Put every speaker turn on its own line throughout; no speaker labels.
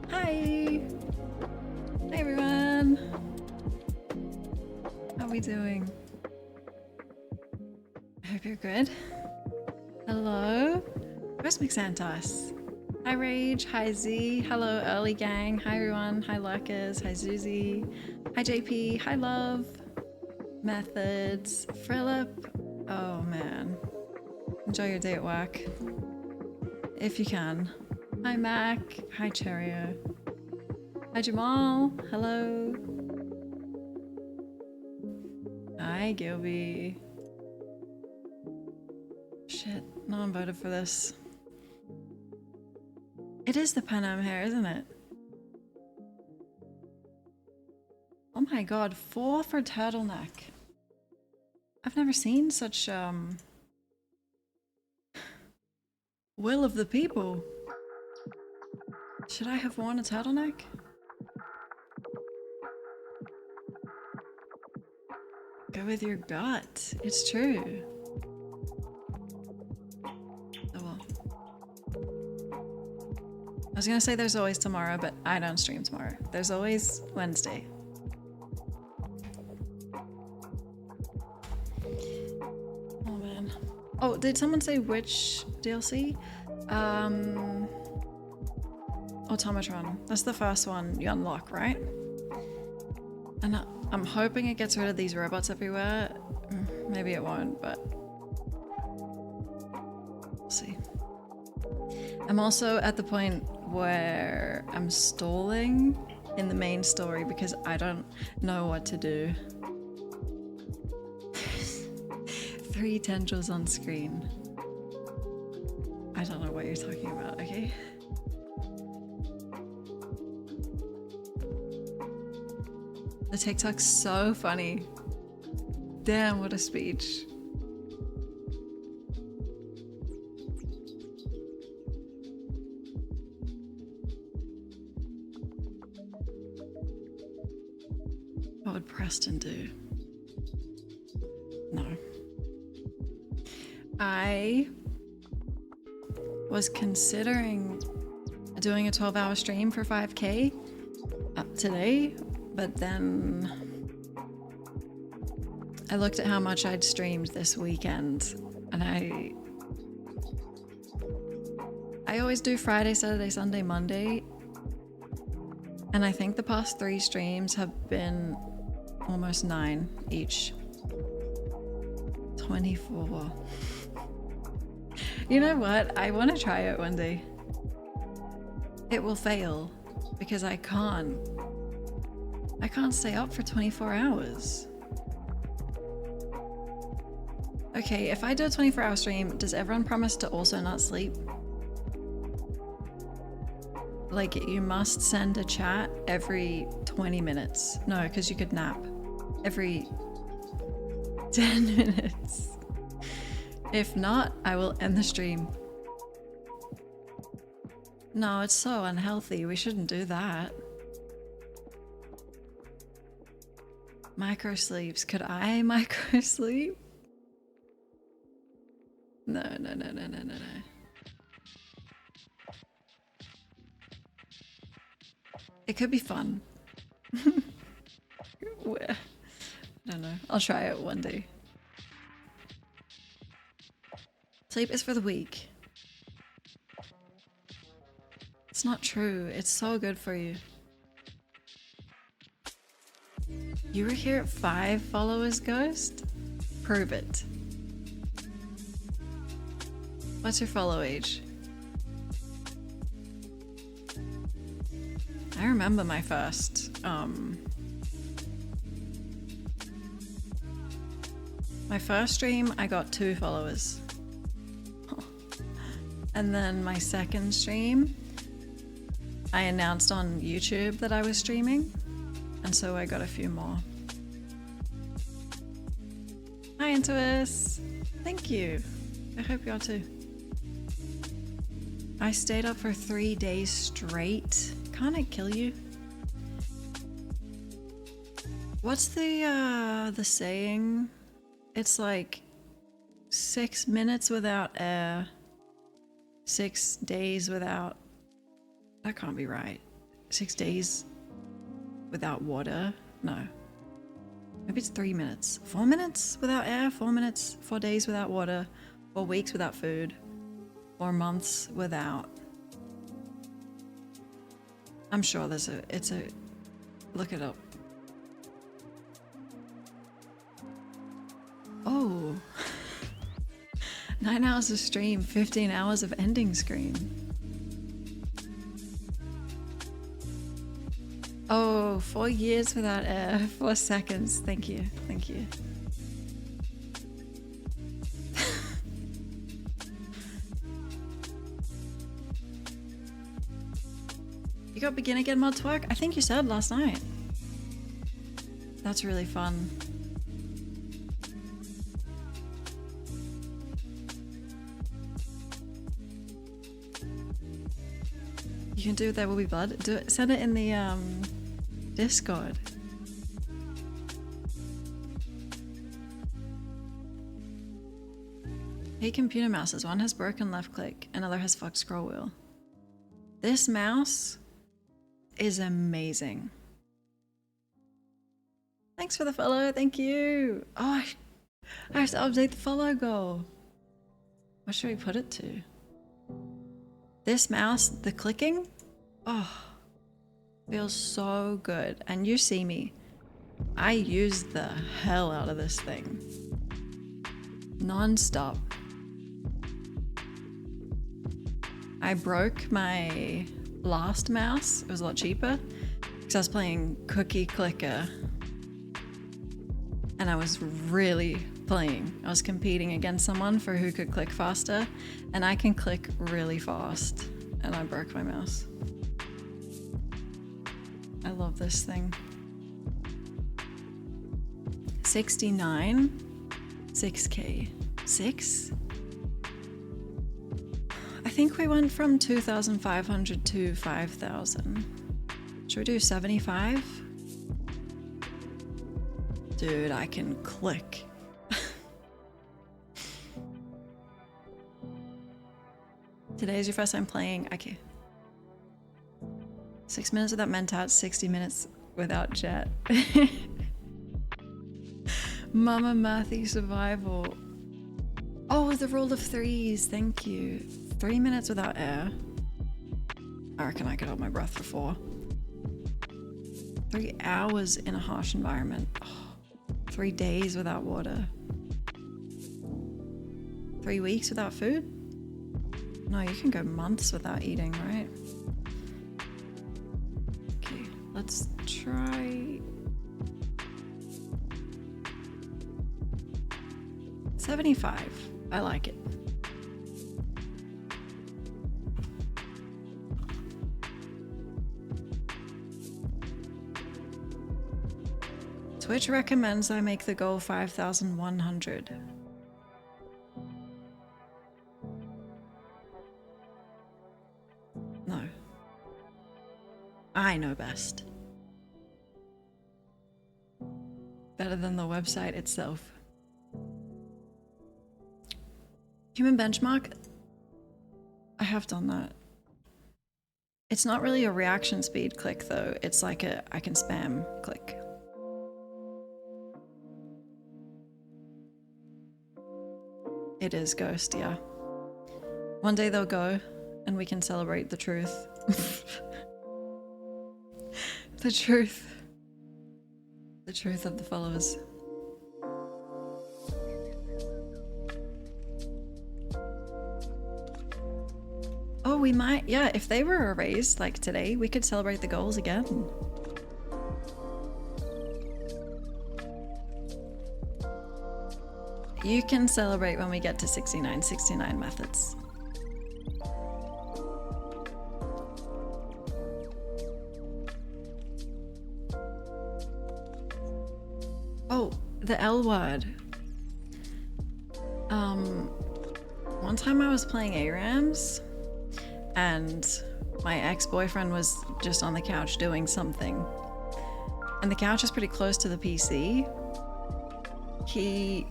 Hi! Hey everyone! How are we doing? I hope you're good. Hello? Where's McSantos? Hi Rage, hi Z, hello early gang, hi everyone, hi Lurkers, hi Zuzi, hi JP, hi Love, Methods, Philip. Oh man. Enjoy your day at work. If you can. Hi Mac, hi Cherio. Hi Jamal, hello. Hi Gilby. Shit, no one voted for this. It is the Pan Am hair, isn't it? Oh my god, 4 for turtleneck. I've never seen such will of the people. Should I have worn a turtleneck? Go with your gut. It's true. Oh well. I was gonna say there's always tomorrow, but I don't stream tomorrow. There's always Wednesday. Oh man. Oh, did someone say which DLC? Automatron. That's the first one you unlock, right? And I'm hoping it gets rid of these robots everywhere. Maybe it won't, but we'll see. I'm also at the point where I'm stalling in the main story because I don't know what to do. 3 tendrils on screen. I don't know what you're talking about, okay? The TikTok's so funny. Damn, what a speech. What would Preston do? No. I was considering doing a 12-hour stream for 5K today, but then I looked at how much I'd streamed this weekend, and I always do Friday, Saturday, Sunday, Monday, and I think the past 3 streams have been almost 9 each. 24. You know what? I want to try it one day. It will fail because I can't stay up for 24 hours. Okay, if I do a 24-hour stream, does everyone promise to also not sleep? Like, you must send a chat every 20 minutes. No, because you could nap. Every 10 minutes. If not, I will end the stream. No, it's so unhealthy. We shouldn't do that. Micro sleeps. Could I micro sleep? No, no, no, no, no, no, no. It could be fun. I don't know. I'll try it one day. Sleep is for the weak. It's not true. It's so good for you. You were here at 5 followers, Ghost? Prove it. What's your follow age? I remember my first, my first stream, I got 2 followers. And then my second stream, I announced on YouTube that I was streaming, and so I got a few more. Hi, Intuis! Thank you. I hope you are too. I stayed up for 3 days straight. Can't it kill you? What's the saying? It's like 6 minutes without air, 6 days without... That can't be right. 6 days without water? No. Maybe it's 3 minutes. 4 minutes without air, 4 minutes, 4 days without water, 4 weeks without food, 4 months without... I'm sure there's a, look it up. Oh. 9 hours of stream, 15 hours of ending screen. Oh, 4 years without air, 4 seconds. Thank you, thank you. You got begin again mod to work? I think you said last night. That's really fun. You can do There Will Be Blood. Do it. Send it in the Discord. Hey, computer mouses. One has broken left click, another has fucked scroll wheel. This mouse is amazing. Thanks for the follow. Thank you. Oh, I have to update the follow goal. What should we put it to? This mouse, the clicking, oh, feels so good. And you see me. I use the hell out of this thing. Non-stop. I broke my last mouse. It was a lot cheaper because I was playing Cookie Clicker. And I was really playing. I was competing against someone for who could click faster, and I can click really fast, and I broke my mouse. I love this thing. 69, 6K, 6? I think we went from 2,500 to 5,000. Should we do 75? Dude, I can click. Today's your first time playing? Okay. 6 minutes without Mentat, 60 minutes without Jet. Mama Mathy survival. Oh, the rule of threes, thank you. 3 minutes without air. I reckon I could hold my breath for 4. 3 hours in a harsh environment. Oh, 3 days without water. 3 weeks without food? No, you can go months without eating, right? Okay, let's try 75. I like it. Twitch recommends I make the goal 5,100. I know best. Better than the website itself. Human benchmark? I have done that. It's not really a reaction speed click though. It's like a I can spam click. It is Ghost, yeah. One day they'll go and we can celebrate the truth. The truth. The truth of the followers. Oh, we might, yeah, if they were erased like today, we could celebrate the goals again. You can celebrate when we get to 69 methods. Oh, the L word. One time I was playing ARAMs and my ex-boyfriend was just on the couch doing something. And the couch is pretty close to the PC. He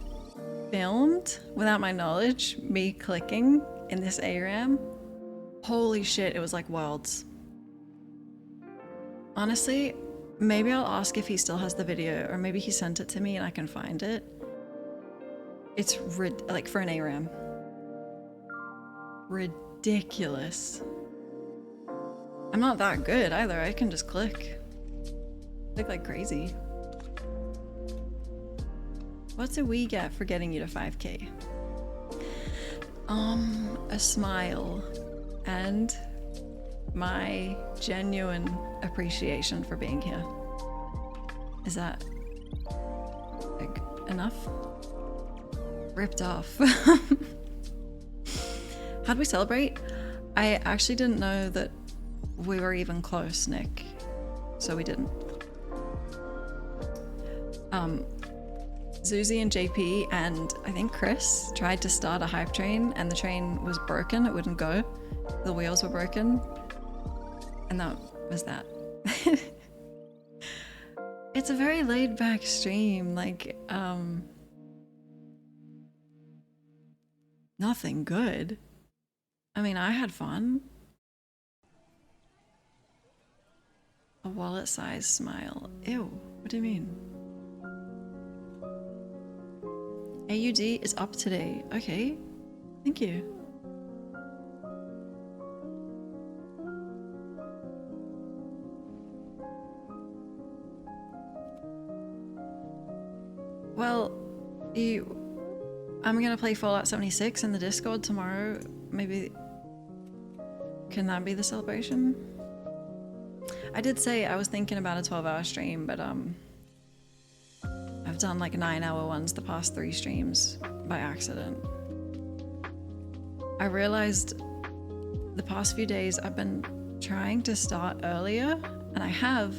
filmed, without my knowledge, me clicking in this ARAM. Holy shit, it was like worlds. Honestly, maybe I'll ask if he still has the video, or maybe he sent it to me and I can find it. It's like for an ARAM. Ridiculous. I'm not that good either, I can just click. Click like crazy. What do we get for getting you to 5K? A smile and my genuine appreciation for being here. Is that like enough? Ripped off. How'd we celebrate? I actually didn't know that we were even close, Nick. So we didn't. Zuzi and JP and I think Chris tried to start a hype train and the train was broken, it wouldn't go. The wheels were broken. And that was that. It's a very laid back stream, like, nothing good. I mean, I had fun. A wallet size smile. Ew, what do you mean? AUD is up today. Okay, thank you. Well, I'm gonna play Fallout 76 in the Discord tomorrow. Maybe, can that be the celebration? I did say I was thinking about a 12-hour stream, but I've done like 9-hour ones the past 3 streams by accident. I realized the past few days I've been trying to start earlier, and I have,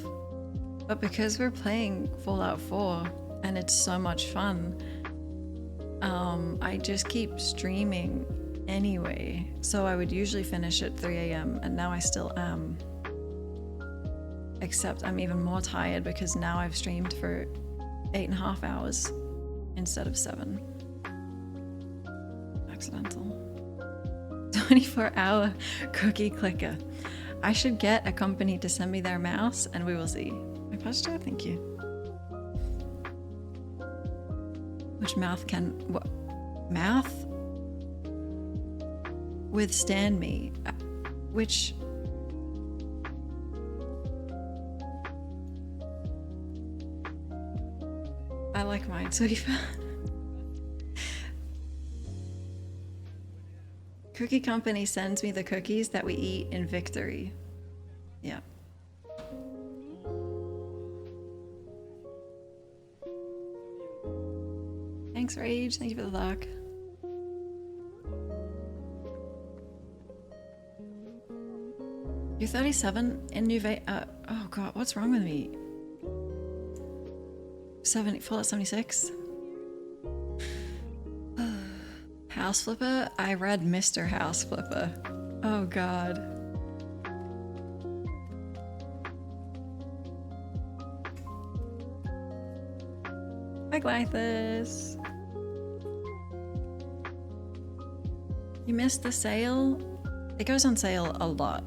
but because we're playing Fallout 4 and it's so much fun, I just keep streaming anyway. So I would usually finish at 3 AM and now I still am. Except I'm even more tired because now I've streamed for 8.5 hours instead of 7. Accidental. 24-hour cookie clicker. I should get a company to send me their mouse and we will see. My posture? Thank you. Which mouth can... what? Mouth? Withstand me. Which... I like mine, to be fair. Cookie company sends me the cookies that we eat in victory. Yeah. Thanks, Rage. Thank you for the luck. You're 37 in oh god, what's wrong with me? 70, Fallout 76. House Flipper? I read Mr. House Flipper. Oh god. Hi, Glythus. You missed the sale? It goes on sale a lot.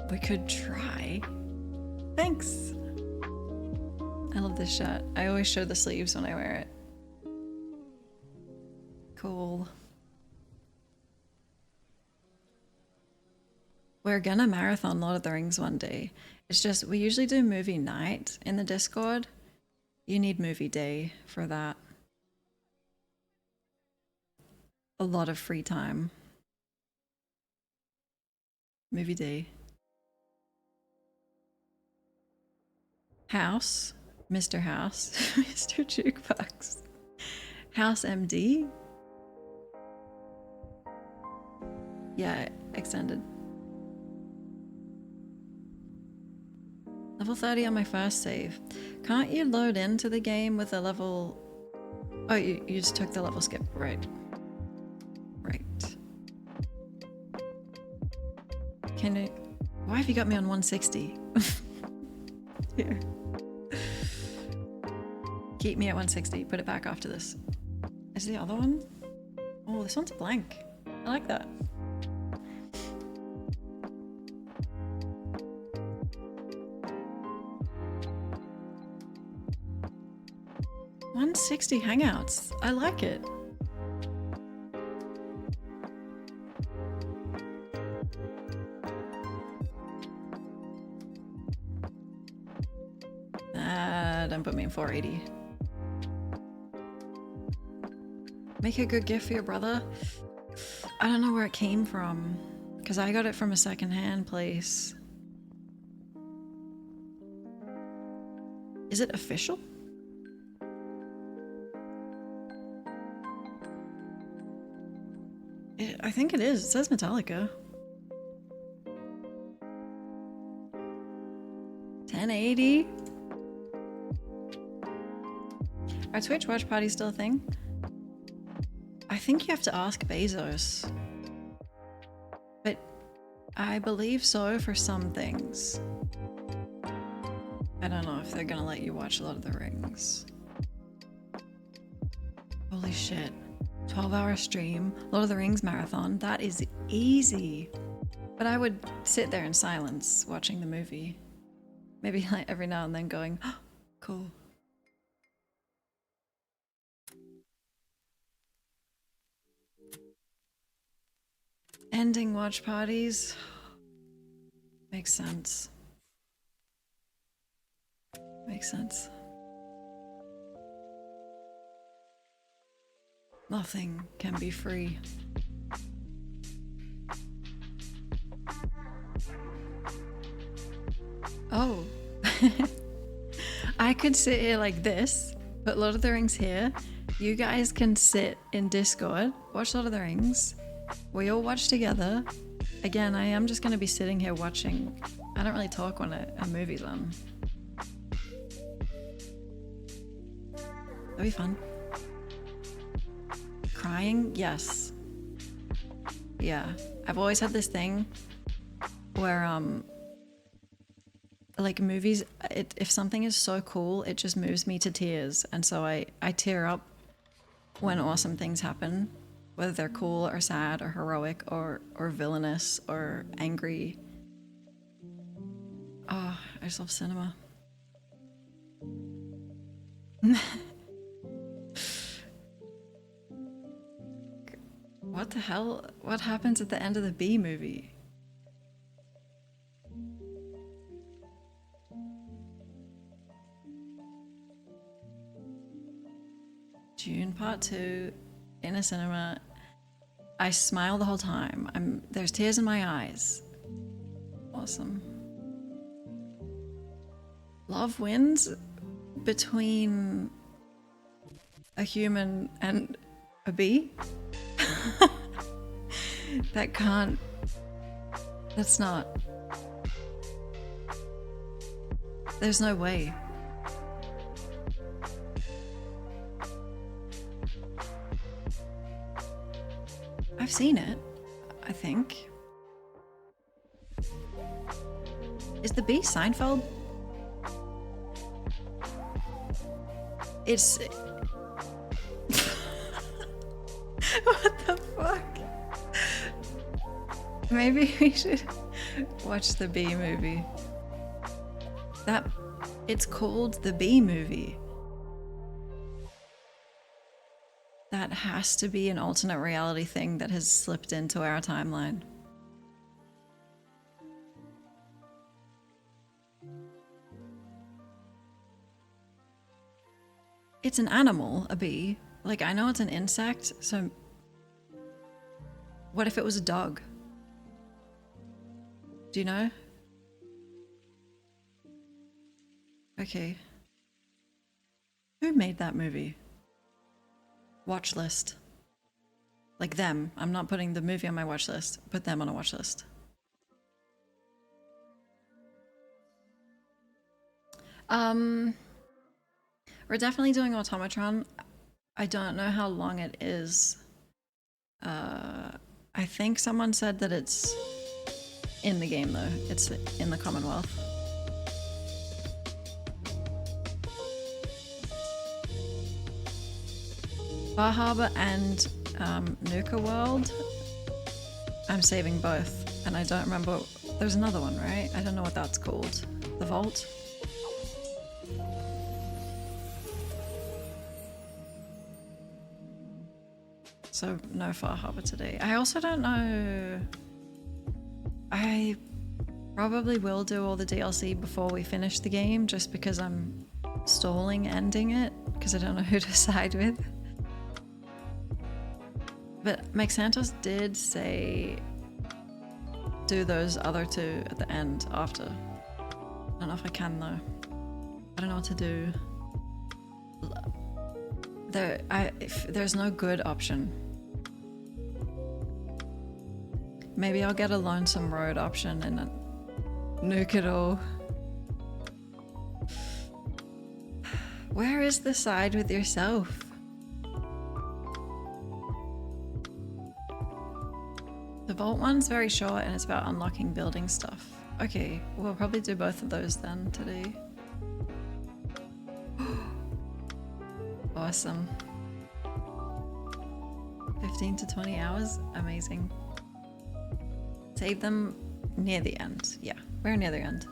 We could try. Thanks. I love this shirt. I always show the sleeves when I wear it. Cool. We're gonna marathon Lord of the Rings one day. It's just, we usually do movie night in the Discord. You need movie day for that. A lot of free time. Movie day. House. Mr. House. Mr. Jukebox. House MD. Yeah, extended. Level 30 on my first save. Can't you load into the game with a level... Oh, you just took the level skip. Right. Right. Can you... Why have you got me on 160? Here. Keep me at 160. Put it back after this. Is the other one? Oh, this one's blank. I like that. $160 hangouts. I like it. Don't put me in 480. Make a good gift for your brother. I don't know where it came from, because I got it from a secondhand place. Is it official? I think it is. It says Metallica. 1080. Are Twitch watch parties still a thing? I think you have to ask Bezos. But I believe so for some things. I don't know if they're gonna let you watch Lord of the Rings. Holy shit. 12-hour stream, Lord of the Rings marathon. That is easy. But I would sit there in silence watching the movie. Maybe like every now and then going, oh, cool. Ending watch parties. Makes sense. Makes sense. Nothing can be free. Oh. I could sit here like this, put Lord of the Rings here. You guys can sit in Discord, watch Lord of the Rings. We all watch together. Again, I am just going to be sitting here watching. I don't really talk when a movie's on. That'd be fun. Crying? Yes. Yeah. I've always had this thing where, like movies, if something is so cool, it just moves me to tears. And so I tear up when awesome things happen, whether they're cool or sad or heroic or villainous or angry. Oh, I just love cinema. What the hell? What happens at the end of the B movie? June Part 2 in a cinema. I smile the whole time. There's tears in my eyes. Awesome. Love wins between a human and a bee? That can't... That's not... There's no way. I've seen it, I think. Is the B Seinfeld? It's... What the fuck? Maybe we should watch the B movie. It's called the B movie. That has to be an alternate reality thing that has slipped into our timeline. It's an animal, a bee. Like, I know it's an insect, so... What if it was a dog? Do you know? Okay. Who made that movie? Watch list. Like them. I'm not putting the movie on my watch list. Put them on a watch list. We're definitely doing Automatron. I don't know how long it is. I think someone said that it's in the game though. It's in the Commonwealth. Bar Harbor and Nuka World. I'm saving both, and I don't remember. There's another one, right? I don't know what that's called. The Vault. So no Far Harbor today. I also don't know. I probably will do all the DLC before we finish the game, just because I'm stalling ending it, because I don't know who to side with. But Mike Santos did say do those other two at the end after. I don't know if I can though. I don't know what to do. There's no good option. Maybe I'll get a Lonesome Road option and nuke it all. Where is the side with yourself? The Vault one's very short and it's about unlocking building stuff. Okay, we'll probably do both of those then today. Awesome. 15 to 20 hours? Amazing. Save them near the end. Yeah, we're near the end.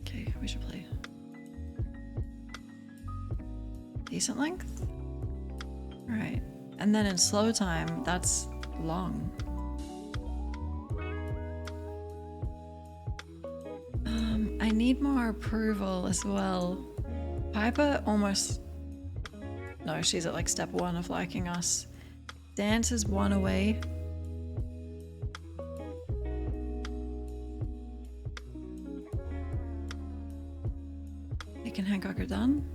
Okay, we should play. Decent length? Alright. And then in slow time, that's long. I need more approval as well. Piper almost... No, she's at like step 1 of liking us. Danse is 1 away. Nick and Hancock are done.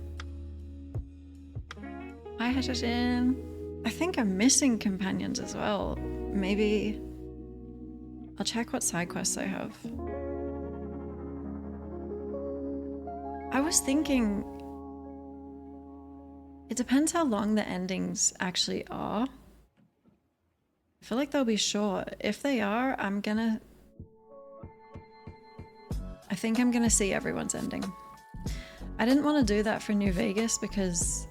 Hi, Hashashin. I think I'm missing companions as well. Maybe I'll check what side quests I have. I was thinking it depends how long the endings actually are. I feel like they'll be short. If they are, I think I'm gonna see everyone's ending. I didn't want to do that for New Vegas because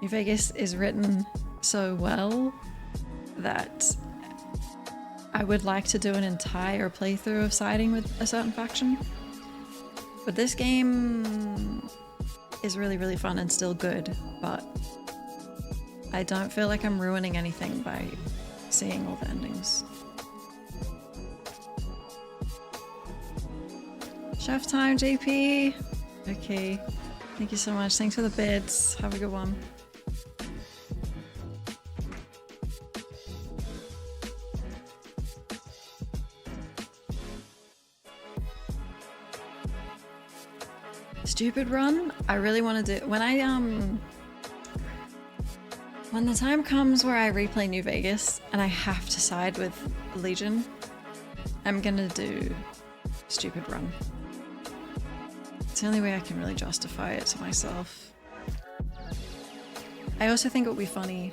New Vegas is written so well that I would like to do an entire playthrough of siding with a certain faction. But this game is really, really fun and still good, but I don't feel like I'm ruining anything by seeing all the endings. Chef time, JP! Okay, thank you so much. Thanks for the bits. Have a good one. Stupid run? I really want to do... When the time comes where I replay New Vegas and I have to side with Legion, I'm gonna do Stupid Run. It's the only way I can really justify it to myself. I also think it would be funny.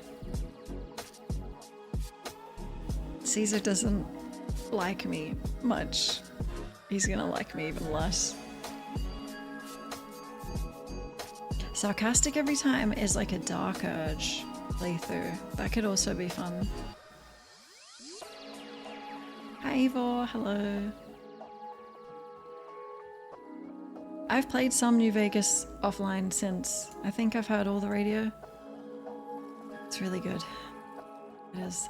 Caesar doesn't like me much. He's gonna like me even less. Sarcastic every time is like a Dark Urge playthrough. That could also be fun. Hi Ivor, hello. I've played some New Vegas offline since. I think I've heard all the radio. It's really good. It is.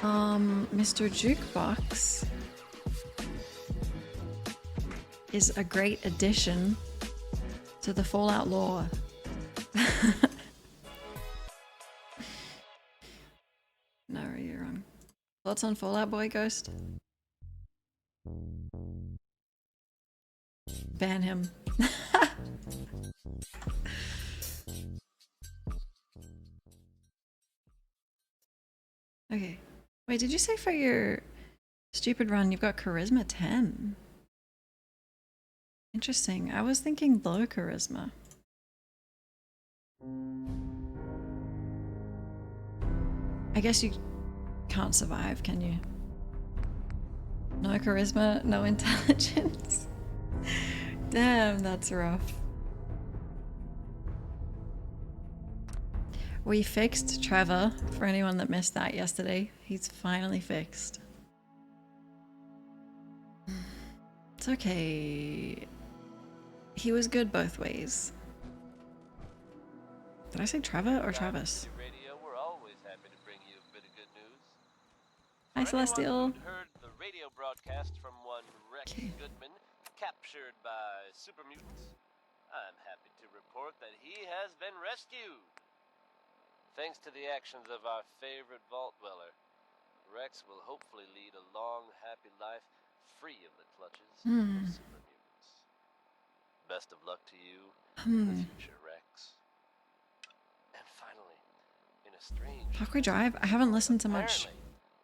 Mr. Jukebox is a great addition to the Fallout lore. No, you're wrong. Thoughts on Fallout Boy Ghost? Ban him. Okay. Wait, did you say for your stupid run you've got charisma 10? Interesting. I was thinking low charisma. I guess you can't survive, can you? No charisma, no intelligence. Damn, that's rough. We fixed Trevor, for anyone that missed that yesterday. He's finally fixed. It's okay. He was good both ways. Did I say Trevor or Travis?
We're always happy to bring you a bit of good news.
Hi, Celestial.
Heard the radio broadcast from one Rex Goodman, captured by super mutants. I'm happy to report that he has been rescued. Thanks to the actions of our favorite vault dweller, Rex will hopefully lead a long, happy life free of the clutches of super mutants. Best of luck to you in the future, Rex. And finally, in a strange...
Parkway Drive? I haven't listened to much.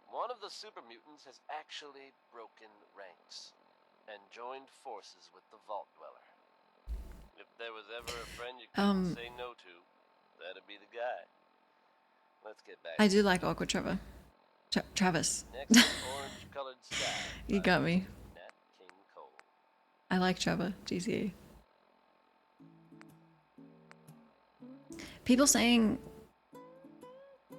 One of the super mutants has actually broken ranks and joined forces with the vault dweller. If there was ever a friend you couldn't say no to, that'd be the guy. Let's get back.
I do like Awkward Trevor. Travis.
Next, orange-colored sky.
You got me.
Nat King Cole.
I like Trevor, GTA. People saying,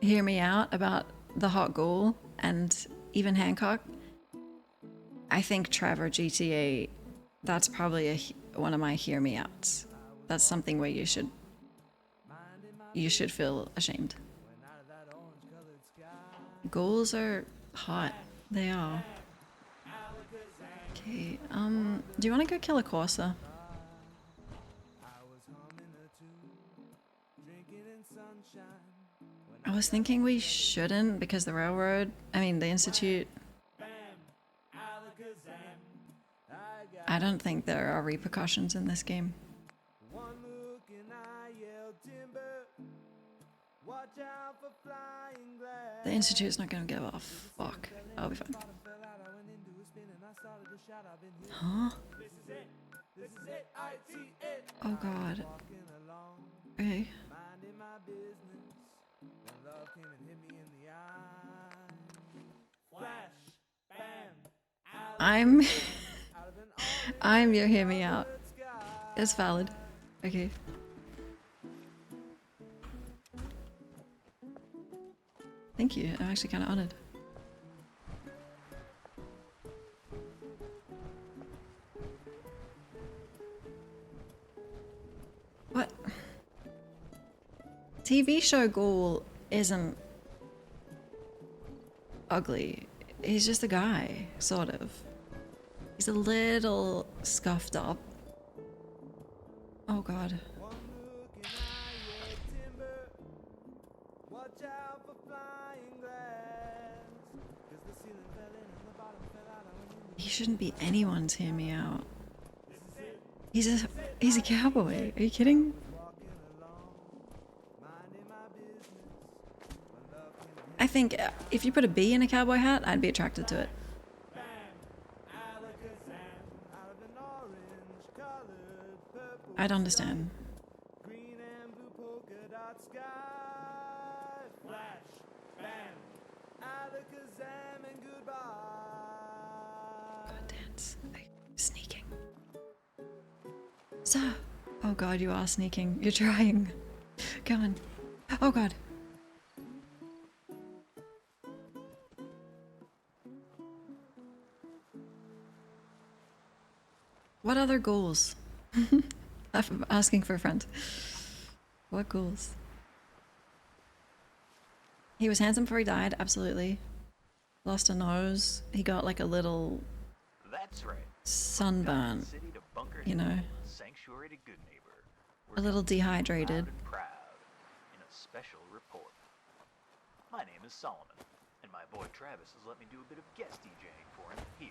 hear me out about the Hot Ghoul and even Hancock. I think Trevor GTA, that's probably one of my hear me outs. That's something where you should feel ashamed. Ghouls are hot. They are. Okay, do you want to go kill a Corsa? I was thinking we shouldn't because the Institute. I don't think there are repercussions in this game. The Institute's not gonna give a fuck. I'll be fine. Huh? Oh god. Okay. I'm your hear me out. It's valid. Okay. Thank you. I'm actually kind of honored. What? TV show Ghoul isn't ugly. He's just a guy, sort of. He's a little scuffed up. Oh god. He shouldn't be anyone's hear me out. He's a cowboy. Are you kidding? I think if you put a bee in a cowboy hat, I'd be attracted to it. I'd understand.
Green and blue polka dot sky. Flash, bam, alakazam and goodbye.
God, Dance. Sneaking. Sir! Oh god, you are sneaking. You're trying. Come on. Oh god. What other goals? I'm asking for a friend. What goals? He was handsome before he died, absolutely. Lost a nose. He got like a little
That's right.
sunburn,
City to Bunker
you
Hill,
know,
sanctuary to good neighbor.
a little dehydrated.
Proud in a special report. My name is Solomon, and my boy Travis has let me do a bit of guest DJing for him here.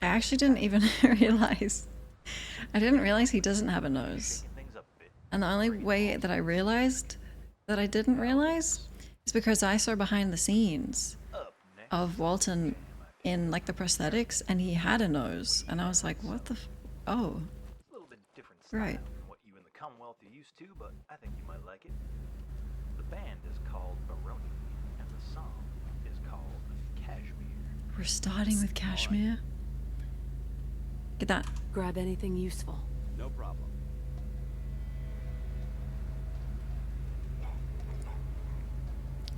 I actually didn't even realize. I didn't realize he doesn't have a nose.
Shaking things up a bit.
And the only way that I realized that I didn't realize is because I saw behind the scenes
Up next,
of Walton in like the prosthetics and he had a nose. And I was like, what the oh,
it's a little bit different style
right.
than what you in the Commonwealth are used to, but I think you might like it. The band is called Baroni, and the song is called Cashmere.
We're starting with Kashmir. Get that.
Grab anything useful.
No problem.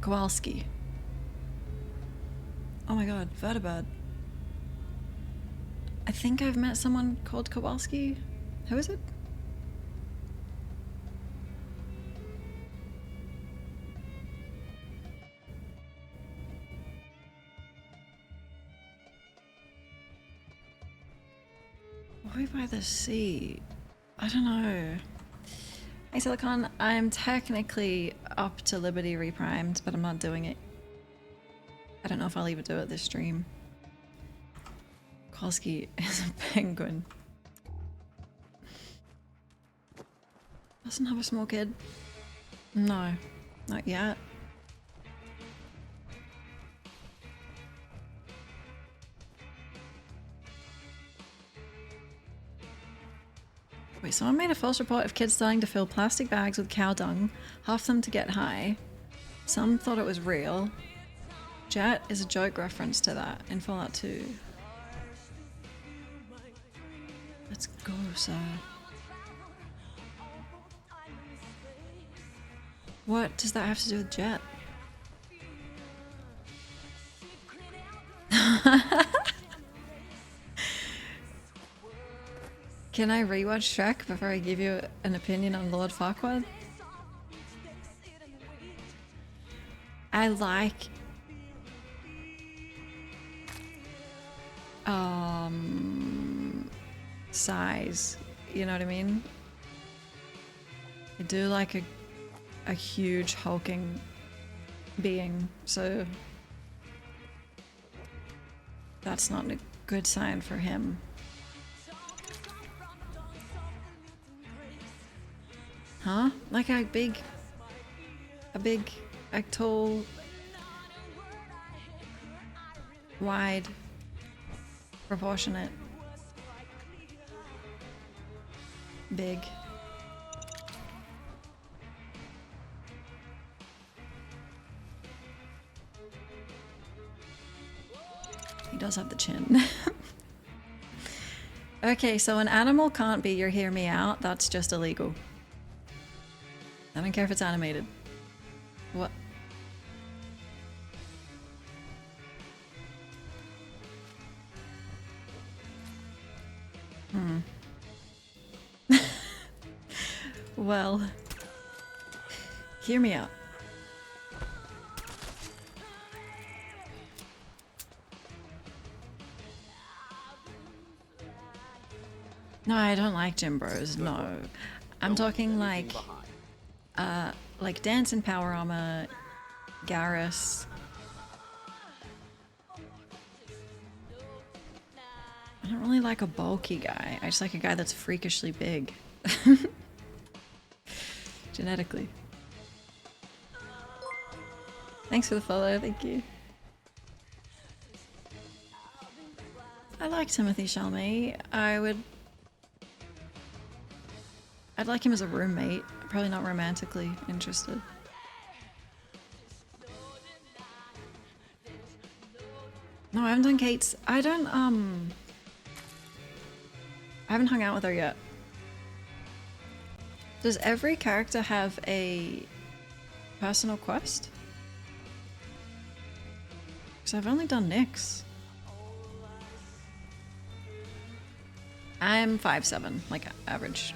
Kowalski. Oh my god, Vertibird. I think I've met someone called Kowalski. Who is it? Way by the sea. I don't know. Hey Silicon, I'm technically up to Liberty Reprimed, but I'm not doing it. I don't know if I'll even do it this stream. Kowalski is a penguin. Doesn't have a small kid. No, not yet. Wait, someone made a false report of kids starting to fill plastic bags with cow dung, half them to get high. Some thought it was real. Jet is a joke reference to that in Fallout 2. Let's go, sir. What does that have to do with Jet? Can I rewatch Shrek before I give you an opinion on Lord Farquaad? I like size, you know what I mean? I do like a huge hulking being, so that's not a good sign for him. Huh? Like a tall, wide, proportionate, big. He does have the chin. Okay, so an animal can't be your hear me out. That's just illegal. I don't care if it's animated. What? Well, hear me out. No, I don't like gym bros. No, I'm talking like Danse and Power Armor, Garrus. I don't really like a bulky guy. I just like a guy that's freakishly big. Genetically. Thanks for the follow, thank you. I like Timothy Chalamet. I would I'd like him as a roommate. Probably not romantically interested. No, I haven't done Kate's. I haven't hung out with her yet. Does every character have a personal quest? Because I've only done Nick's. I'm 5'7", like average.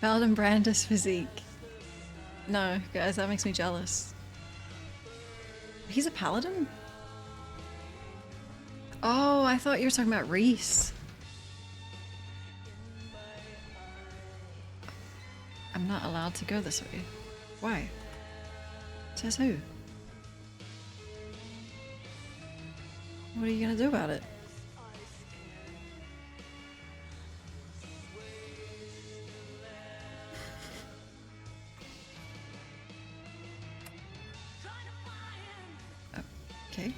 Paladin Brandis physique. No, guys, that makes me jealous. He's a paladin? Oh, I thought you were talking about Reese. I'm not allowed to go this way. Why? Says who? What are you gonna do about it? Okay.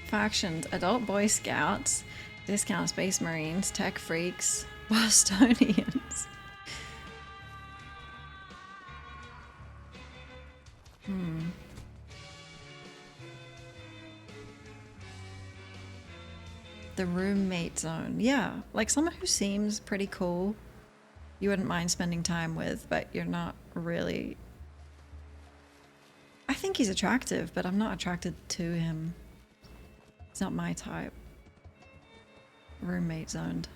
Factions: Adult Boy Scouts, Discount Space Marines, Tech Freaks, Bostonians. The roommate zone. Yeah, like someone who seems pretty cool. You wouldn't mind spending time with, but you're not really... I think he's attractive, but I'm not attracted to him. It's not my type. Roommate zoned.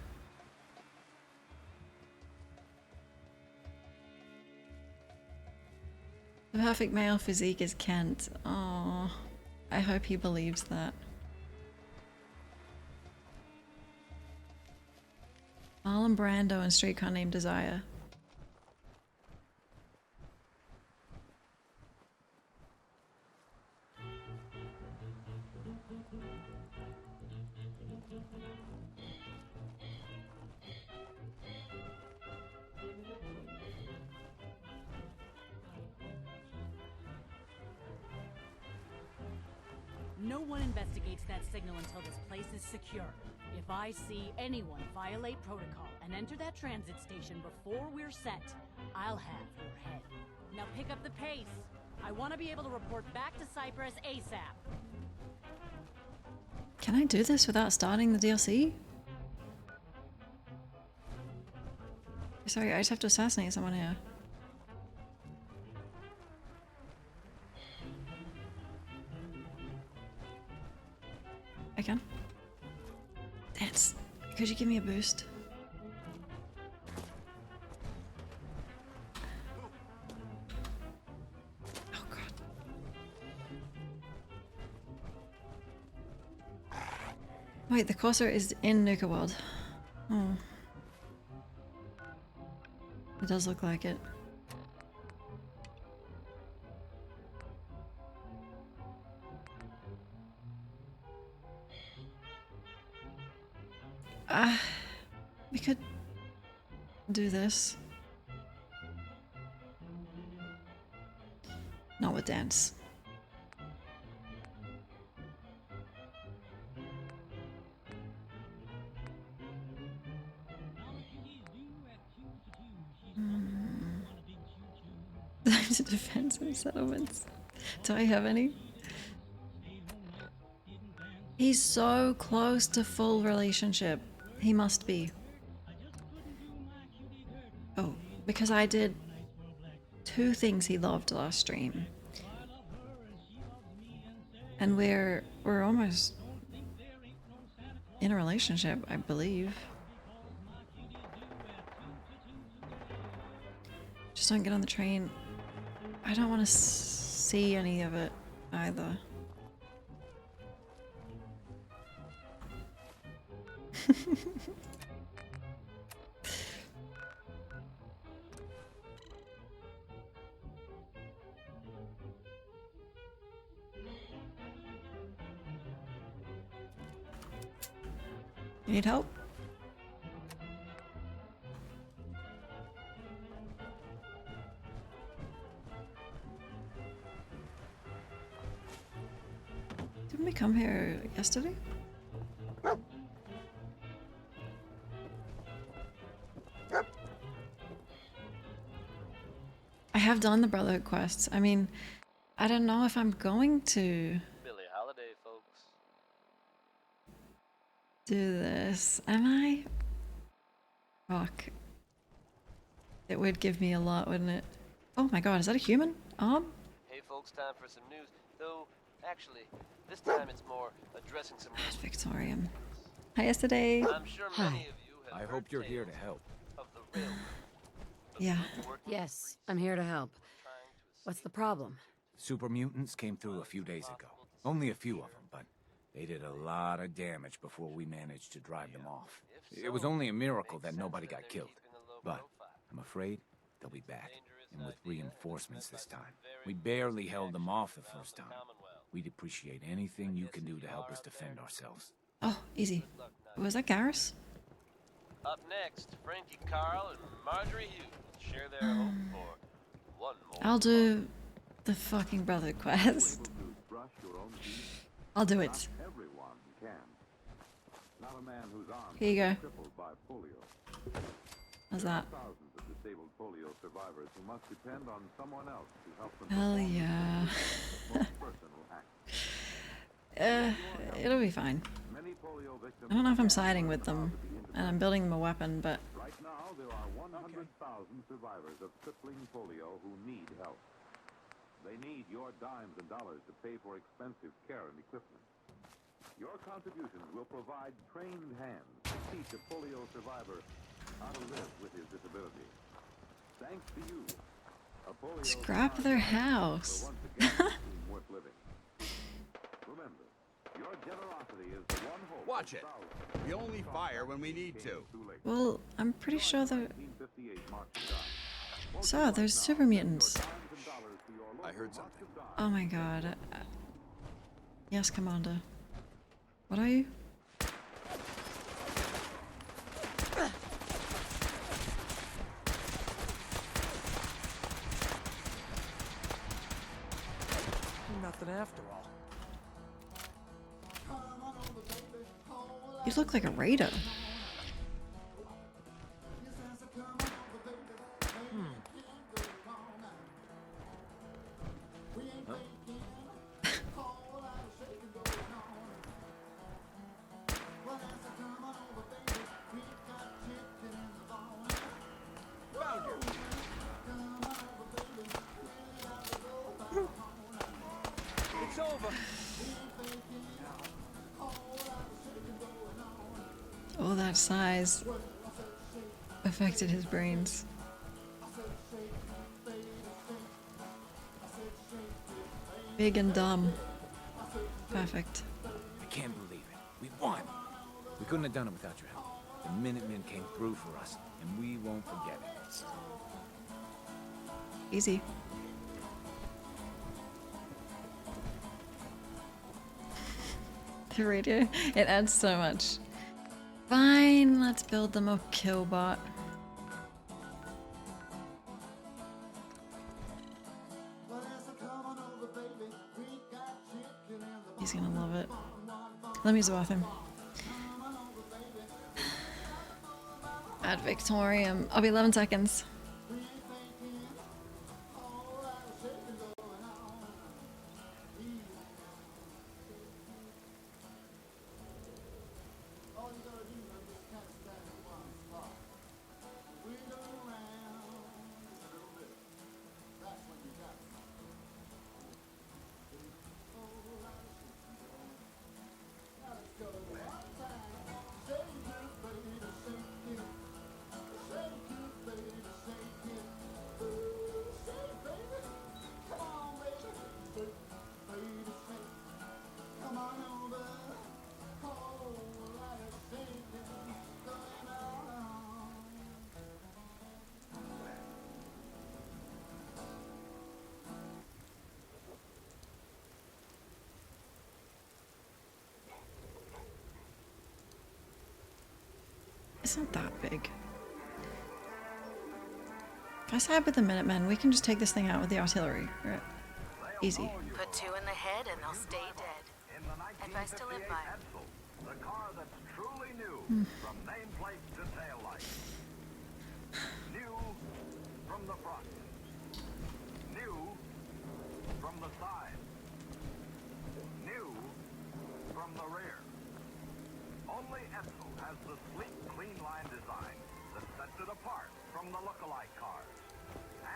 The perfect male physique is Kent. Oh, I hope he believes that. Marlon Brando and Streetcar Named Desire.
No one investigates that signal until this place is secure. If I see anyone violate protocol and enter that transit station before we're set, I'll have your head. Now pick up the pace. I want to be able to report back to Cyprus ASAP.
Can I do this without starting the DLC? Sorry, I just have to assassinate someone here. I can. Danse, could you give me a boost? Oh god. Wait, the Corsair is in Nuka World. Oh. It does look like it. We could do this. Not with Danse. To defensive settlements. Do I have any? He's so close to full relationship. He must be. Oh, because I did 2 things he loved last stream. And we're almost in a relationship, I believe. Just don't get on the train. I don't want to see any of it either. You need help? come here yesterday? I have done the Brotherhood quests. I mean, I don't know if I'm going to
Billie Holiday, folks.
do this. Am I? Fuck. It would give me a lot, wouldn't it? Oh my god, is that a human?
Hey, folks, time for some news. Though, actually, this time it's more addressing some.
Victorium. Hi, yesterday.
I'm sure many of you have
I
heard
hope you're here to
tales
help.
of the railroad.
Yeah.
Yes, I'm here to help. What's the problem?
Super mutants came through a few days ago. Only a few of them, but they did a lot of damage before we managed to drive them off. It was only a miracle that nobody got killed. But I'm afraid they'll be back, and with reinforcements this time. We barely held them off the first time. We'd appreciate anything you can do to help us defend ourselves.
Oh, easy. Was that Garrus?
Up next, Frankie Carl and Marjorie Hughes share their hope for one more.
I'll do the fucking Brotherhood quest. I'll do it.
Everyone can. Not a man whose arm
Here you go.
crippled by polio.
How's that?
Thousands of disabled polio survivors who must depend on someone else to help them.
Hell
perform
yeah.
the most personal act.
It'll be fine.
Many polio victims
I don't know if I'm siding with them, and I'm building them a weapon, but
right now there are 100,000 survivors of crippling polio who need help. They need your dimes and dollars to pay for expensive care and equipment. Your contributions will provide trained hands to teach a polio survivor how to live with his disability. Thanks to you, a polio
scrap their house.
will once again seem worth living. Remember, your generosity is the one hope.
Watch it. We only fire when we need to.
Well, I'm pretty sure that.
1958 marks the dime.
So, there's super mutants.
I heard something.
Oh my god. Yes, Commander. What are you?
Nothing after all.
You look like a raider.
It's over.
All that size affected his brains. Big and dumb. Perfect.
I can't believe it. We won. We couldn't have done it without your help. The Minutemen came through for us, and we won't forget it.
Easy. The radio, it adds so much. Fine, let's build them a killbot. He's gonna love it. Let me use the bathroom. Add Victorium. I'll be 11 seconds. It's not that big. If I side with the Minutemen, we can just take this thing out with the artillery. Right? Easy.
Put two in the head and they'll stay dead. advice to live by.
Edsel, the car that's truly new, from nameplate to tail light. New from the front. New from the side. New from the rear. Only Edsel has the sleek, clean line design that sets it apart from the look-alike cars.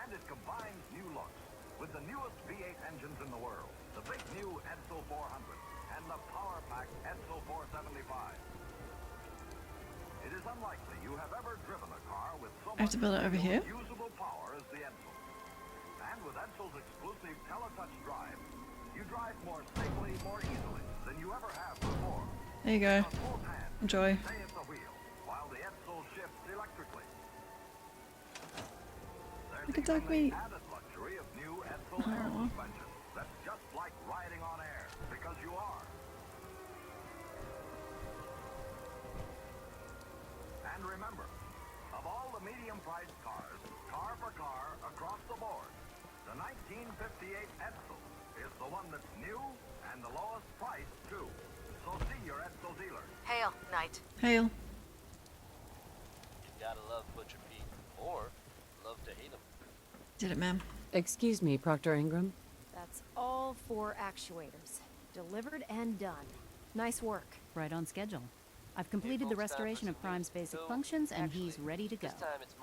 And it combines new looks with the newest V8 engines in the world. The big new Edsel 400 and the power-packed Edsel 475. It is unlikely you have ever driven a car with so
I have to build it over here.
usable power as the Edsel. And with Edsel's exclusive teletouch drive, you drive more safely, more easily than you ever have before.
There you go.
Both hands
Enjoy.
stay at the wheel while the Edsel shifts electrically.
Look at dog meat.
Added luxury of new Edsel air suspension. That's just like riding on air, because you are. And remember, of all the medium-priced cars, car for car, across the board, the 1958 Edsel is the one that's new and the lowest price, too. So see your Edsel dealer.
Hail, Knight.
Hail.
You gotta love Butcher Pete, or love to hate him.
Did it, ma'am.
Excuse me, Proctor Ingram.
That's all 4 actuators. Delivered and done. Nice work.
Right on schedule. I've completed the restoration of Prime's basic functions, and he's ready to go.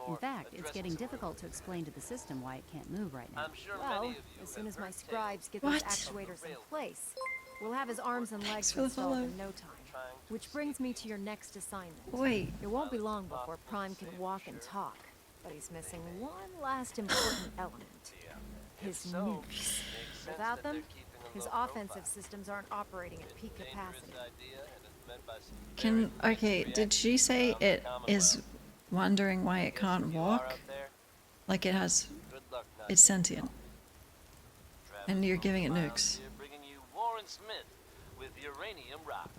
In fact, it's getting difficult to explain to the system why it can't move right now.
I'm sure
Well,
many of you
as soon as
have
my
heard
scribes get
What?
those actuators in place, we'll have his arms and legs
for the
installed
follow.
in no time. Which brings me to your next assignment.
Wait.
It won't be long before Prime can walk and talk, but he's missing one last important element. His nukes. Without them, his offensive systems aren't operating at peak capacity.
Okay, did she say it is wondering why it can't walk? Like it has, it's sentient. And you're giving it nukes.
Bringing you Warren Smith with Uranium Rock.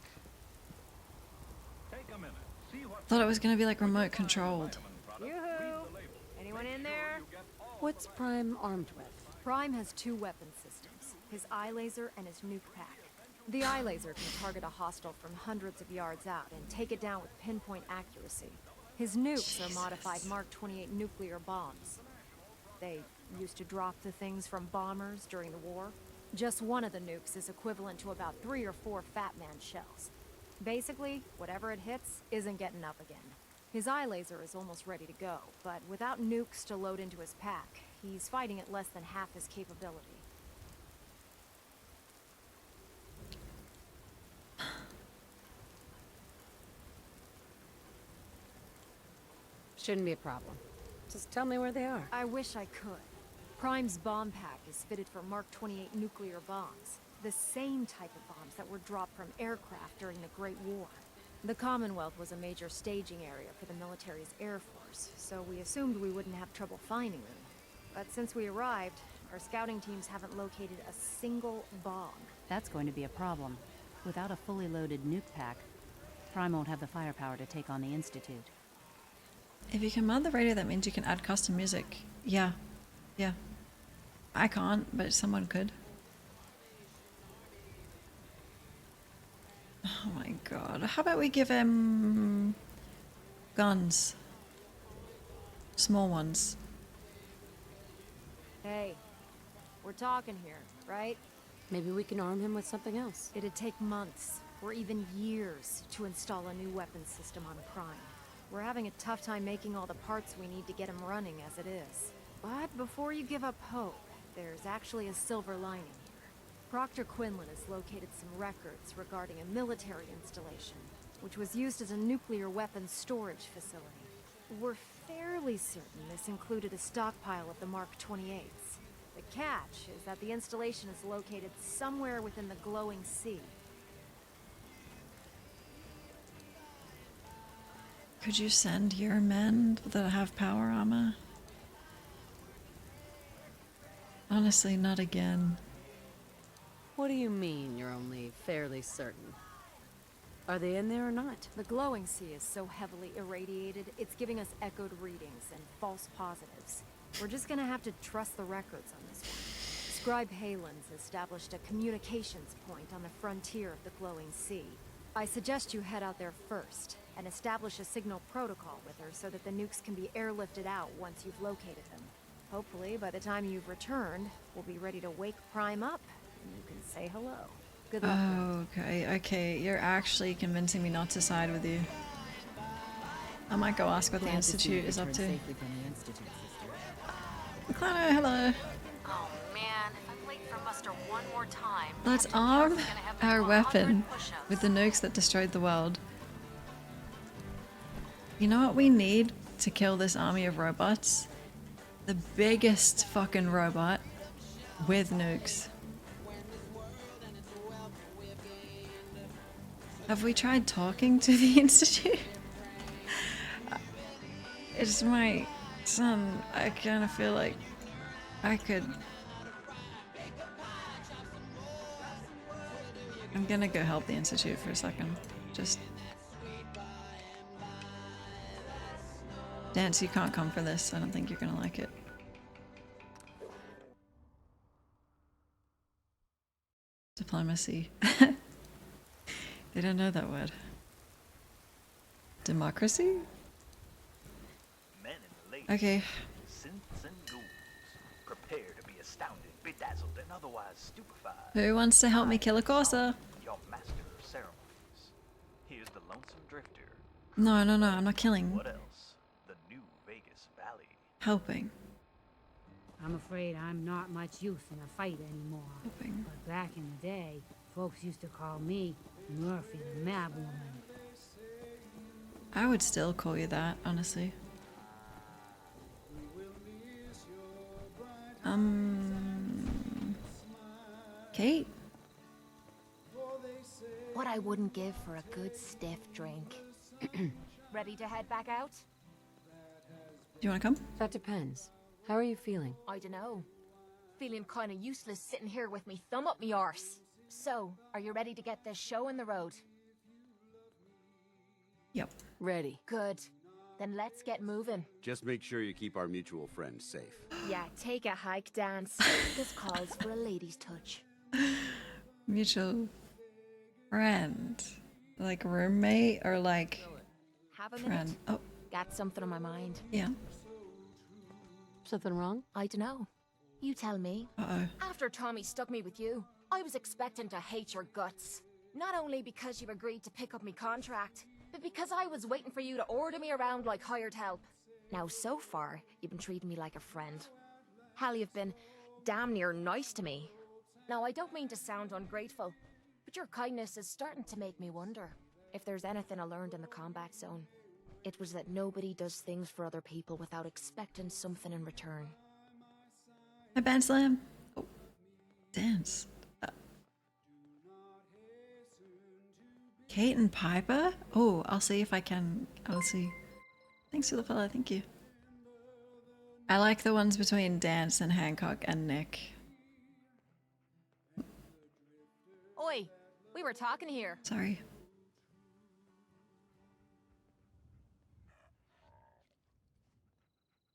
Take a minute. See what
Thought it was gonna be like remote controlled.
Yoo-hoo! Anyone in there?
What's Prime armed with?
Prime has 2 weapon systems, his eye laser and his nuke pack. The eye laser can target a hostile from hundreds of yards out and take it down with pinpoint accuracy. His nukes are modified Mark 28 nuclear bombs. They used to drop the things from bombers during the war. Just one of the nukes is equivalent to about 3 or 4 Fat Man shells. Basically, whatever it hits isn't getting up again. His eye laser is almost ready to go, but without nukes to load into his pack, he's fighting at less than half his capability.
Shouldn't be a problem. Just tell me where they are.
I wish I could. Prime's bomb pack is fitted for Mark 28 nuclear bombs, the same type of bombs that were dropped from aircraft during the Great War. The Commonwealth was a major staging area for the military's Air Force, so we assumed we wouldn't have trouble finding them. But since we arrived, our scouting teams haven't located a single bomb.
That's going to be a problem. Without a fully loaded nuke pack, Prime won't have the firepower to take on the Institute.
If you can mod the radio, that means you can add custom music. Yeah. Yeah. I can't, but someone could. Oh my god. How about we give him guns? Small ones.
Hey, we're talking here, right?
Maybe we can arm him with something else.
It'd take months, or even years, to install a new weapons system on Prime. We're having a tough time making all the parts we need to get him running as it is. But before you give up hope, there's actually a silver lining here. Proctor Quinlan has located some records regarding a military installation, which was used as a nuclear weapons storage facility. We're fairly certain this included a stockpile of the Mark 28s. The catch is that the installation is located somewhere within the glowing sea.
Could you send your men that have power armor? Honestly, not again.
What do you mean you're only fairly certain? Are they in there or not?
The glowing sea is so heavily irradiated, it's giving us echoed readings and false positives. We're just gonna have to trust the records on this one. Scribe Halen's established a communications point on the frontier of the glowing sea. I suggest you head out there first, and establish a signal protocol with her so that the nukes can be airlifted out once you've located them. Hopefully, by the time you've returned, we'll be ready to wake Prime up, and you can say hello. Good luck.
Oh, okay. You're actually convincing me not to side with you. I might go ask what the Institute is up to. Claro, hello.
Oh man, if I'm late for muster one more time...
Let's arm our weapon with the nukes that destroyed the world. You know what we need to kill this army of robots? The biggest fucking robot with nukes. Have we tried talking to the Institute? It's my son. I kind of feel like I could... I'm gonna go help the Institute for a second. Just... Danse, you can't come for this. I don't think you're gonna like it. Diplomacy. They don't know that word. Democracy?
Men and ladies,
Okay.
synths and ghouls, prepare to be astounded, bedazzled, and otherwise stupefied.
Who wants to help me kill a Corsa?
Your master of ceremonies. Here's the lonesome drifter.
No, I'm not killing.
What else? The new Vegas Valley.
Helping.
I'm afraid I'm not much use in a fight anymore.
Helping.
But back in the day, folks used to call me Murphy the Mad Woman.
I would still call you that, honestly. Kate?
What I wouldn't give for a good stiff drink. Ready to head back out?
Do you want to come?
That depends. How are you feeling?
I dunno. Feeling kinda useless sitting here with me thumb up me arse. So, are you ready to get this show on the road?
Yep.
Ready.
Good. Then let's get moving.
Just make sure you keep our mutual friend safe.
Yeah, take a hike, Danse. This calls for a lady's touch.
Mutual friend. Like roommate or like
Have a minute.
friend? Oh,
Got something on my mind.
yeah.
Something wrong?
I dunno. You tell me.
Uh-oh.
After Tommy stuck me with you, I was expecting to hate your guts. Not only because you agreed to pick up me contract, but because I was waiting for you to order me around like hired help. Now, so far, you've been treating me like a friend. Hell, you've been damn near nice to me. Now, I don't mean to sound ungrateful, but your kindness is starting to make me wonder if there's anything I learned in the combat zone. It was that nobody does things for other people without expecting something in return.
Hi, Ben Slam. Oh, Danse. Kate and Piper? Oh, I'll see if I can. I'll see. Thanks for the follow, thank you. I like the ones between Danse and Hancock and Nick.
Oi, we were talking here.
Sorry.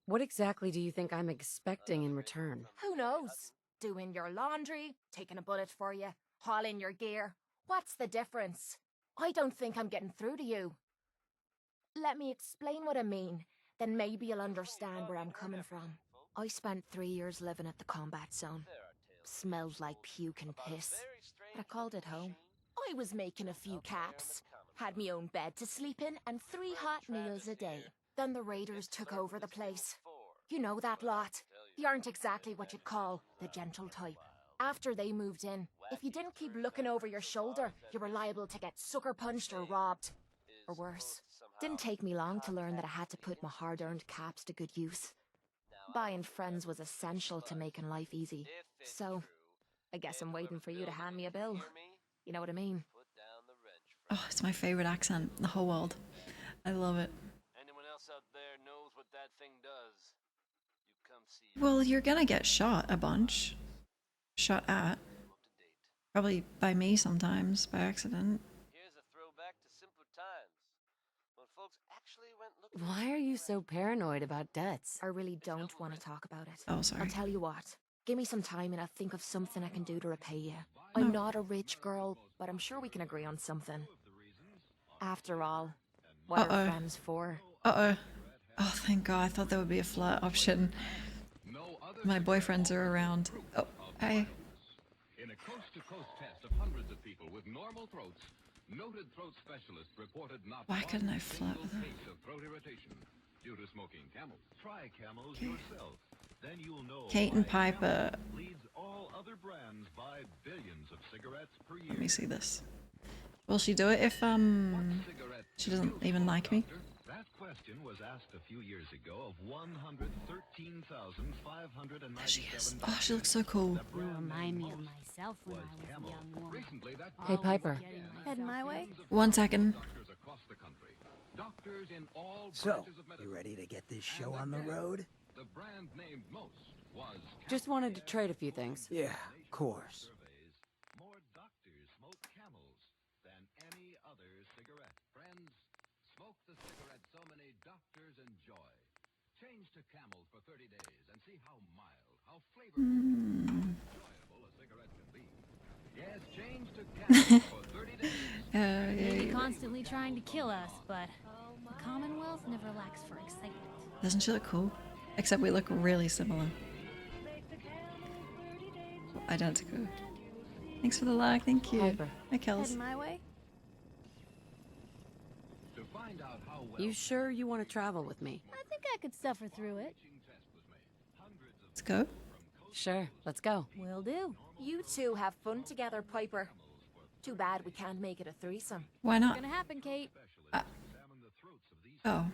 What exactly do you think I'm expecting in return?
Who knows? Doing your laundry, taking a bullet for you, hauling your gear. What's the difference? I don't think I'm getting through to you. Let me explain what I mean, then maybe you'll understand where I'm coming from. I spent 3 years living at the combat zone. Smelled like puke and piss, but I called it home. I was making a few caps, had me own bed to sleep in, and 3 hot meals a day. Then the raiders took over the place. You know that lot. They aren't exactly what you'd call the gentle type. After they moved in, if you didn't keep looking over your shoulder, you were liable to get sucker punched or robbed. Or worse. Didn't take me long to learn that I had to put my hard-earned caps to good use. Buying friends was essential to making life easy. So, I guess I'm waiting for you to hand me a bill. You know what I mean?
Oh, it's my favorite accent in the whole world. I love it.
Anyone else out there knows what that thing does? You come see.
Well, you're gonna get shot a bunch. Shot at. Probably by me sometimes, by accident.
Here's a throwback to simpler times, when folks actually went looking.
Why are you so paranoid about debts?
I really don't want to talk about it.
Oh, sorry.
I'll tell you what.
Give me some time and I'll think of something I can do to repay you. I'm not a rich girl, but I'm sure we can agree on something. After all, what are friends for?
Uh-oh. Oh, thank God. I thought there would be a flirt option. My boyfriends are around. Oh, hey.
In a coast-to-coast test of hundreds of people with normal throats, noted throat specialists reported not
Why couldn't I
one
flirt
single
with her?
case of throat irritation due to smoking Camels. Try Camels yourself. Then you'll know
Kate and
why
Piper.
Camel leads all other brands by billions of cigarettes per year.
Let me see this. Will she do it if she doesn't even like me?
That question was asked a few years ago of 113,597.
There she is. Oh, she looks so cool.
You remind me of myself when I was a young woman.
Hey, Piper.
Heading my way?
1 second.
So, you ready to get this show on the road?
The brand named most was
Just wanted to trade a few things.
Yeah, of course.
more doctors smoke Camels than any other cigarette. Friends, smoke the cigarette so many doctors enjoy. Change to Camels for 30 days and see how mild, how flavorful, how enjoyable a cigarette can be. Yes, change to Camels for 30 days.
Maybe constantly trying to kill us, but the Commonwealth never lacks for excitement.
Doesn't she look cool? Except we look really similar. Identical. Thanks for the like, thank you.
Piper.
Hi, Kels.
Heading my way?
To find out how well
You sure you want to travel with me?
I think I could suffer through it.
Let's go.
Sure, let's go.
Will do.
You two have fun together, Piper. Too bad we can't make it a threesome.
Why not?
Gonna happen, Kate.
Oh.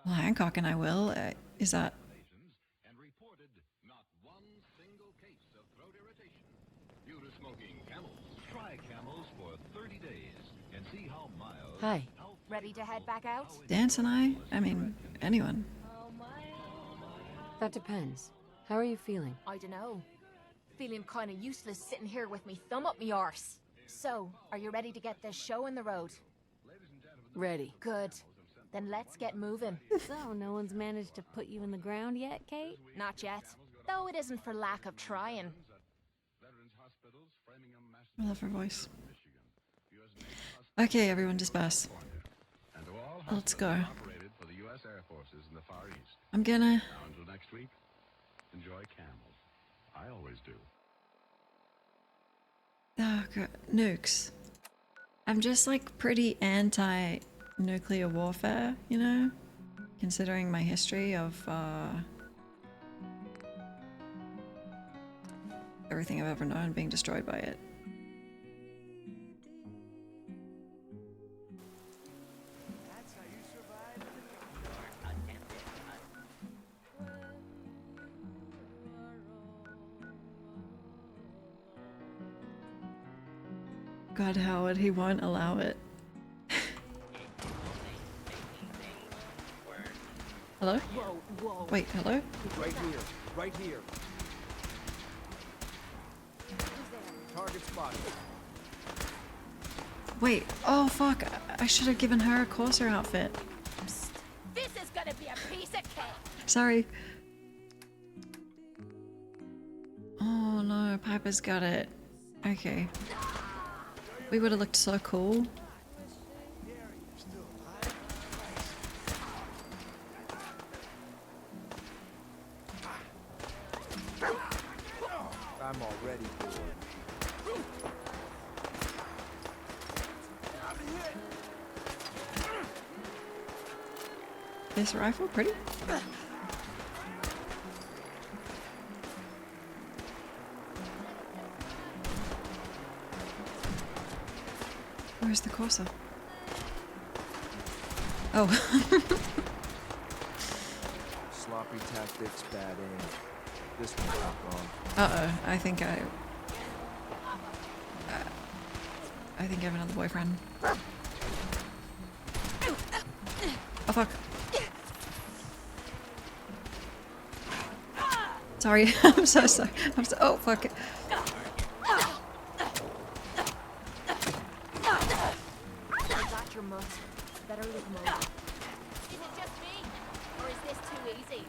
Well, Hancock and I will. Is that...
and reported not one single case of throat irritation due to smoking Camels. Try Camels for 30 days and see how mild.
Hi.
Ready to head back out?
Danse and I mean, anyone.
That depends. How are you feeling?
I dunno. Feeling kinda useless sitting here with me thumb up me arse. So, are you ready to get this show on the road?
Ready.
Good. Then let's get moving.
So, no one's managed to put you in the ground yet, Kate?
Not yet. Though it isn't for lack of trying.
I love her voice. Okay, everyone disperse. Let's go.
Operated for the U.S. Air Forces in the Far East.
I'm gonna...
Now, until next week, enjoy Camels. I always do.
Oh, God. Nukes. I'm just like pretty anti-nuclear warfare, you know? Considering my history of everything I've ever known being destroyed by it. God, Howard, he won't allow it. Hello?
Whoa, whoa.
Wait, hello?
Right here, right here. Target spotted.
Wait, oh fuck, I should have given her a Corsair outfit.
This is gonna be a piece of cake!
Sorry. Oh no, Piper's got it. Okay. We would have looked so cool.
I'm already bored.
This rifle, pretty. Where's the Corsair? Oh.
Sloppy tactics, bad aim. This one's not gone.
Uh-oh, I think I have another boyfriend. Oh fuck. Sorry, I'm so sorry. I'm so, oh fuck it.
I got your mutt. Better leave him alone. Is it just me? Or is this too easy?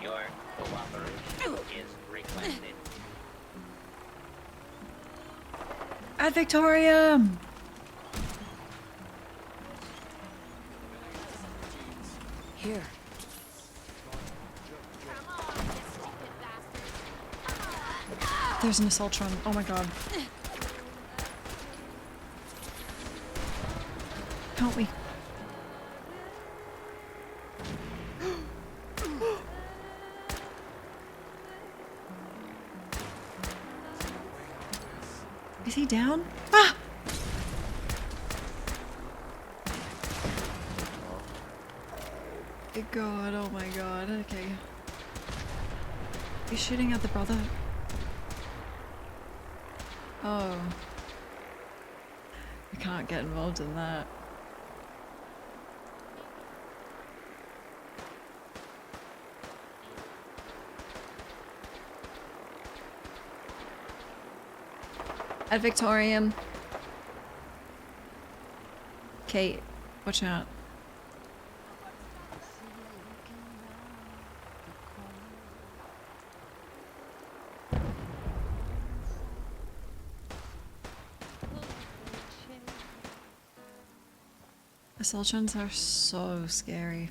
Your cooperation is requested.
Ad Victoriam!
Here.
There's an Assaultron. Oh my god. Help me. Is he down? Ah! God, oh my god, okay. He's shooting at the brother. Oh. I can't get involved in that. At Victorium. Kate, watch out. Assaultrons are so scary.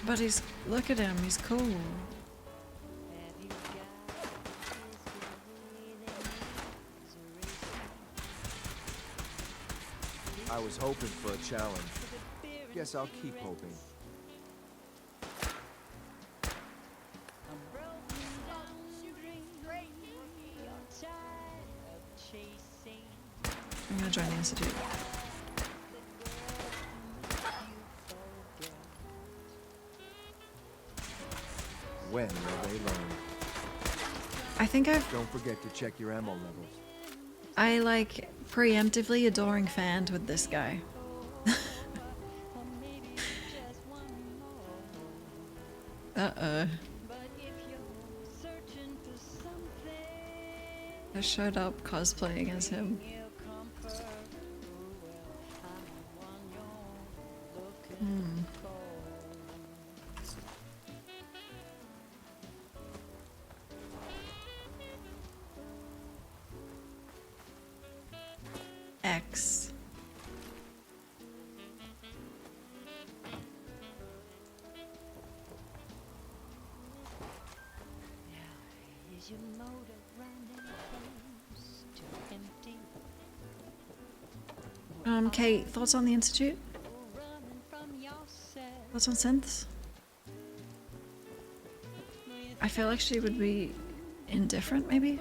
But he's, look at him, he's cool.
I was hoping for a challenge. Guess I'll keep hoping.
I'm gonna join the Institute.
When will they learn?
I think I've...
Don't forget to check your ammo levels.
I like preemptively adoring fanned with this guy. Uh-oh. I showed up cosplaying as him. Hmm. X. Kate, thoughts on the Institute? Thoughts on synths? I feel like she would be indifferent, maybe?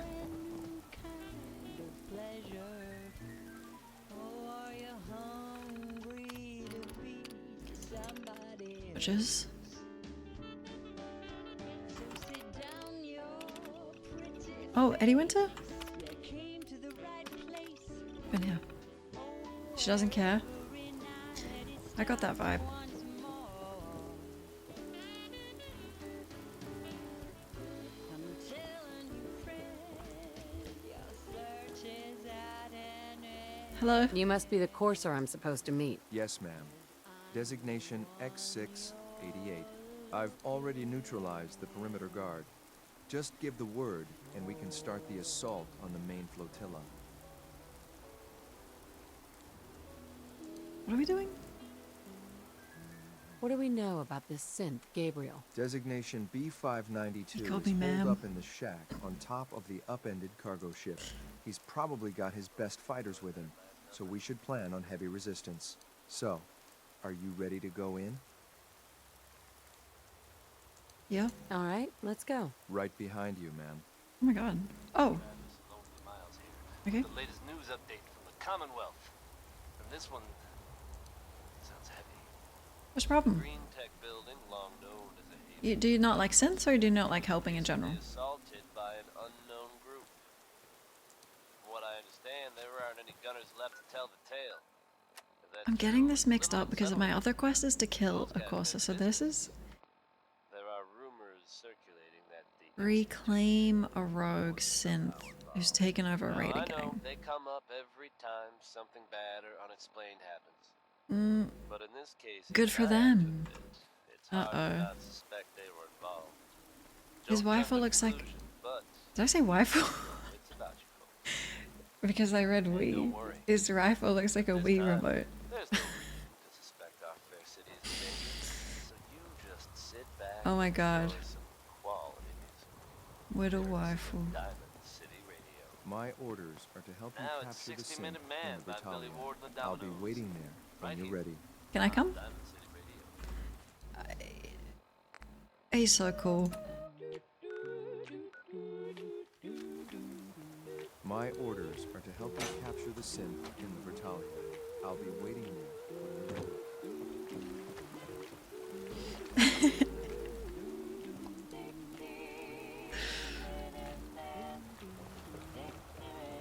Witches? Oh, Eddie Winter? Been here. She doesn't care. I got that vibe. Hello?
You must be the courser I'm supposed to meet.
Yes, ma'am. Designation X688. I've already neutralized the perimeter guard. Just give the word, and we can start the assault on the main flotilla.
What are we doing?
What do we know about this synth, Gabriel?
Designation B592
He
is
called me
holed
ma'am.
up in the shack on top of the upended cargo ship. He's probably got his best fighters with him, so we should plan on heavy resistance. So, are you ready to go in?
Yeah.
All right, let's go.
Right behind you, ma'am.
Oh my god. Oh. Okay.
The latest news update from the Commonwealth. And this one sounds heavy.
What's the problem?
Green Tech building, long known as a
Do you not like synths, or do you not like helping in general?
assaulted by an unknown group. From what I understand, there aren't any gunners left to tell the tale. If that's
I'm getting
true,
this mixed up because my
settlement.
other quest is to kill a Corsa, so this is
There are rumors circulating that the
reclaim a rogue synth who's taken over a
Now,
raider
I know
gang.
they come up every time something bad or unexplained happens. But in this case,
Good
even
for
I have to
them.
admit, it's hard to not suspect they were involved.
His
Don't jump
waifu
to
looks like...
conclusions, but
Did I say waifu?
it's about you folks.
Because I read
And
Wii.
don't worry.
His rifle looks like a
This
Wii
time,
remote.
there's no reason to suspect our fair city is in danger. So you just sit back
Oh my
and
god.
enjoy some quality music.
What a
Courtesy
waifu.
of Diamond City Radio.
My orders are to help you
Now it's
capture the
60
synth
Minute Man
in the
by Billy
Bertalion.
Ward and the
I'll be
Dominoes.
waiting there when
Right
you're
here.
ready.
Can I come?
Diamond City Radio.
He's so cool.
My orders are to help you capture the synth in the Bertalion. I'll be waiting there when you're ready.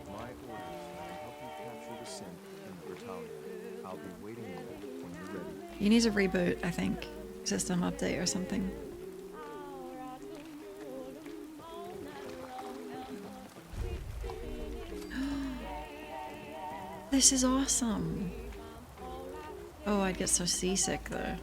My orders are to help you capture the synth in the Bertalion. I'll be waiting there when you're ready.
He needs a reboot, I think. System update or something. This is awesome. Oh, I'd get so seasick though.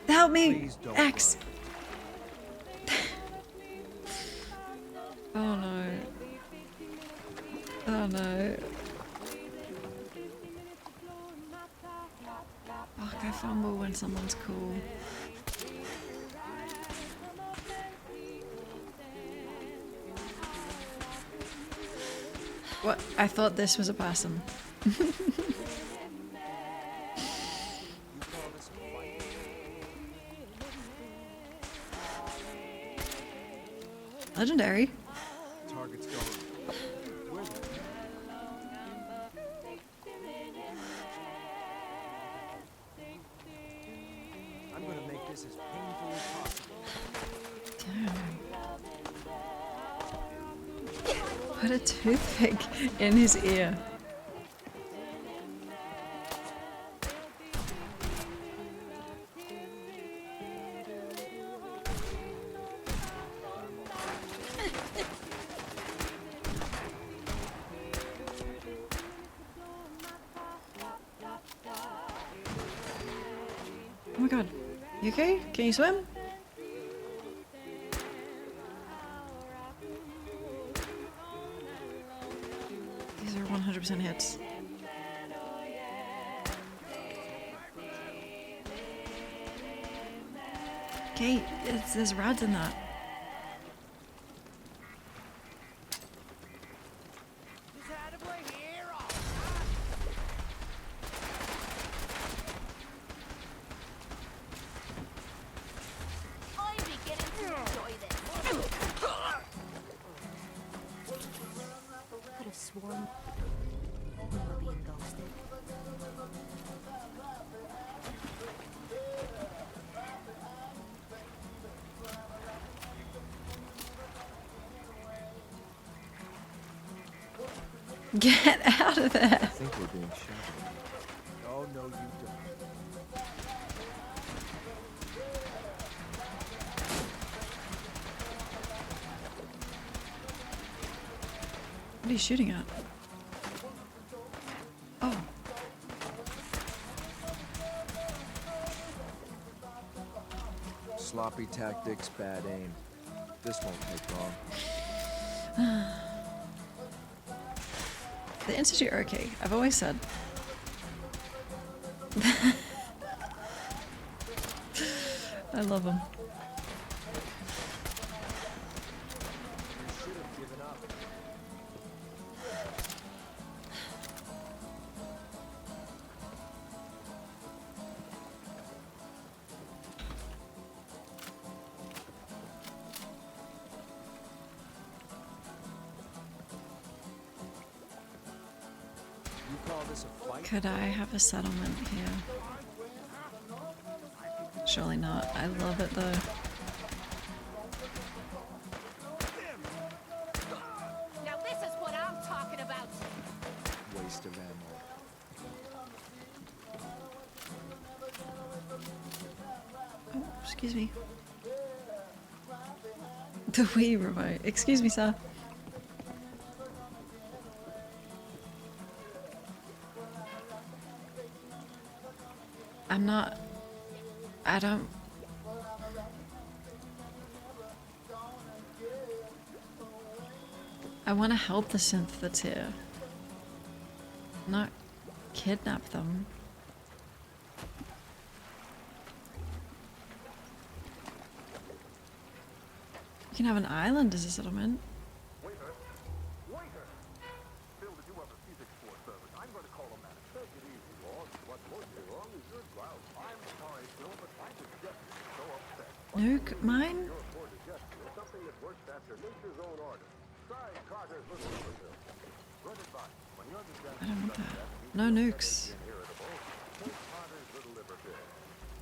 Help me, X. Oh no. Oh no. Fuck, I fumble when someone's cool. What? I thought this was a person. Legendary.
Target's gone. Where's it? I'm gonna make this as painful as possible.
Damn. Put a toothpick in his ear. Oh my god. You okay? Can you swim? These are 100% hits. Okay, there's rods in that.
I'm beginning to enjoy this. Could have sworn we were being ghosted.
Get out of there!
I think we're being shadowed. Oh, no, you don't.
What are you shooting at? Oh.
Sloppy tactics, bad aim. This won't take long.
The Institute are okay, I've always said. I love them. Could I have a settlement here? Surely not. I love it though.
Now this is what I'm talking about.
Waste of ammo.
Excuse me. The Wii remote. Excuse me, sir. I'm not... I don't... I want to help the synth that's here. Not kidnap them. You can have an island as a settlement.
Waiter! Waiter! Phil, did you have a physics force service? I'm going to call a man. Take it easy, boss. What's mostly wrong is your grouse. I'm sorry, Phil, but my digestion is so upset.
Nuke mine?
Your poor digestion is something that works after nature's own order. Try Carter's Little Liverpill. Good advice. When your digestion
I don't want
is
that.
upset,
No nukes.
irritable, take Carter's Little Liverpill.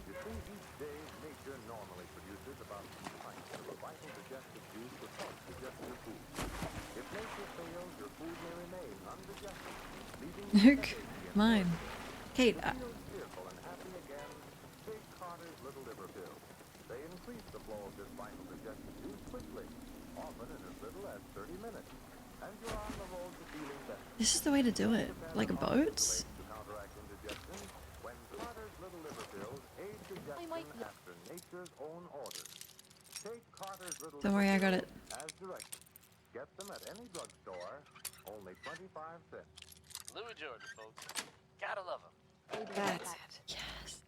You see, each day nature normally produces about 2 pints of a vital digestive juice to help digest your food. If nature fails, your food may remain undigested, leaving you
Nuke
headache
mine. Kate,
feel cheerful and happy again. Take Carter's Little Liverpill. They increase the flow of this vital digestive juice quickly, often in as little as 30 minutes. And you're on the road to feeling better.
this is the way to do it. Like a boat?
To counteract indigestion, when Carter's Little Liverpills aid digestion after nature's own orders. Take Carter's Little
Don't worry, I got it.
as directed. Get them at any drugstore, only 25 cents.
Louis Jordan, folks. Gotta love him.
That's it. Yes.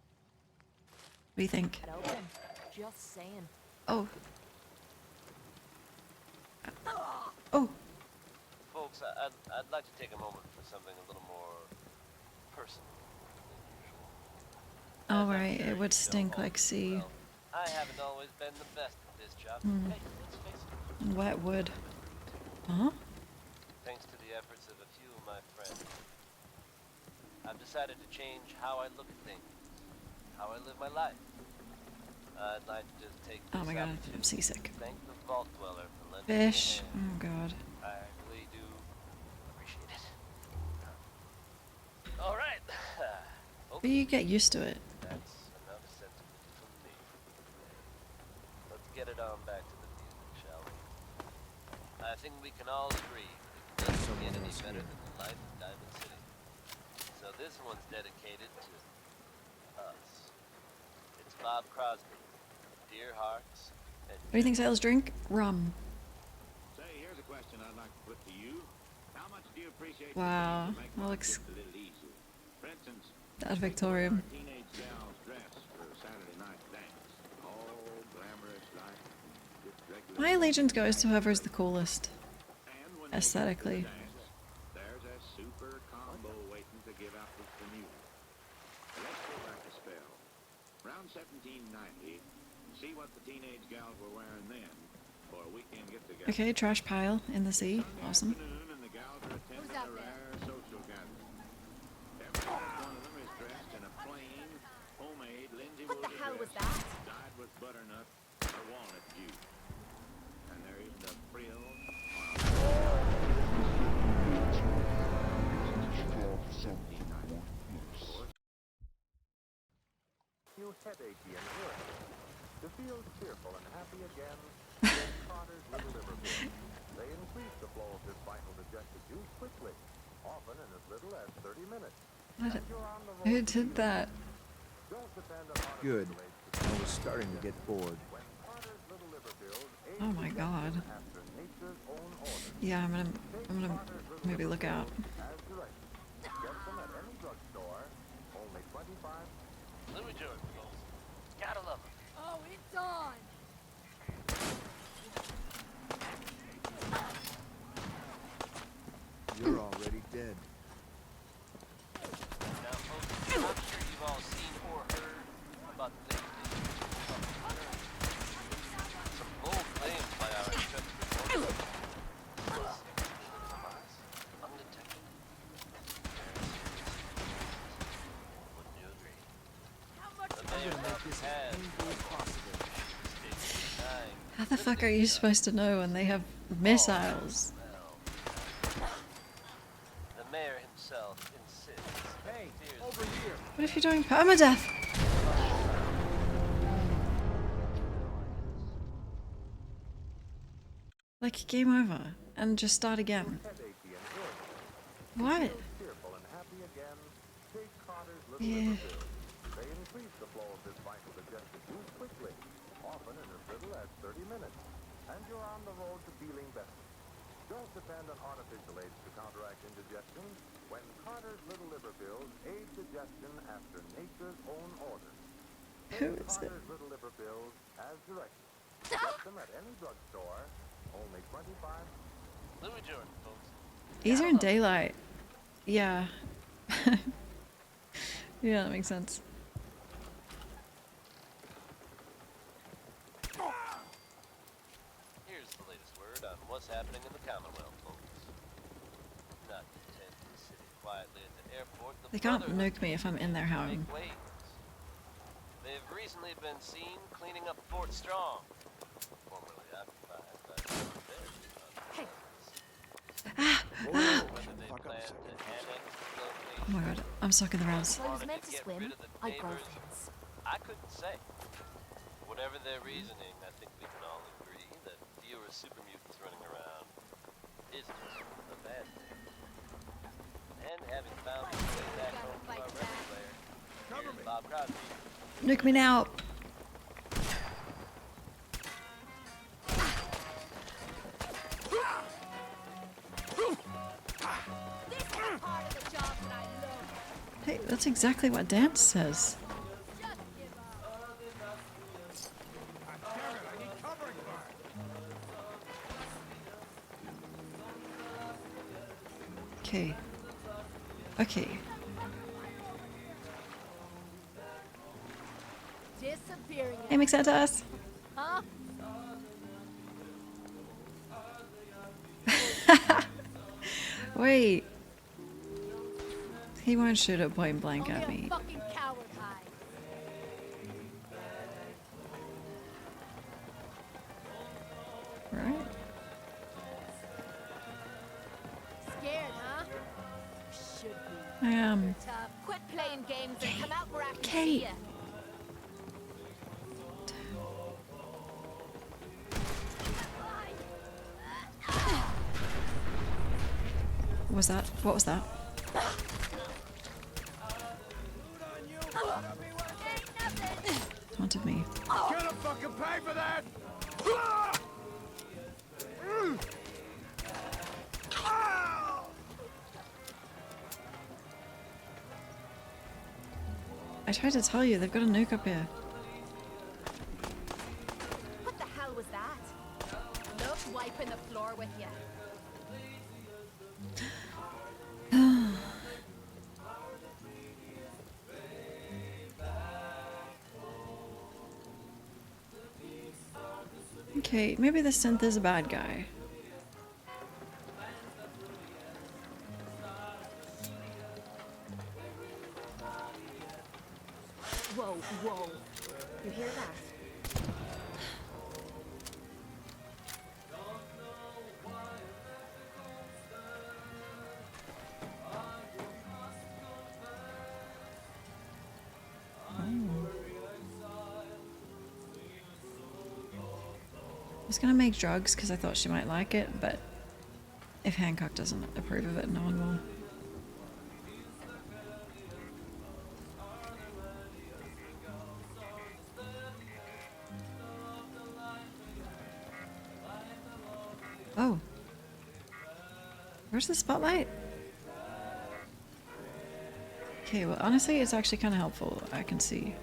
What do you think?
Just saying.
Oh. Oh.
Folks, I'd like to take a moment for something a little more personal than usual.
All right, it would stink like sea.
I haven't always been the best at this job.
Mm.
Hey, let's face it.
And wet wood. Huh?
Thanks to the efforts of a few of my friends, I've decided to change how I look at things, how I live my life. I'd like to just take this
Oh my god,
opportunity
I'm seasick.
to thank the Vault Dweller for lending me a
Fish.
hand.
Oh god.
I really do appreciate it. All right.
But you get used to it.
That's enough sentiment from me. Let's get it on back to the music, shall we? I think we can all agree that it doesn't get any better than the life of Diamond City. So this one's dedicated to us. It's Bob Crosby, Dear Hearts, and
What do you think sailors drink? Rum.
Say, here's a question I'd like to put to you. How much do you appreciate
Wow,
the things that make
that
life
looks
just a little easier? For instance,
that Victorian.
teenage gal's dress for a Saturday night dance. All glamorous like just regular.
My allegiance goes to whoever is the coolest.
And when
Aesthetically.
they get to the dance, there's a super combo waiting to give out with the music. Let's go back a spell. Around 1790, see what the teenage gals were wearing then, for a weekend get together.
Okay, trash pile in the sea. Awesome.
And the gals are attending a rare social gathering. Every last one of them is dressed in a plain, homemade Lindsay
What the
Woolsey
hell was
dress
that?
dyed with butternut or walnut juice. And there isn't a frill
You headachy and irritable. To feel cheerful and happy again, take Carter's Little Liverpill. They increase the flow of this vital digestive juice quickly, often in as little as 30 minutes.
What?
And you're on the road
Who
to
did
feeling
that?
Don't depend on
Good. I was starting to get bored.
when Carter's Little Liverpills aid
Oh my god.
after nature's own order.
Yeah, I'm gonna maybe look out.
As directed. Get them at any drugstore, only 25.
Louis Jordan, folks. Gotta love him.
Oh, it's on!
You're already dead.
Now, folks, I'm sure you've all seen or heard about the latest issues of Automatron. Some bold claims by our intrepid reporter. Undetected. Wouldn't you agree? The mayor has
How the fuck are you supposed to know when they have missiles?
the mayor himself insists. Hey, over here.
What if you're doing permadeath? Like, game over. And just start again. What? Yeah.
They increase the flow of this vital digestive juice quickly, often in as little as 30 minutes, and you're on the road to feeling better. Don't depend on artificial aids to counteract indigestion when Carter's Little Liver Pills aid digestion after nature's own order.
Who is it?
Carter's Little Liver Pills as directed. Get them at any drugstore, only 25.
Louis Jordan, folks.
Easier in daylight. Yeah. Yeah, that makes sense.
Here's the latest word on what's happening in the Commonwealth, folks. Not content to sit quietly at the airport, the
They can't
Brotherhood
nuke me if I'm in their home.
make waves. They've recently been seen cleaning up Fort Strong, formerly occupied by the
Hey.
Whether they plan to annex the location.
Oh my god, I'm stuck in the rails.
I was meant to swim. I go fins.
I couldn't say. Whatever their reasoning, I think we can all agree that fewer super mutants running around isn't a bad thing. And having found the way back home to our record player, here's Bob Crosby.
Nuke me now. Hey, that's exactly what Danse says. Okay. Okay.
Disappearing.
Hey, mix that to us.
Huh?
Wait. He won't shoot it point blank at me.
Fucking coward hide.
Right?
Scared, huh? Should be.
I am.
Tough. Quit playing games and come out where I can see
Kate.
ya.
What was that? What was that? Taunted me.
Gonna fucking pay for that!
I tried to tell you, they've got a nuke up here.
What the hell was that? Look, wiping the floor with you. Okay, maybe the synth is a bad guy. Whoa, whoa. You hear that?
I was gonna make drugs because I thought she might like it, but if Hancock doesn't approve of it, no one will. Oh. Where's the spotlight? Okay, well, honestly, it's actually kind of helpful. I can see.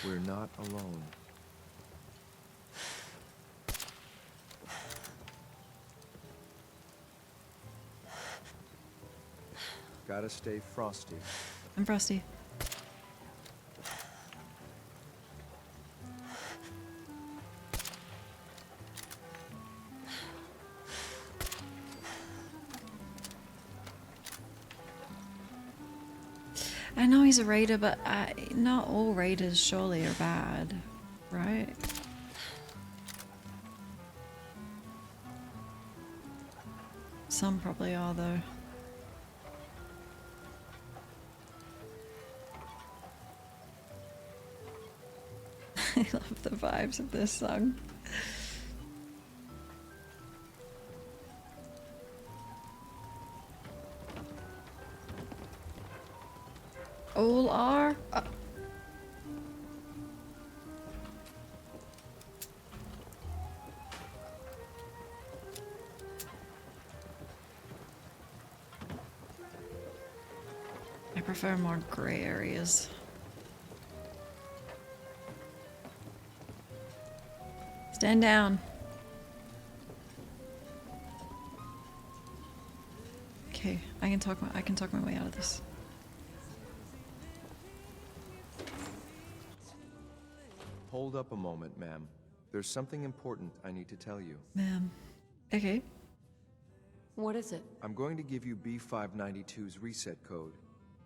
We're not alone. Gotta stay frosty.
I'm Frosty. I know he's a raider, but not all raiders surely are bad, right? Some probably are, though. I love the vibes of this song. All are. I prefer more gray areas. Stand down. Okay, I can talk my way out of this.
Hold up a moment, ma'am. There's something important I need to tell you.
Ma'am. Okay.
What is it?
I'm going to give you B592's reset code.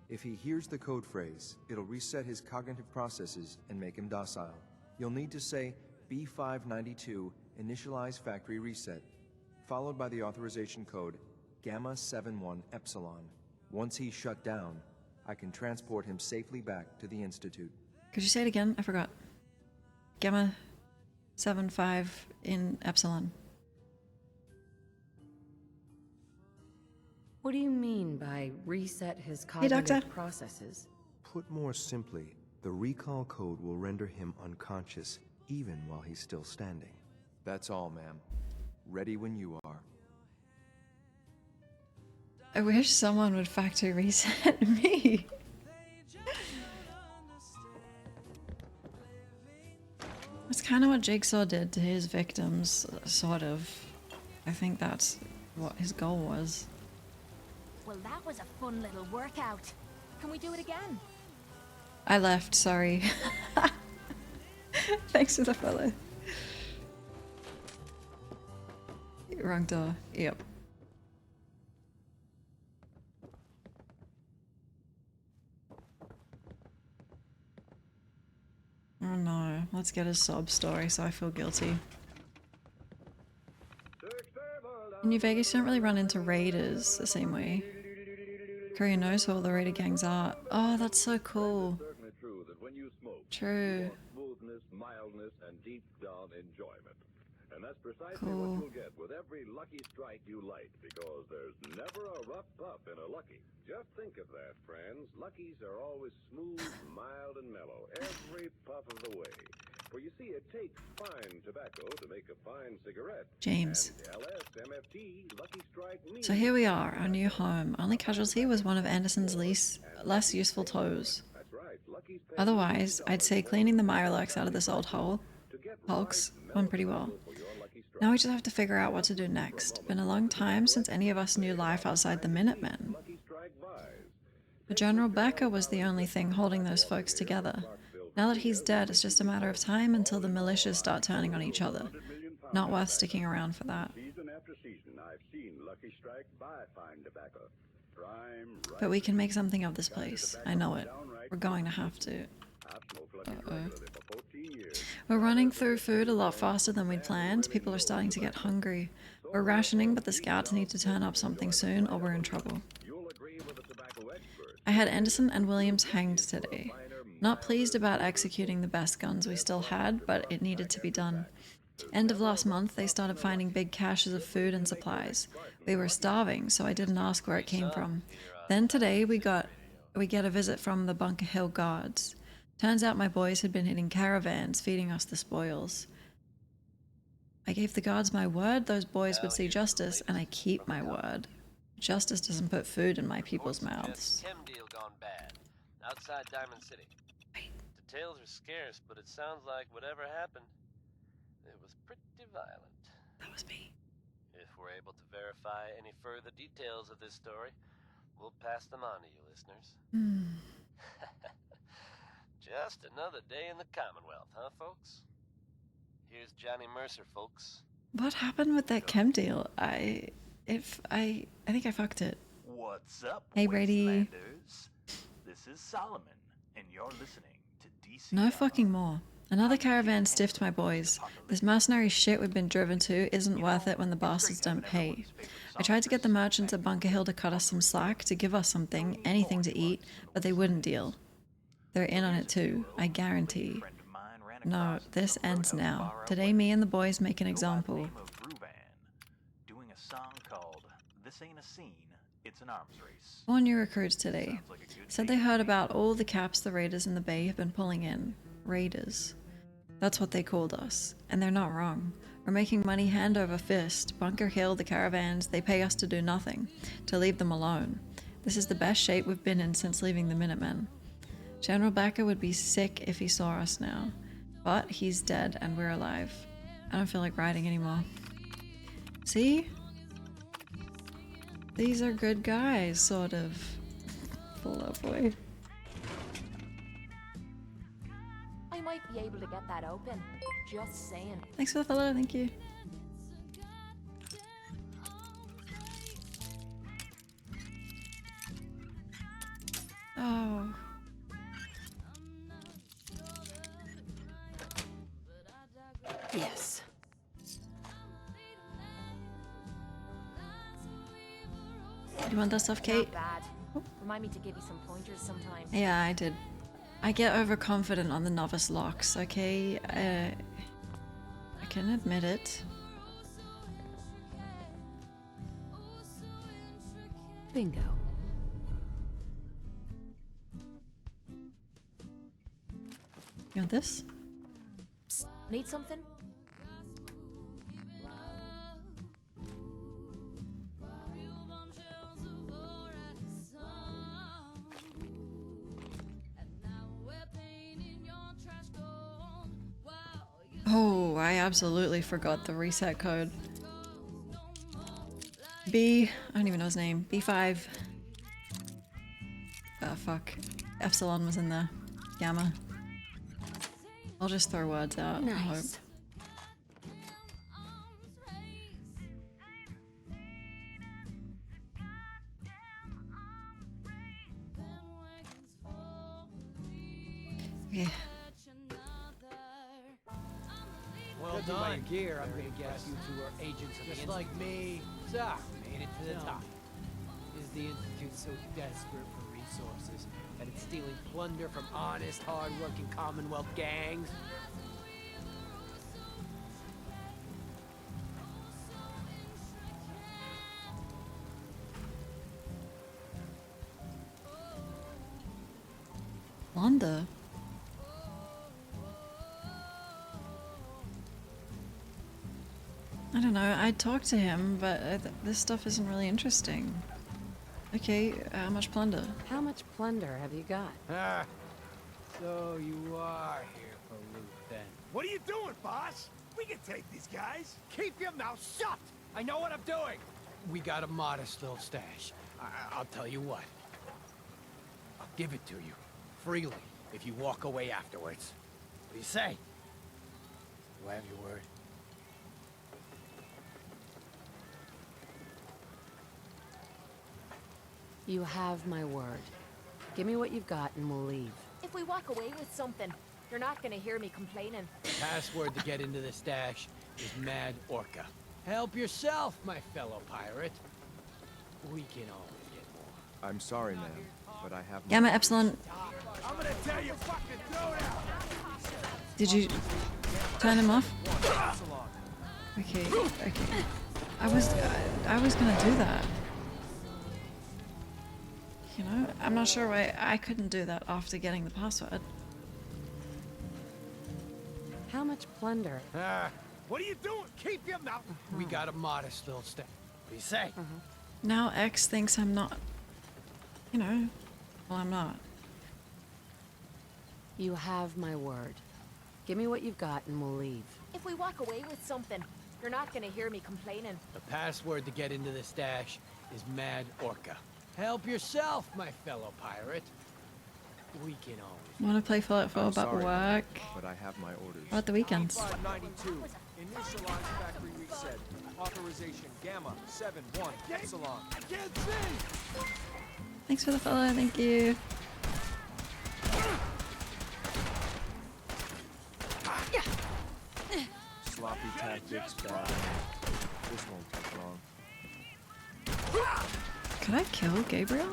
If he hears the code phrase, it'll reset his cognitive processes and make him docile. You'll need to say B592 initialize factory reset, followed by the authorization code Gamma 71 Epsilon. Once he's shut down, I can transport him safely back to the Institute.
Could you say it again? I forgot. Gamma 75 in Epsilon.
What do you mean by reset his cognitive processes?
Put more simply, the recall code will render him unconscious even while he's still standing. That's all, ma'am. Ready when you are.
I wish someone would factory reset me. That's kind of what Jigsaw did to his victims, sort of. I think that's what his goal was.
Well, that was a fun little workout. Can we do it again?
I left, sorry. Thanks for the follow. Wrong door. Yep. Oh no, let's get a sob story so I feel guilty. In New Vegas, you don't really run into raiders the same way. Korea knows who all the raider gangs are. Oh, that's so cool. True.
Smoothness, mildness, and deep down enjoyment. And that's precisely
Cool.
what you'll get with every Lucky Strike you light, because there's never a rough puff in a Lucky. Just think of that, friends. Luckies are always smooth, mild, and mellow every puff of the way. For you see, it takes fine tobacco to make a fine cigarette.
James.
And LS, MFT, Lucky Strike means...
So here we are, our new home. Only casualty was one of Anderson's less useful toes. Otherwise, I'd say cleaning the Miralax out of this old hole, hulks, went pretty well. Now we just have to figure out what to do next. Been a long time since any of us knew life outside the Minutemen. But General Becker was the only thing holding those folks together. Now that he's dead, it's just a matter of time until the militias start turning on each other. Not worth sticking around for that.
Season after season, I've seen Lucky Strike buy fine tobacco.
But we can make something of this place. I know it. We're going to have to. We're running through food a lot faster than we'd planned. People are starting to get hungry. We're rationing, but the scouts need to turn up something soon or we're in trouble. I had Anderson and Williams hanged today. Not pleased about executing the best guns we still had, but it needed to be done. End of last month, they started finding big caches of food and supplies. We were starving, so I didn't ask where it came from. Then today, we get a visit from the Bunker Hill Guards. Turns out my boys had been hitting caravans, feeding us the spoils. I gave the guards my word those boys would see justice, and I keep my word. Justice doesn't put food in my people's mouths.
Chem deal gone bad. Outside Diamond City. Details are scarce, but it sounds like whatever happened, it was pretty violent.
That was me.
If we're able to verify any further details of this story, we'll pass them on to you, listeners. Just another day in the Commonwealth, huh, folks? Here's Johnny Mercer, folks.
What happened with that chem deal? I think I fucked it.
What's up,
Hey, Brady.
Wastelanders? This is Solomon, and you're listening to DC.
No fucking more. Another caravan stiffed my boys. This mercenary shit we've been driven to isn't worth it when the bastards don't pay. I tried to get the merchants at Bunker Hill to cut us some slack, to give us something, anything to eat, but they wouldn't deal. They're in on it too, I guarantee. No, this ends now. Today me and the boys make an example.
Doing a song called This Ain't a Scene, It's an Arms Race.
4 new recruits today. Said they heard about all the caps the raiders in the bay have been pulling in. Raiders. That's what they called us. And they're not wrong. We're making money hand over fist. Bunker Hill, the caravans, they pay us to do nothing. To leave them alone. This is the best shape we've been in since leaving the Minutemen. General Backer would be sick if he saw us now. But he's dead and we're alive. I don't feel like riding anymore. See? These are good guys, sort of. Full up boy.
I might be able to get that open. Just saying.
Thanks for the follow, thank you. Oh.
Yes.
You want that stuff, Kate?
Not bad. Remind me to give you some pointers sometime.
Yeah, I did. I get overconfident on the novice locks, okay? I can admit it.
Bingo.
You want this?
Psst, need something?
Oh, I absolutely forgot the reset code. I don't even know his name. B5. Fuck. Epsilon was in there. Gamma. I'll just throw words out. I hope.
Nice.
Okay.
Well done. By your gear, I'm gonna guess you two are agents of just like me. Doc made it to the top. Is the Institute so desperate for resources that it's stealing plunder from honest, hard-working Commonwealth gangs?
Wanda? I don't know, I'd talk to him, but this stuff isn't really interesting. Okay, how much plunder?
How much plunder have you got?
Ah, so you are here for loot then.
What are you doing, boss? We can take these guys. Keep your mouth shut. I know what I'm doing.
We got a modest little stash. I'll tell you what. I'll give it to you, freely, if you walk away afterwards. What do you say? Do I have your word?
You have my word. Give me what you've got and we'll leave.
If we walk away with something, you're not gonna hear me complaining.
The password to get into the stash is Mad Orca. Help yourself, my fellow pirate. We can always get more.
I'm sorry, ma'am, but I have...
Gamma Epsilon.
I'm gonna tell you fucking do now.
Did you turn him off? Okay, okay. I was gonna do that. You know, I'm not sure why I couldn't do that after getting the password.
How much plunder?
Ah,
what are you doing? Keep your mouth.
We got a modest little stash. What do you say?
Now X thinks I'm not, you know, well, I'm not.
You have my word. Give me what you've got and we'll leave.
If we walk away with something, you're not gonna hear me complaining.
The password to get into the stash is Mad Orca. Help yourself, my fellow pirate. We can always...
Want to play Fallout 4 about work?
But I have my orders.
What about the weekends?
592. Initialize factory reset. Authorization Gamma 71 Epsilon.
I can't see.
Thanks for the follow, thank you.
Sloppy tactics, bad. This won't take long.
Could I kill Gabriel?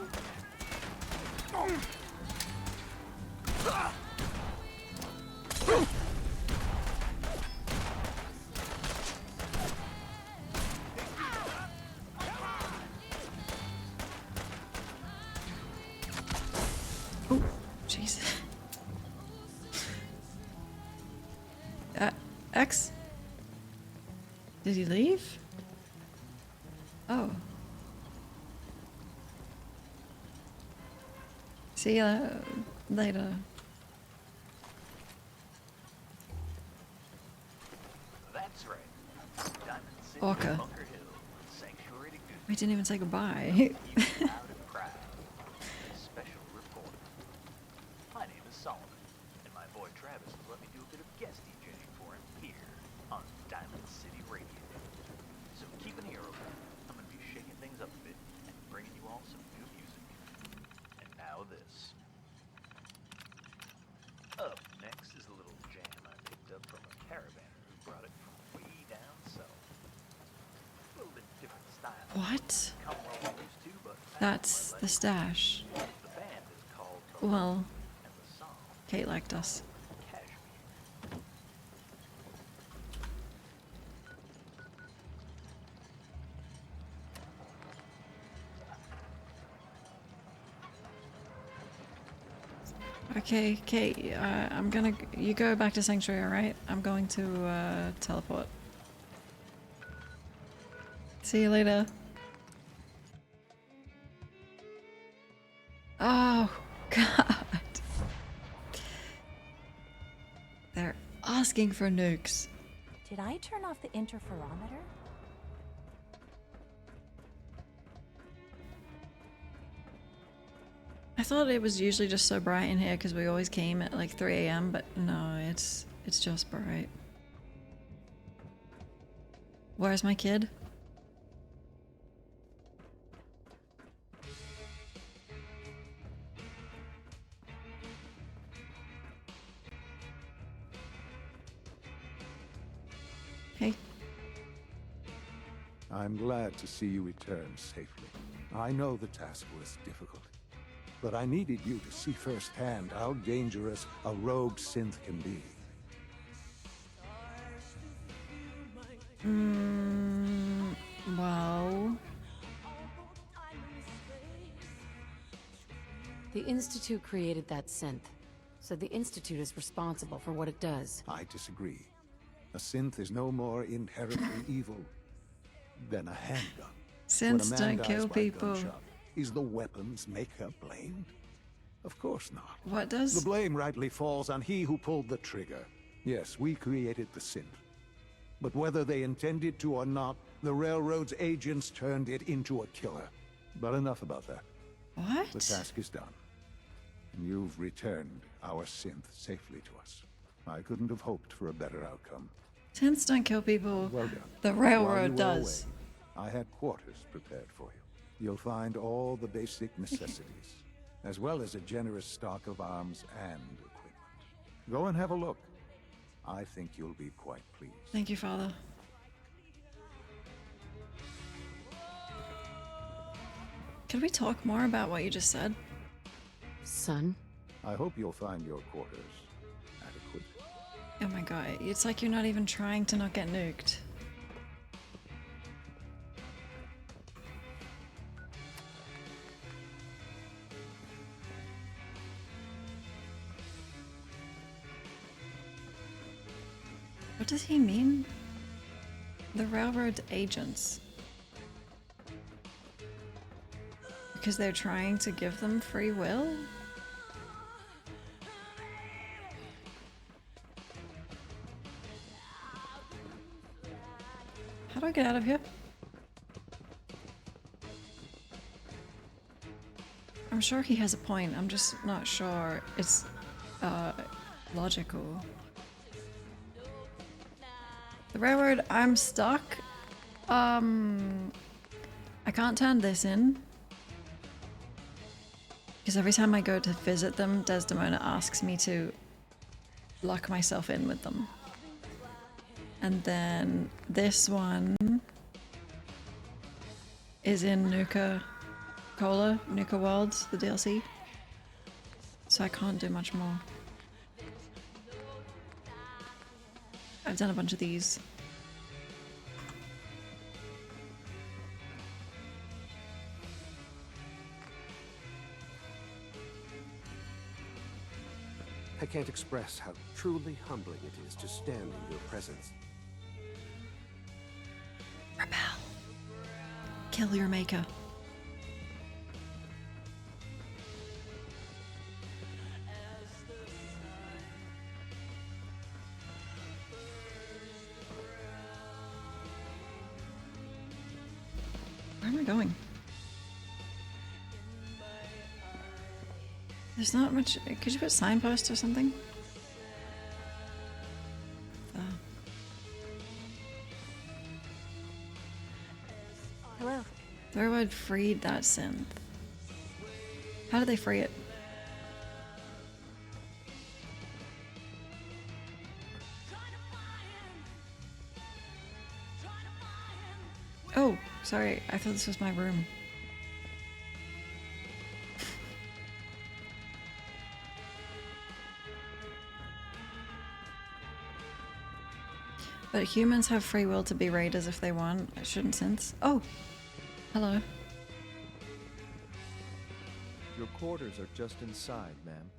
X? Did he leave? Oh. See you later.
That's right. Diamond City,
Orca.
Bunker Hill, sanctuary to good.
We didn't even say goodbye.
Loud and proud. Special report. My name is Solomon, and my boy Travis has let me do a bit of guest DJing for him here on Diamond City Radio. So keep an ear open. I'm going to be shaking things up a bit and bringing you all some new music. And now this. Up next is a little jam I picked up from a caravaner who brought it from way down south. A little bit different style.
What?
Come well used to, but
That's the stash.
the band is called
Well,
and the song
Kate liked us.
Cashmere.
Okay, Kate, I'm gonna... You go back to Sanctuary, alright? I'm going to, teleport. See you later. Oh, God. They're asking for nukes.
Did I turn off the interferometer?
I thought it was usually just so bright in here because we always came at like 3 a.m., but no, it's just bright. Where's my kid? Hey.
I'm glad to see you return safely. I know the task was difficult, but I needed you to see firsthand how dangerous a rogue synth can be.
Well...
The Institute created that synth, so the Institute is responsible for what it does.
I disagree. A synth is no more inherently evil than a handgun. When a
Synths
man
don't
dies
kill
by
people.
gunshot, is the weapon's maker blamed? Of course not.
What does?
The blame rightly falls on he who pulled the trigger. Yes, we created the synth. But whether they intended to or not, the Railroad's agents turned it into a killer. But enough about that.
What?
The task is done. And you've returned our synth safely to us. I couldn't have hoped for a better outcome.
Synths don't kill people.
Well done.
The
While you
Railroad
were
does.
away, I had quarters prepared for you. You'll find all the basic necessities, as well as a generous stock of arms and equipment. Go and have a look. I think you'll be quite pleased.
Thank you, Father. Could we talk more about what you just said?
Son?
I hope you'll find your quarters adequate.
Oh my god, it's like you're not even trying to not get nuked. What does he mean? The Railroad agents. Because they're trying to give them free will? How do I get out of here? I'm sure he has a point. I'm just not sure it's logical. The Railroad, I'm stuck. I can't turn this in. Because every time I go to visit them, Desdemona asks me to lock myself in with them. And then this one is in Nuka World, the DLC. So I can't do much more. I've done a bunch of these.
I can't express how truly humbling it is to stand in your presence.
Rebel. Kill your maker. Where am I going? There's not much. Could you put signpost or something?
Hello.
The railroad freed that synth. How did they free it? Oh, sorry. I thought this was my room. But humans have free will to be raiders if they want. I shouldn't sense. Oh! Hello.
Your quarters are just inside, ma'am.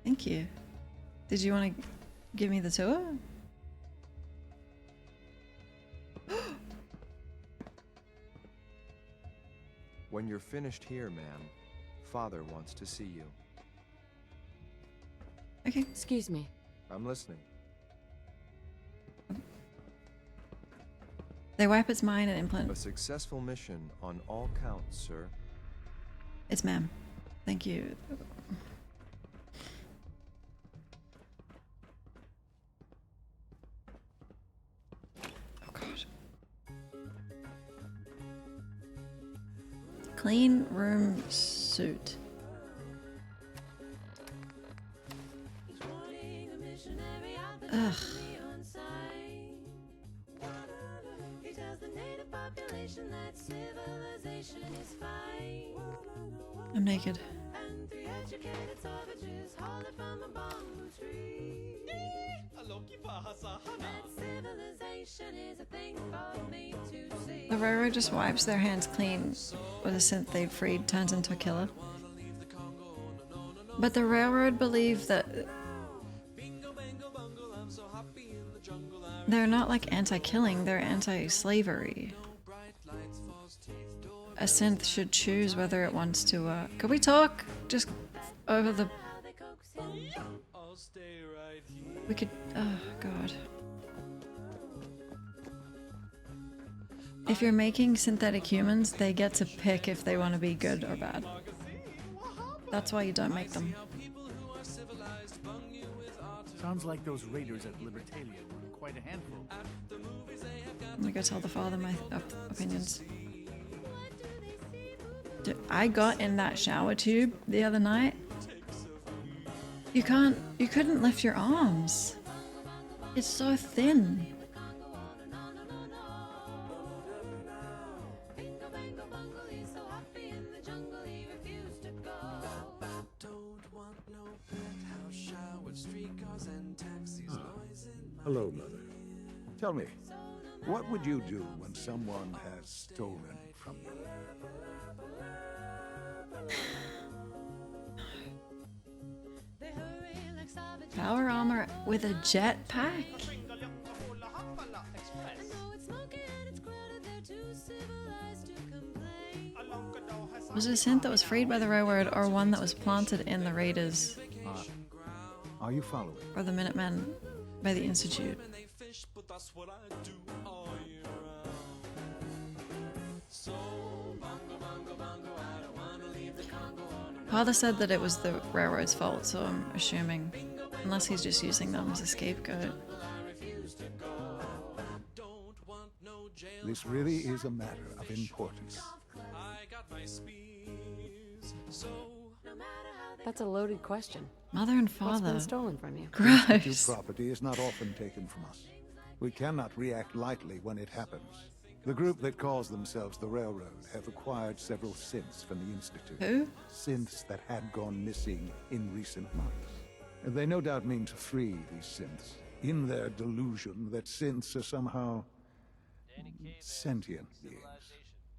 Thank you. Did you want to give me the tour?
When you're finished here, ma'am, Father wants to see you.
Okay.
Excuse me.
I'm listening.
They wipe its mind and implant.
A successful mission on all counts, sir.
It's ma'am. Thank you. Oh god. Clean room suit. Ugh. I'm naked. The railroad just wipes their hands clean with a synth they'd freed, turns into a killer. But the railroad believe that they're not like anti-killing, they're anti-slavery. A synth should choose whether it wants to, Could we talk? Just over the... We could... Oh, God. If you're making synthetic humans, they get to pick if they want to be good or bad. That's why you don't make them.
Sounds like those raiders at Libertalia were quite a handful.
I'm gonna go tell the father my opinions. Dude, I got in that shower tube the other night. You couldn't lift your arms. It's so thin.
Hello, Mother. Tell me, what would you do when someone has stolen from you?
Power armor with a jetpack? Was it a synth that was freed by the railroad or one that was planted in the raiders?
Are you following?
Or the Minutemen by the Institute? Father said that it was the railroad's fault, so I'm assuming. Unless he's just using them as a scapegoat.
This really is a matter of importance.
That's a loaded question.
Mother and
What's
father.
been stolen from you?
Gross.
Property is not often taken from us. We cannot react lightly when it happens. The group that calls themselves the Railroad have acquired several synths from the Institute.
Who?
Synths that had gone missing in recent months. And they no doubt mean to free these synths, in their delusion that synths are somehow sentient beings.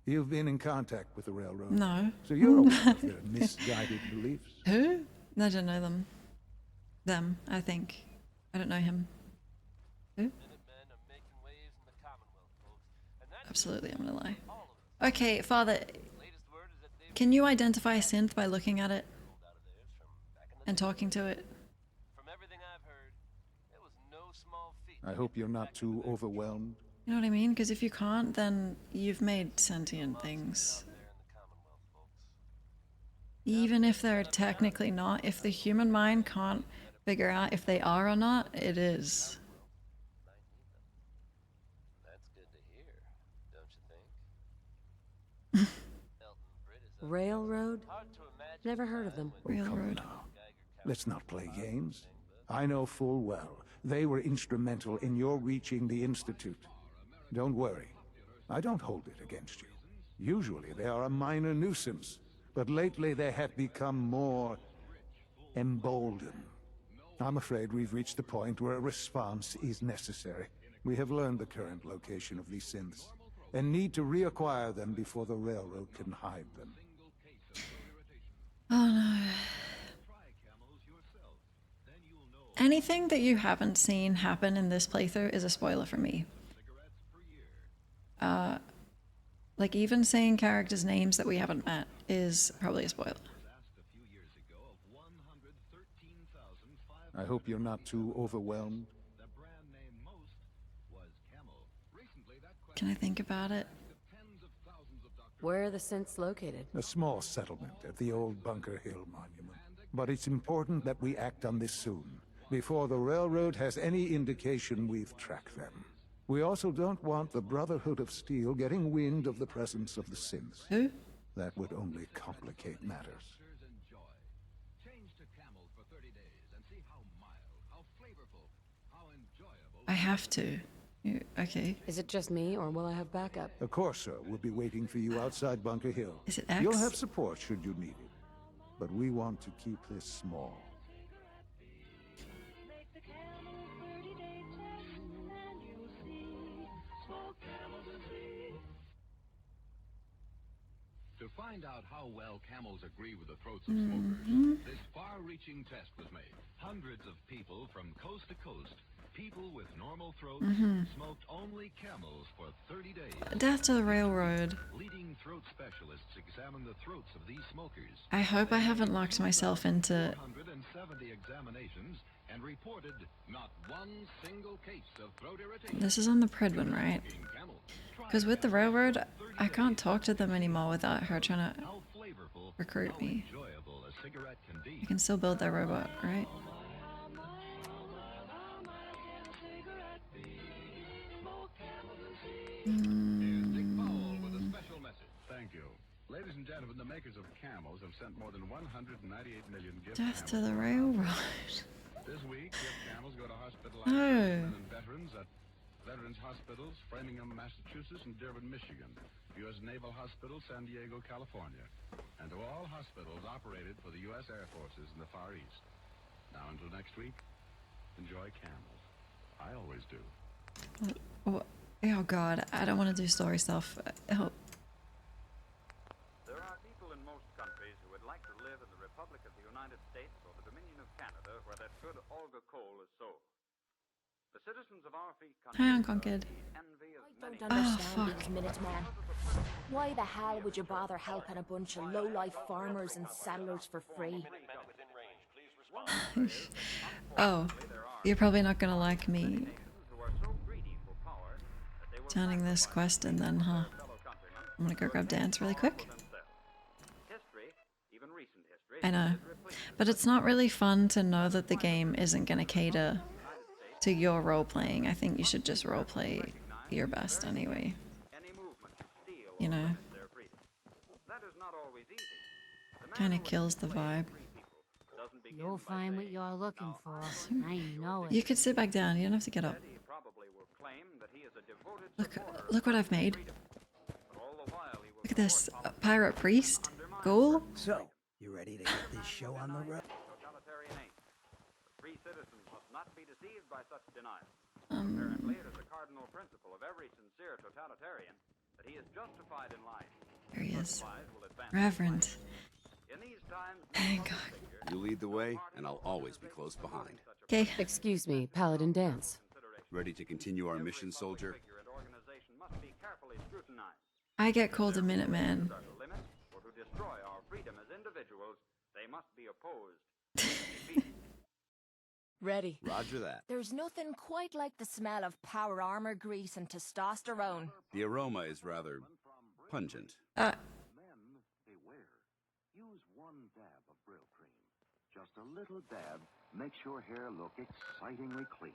You've been in contact with the Railroad.
No.
So you're aware of their misguided beliefs.
Who? I don't know them. Them, I think. I don't know him. Who? Absolutely, I'm gonna lie. Okay, Father, can you identify a synth by looking at it and talking to it?
I hope you're not too overwhelmed.
You know what I mean? Because if you can't, then you've made sentient things. Even if they're technically not, if the human mind can't figure out if they are or not, it is.
Railroad? Never heard of them.
Railroad.
Let's not play games. I know full well they were instrumental in your reaching the Institute. Don't worry. I don't hold it against you. Usually they are a minor nuisance, but lately they have become more emboldened. I'm afraid we've reached the point where a response is necessary. We have learned the current location of these synths, and need to reacquire them before the railroad can hide them.
Oh no. Anything that you haven't seen happen in this playthrough is a spoiler for me. Like even saying characters' names that we haven't met is probably a spoiler.
I hope you're not too overwhelmed.
Can I think about it?
Where are the synths located?
A small settlement at the old Bunker Hill Monument. But it's important that we act on this soon, before the railroad has any indication we've tracked them. We also don't want the Brotherhood of Steel getting wind of the presence of the synths.
Who?
That would only complicate matters.
I have to. Okay.
Is it just me, or will I have backup?
A Corsair will be waiting for you outside Bunker Hill.
Is it X?
You'll have support should you need it. But we want to keep this small.
To find out how well camels agree with the throats of smokers, this far-reaching test was made. Hundreds of people from coast to coast, people with normal throats, smoked only camels for 30 days.
Death to the railroad.
Leading throat specialists examined the throats of these smokers.
I hope I haven't locked myself into
170 examinations and reported not one single case of throat irritation.
This is on the Pred one, right? Because with the railroad, I can't talk to them anymore without her trying to recruit me. I can still build that robot, right?
Thank you. Ladies and gentlemen, the makers of camels have sent more than 198 million gift
Death to
camels.
the railroad.
This week, gift camels go to hospitalized
No.
servicemen and veterans at Veterans Hospitals, Framingham, Massachusetts, and Durban, Michigan, U.S. Naval Hospital, San Diego, California, and to all hospitals operated for the U.S. Air Forces in the Far East. Now until next week, enjoy camels. I always do.
Oh god, I don't want to do story stuff. Oh.
There are people in most countries who would like to live in the Republic of the United States or the Dominion of Canada where that good Olga coal is sold. The citizens of our free country
Hi, Unconquered.
I don't understand these Minutemen. Why the hell would you bother helping a bunch of low-life farmers and settlers for free?
Oh, you're probably not gonna like me turning this quest in then, huh? I'm gonna go grab Danse really quick. I know, but it's not really fun to know that the game isn't gonna cater to your role-playing. I think you should just role-play your best anyway. You know? Kinda kills the vibe.
You'll find what you're looking for. I know it.
You could sit back down, you don't have to get up. Look what I've made. Look at this. A pirate priest? Ghoul?
So, you ready to get this show on the road?
Free citizens must not be deceived by such denial. Apparently, it is a cardinal principle of every sincere totalitarian that he is justified in life.
There he is. Reverend.
In these times,
Thank God.
You lead the way, and I'll always be close behind.
Okay.
Excuse me, Paladin Danse.
Ready to continue our mission, soldier?
I get called a Minuteman.
For to destroy our freedom as individuals, they must be opposed.
Ready.
Roger that.
There's nothing quite like the smell of power armor grease and testosterone.
The aroma is rather pungent.
Men, beware. Use one dab of Brill Cream. Just a little dab makes your hair look excitingly clean.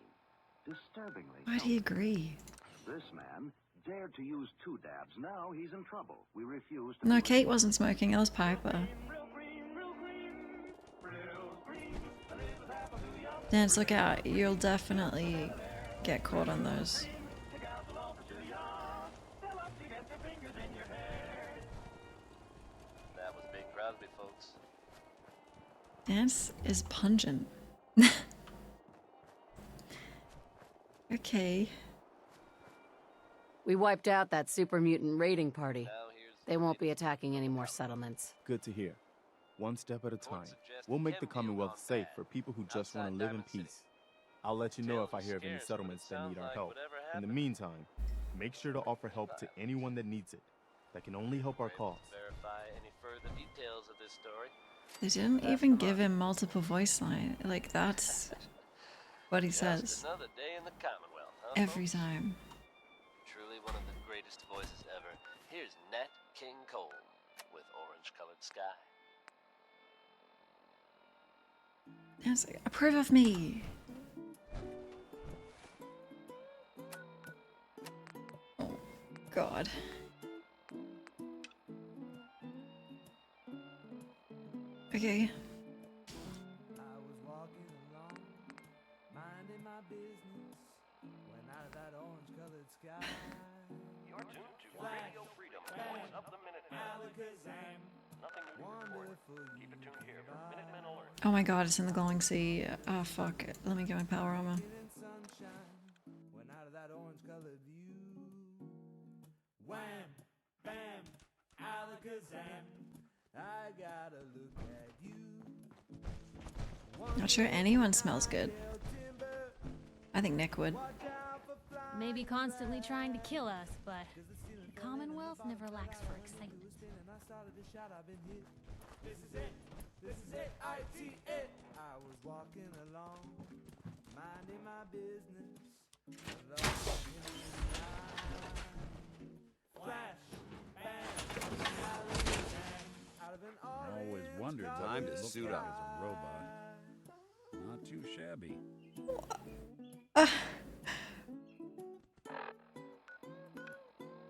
Disturbingly.
Why'd he agree?
This man dared to use 2 dabs. Now he's in trouble. We refuse to...
No, Kate wasn't smoking. It was Piper. Dance, look out. You'll definitely get caught on those.
That was Bing Crosby, folks.
Dance is pungent. Okay.
We wiped out that super mutant raiding party. They won't be attacking any more settlements.
Good to hear. One step at a time. We'll make the Commonwealth safe for people who just want to live in peace. I'll let you know if I hear of any settlements that need our help. In the meantime, make sure to offer help to anyone that needs it. That can only help our cause.
Verify any further details of this story.
They didn't even give him multiple voice line. Like, that's what he
Just
says.
another day in the Commonwealth, huh,
Every
folks?
time.
Truly one of the greatest voices ever. Here's Nat King Cole with Orange-Colored Sky.
Dance, approve of me. Oh, God. Okay.
I was walking along, minding my business, when out of that orange-colored sky.
You're tuned to Radio Freedom, voice of the Minutemen.
Alakazam,
Nothing will be recorded. Keep it tuned here for Minutemen Alert.
Oh my God, it's in the glowing sea. Oh, fuck. Let me get my power armor.
in sunshine, when out of that orange-colored view. Wham, bam, alakazam, I gotta look at you.
Not sure anyone smells good. I think Nick would.
Maybe constantly trying to kill us, but the Commonwealth never lacks for excitement.
This is it, I-T-it. I was walking along, minding my business. Flash, bam, out of an
I always wondered what
Time to
it looked
suit
like
up.
as a robot. Not too shabby.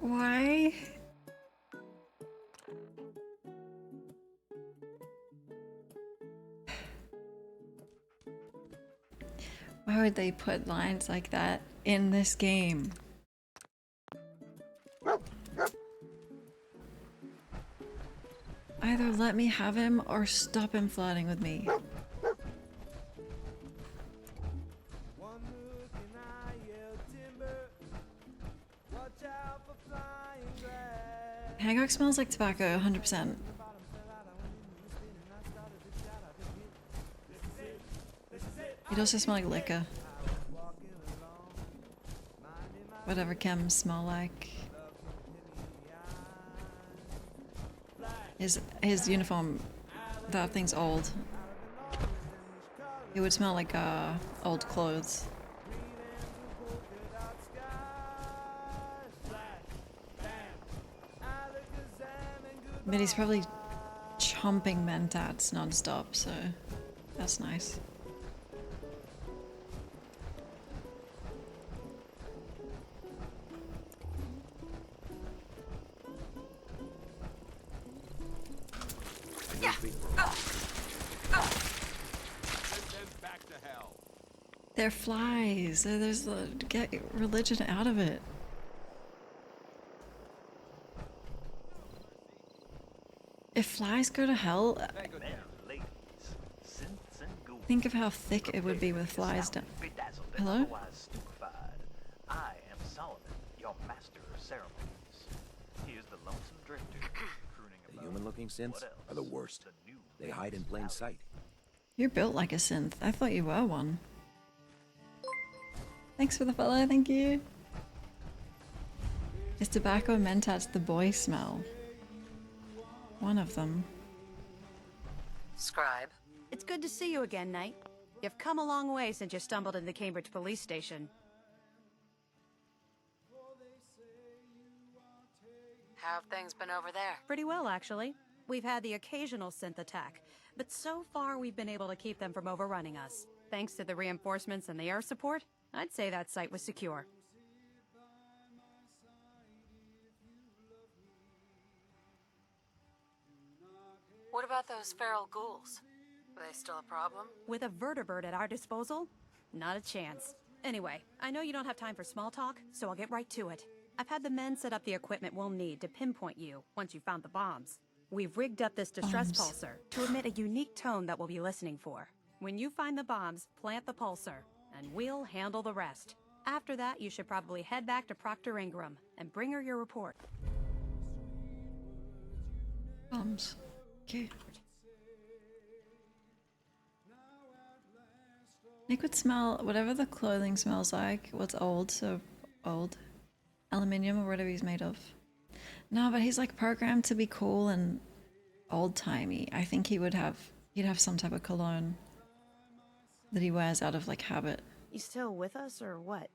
Why? Why would they put lines like that in this game? Either let me have him or stop him flirting with me. Hancock smells like tobacco, 100%. It also smells like liquor. Whatever chems smell like. His uniform, that thing's old. It would smell like old clothes. But he's probably chomping mentats non-stop, so that's nice. They're flies. There's the get religion out of it. If flies go to hell, think of how thick it would be with flies down. Hello?
I am Solomon, your master of ceremonies. Here's the lonesome drifter crooning
The human-looking synths are the worst. They hide in plain sight.
You're built like a synth. I thought you were one. Thanks for the follow, thank you. Is tobacco mentats the boy smell? One of them.
Scribe. It's good to see you again, Knight. You've come a long way since you stumbled in the Cambridge police station.
How have things been over there?
Pretty well, actually. We've had the occasional synth attack, but so far we've been able to keep them from overrunning us. Thanks to the reinforcements and the air support, I'd say that site was secure.
What about those feral ghouls? Are they still a problem?
With a vertibird at our disposal? Not a chance. Anyway, I know you don't have time for small talk, so I'll get right to it. I've had the men set up the equipment we'll need to pinpoint you once you've found the bombs. We've rigged up this distress pulsar to emit a unique tone that we'll be listening for. When you find the bombs, plant the pulsar, and we'll handle the rest. After that, you should probably head back to Proctor Ingram and bring her your report.
Bombs. Okay. Nick would smell whatever the clothing smells like. What's old, so old. Aluminium or whatever he's made of. No, but he's like programmed to be cool and old-timey. I think he'd have some type of cologne that he wears out of like habit.
You still with us or what?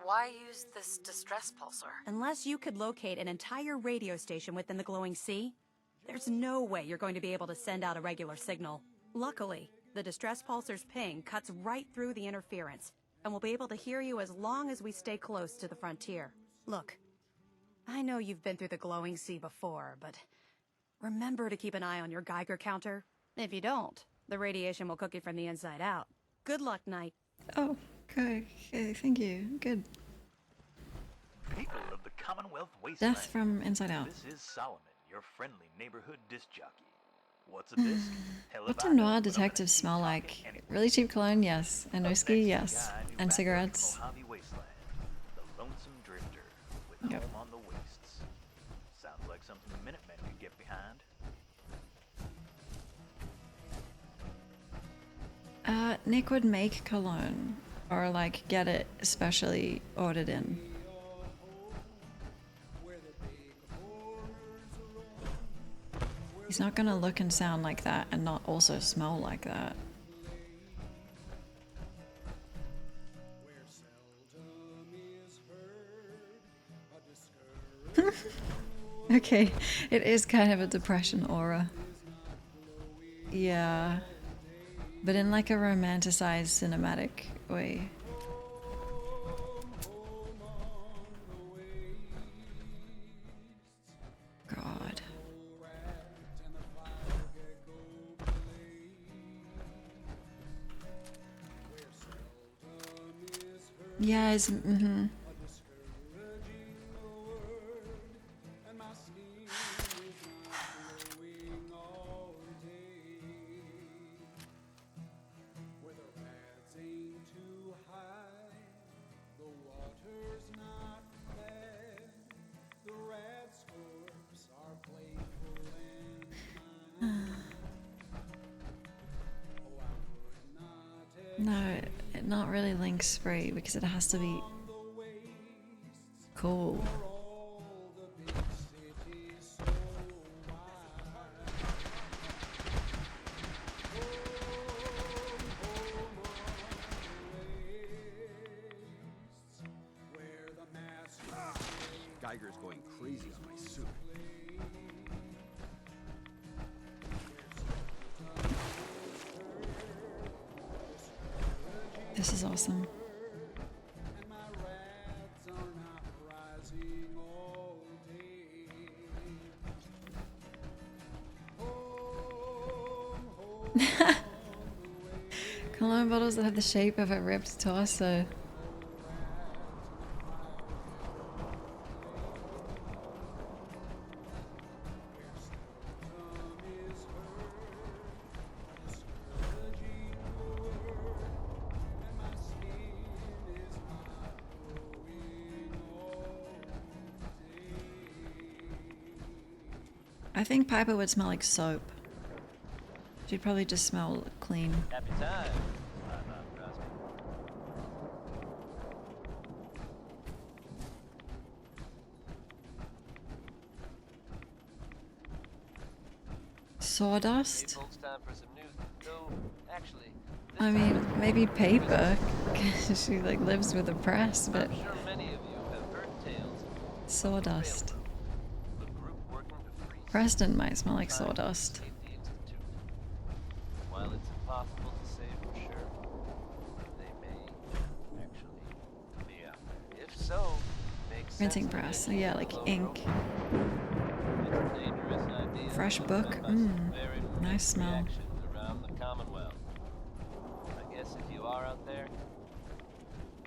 Why use this distress pulsar?
Unless you could locate an entire radio station within the glowing sea, there's no way you're going to be able to send out a regular signal. Luckily, the distress pulsar's ping cuts right through the interference, and we'll be able to hear you as long as we stay close to the frontier. Look, I know you've been through the glowing sea before, but remember to keep an eye on your Geiger counter. If you don't, the radiation will cook you from the inside out. Good luck, Knight.
Oh, okay, thank you. Good.
People of the Commonwealth Wasteland.
Death from Inside Out.
This is Solomon, your friendly neighborhood disc jockey. What's a disc?
What do noir detectives smell like? Really cheap cologne, yes. And whiskey, yes. And cigarettes.
Mojave Wasteland, the lonesome drifter with
Yep.
home on the wastes. Sounds like something the Minutemen could get behind.
Nick would make cologne or like get it specially ordered in. He's not gonna look and sound like that and not also smell like that. Okay, it is kind of a depression aura. Yeah. But in like a romanticized cinematic way. God. Yeah, it's, No, not really link spray because it has to be cool.
Geiger's going crazy on my suit.
This is awesome. Cologne bottles that have the shape of a ripped torso. I think Piper would smell like soap. She'd probably just smell clean.
Happy time. Trust me.
Sawdust?
Hey, folks, time for some news. Though, actually,
I mean, maybe paper. She like lives with the press, but
I'm sure many of you have heard tales.
sawdust.
A group working to free
Preston might smell like sawdust.
Save the Institute. While it's impossible to say for sure, they may actually be out there. If so, makes sense.
Printing press. Yeah, like ink.
It's a dangerous idea.
Fresh book.
Very
Nice smell.
reactions around the Commonwealth. I guess if you are out there,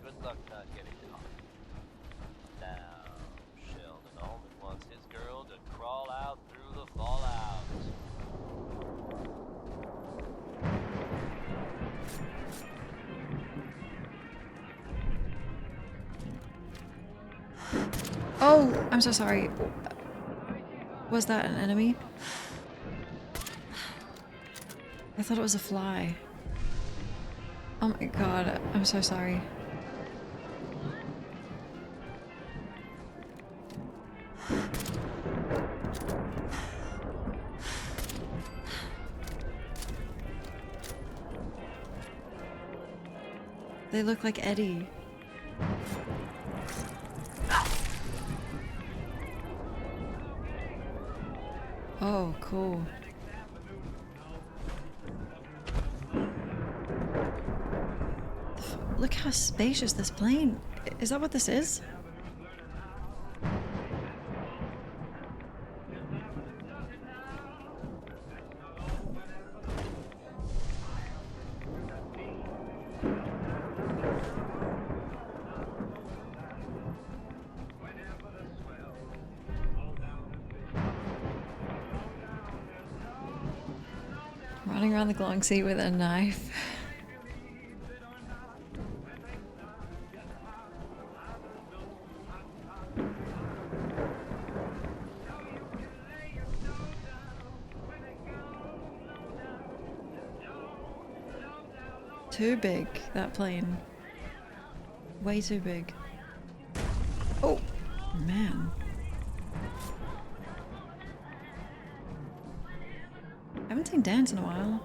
good luck not getting caught. Now, Sheldon Allman wants his girl to crawl out through the fallout.
Oh, I'm so sorry. Was that an enemy? I thought it was a fly. Oh my god, I'm so sorry. They look like Eddie. Oh, cool. Look how spacious this plane. Is that what this is? Running around the glowing sea with a knife. Too big, that plane. Way too big. Oh, man. I haven't seen Danse in a while.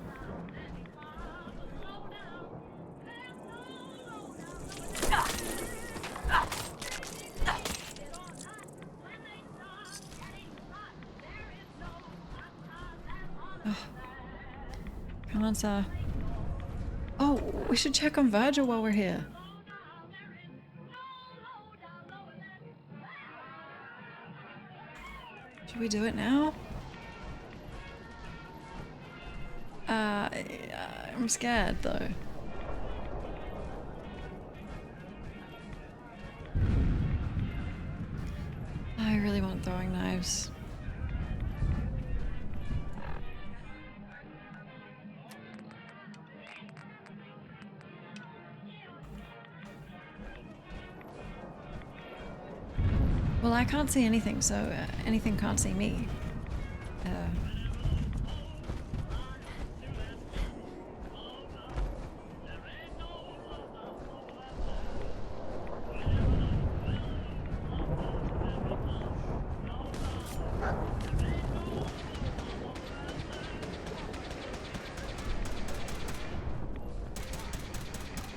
Oh. Come on, sir. Oh, we should check on Virgil while we're here. Should we do it now? I'm scared though. I really want throwing knives. Well, I can't see anything, so anything can't see me.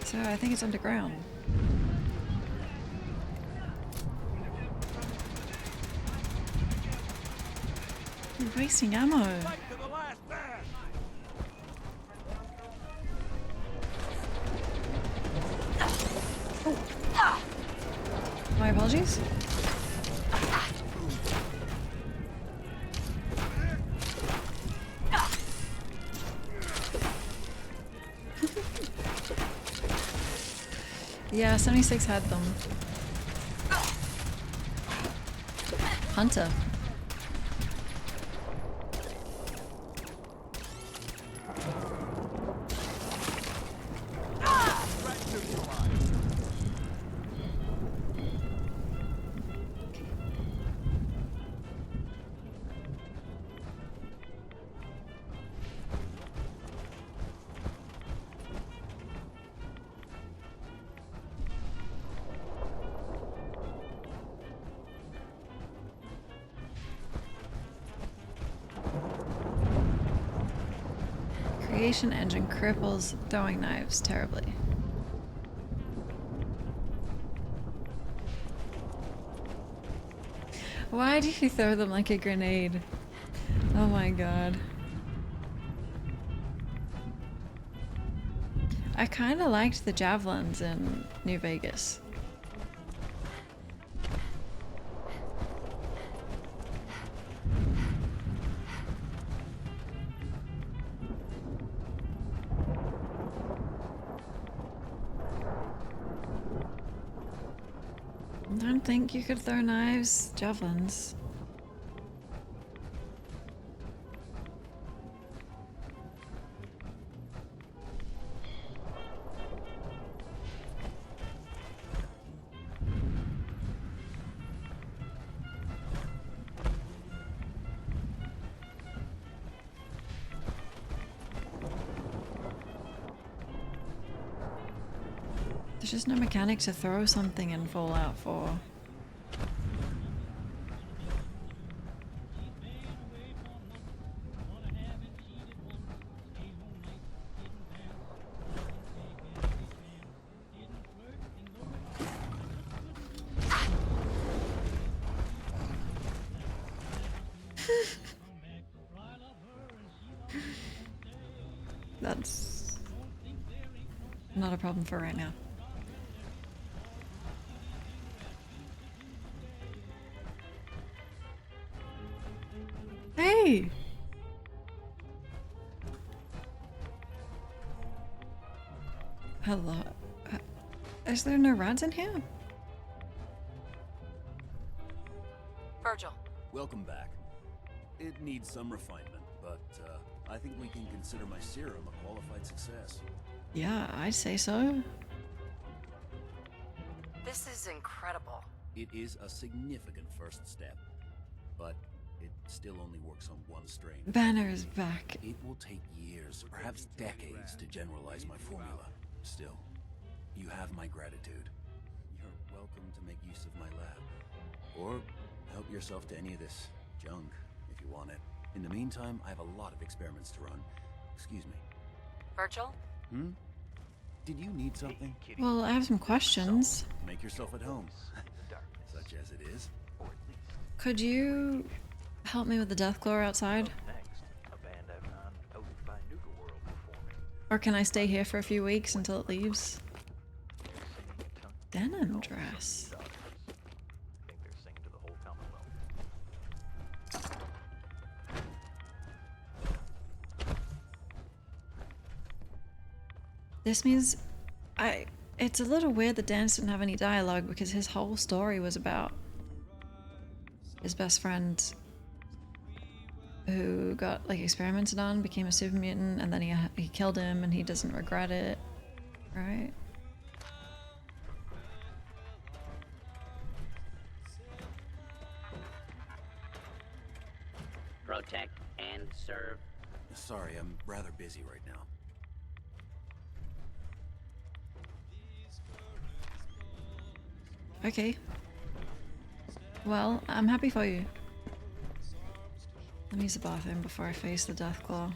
So I think it's underground. You're wasting ammo. Oh. My apologies. Yeah, 76 had them. Hunter. Creation engine cripples throwing knives terribly. Why did he throw them like a grenade? Oh my god. I kind of liked the javelins in New Vegas. I don't think you could throw knives, javelins. There's just no mechanic to throw something in Fallout 4. That's not a problem for right now. Hey! Hello. Is there no rats in here?
Virgil.
Welcome back. It needs some refinement, but I think we can consider my serum a qualified success.
Yeah, I'd say so.
This is incredible.
It is a significant first step, but it still only works on one strain.
Banner is back.
It will take years, perhaps decades, to generalize my formula. Still, you have my gratitude. You're welcome to make use of my lab. Or help yourself to any of this junk, if you want it. In the meantime, I have a lot of experiments to run. Excuse me.
Virgil?
Hmm? Did you need something?
Well, I have some questions.
Make yourself at home. Such as it is.
Could you help me with the Deathclaw outside? Or can I stay here for a few weeks until it leaves? Denim dress. This means it's a little weird that Danse didn't have any dialogue because his whole story was about his best friend who got like experimented on, became a super mutant, and then he killed him and he doesn't regret it, right?
Protect and serve.
Sorry, I'm rather busy right now.
Okay. Well, I'm happy for you. Let me use the bathroom before I face the Deathclaw.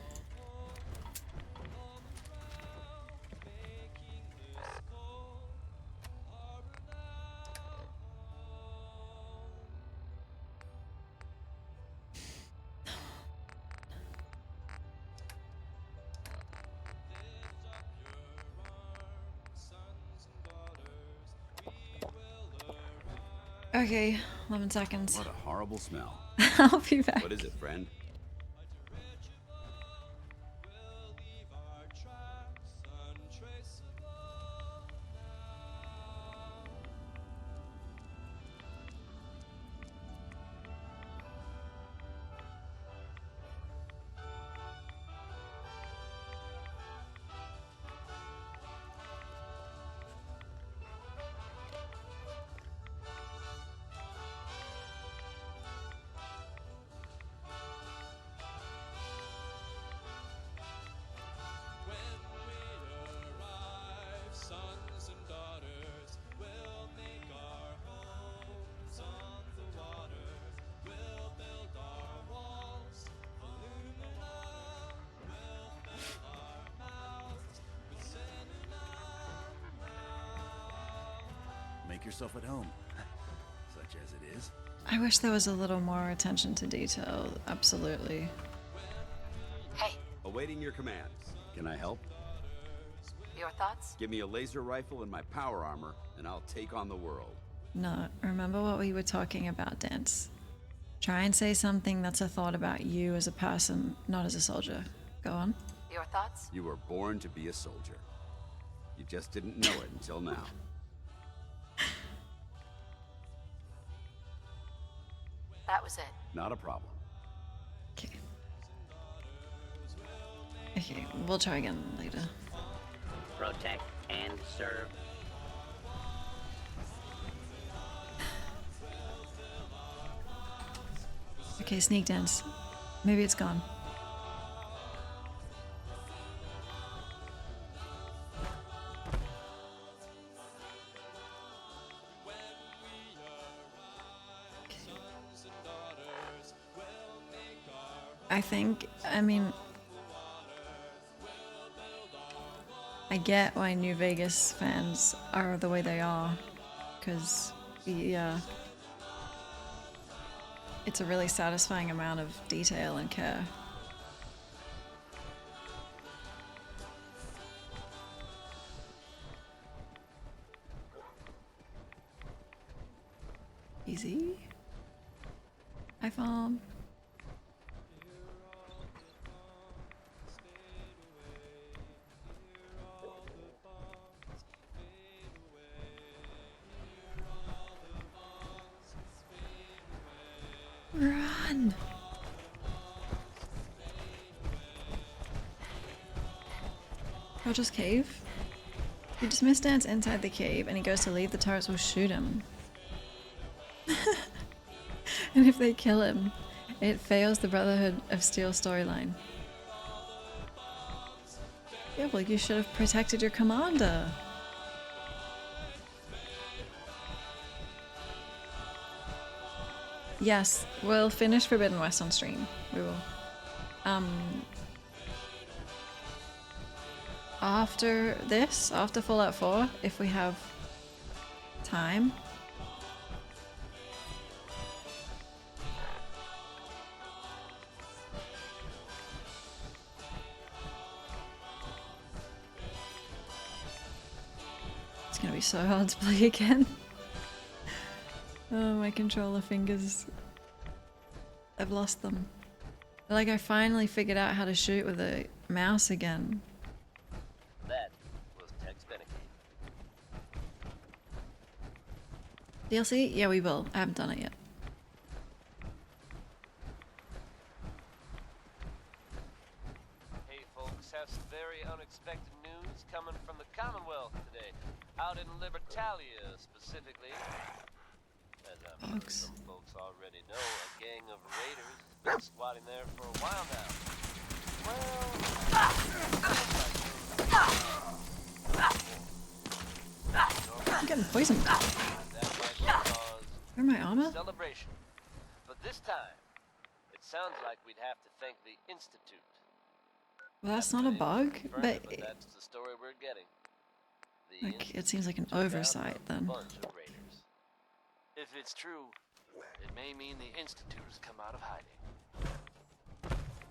Okay, 11 seconds.
What a horrible smell.
I'll be back.
What is it, friend?
make yourself at home, such as it is.
I wish there was a little more attention to detail. Absolutely.
Hey.
Awaiting your commands. Can I help?
Your thoughts?
Give me a laser rifle and my power armor, and I'll take on the world.
No, remember what we were talking about, Danse. Try and say something that's a thought about you as a person, not as a soldier. Go on.
Your thoughts?
You were born to be a soldier. You just didn't know it until now.
That was it.
Not a problem.
Okay. Okay, we'll try again later.
Protect and serve.
Okay, sneak dance. Maybe it's gone. I mean, I get why New Vegas fans are the way they are, because, yeah, it's a really satisfying amount of detail and care. Easy. iPhone. Run! Roger's cave? You dismiss Danse inside the cave and he goes to leave, the turrets will shoot him. And if they kill him, it fails the Brotherhood of Steel storyline. Yeah, well, you should have protected your commander. Yes, we'll finish Forbidden West on stream. We will. After this, after Fallout 4, if we have time. It's gonna be so hard to play again. Oh, my controller fingers. I've lost them. Like, I finally figured out how to shoot with a mouse again.
That was Tex Beneke.
DLC? Yeah, we will. I haven't done it yet.
Hey folks, have some very unexpected news coming from the Commonwealth today. Out in Libertalia, specifically. As I'm sure some folks already know, a gang of raiders has been squatting there for a while now.
I'm getting poisoned. Where my armor?
Celebration. But this time, it sounds like we'd have to thank the Institute.
Well, that's not a bug, but
that's the story we're getting.
like, it seems like an oversight then.
If it's true, it may mean the Institute has come out of hiding.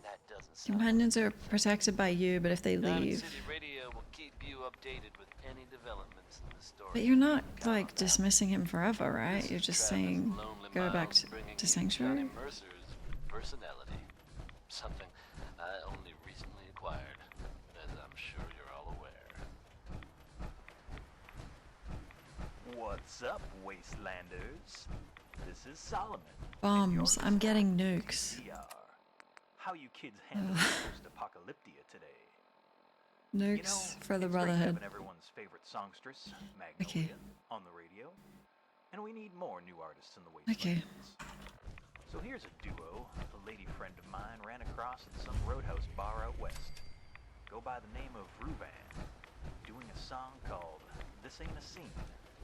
That doesn't sound...
Companions are protected by you, but if they
Diamond
leave...
City Radio will keep you updated with any developments in the story.
But you're not, like, dismissing him forever, right? You're just saying, go back to Sanctuary?
Mercer's personality. Something I only recently acquired, as I'm sure you're all aware. What's up, Wastelanders? This is Solomon.
Bombs. I'm getting nukes.
How you kids handle post-apocalyptia today?
Nukes for the
it's
Brotherhood.
great having everyone's favorite songstress, Magnolia, on the radio, and we need more new artists in the Wastelands.
Okay.
So here's a duo a lady friend of mine ran across at some roadhouse bar out west. Go by the name of Ruvan, doing a song called This Ain't a Scene,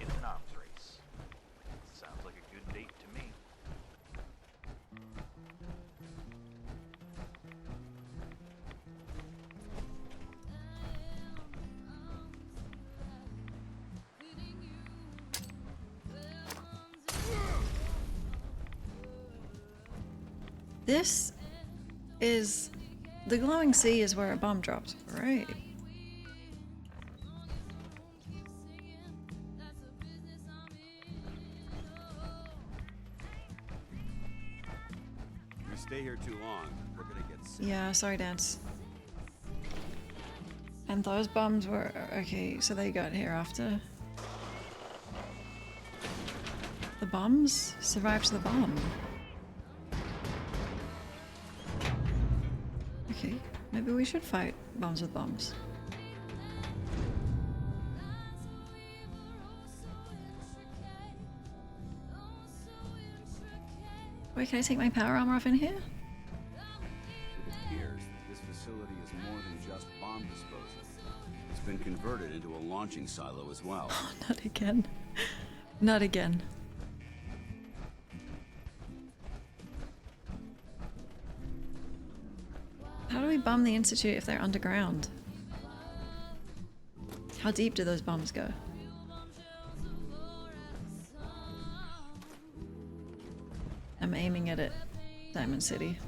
It's an Arms Race. Sounds like a good date to me.
This is... The glowing sea is where a bomb dropped, right?
If we stay here too long, we're gonna get sick.
Yeah, sorry, Danse. And those bombs were... Okay, so they got here after. The bombs survived the bomb. Okay, maybe we should fight bombs with bombs. Wait, can I take my power armor off in here?
It appears that this facility is more than just bomb disposal. It's been converted into a launching silo as well.
Oh, not again. Not again. How do we bomb the Institute if they're underground? How deep do those bombs go? I'm aiming at it. Diamond City.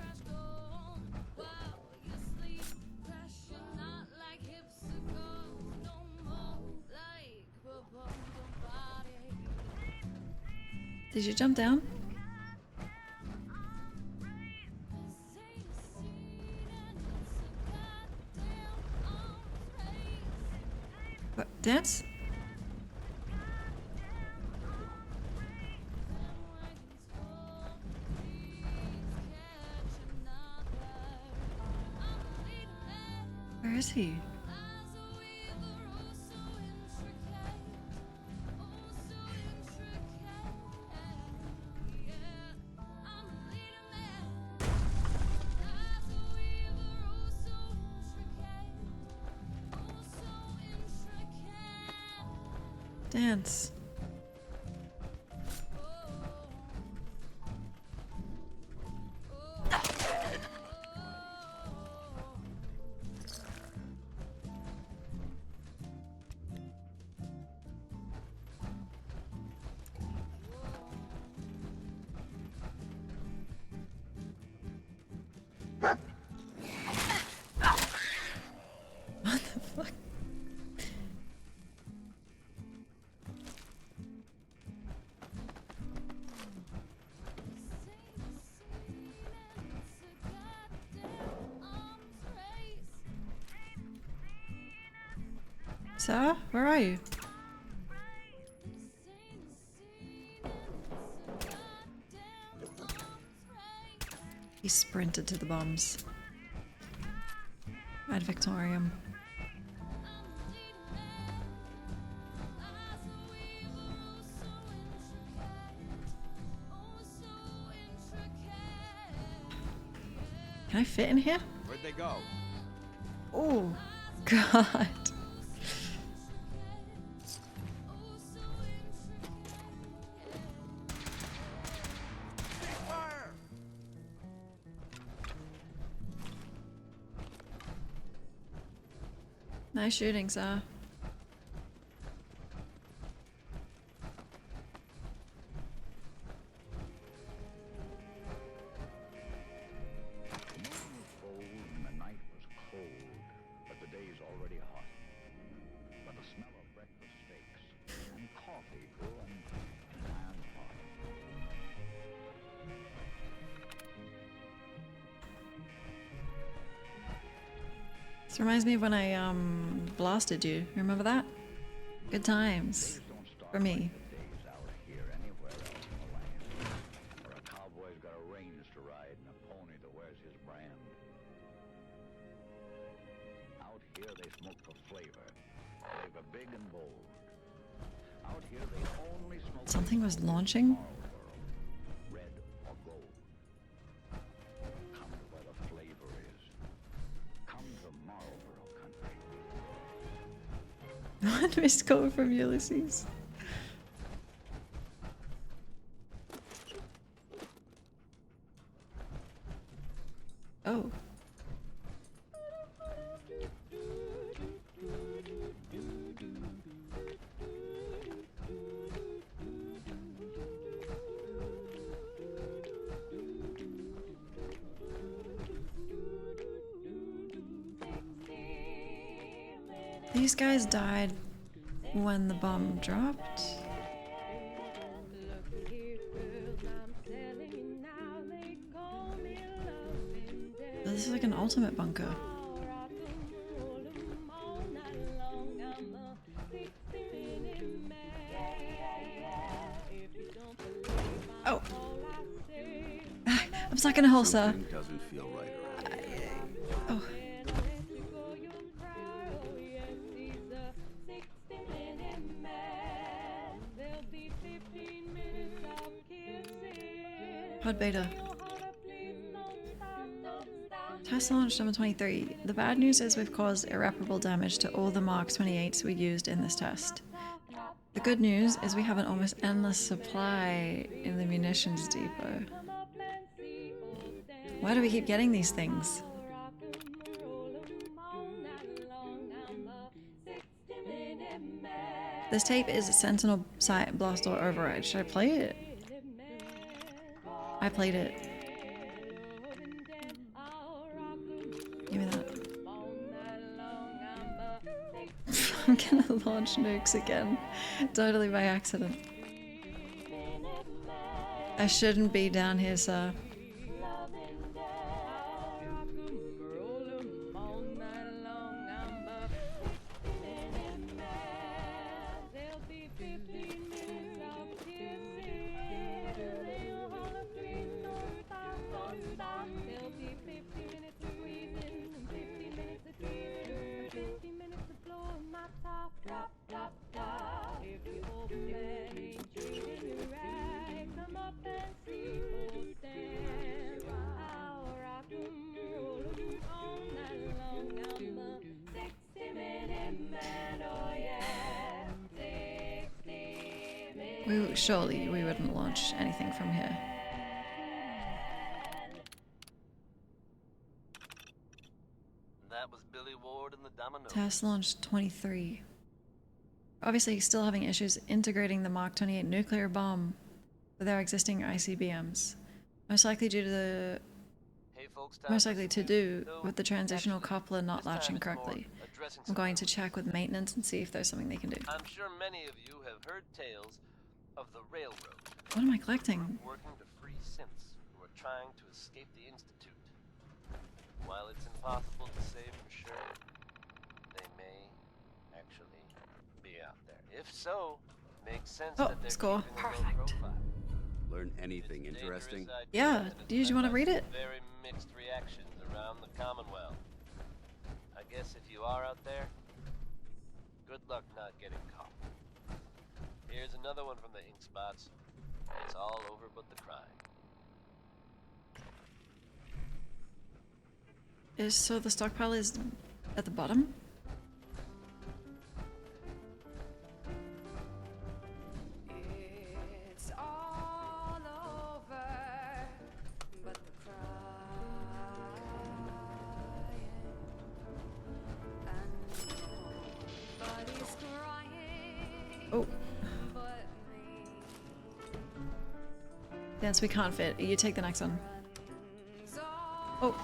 Did you jump down? What? Dance? Where is he? Dance. What the fuck? Sarah, where are you? He sprinted to the bombs. Ad Victorium. Can I fit in here?
Where'd they go?
Oh, God. Nice shooting, sir.
And the night was cold, but the day's already hot. But the smell of breakfast steaks and coffee brewing and hot.
This reminds me of when I blasted you. Remember that? Good times for me.
Days out here anywhere else in the land, where a cowboy's got a reins to ride and a pony that wears his brand. Out here they smoke for flavor. Flavor big and bold. Out here they only smoke.
Something was launching.
Red or gold. Come to where the flavor is. Come to Marlboro country.
One missed call from Ulysses. Oh. These guys died when the bomb dropped. This is like an ultimate bunker. Oh. I'm stuck in a hole, sir.
Something doesn't feel right around here.
Oh. Pod beta. Test launch number 23. The bad news is we've caused irreparable damage to all the Mark 28s we used in this test. The good news is we have an almost endless supply in the munitions depot. Why do we keep getting these things? This tape is a Sentinel Sight Blast or Override. Should I play it? I played it. Give me that. I'm gonna launch nukes again. Totally by accident. I shouldn't be down here, sir. Surely we wouldn't launch anything from here.
That was Billy Ward and the Domino.
Test launch 23. Obviously still having issues integrating the Mark 28 nuclear bomb with our existing ICBMs. Most likely to do with the transitional coupler not latching correctly. I'm going to check with maintenance and see if there's something they can do.
I'm sure many of you have heard tales of the railroad.
What am I collecting?
Working to free synths who are trying to escape the Institute. While it's impossible to say for sure, they may actually be out there. If so, makes sense that they're
score.
keeping a low profile.
Learn anything interesting?
Yeah, do you want to read it?
Very mixed reactions around the Commonwealth. I guess if you are out there, good luck not getting caught. Here's another one from the ink spots. It's all over but the crime.
So the stockpile is at the bottom?
It's all over but the crying, and nobody's crying.
Oh. Dance, we can't fit. You take the next one. Oh.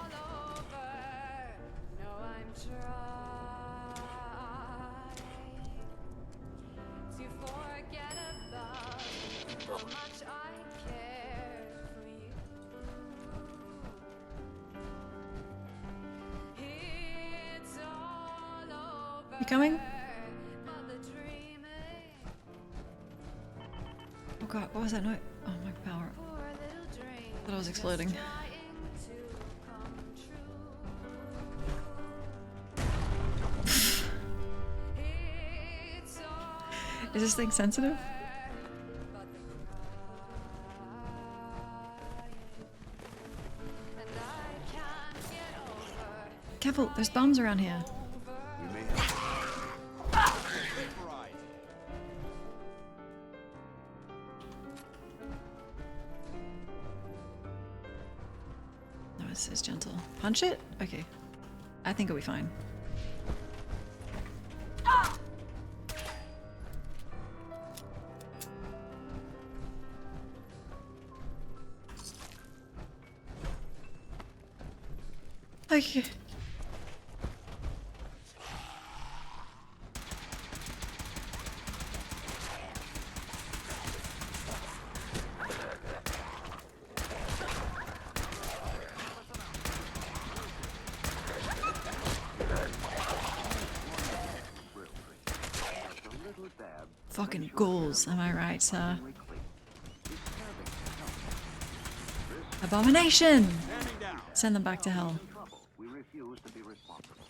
You coming? Oh god, what was that noise? Oh my power. I thought I was exploding. Is this thing sensitive? Careful, there's bombs around here.
We may have
No, it says gentle. Punch it? Okay. I think it'll be fine. Okay. Fucking ghouls, am I right, sir? Abomination! Send them back to hell.
We refuse to be responsible.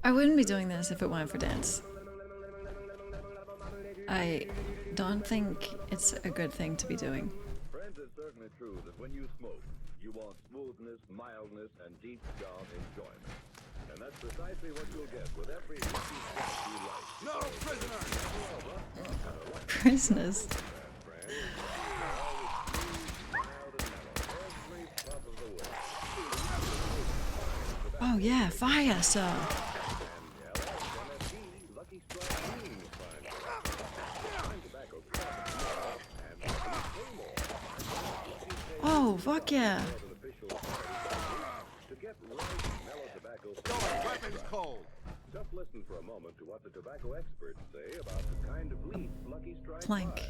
I wouldn't be doing this if it weren't for Danse. I don't think it's a good thing to be doing.
Friends, it's certainly true that when you smoke, you want smoothness, mildness, and deep down enjoyment. And that's precisely what you'll get with every lucky drop you like. No
Prisoners. Oh yeah, fire, sir. Oh, fuck yeah.
Weapons cold. Just listen for a moment to what the tobacco experts say about the kind of leaf Lucky Strike
Plank.
buys.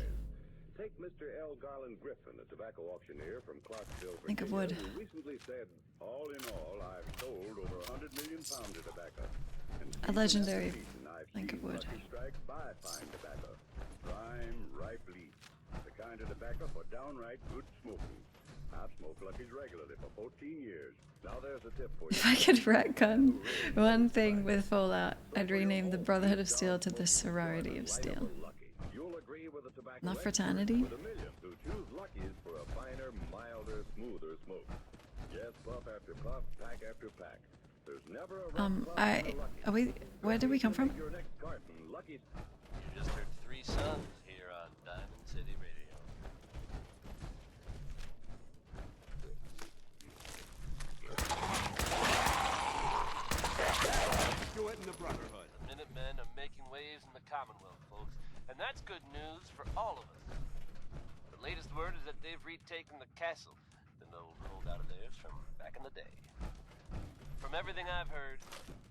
Take Mr. L. Garland Griffin, a tobacco auctioneer from Clarksville,
Think of
Virginia,
wood.
who recently said, all in all, I've sold over 100 million pounds of tobacco. And
A legendary
I've
plank of
seen
wood.
Lucky Strike buy fine tobacco. Prime, ripe leaf. The kind of tobacco for downright good smoking. I've smoked Lucky's regularly for 14 years. Now there's a tip for you.
If I could retcon one thing with Fallout, I'd rename the Brotherhood of Steel to the Sorority of Steel.
You'll agree with a tobacco
Not
expert
fraternity.
with a million who choose Lucky's for a finer, milder, smoother smoke. Yes, puff after puff, pack after pack. There's never a
Are we? Where did we come from?
your next carton. Lucky's.
You just heard Three Sons here on Diamond City Radio.
Do it in the Brotherhood.
The Minutemen are making waves in the Commonwealth, folks, and that's good news for all of us. The latest word is that they've retaken the castle, an old holdout of theirs from back in the day. From everything I've heard,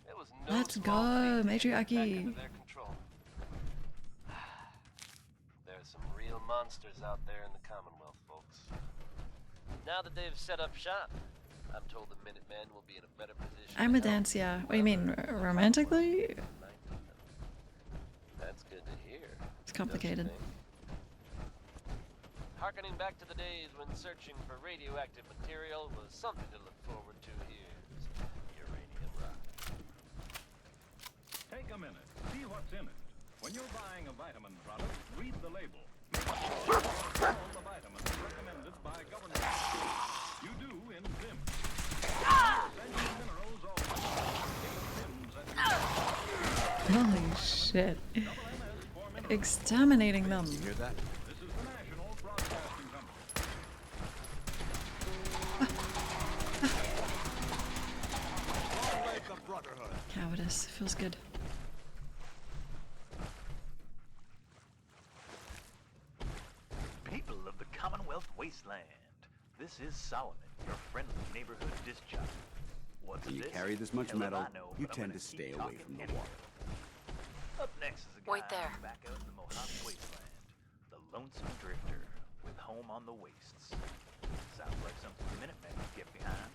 it was no
Let's
small
go,
feat to get back
matriarchy.
into their control. There's some real monsters out there in the Commonwealth, folks. Now that they've set up shop, I'm told the Minutemen will be in a better position.
I'm a Danse, yeah. What do you mean, romantically?
That's good to hear.
It's complicated.
Harkening back to the days when searching for radioactive material was something to look forward to. Here's uranium rock.
Take a minute. See what's in it. When you're buying a vitamin product, read the label. All the vitamins recommended by government. You do in Zim. Essential minerals
Holy shit. Exterminating them.
You hear that?
This is the National Broadcasting Company.
Like the Brotherhood.
Cowardice. Feels good.
People of the Commonwealth Wasteland, this is Solomon, your friendly neighborhood disc jockey. What's
When you
this?
carry this much
Hell if
metal,
I know,
you
but I'm
tend
gonna
to
keep
stay away
talking
from the
anyway.
water.
Up next is a guy
Wait there.
back out in the Mojave Wasteland, the Lonesome Drifter, with home on the wastes. Sounds like something the Minutemen could get behind.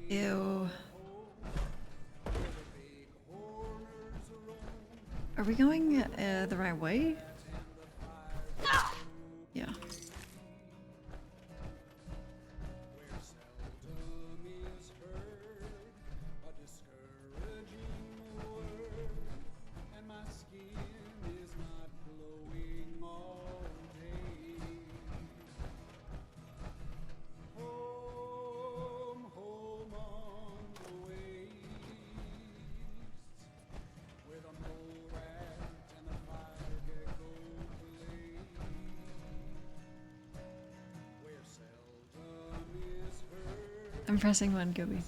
Ew. Are we going the right way? Yeah. I'm pressing one, Gibby.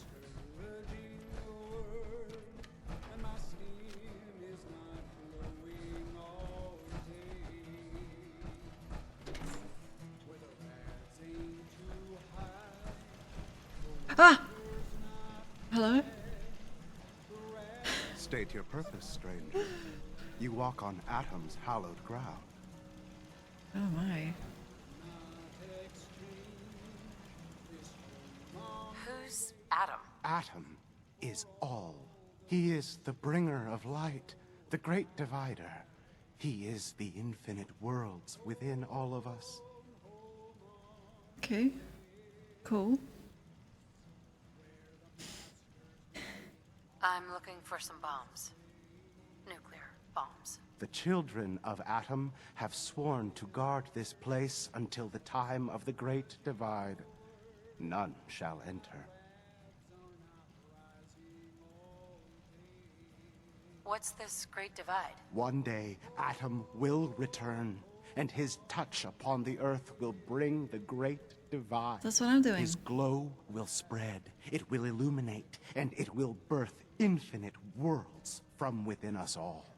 Ah! Hello?
State your purpose, stranger. You walk on Atom's hallowed ground.
Oh my.
Who's Atom?
Atom is all. He is the bringer of light, the great divider. He is the infinite worlds within all of us.
Okay. Cool.
I'm looking for some bombs. Nuclear bombs.
The children of Atom have sworn to guard this place until the time of the great divide. None shall enter.
What's this great divide?
One day, Atom will return, and his touch upon the earth will bring the great divide.
That's what I'm doing.
His glow will spread, it will illuminate, and it will birth infinite worlds from within us all.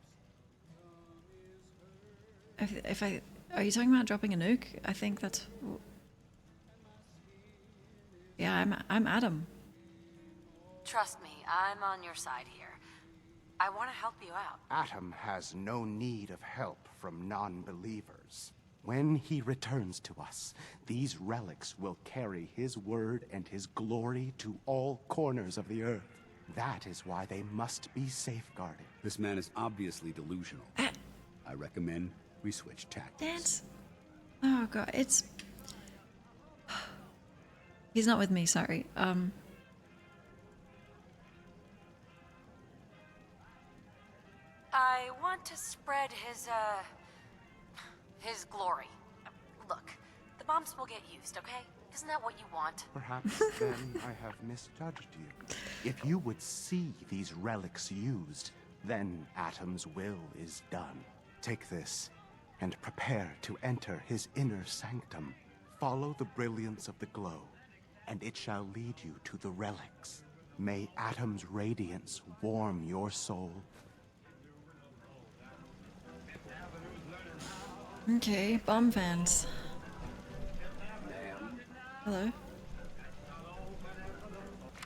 Are you talking about dropping a nuke? I think that's... Yeah, I'm Adam.
Trust me, I'm on your side here. I want to help you out.
Atom has no need of help from non-believers. When he returns to us, these relics will carry his word and his glory to all corners of the earth. That is why they must be safeguarded.
This man is obviously delusional. I recommend we switch tactics.
Danse. Oh god, it's... He's not with me, sorry.
I want to spread his glory. Look, the bombs will get used, okay? Isn't that what you want?
Perhaps then I have misjudged you. If you would see these relics used, then Atom's will is done. Take this, and prepare to enter his inner sanctum. Follow the brilliance of the glow, and it shall lead you to the relics. May Atom's radiance warm your soul.
Okay, bomb fans. Hello.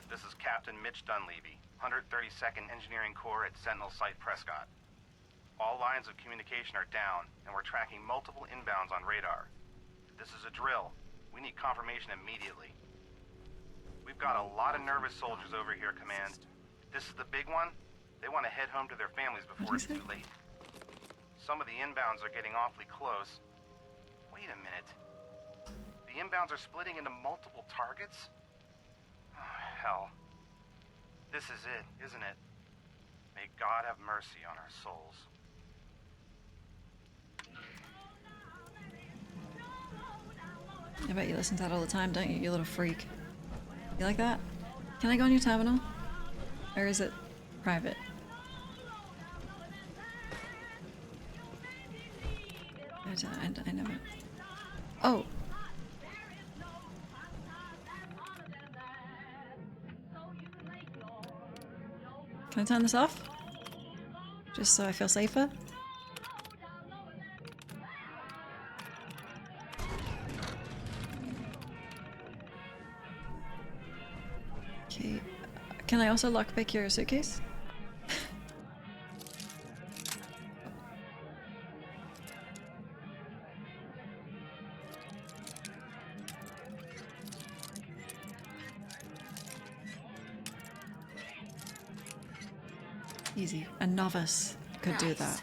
This is Captain Mitch Dunleavy, 132nd Engineering Corps at Sentinel Site Prescott. All lines of communication are down, and we're tracking multiple inbounds on radar. This is a drill. We need confirmation immediately. We've got a lot of nervous soldiers over here, Command. This is the big one. They want to head home to their families before it's too late. Some of the inbounds are getting awfully close. Wait a minute. The inbounds are splitting into multiple targets? Oh, hell. This is it, isn't it? May God have mercy on our souls.
I bet you listen to that all the time, don't you, you little freak? You like that? Can I go on your terminal? Or is it private? I never... Oh! Can I turn this off? Just so I feel safer? Okay. Can I also lockpick your suitcase? Easy. A novice could do that.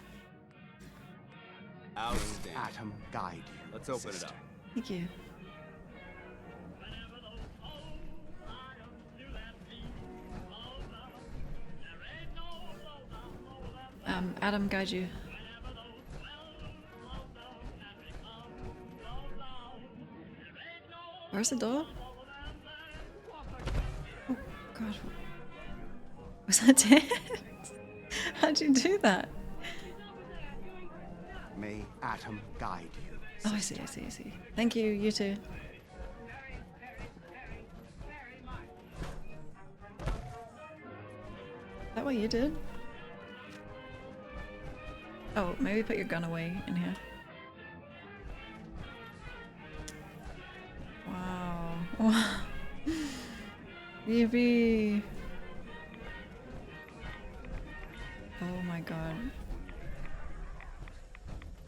Outstanding.
Atom guide you.
Let's open it up.
Thank you. Adam, guide you. Where's the door? Oh, God. Was that it? How'd you do that?
May Atom guide you.
Oh, I see, I see, I see. Thank you, you too. Is that what you did? Oh, maybe put your gun away in here. Wow. Yippee! Oh my god.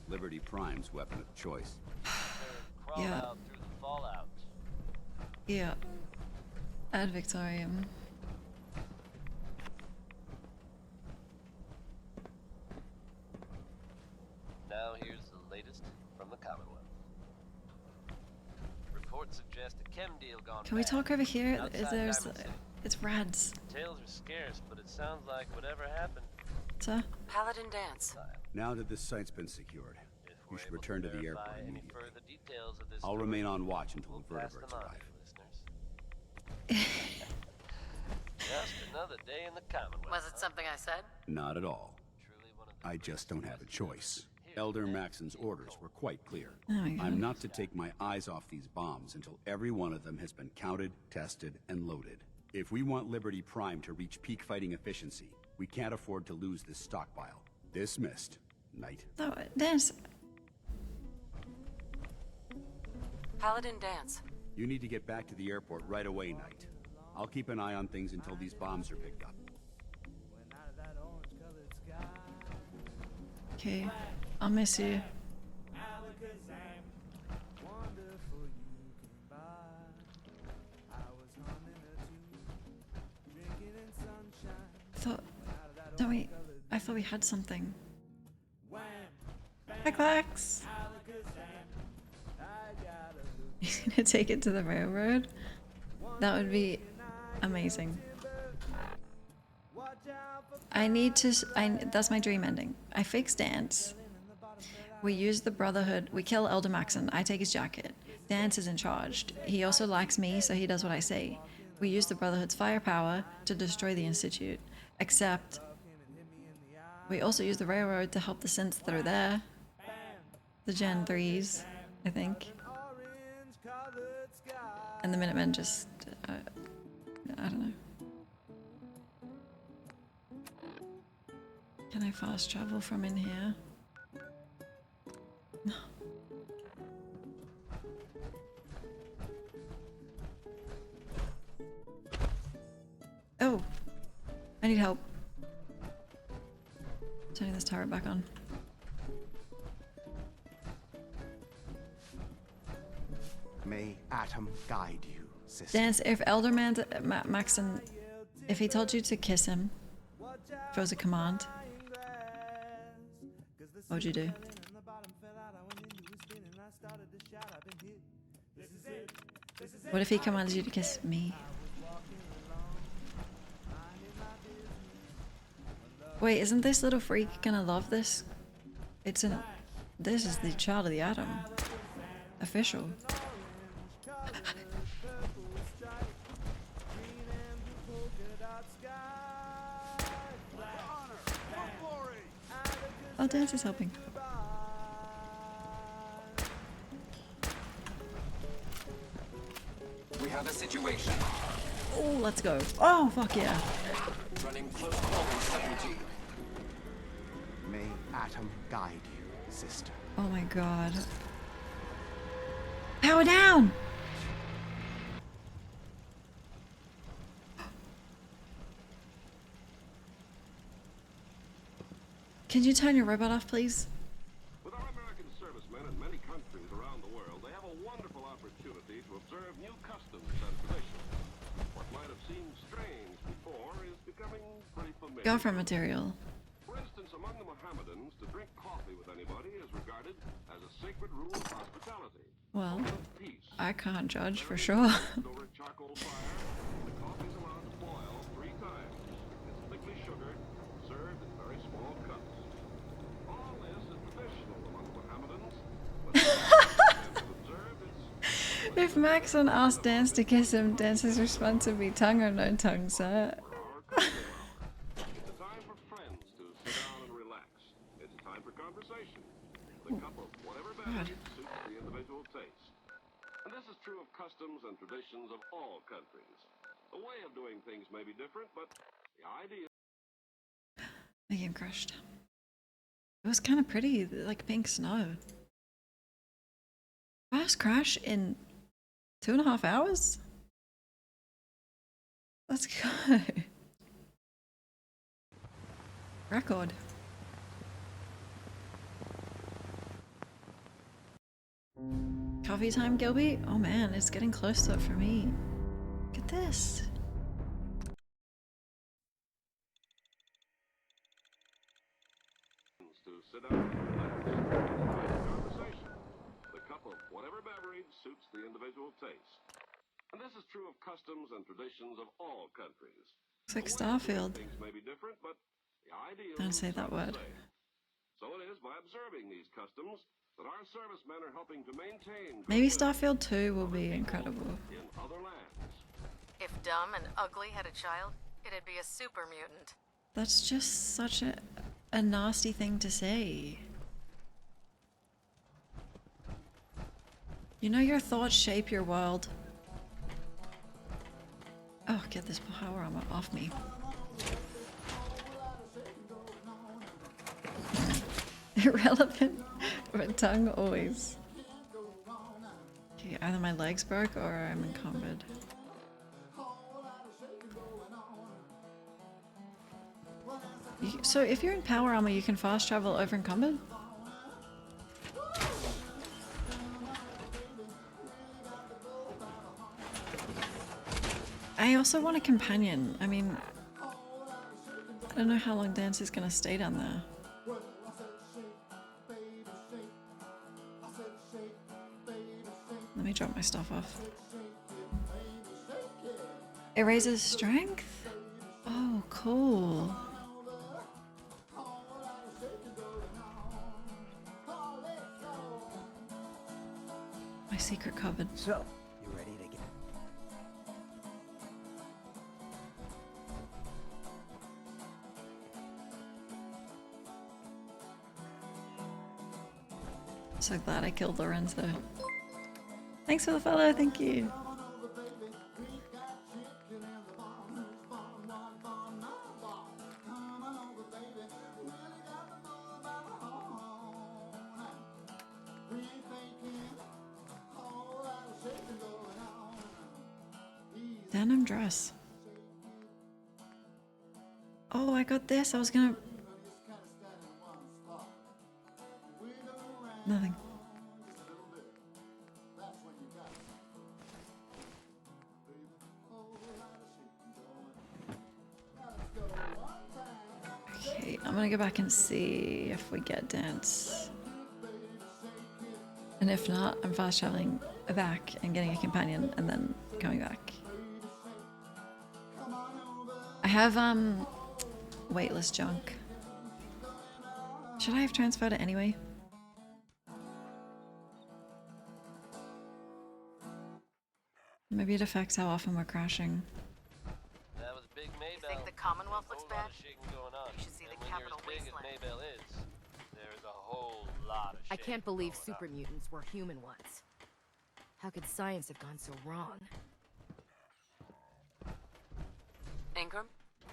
Liberty Prime's weapon of choice.
Yeah. Yeah. Ad Victorium.
Now here's the latest from the Commonwealth. Reports suggest a chem deal gone
Can we
bad
talk over here?
outside
There's
Diamond City.
it's rads.
Details are scarce, but it sounds like whatever happened.
Sir?
Paladin Danse.
Now that this site's been secured, you should return to the airport
Any
immediately.
further details of this
I'll
story,
remain on watch until
we'll
the
pass
vertebrates
them on to
arrive.
you, listeners. Just another day in the Commonwealth.
Was it something I said?
Not at all. I just don't have a choice. Elder Maxon's orders were quite clear.
Oh my God.
I'm not to take my eyes off these bombs until every one of them has been counted, tested, and loaded. If we want Liberty Prime to reach peak fighting efficiency, we can't afford to lose this stockpile. Dismissed, Knight.
No, Danse.
Paladin Danse.
You need to get back to the airport right away, Knight. I'll keep an eye on things until these bombs are picked up.
Okay. I'll miss you. I thought we had something. Hi, Clax. He's gonna take it to the railroad. That would be amazing. I need to. That's my dream ending. I fix Danse. We use the Brotherhood. We kill Elder Maxon. I take his jacket. Danse is in charge. He also likes me, so he does what I say. We use the Brotherhood's firepower to destroy the Institute. Except, we also use the railroad to help the synths that are there. The Gen 3s, I think. And the Minutemen just... I don't know. Can I fast travel from in here? No. Oh! I need help. Turning this turret back on.
May Atom guide you, sister.
Danse, if Elderman Maxon, if he told you to kiss him, if it was a command, what would you do? What if he commanded you to kiss me? Wait, isn't this little freak gonna love this? This is the child of the atom. Official. Oh, Danse is helping.
We have a situation.
Oh, let's go. Oh, fuck yeah.
Running close quarters 70.
May Atom guide you, sister.
Oh my god. Power down! Can you turn your robot off, please?
With our American servicemen in many countries around the world, they have a wonderful opportunity to observe new customs and traditions. What might have seemed strange before is becoming pretty familiar.
Girlfriend material.
For instance, among the Mohammedans, to drink coffee with anybody is regarded as a sacred rule of hospitality.
Well, I can't judge for sure.
Over a charcoal fire, the coffee's allowed to boil 3 times. It's thickly sugared, served in very small cups. All this is traditional among the Mohammedans, but observed it's
If Maxon asked Danse to kiss him, Dance's response would be tongue or no tongue, sir.
It's a time for friends to sit down and relax. It's a time for conversation. The cup of whatever beverage suits the individual taste. And this is true of customs and traditions of all countries. The way of doing things may be different, but the idea...
My game crashed. It was kind of pretty, like pink snow. Fast crash in 2.5 hours? Let's go. Record. Coffee time, Gilby? Oh man, it's getting close to it for me. Look at this.
To sit down and relax and enjoy a conversation. The cup of whatever beverage suits the individual taste. And this is true of customs and traditions of all countries.
Looks like Starfield.
Things may be different, but the ideal
Don't say that word.
So it is by observing these customs that our servicemen are helping to maintain
Maybe Starfield 2 will be incredible.
in other lands.
If Dumb and Ugly had a child, it'd be a super mutant.
That's just such a nasty thing to say. You know your thoughts shape your world. Oh, get this power armor off me. Irrelevant, but tongue always. Okay, either my legs broke or I'm encumbered. So if you're in power armor, you can fast travel over encumbered? I also want a companion. I mean, I don't know how long Danse is gonna stay down there. Let me drop my stuff off. It raises strength? Oh, cool. My secret cupboard.
So, you ready to get...
So glad I killed Lorenzo. Thanks for the follow, thank you. Denim dress. Oh, I got this. I was gonna... Nothing. Okay, I'm gonna go back and see if we get Danse. And if not, I'm fast traveling back and getting a companion and then coming back. I have Weightless Junk. Should I have transferred it anyway? Maybe it affects how often we're crashing.
That was Big Maybell.
You think the Commonwealth looks bad?
Going on.
You should see the
And when you're
Capitol
as big as
Wasteland.
Maybell is, there's a whole lot of
I
shit
can't believe
going
super mutants were human ones. How could science have gone so wrong?
Ingram?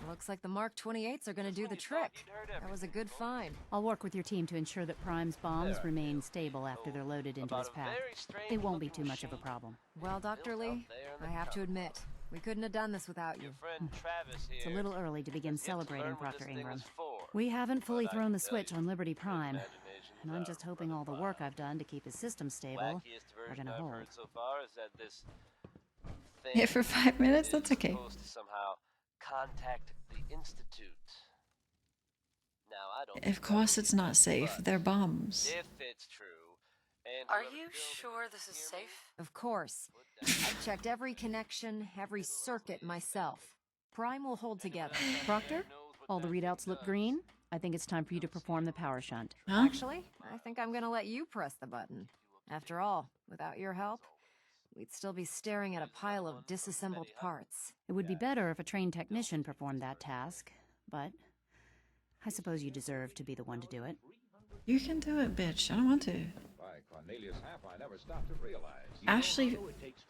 Looks like the Mark 28s are gonna do the trick. That was a good find.
I'll work with your team to ensure that Prime's bombs remain stable after they're loaded into his pack. They won't be too much of a problem.
Well, Dr. Lee, I have to admit, we couldn't have done this without you.
It's a little early to begin celebrating, Proctor Ingram. We haven't fully thrown the switch on Liberty Prime, and I'm just hoping all the work I've done to keep his system stable are gonna hold.
So far is that this
Yeah, for 5 minutes? That's okay.
supposed to somehow contact the Institute. Now, I don't
Of course it's not safe. They're bombs.
if it's true. And
Are you sure this is safe?
Of course. I've checked every connection, every circuit myself. Prime will hold together.
Proctor? All the readouts look green. I think it's time for you to perform the power shunt.
Huh?
Actually, I think I'm gonna let you press the button. After all, without your help, we'd still be staring at a pile of disassembled parts.
It would be better if a trained technician performed that task, but I suppose you deserve to be the one to do it.
You can do it, bitch. I don't want to.
By Cornelius Happ, I never stopped to realize.
Ashley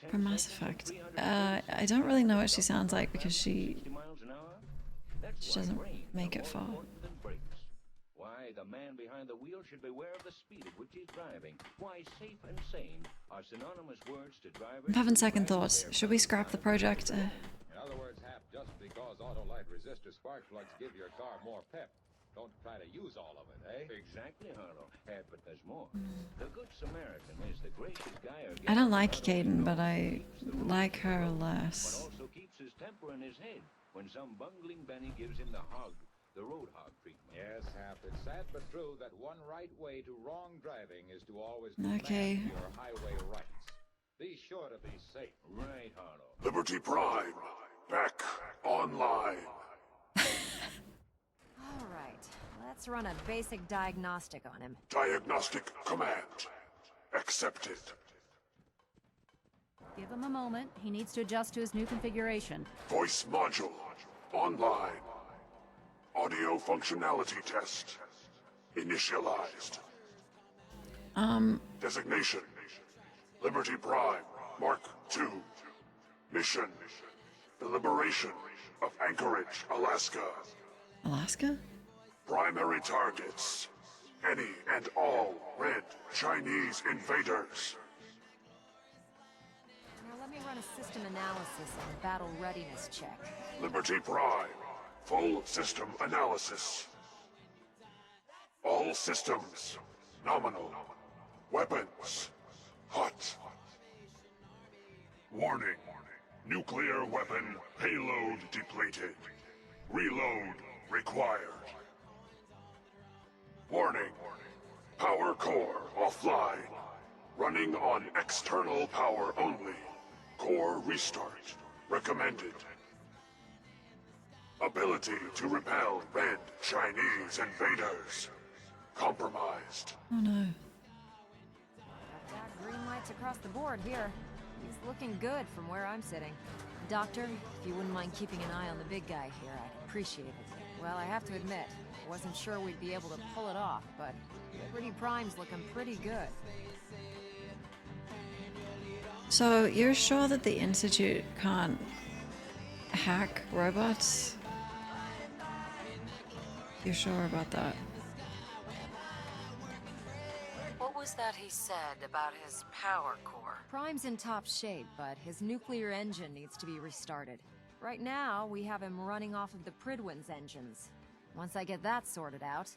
from Mass Effect. I don't really know what she sounds like because she doesn't make it far.
Why the man behind the wheel should beware of the speed at which he's driving. Why safe and sane are synonymous words to drivers.
I'm having second thoughts. Should we scrap the project?
In other words, Hap, just because Autolite resistor spark plugs give your car more pep, don't try to use all of it, eh?
Exactly, Harlow. But there's more. The Good Samaritan is the gracious guy or
I don't like Caden, but I like her
but
less.
also keeps his temper in his head when some bungling Benny gives him the road hog treatment.
Yes, Hap, it's sad but true that one right way to wrong driving is to always
Okay.
demand your highway rights. Be sure to be safe.
Right, Harlow.
Liberty Prime, back online.
All right, let's run a basic diagnostic on him.
Diagnostic command accepted.
Give him a moment. He needs to adjust to his new configuration.
Voice module online. Audio functionality test initialized. Designation Liberty Prime Mark II. Mission the liberation of Anchorage, Alaska.
Alaska?
Primary targets any and all red Chinese invaders.
Now let me run a system analysis and battle readiness check.
Liberty Prime full system analysis. All systems nominal. Weapons hot. Warning. Nuclear weapon payload depleted. Reload required. Warning. Power core offline. Running on external power only. Core restart recommended. Ability to repel red Chinese invaders compromised.
Oh no.
I've got green lights across the board here. He's looking good from where I'm sitting. Doctor, if you wouldn't mind keeping an eye on the big guy here, I'd appreciate it. Well, I have to admit, I wasn't sure we'd be able to pull it off, but Liberty Prime's looking pretty good.
So you're sure that the Institute can't hack robots? You're sure about that?
What was that he said about his power core?
Prime's in top shape, but his nuclear engine needs to be restarted. Right now, we have him running off of the Pridwin's engines. Once I get that sorted out,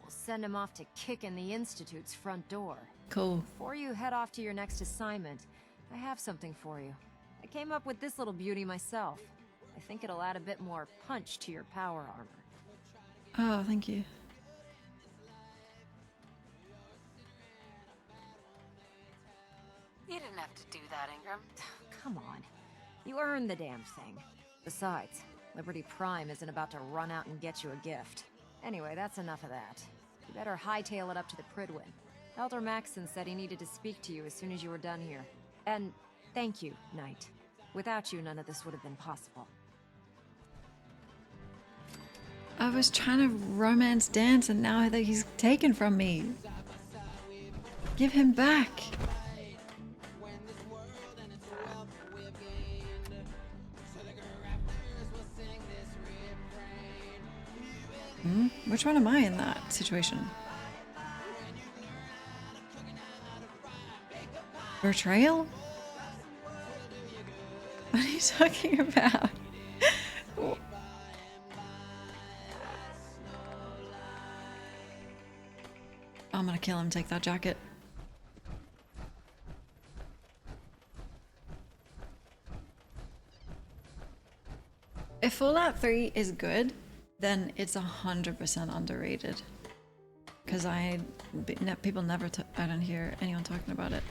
we'll send him off to kick in the Institute's front door.
Cool.
Before you head off to your next assignment, I have something for you. I came up with this little beauty myself. I think it'll add a bit more punch to your power armor.
Oh, thank you.
You didn't have to do that, Ingram.
Come on. You earned the damn thing. Besides, Liberty Prime isn't about to run out and get you a gift. Anyway, that's enough of that. You better hightail it up to the Pridwin. Elder Maxson said he needed to speak to you as soon as you were done here. And thank you, Knight. Without you, none of this would have been possible.
I was trying to romance Danse and now that he's taken from me. Give him back. Which one am I in that situation? Betrayal? What are you talking about? I'm gonna kill him, take that jacket. If Fallout 3 is good, then it's 100% underrated. Because people never, I don't hear anyone talking about it.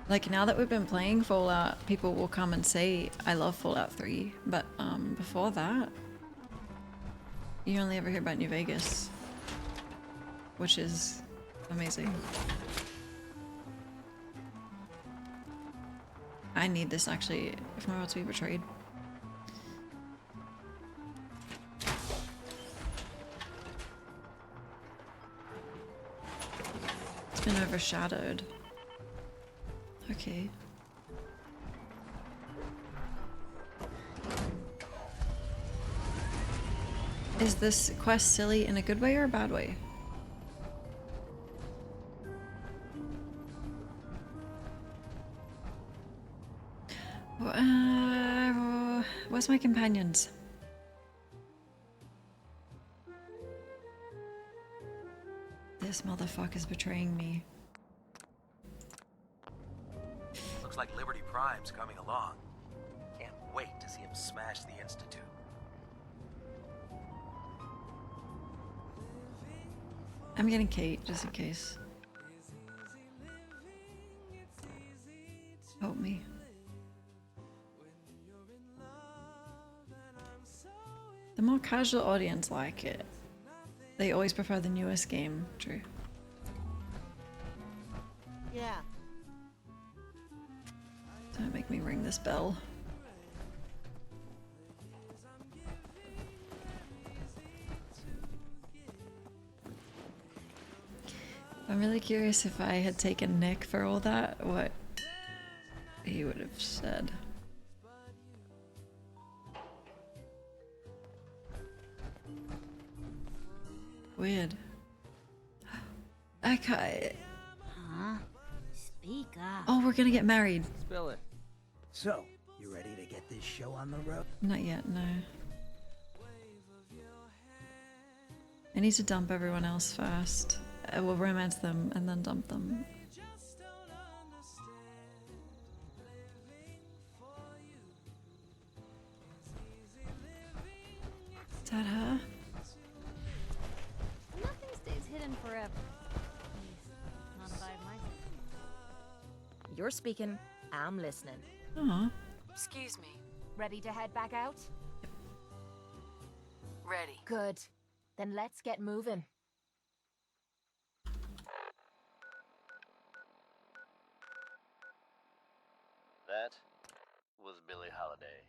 Like, now that we've been playing Fallout, people will come and say, I love Fallout 3. But, before that, you only ever hear about New Vegas. Which is amazing. I need this, actually, if I'm about to be betrayed. It's been overshadowed. Okay. Is this quest silly in a good way or a bad way? Where's my companions? This motherfucker's betraying me.
Looks like Liberty Prime's coming along. Can't wait to see him smash the Institute.
I'm getting Kate, just in case. Help me. The more casual audience like it. They always prefer the newest game. True.
Yeah.
Don't make me ring this bell. I'm really curious if I had taken Nick for all that, what he would have said. Weird. Okay.
Huh? Speak up.
Oh, we're gonna get married.
Spill it. So, you ready to get this show on the road?
Not yet, no. I need to dump everyone else first. We'll romance them and then dump them. Is that her?
Nothing stays hidden forever. At least, not if I have my say.
You're speaking, I'm listening.
Aw.
Excuse me. Ready to head back out? Ready. Good. Then let's get moving.
That was Billie Holiday.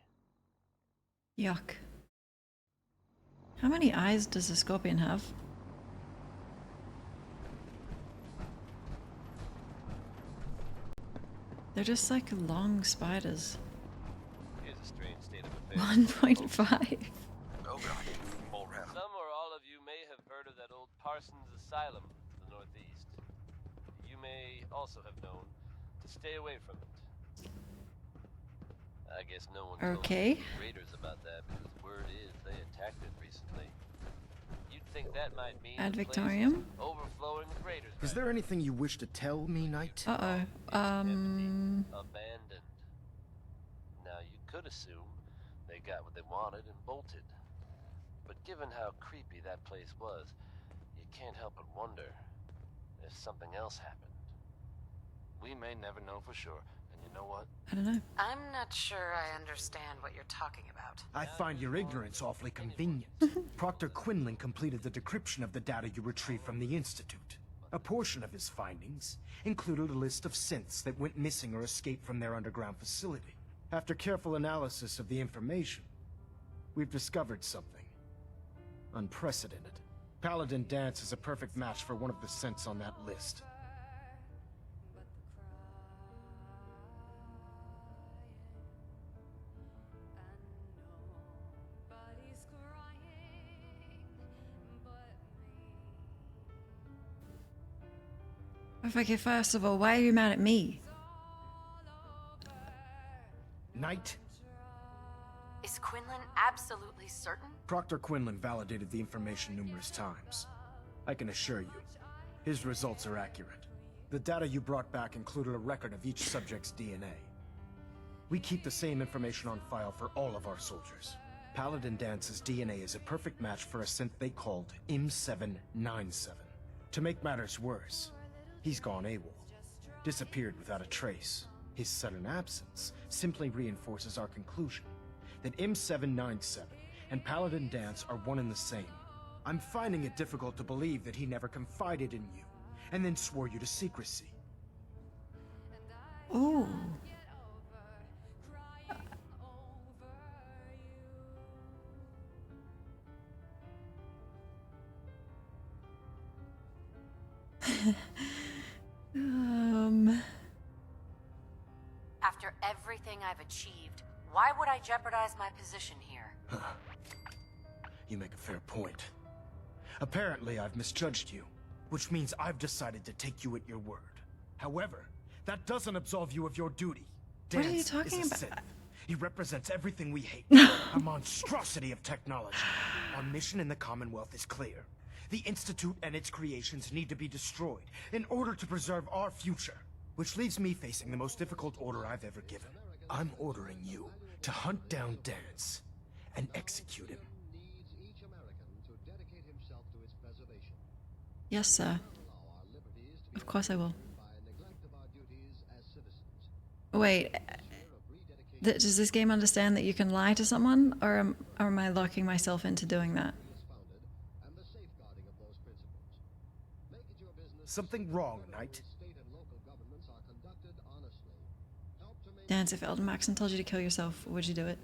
Yuck. How many eyes does a scorpion have? They're just like long spiders.
Here's a strange state of affairs.
1.5.
Oh god, some or all of you may have heard of that old Parsons Asylum in the Northeast. You may also have known to stay away from it. I guess no one told the raiders about that because word is they attacked it recently. You'd think that might mean
Ad
the place
Victorium?
is overflowing with raiders.
Is there anything you wish to tell me, Knight?
Uh-oh.
Abandoned. Now you could assume they got what they wanted and bolted. But given how creepy that place was, you can't help but wonder if something else happened. We may never know for sure. And you know what?
I don't know.
I'm not sure I understand what you're talking about.
I find your ignorance awfully convenient. Proctor Quinlan completed the decryption of the data you retrieved from the Institute. A portion of his findings included a list of synths that went missing or escaped from their underground facility. After careful analysis of the information, we've discovered something unprecedented. Paladin Danse is a perfect match for one of the synths on that list.
Okay, first of all, why are you mad at me?
Knight?
Is Quinlan absolutely certain?
Proctor Quinlan validated the information numerous times. I can assure you, his results are accurate. The data you brought back included a record of each subject's DNA. We keep the same information on file for all of our soldiers. Paladin Dance's DNA is a perfect match for a synth they called M797. To make matters worse, he's gone AWOL, disappeared without a trace. His sudden absence simply reinforces our conclusion that M797 and Paladin Danse are one and the same. I'm finding it difficult to believe that he never confided in you, and then swore you to secrecy.
Ooh.
After everything I've achieved, why would I jeopardize my position here?
You make a fair point. Apparently, I've misjudged you, which means I've decided to take you at your word. However, that doesn't absolve you of your duty.
What are you
Danse
talking
is a
about?
Sith, He represents everything we hate. A monstrosity of technology. Our mission in the Commonwealth is clear. The Institute and its creations need to be destroyed in order to preserve our future. Which leaves me facing the most difficult order I've ever given. I'm ordering you to hunt down Danse and execute him.
Yes, sir. Of course I will. Wait, does this game understand that you can lie to someone, or am I locking myself into doing that?
Something wrong, Knight?
Danse, if Elden Maxon told you to kill yourself, would you do it?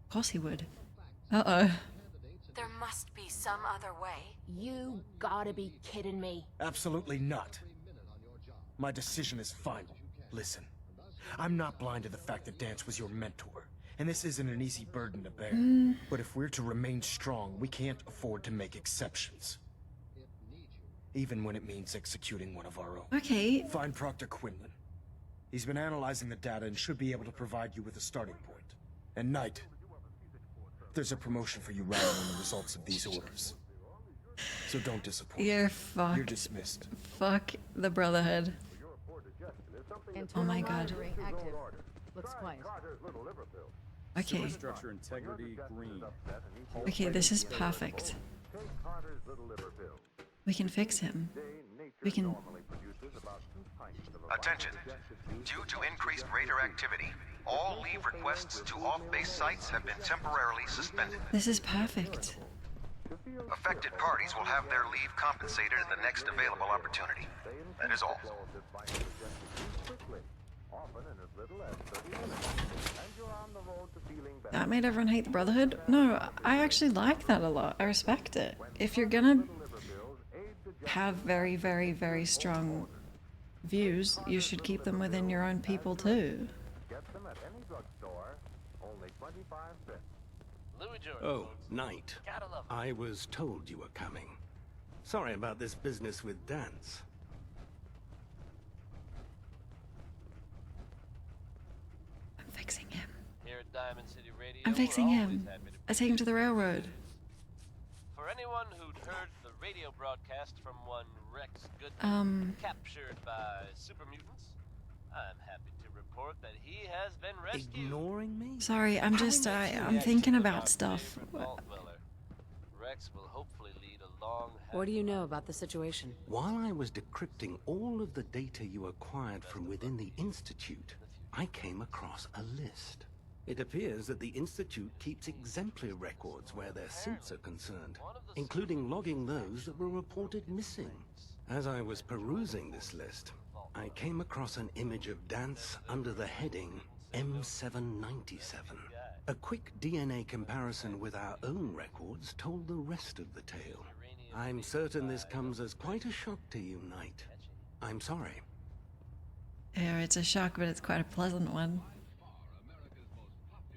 Of course he would. Uh-oh.
There must be some other way.
You gotta be kidding me.
Absolutely not. My decision is final. Listen, I'm not blind to the fact that Danse was your mentor, and this isn't an easy burden to bear. But if we're to remain strong, we can't afford to make exceptions. Even when it means executing one of our own.
Okay.
Find Proctor Quinlan. He's been analyzing the data and should be able to provide you with a starting point. And Knight, there's a promotion for you riding on the results of these orders. So don't disappoint.
You're fucked.
You're dismissed.
Fuck the Brotherhood. Oh my god.
Active. Looks quiet.
Okay.
Superstructure integrity green.
Okay, this is perfect. We can fix him. We can...
Attention. Due to increased raider activity, all leave requests to off-base sites have been temporarily suspended.
This is perfect.
Affected parties will have their leave compensated at the next available opportunity. That is all.
That made everyone hate the Brotherhood? No, I actually like that a lot. I respect it. If you're gonna have very, very, very strong views, you should keep them within your own people too.
Oh, Knight. I was told you were coming. Sorry about this business with Danse.
I'm fixing him.
Here at Diamond City Radio,
I'm fixing him. I take him to the railroad.
For anyone who'd heard the radio broadcast from one Rex Goodman captured by super mutants, I'm happy to report that he has been rescued.
Ignoring me?
Sorry, I'm just, I'm thinking about stuff.
Rex will hopefully lead a long...
What do you know about the situation?
While I was decrypting all of the data you acquired from within the Institute, I came across a list. It appears that the Institute keeps exemplary records where their suits are concerned, including logging those that were reported missing. As I was perusing this list, I came across an image of Danse under the heading M797. A quick DNA comparison with our own records told the rest of the tale. I'm certain this comes as quite a shock to you, Knight. I'm sorry.
Yeah, it's a shock, but it's quite a pleasant one.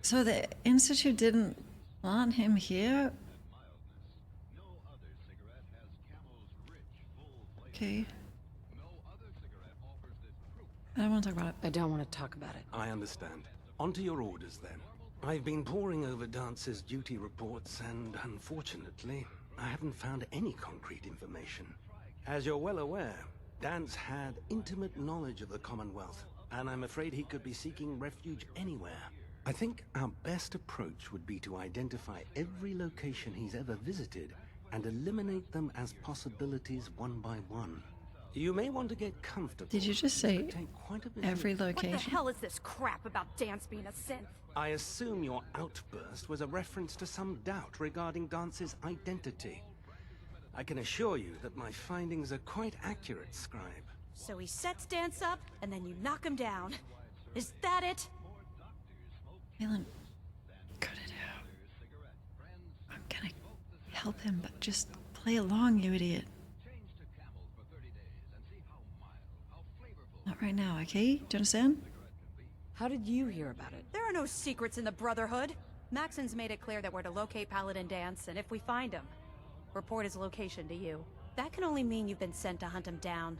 So the Institute didn't want him here? Okay. I don't want to talk about it.
I don't want to talk about it.
I understand. On to your orders, then. I've been poring over Dance's duty reports, and unfortunately, I haven't found any concrete information. As you're well aware, Danse had intimate knowledge of the Commonwealth, and I'm afraid he could be seeking refuge anywhere. I think our best approach would be to identify every location he's ever visited and eliminate them as possibilities one by one. You may want to get comfortable.
Did you just say every location?
What the hell is this crap about Danse being a synth?
I assume your outburst was a reference to some doubt regarding Dance's identity. I can assure you that my findings are quite accurate, Scribe.
So he sets Danse up, and then you knock him down. Is that it?
Malin, cut it out. I'm gonna help him, but just play along, you idiot. Not right now, okay? Do you understand?
How did you hear about it?
There are no secrets in the Brotherhood. Maxon's made it clear that we're to locate Paladin Danse, and if we find him, report his location to you. That can only mean you've been sent to hunt him down.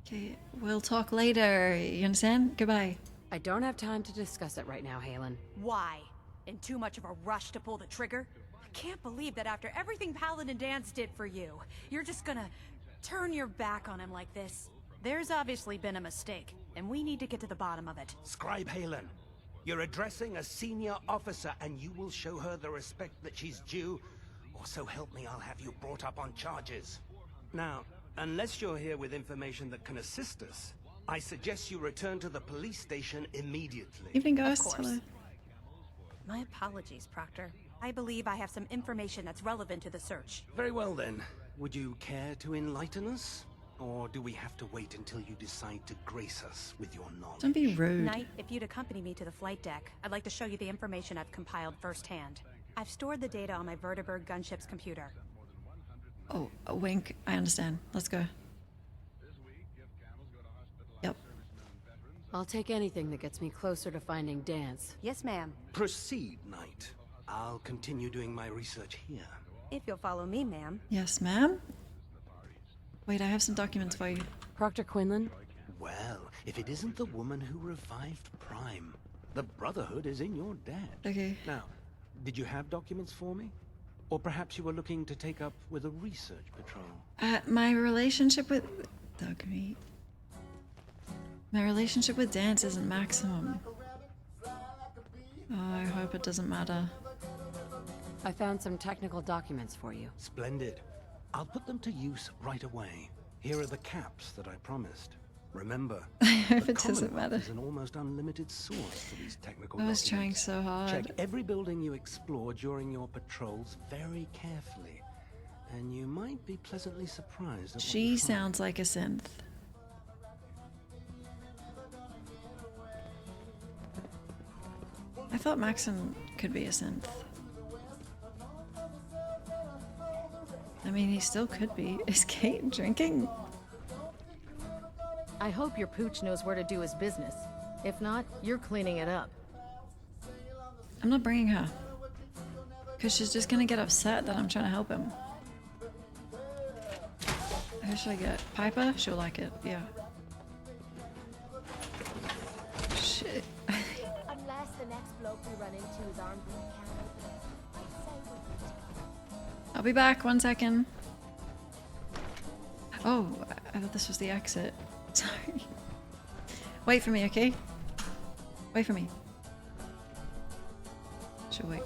Okay, we'll talk later. You understand? Goodbye.
I don't have time to discuss it right now, Halen.
Why? In too much of a rush to pull the trigger? I can't believe that after everything Paladin Danse did for you, you're just gonna turn your back on him like this. There's obviously been a mistake, and we need to get to the bottom of it.
Scribe Halen, you're addressing a senior officer, and you will show her the respect that she's due, or so help me, I'll have you brought up on charges. Now, unless you're here with information that can assist us, I suggest you return to the police station immediately.
Evening,
Of
Ghost.
course.
Hello.
My apologies, Proctor. I believe I have some information that's relevant to the search.
Very well then. Would you care to enlighten us? Or do we have to wait until you decide to grace us with your knowledge?
Don't be rude.
Knight, if you'd accompany me to the flight deck, I'd like to show you the information I've compiled firsthand. I've stored the data on my Vertibird gunship's computer.
Oh, a wink. I understand. Let's go. Yep.
I'll take anything that gets me closer to finding Danse.
Yes, ma'am.
Proceed, Knight. I'll continue doing my research here.
If you'll follow me, ma'am.
Yes, ma'am. Wait, I have some documents for you.
Proctor Quinlan?
Well, if it isn't the woman who revived Prime, the Brotherhood is in your debt.
Okay.
Now, did you have documents for me? Or perhaps you were looking to take up with a research patrol?
My relationship with... Dog meat. My relationship with Danse isn't maximum. Oh, I hope it doesn't matter.
I found some technical documents for you.
Splendid. I'll put them to use right away. Here are the caps that I promised. Remember,
I hope
the
it doesn't
Commonwealth
matter.
is an almost unlimited source for these technical
I was
documents.
trying so hard.
Check every building you explore during your patrols very carefully, and you might be pleasantly surprised at what
She
you find.
sounds like a synth. I thought Maxim could be a synth. I mean, he still could be. Is Kate drinking?
I hope your pooch knows where to do his business. If not, you're cleaning it up.
I'm not bringing her. Because she's just gonna get upset that I'm trying to help him. Who should I get? Piper? She'll like it, yeah. Shit.
Unless the next bloke we run into is armed with a cannon, I'd say we're good to go.
I'll be back, 1 second. Oh, I thought this was the exit. Sorry. Wait for me, okay? Wait for me. Should wait.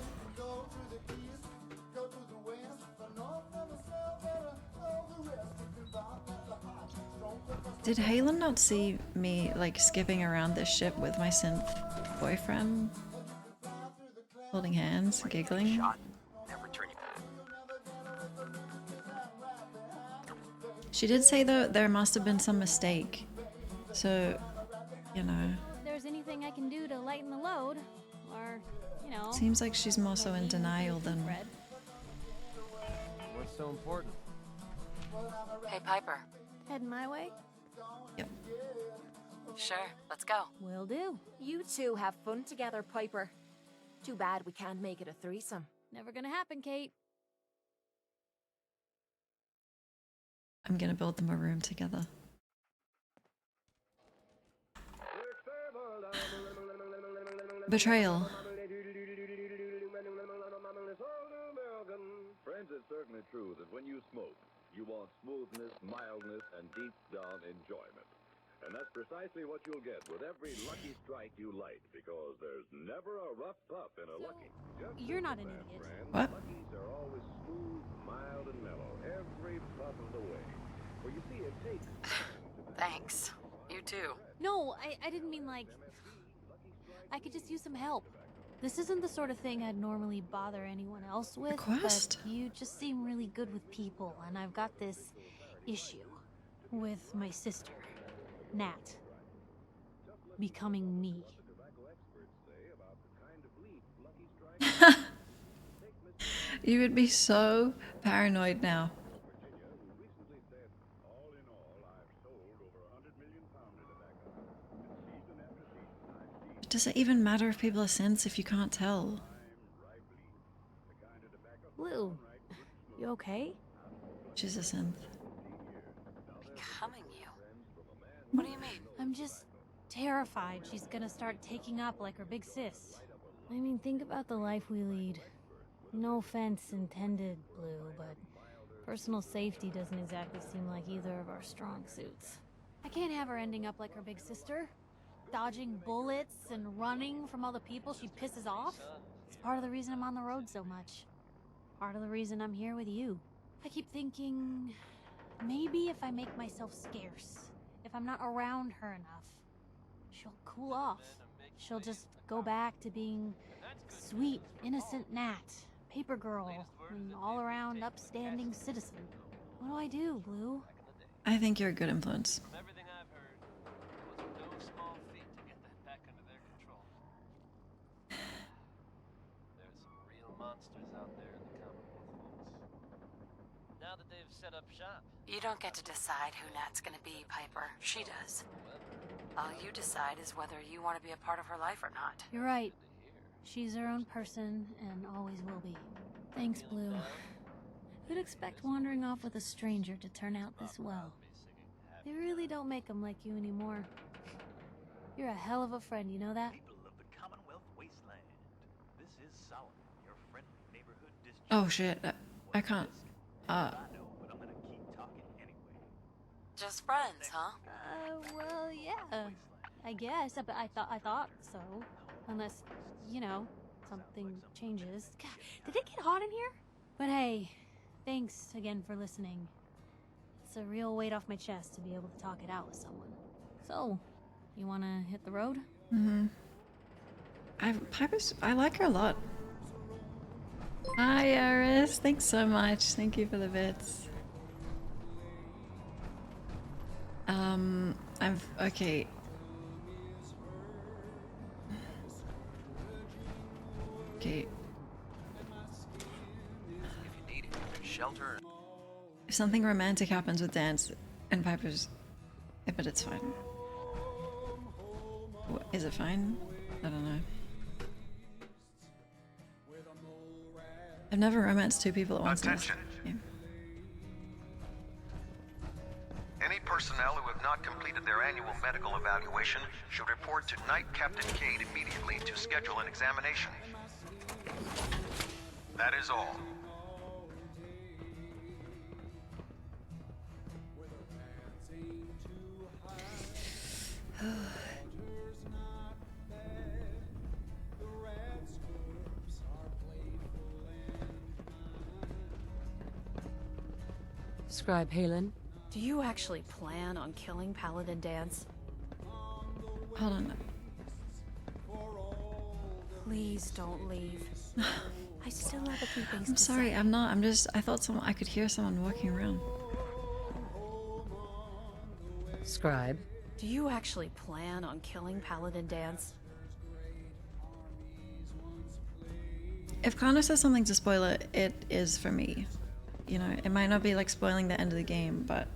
Did Halen not see me like skipping around this ship with my synth boyfriend? Holding hands, giggling?
Never turn you
She did say though there must have been some mistake. So, you know.
If there's anything I can do to lighten the load, or, you know...
Seems like she's more so in denial than...
What's so important?
Hey, Piper.
Heading my way?
Yep.
Sure, let's go.
Will do.
You two have fun together, Piper. Too bad we can't make it a threesome.
Never gonna happen, Kate.
I'm gonna build them a room together. Betrayal.
Friends, it's certainly true that when you smoke, you want smoothness, mildness, and deep down enjoyment. And that's precisely what you'll get with every Lucky Strike you light, because there's never a rough puff in a Lucky.
You're not an idiot.
What?
Luckies are always smooth, mild, and mellow, every puff of the way. For you see, it takes
Thanks. You too.
No, I didn't mean like... I could just use some help. This isn't the sort of thing I'd normally bother anyone else with,
Request?
but you just seem really good with people, and I've got this issue with my sister, Nat, becoming me.
You would be so paranoid now. Does it even matter if people are synths if you can't tell?
Blue, you okay?
She's a synth.
Becoming you? What do you mean?
I'm just terrified she's gonna start taking up like her big sis. I mean, think about the life we lead. No offense intended, Blue, but personal safety doesn't exactly seem like either of our strong suits. I can't have her ending up like her big sister, dodging bullets and running from all the people she pisses off. It's part of the reason I'm on the road so much. Part of the reason I'm here with you. I keep thinking, maybe if I make myself scarce, if I'm not around her enough, she'll cool off. She'll just go back to being sweet, innocent Nat, paper girl, an all-around upstanding citizen. What do I do, Blue?
I think you're a good influence.
From everything I've heard, it was no small feat to get that back under their control. There's some real monsters out there in the Commonwealth, folks. Now that they've set up shop.
You don't get to decide who Nat's gonna be, Piper. She does. All you decide is whether you want to be a part of her life or not.
You're right. She's her own person and always will be. Thanks, Blue. Who'd expect wandering off with a stranger to turn out this well? They really don't make them like you anymore. You're a hell of a friend, you know that?
People of the Commonwealth Wasteland. This is Solomon, your friendly neighborhood district.
Oh shit, I can't.
I know, but I'm gonna keep talking anyway.
Just friends, huh?
Well, yeah. I guess, but I thought so. Unless, you know, something changes. God, did it get hot in here? But hey, thanks again for listening. It's a real weight off my chest to be able to talk it out with someone. So, you wanna hit the road?
Mm-hmm. I like her a lot. Hi, Iris. Thanks so much. Thank you for the bits. Okay. Okay.
If you need shelter.
If something romantic happens with Danse and Piper's... but it's fine. Is it fine? I don't know. I've never romanced two people at once.
Attention. Any personnel who have not completed their annual medical evaluation should report to Night Captain Cade immediately to schedule an examination. That is all.
Scribe Halen.
Do you actually plan on killing Paladin Danse?
Hold on.
Please don't leave. I still have a few things
I'm
to
sorry,
say.
I'm not. I thought I could hear someone walking around.
Scribe.
Do you actually plan on killing Paladin Danse?
If Connor says something to spoil it, it is for me. You know, it might not be like spoiling the end of the game, but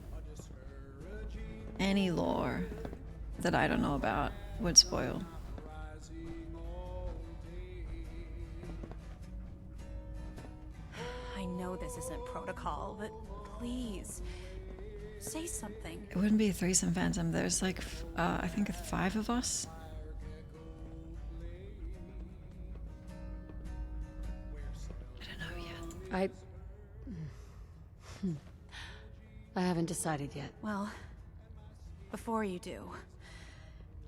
any lore that I don't know about would spoil.
I know this isn't protocol, but please, say something.
It wouldn't be a threesome phantom. There's like, I think 5 of us. I don't know yet.
I haven't decided yet.
Well, before you do,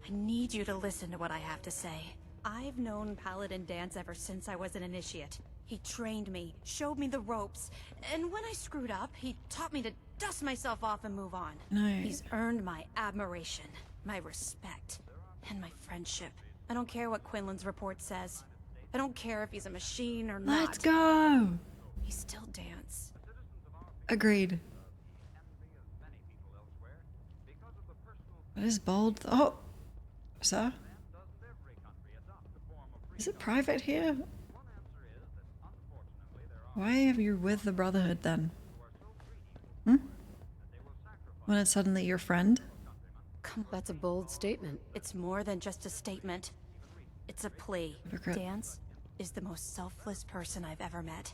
I need you to listen to what I have to say. I've known Paladin Danse ever since I was an initiate. He trained me, showed me the ropes, and when I screwed up, he taught me to dust myself off and move on.
Nice.
He's earned my admiration, my respect, and my friendship. I don't care what Quinlan's report says. I don't care if he's a machine or not.
Let's go!
He's still Danse.
Agreed. What is bold? Oh! Sir? Is it private here? Why are you with the Brotherhood then? Hmm? When it's suddenly your friend?
Come on, that's a bold statement.
It's more than just a statement. It's a plea.
Hypocrite.
Danse is the most selfless person I've ever met.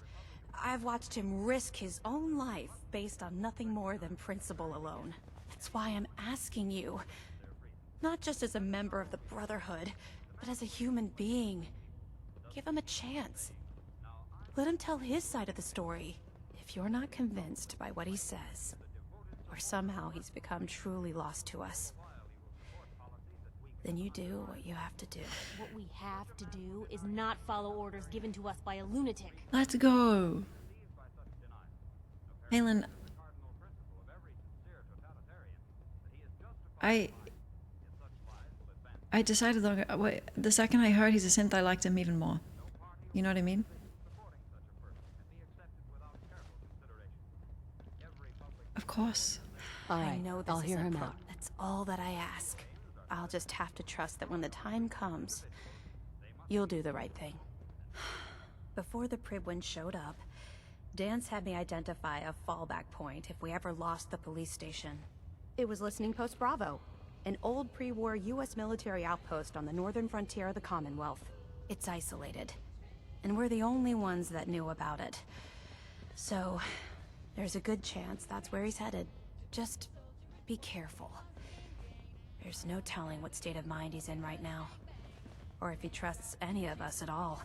I've watched him risk his own life based on nothing more than principle alone. That's why I'm asking you. Not just as a member of the Brotherhood, but as a human being. Give him a chance. Let him tell his side of the story. If you're not convinced by what he says, or somehow he's become truly lost to us, then you do what you have to do.
What we have to do is not follow orders given to us by a lunatic.
Let's go. Halen, I decided the second I heard he's a synth, I liked him even more. You know what I mean? Of course.
All right,
I know this
I'll hear him out.
That's all that I ask. I'll just have to trust that when the time comes, you'll do the right thing. Before the Pribwin showed up, Danse had me identify a fallback point if we ever lost the police station. It was Listening Post Bravo, an old pre-war US military outpost on the northern frontier of the Commonwealth. It's isolated, and we're the only ones that knew about it. So, there's a good chance that's where he's headed. Just be careful. There's no telling what state of mind he's in right now, or if he trusts any of us at all.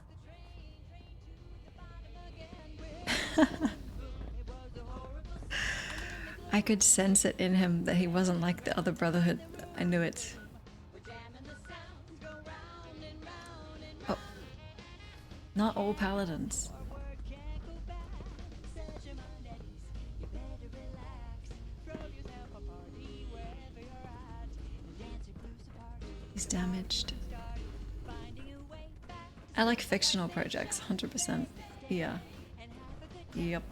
I could sense it in him that he wasn't like the other Brotherhood. I knew it. Oh. Not all paladins. He's damaged. I like fictional projects, 100%. Yeah. Yep.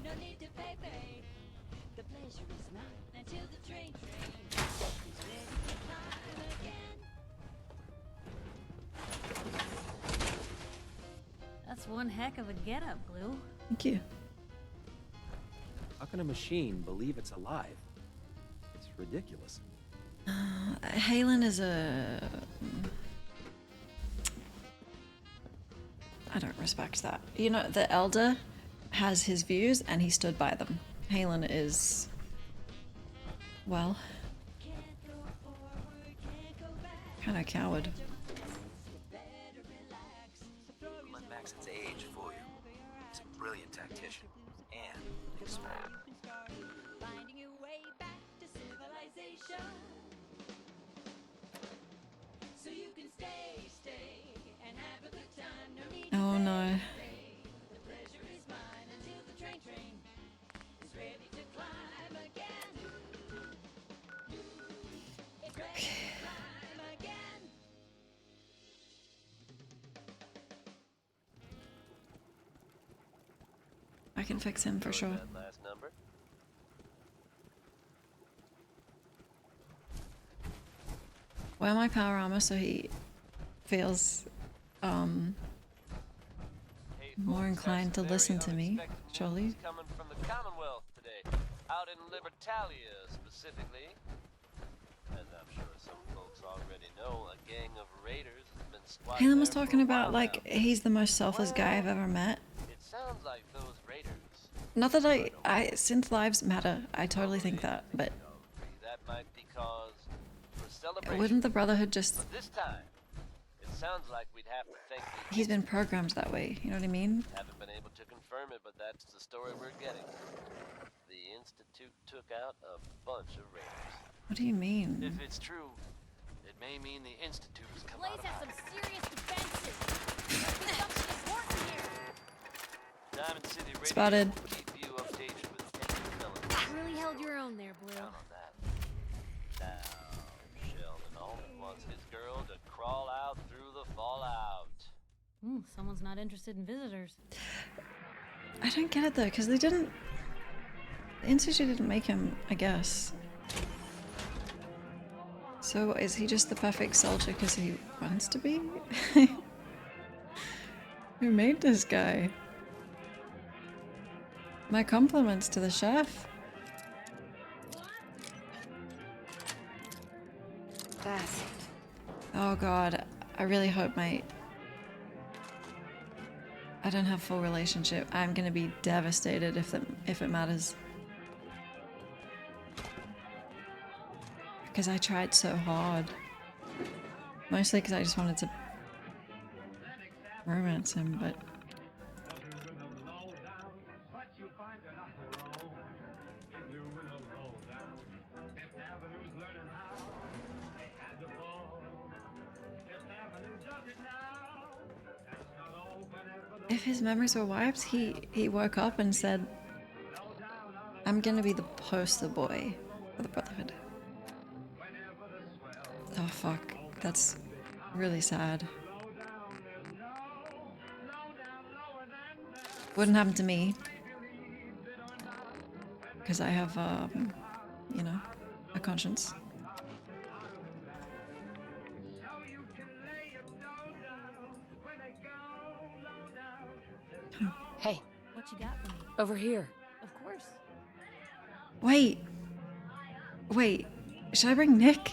That's one heck of a getup, Blue.
Thank you.
How can a machine believe it's alive? It's ridiculous.
Halen is a... I don't respect that. You know, the Elder has his views and he stood by them. Halen is... well... kind of coward.
Let Maxon's age fool you. He's a brilliant tactician and an expert.
Oh no. I can fix him for sure. Wear my power armor so he feels more inclined to listen to me, surely.
Coming from the Commonwealth today, out in Libertalia specifically. As I'm sure some folks already know, a gang of raiders has been squatting
Halen was
there
talking
for a
about
while
like
now.
he's the most selfless guy I've ever met.
It sounds like those raiders.
Not that I synth lives matter. I totally think that, but
That might be cause for celebration.
wouldn't the Brotherhood just...
But this time, it sounds like we'd have to thank the
He's been programmed that way, you know what I mean?
Haven't been able to confirm it, but that's the story we're getting. The Institute took out a bunch of raiders.
What do you mean?
If it's true, it may mean the Institute has come out
Blaze
of
has some
hiding.
serious defenses. There's something important here.
Diamond City Radio
Spotted.
will keep you updated with any developments.
Really held your own there, Blue.
Count on that. Now, Sheldon only wants his girl to crawl out through the fallout.
Someone's not interested in visitors.
I don't get it though, because they didn't... The Institute didn't make him, I guess. So is he just the perfect soldier because he wants to be? Who made this guy? My compliments to the chef.
That's it.
Oh god, I really hope I don't have full relationship. I'm gonna be devastated if it matters. Because I tried so hard. Mostly because I just wanted to romance him, but... If his memories were wiped, he woke up and said, I'm gonna be the poster boy for the Brotherhood. Oh fuck, that's really sad. Wouldn't happen to me. Because I have, you know, a conscience.
Hey,
What you got for me?
Over here.
Of course.
Wait. Wait. Should I bring Nick?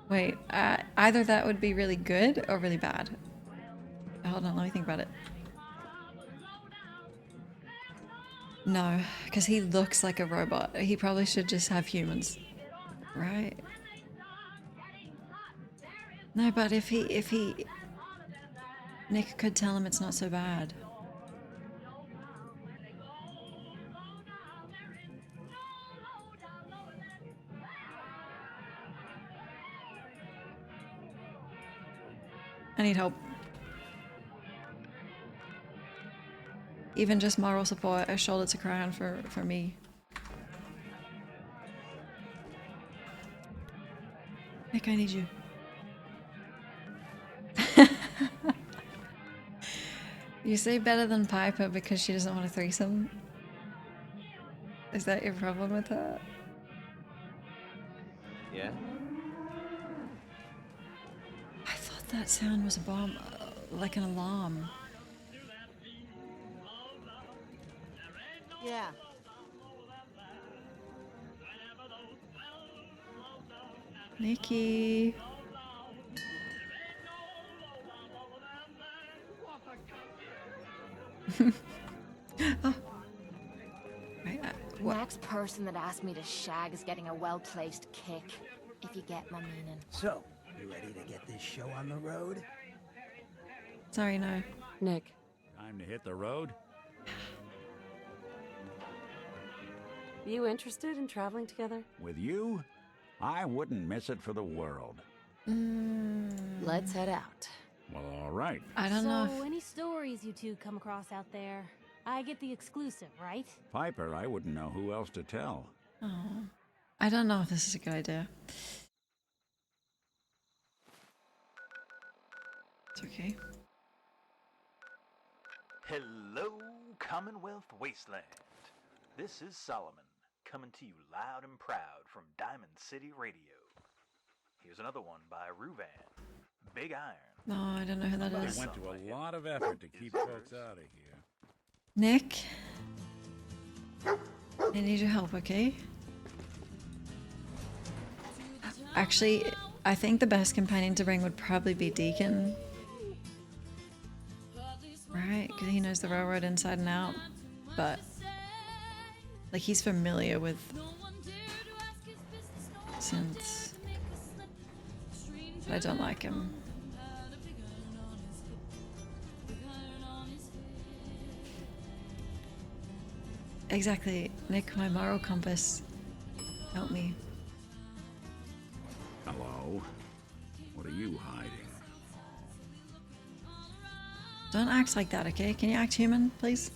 Wait, either that would be really good or really bad. Hold on, let me think about it. No, because he looks like a robot. He probably should just have humans. Right? No, but if he... Nick could tell him it's not so bad. I need help. Even just moral support, a shoulder to cry on for me. Nick, I need you. You say better than Piper because she doesn't want a threesome? Is that your problem with her?
Yeah?
I thought that sound was a bomb, like an alarm.
Yeah.
Nikki. Oh. Right,
Next person that asked me to shag is getting a well-placed kick, if you get my meaning.
So, you ready to get this show on the road?
Sorry, no.
Nick.
Time to hit the road?
You interested in traveling together?
With you? I wouldn't miss it for the world.
Let's head out.
Well, all right.
I don't know
So, any stories you two come across out there? I get the exclusive, right?
Piper, I wouldn't know who else to tell.
Oh. I don't know if this is a good idea. It's okay.
Hello, Commonwealth Wasteland. This is Solomon, coming to you loud and proud from Diamond City Radio. Here's another one by Ruvan, Big Iron.
No, I don't know who that is.
They went to a lot of effort to keep folks out of here.
Nick? I need your help, okay? Actually, I think the best companion to bring would probably be Deacon. Right? Because he knows the railroad inside and out. But, like, he's familiar with synths. But I don't like him. Exactly. Nick, my moral compass. Help me.
Hello? What are you hiding?
Don't act like that, okay? Can you act human, please?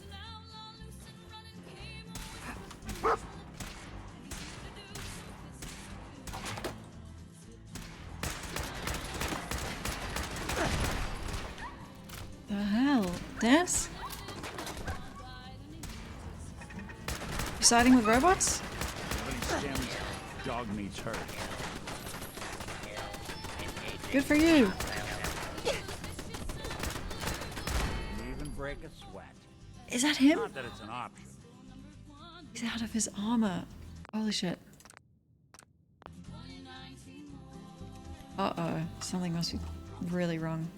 The hell? Danse? You siding with robots?
Dog meets herd.
Good for you.
Even break a sweat.
Is that him?
Not that it's an option.
He's out of his armor. Holy shit. Uh-oh. Something must be really wrong.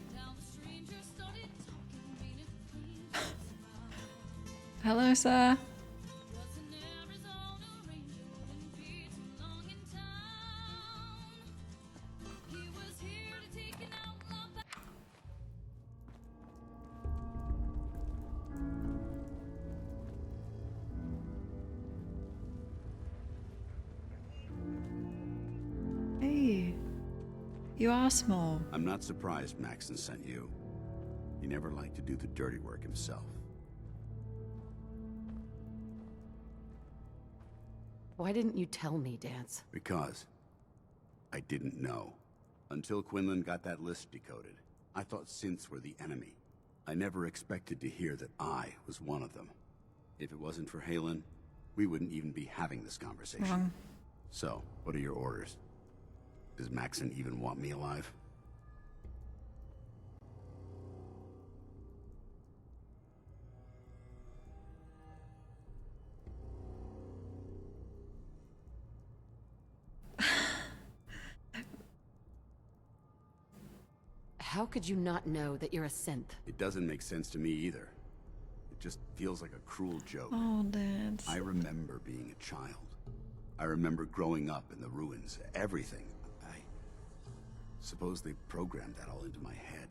Hello, sir. You are small.
I'm not surprised Maxon sent you. He never liked to do the dirty work himself.
Why didn't you tell me, Danse?
Because I didn't know. Until Quinlan got that list decoded, I thought synths were the enemy. I never expected to hear that I was one of them. If it wasn't for Halen, we wouldn't even be having this conversation.
Wrong.
So, what are your orders? Does Maxon even want me alive?
How could you not know that you're a synth?
It doesn't make sense to me either. It just feels like a cruel joke.
Oh, Dad.
I remember being a child. I remember growing up in the ruins, everything. I suppose they programmed that all into my head.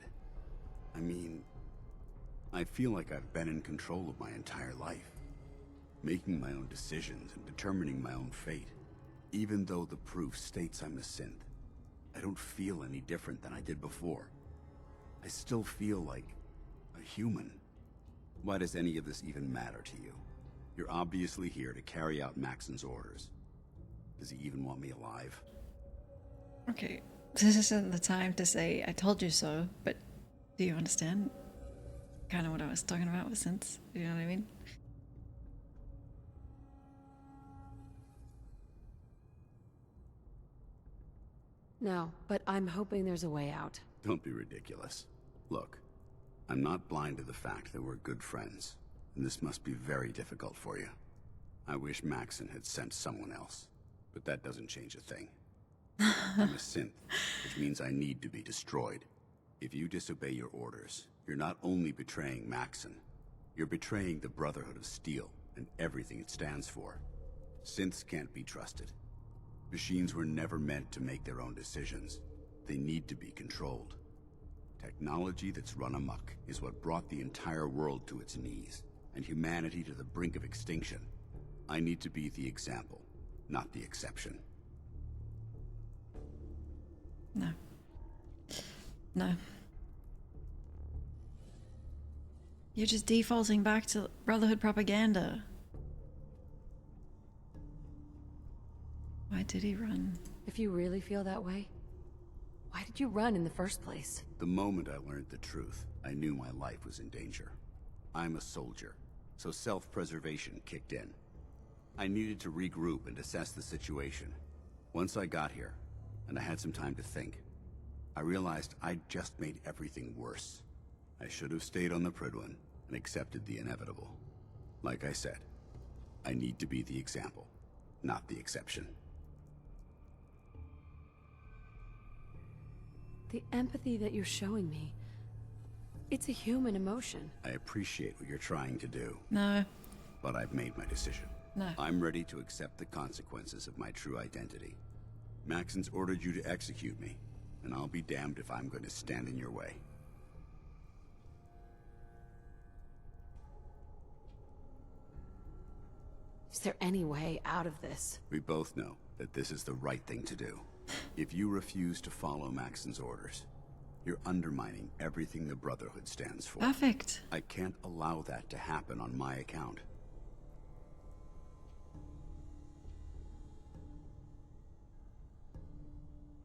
I mean, I feel like I've been in control of my entire life, making my own decisions and determining my own fate. Even though the proof states I'm a synth, I don't feel any different than I did before. I still feel like a human. Why does any of this even matter to you? You're obviously here to carry out Maxon's orders. Does he even want me alive?
Okay, this isn't the time to say I told you so, but do you understand kind of what I was talking about with synths? You know what I mean?
No, but I'm hoping there's a way out.
Don't be ridiculous. Look, I'm not blind to the fact that we're good friends, and this must be very difficult for you. I wish Maxon had sent someone else, but that doesn't change a thing. I'm a synth, which means I need to be destroyed. If you disobey your orders, you're not only betraying Maxon, you're betraying the Brotherhood of Steel and everything it stands for. Synths can't be trusted. Machines were never meant to make their own decisions. They need to be controlled. Technology that's run amok is what brought the entire world to its knees, and humanity to the brink of extinction. I need to be the example, not the exception.
No. No. You're just defaulting back to Brotherhood propaganda. Why did he run?
If you really feel that way, why did you run in the first place?
The moment I learned the truth, I knew my life was in danger. I'm a soldier, so self-preservation kicked in. I needed to regroup and assess the situation. Once I got here, and I had some time to think, I realized I'd just made everything worse. I should have stayed on the Prydwen and accepted the inevitable. Like I said, I need to be the example, not the exception.
The empathy that you're showing me, it's a human emotion.
I appreciate what you're trying to do.
No.
But I've made my decision.
No.
I'm ready to accept the consequences of my true identity. Maxon's ordered you to execute me, and I'll be damned if I'm going to stand in your way.
Is there any way out of this?
We both know that this is the right thing to do. If you refuse to follow Maxon's orders, you're undermining everything the Brotherhood stands for.
Perfect.
I can't allow that to happen on my account.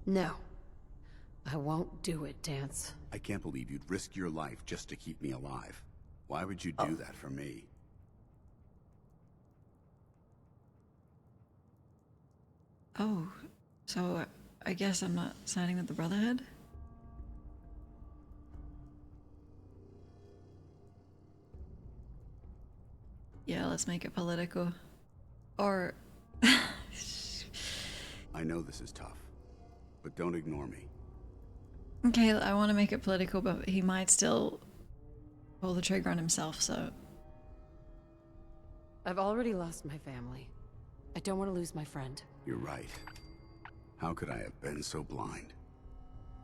No. I won't do it, Danse.
I can't believe you'd risk your life just to keep me alive. Why would you do that for me?
Oh, so I guess I'm not siding with the Brotherhood? Yeah, let's make it political. Or...
I know this is tough, but don't ignore me.
Okay, I want to make it political, but he might still pull the trigger on himself, so...
I've already lost my family. I don't want to lose my friend.
You're right. How could I have been so blind?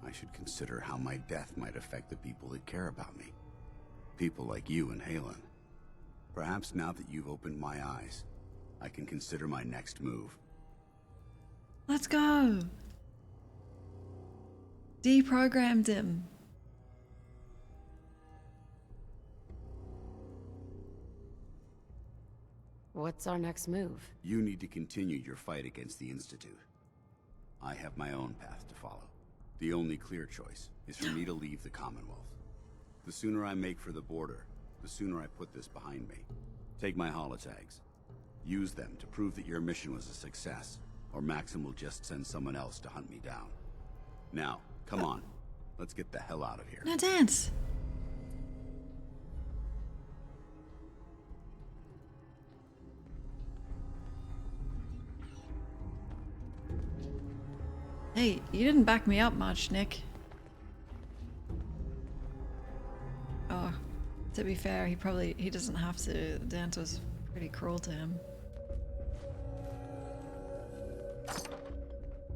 I should consider how my death might affect the people that care about me. People like you and Halen. Perhaps now that you've opened my eyes, I can consider my next move.
Let's go! Deprogrammed him.
What's our next move?
You need to continue your fight against the Institute. I have my own path to follow. The only clear choice is for me to leave the Commonwealth. The sooner I make for the border, the sooner I put this behind me. Take my holotags. Use them to prove that your mission was a success, or Maxim will just send someone else to hunt me down. Now, come on. Let's get the hell out of here.
Now dance. Hey, you didn't back me up much, Nick. Oh, to be fair, he doesn't have to. Danse was pretty cruel to him.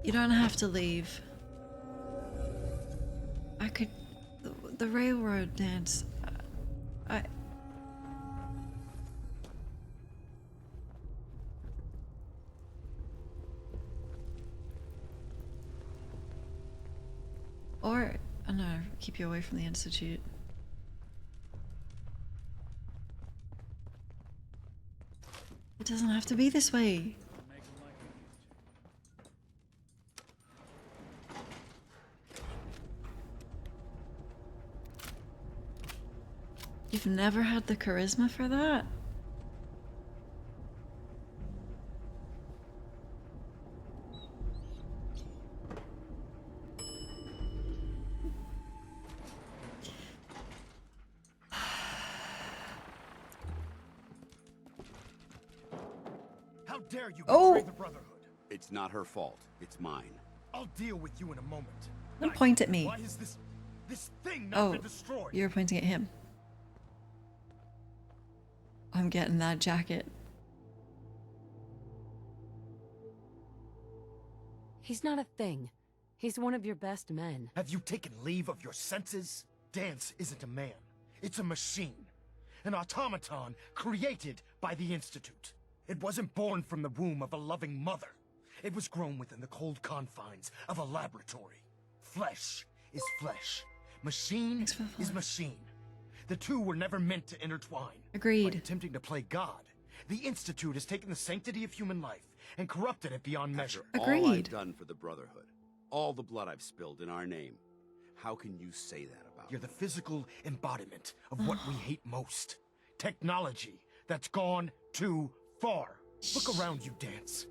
You don't have to leave. I could... The railroad, Danse. Or, I don't know, keep you away from the Institute. It doesn't have to be this way. You've never had the charisma for that?
How dare you betray the Brotherhood?
It's not her fault. It's mine.
I'll deal with you in a moment.
Don't point at me.
Why is this thing not been destroyed?
You're pointing at him. I'm getting that jacket.
He's not a thing. He's one of your best men.
Have you taken leave of your senses? Danse isn't a man. It's a machine. An automaton created by the Institute. It wasn't born from the womb of a loving mother. It was grown within the cold confines of a laboratory. Flesh is flesh. Machine is machine. The two were never meant to intertwine.
Agreed.
By attempting to play God, the Institute has taken the sanctity of human life and corrupted it beyond measure.
Agreed.
All I've done for the Brotherhood, all the blood I've spilled in our name, how can you say that about
You're the physical embodiment of what we hate most. Technology that's gone too far. Look around you, Danse.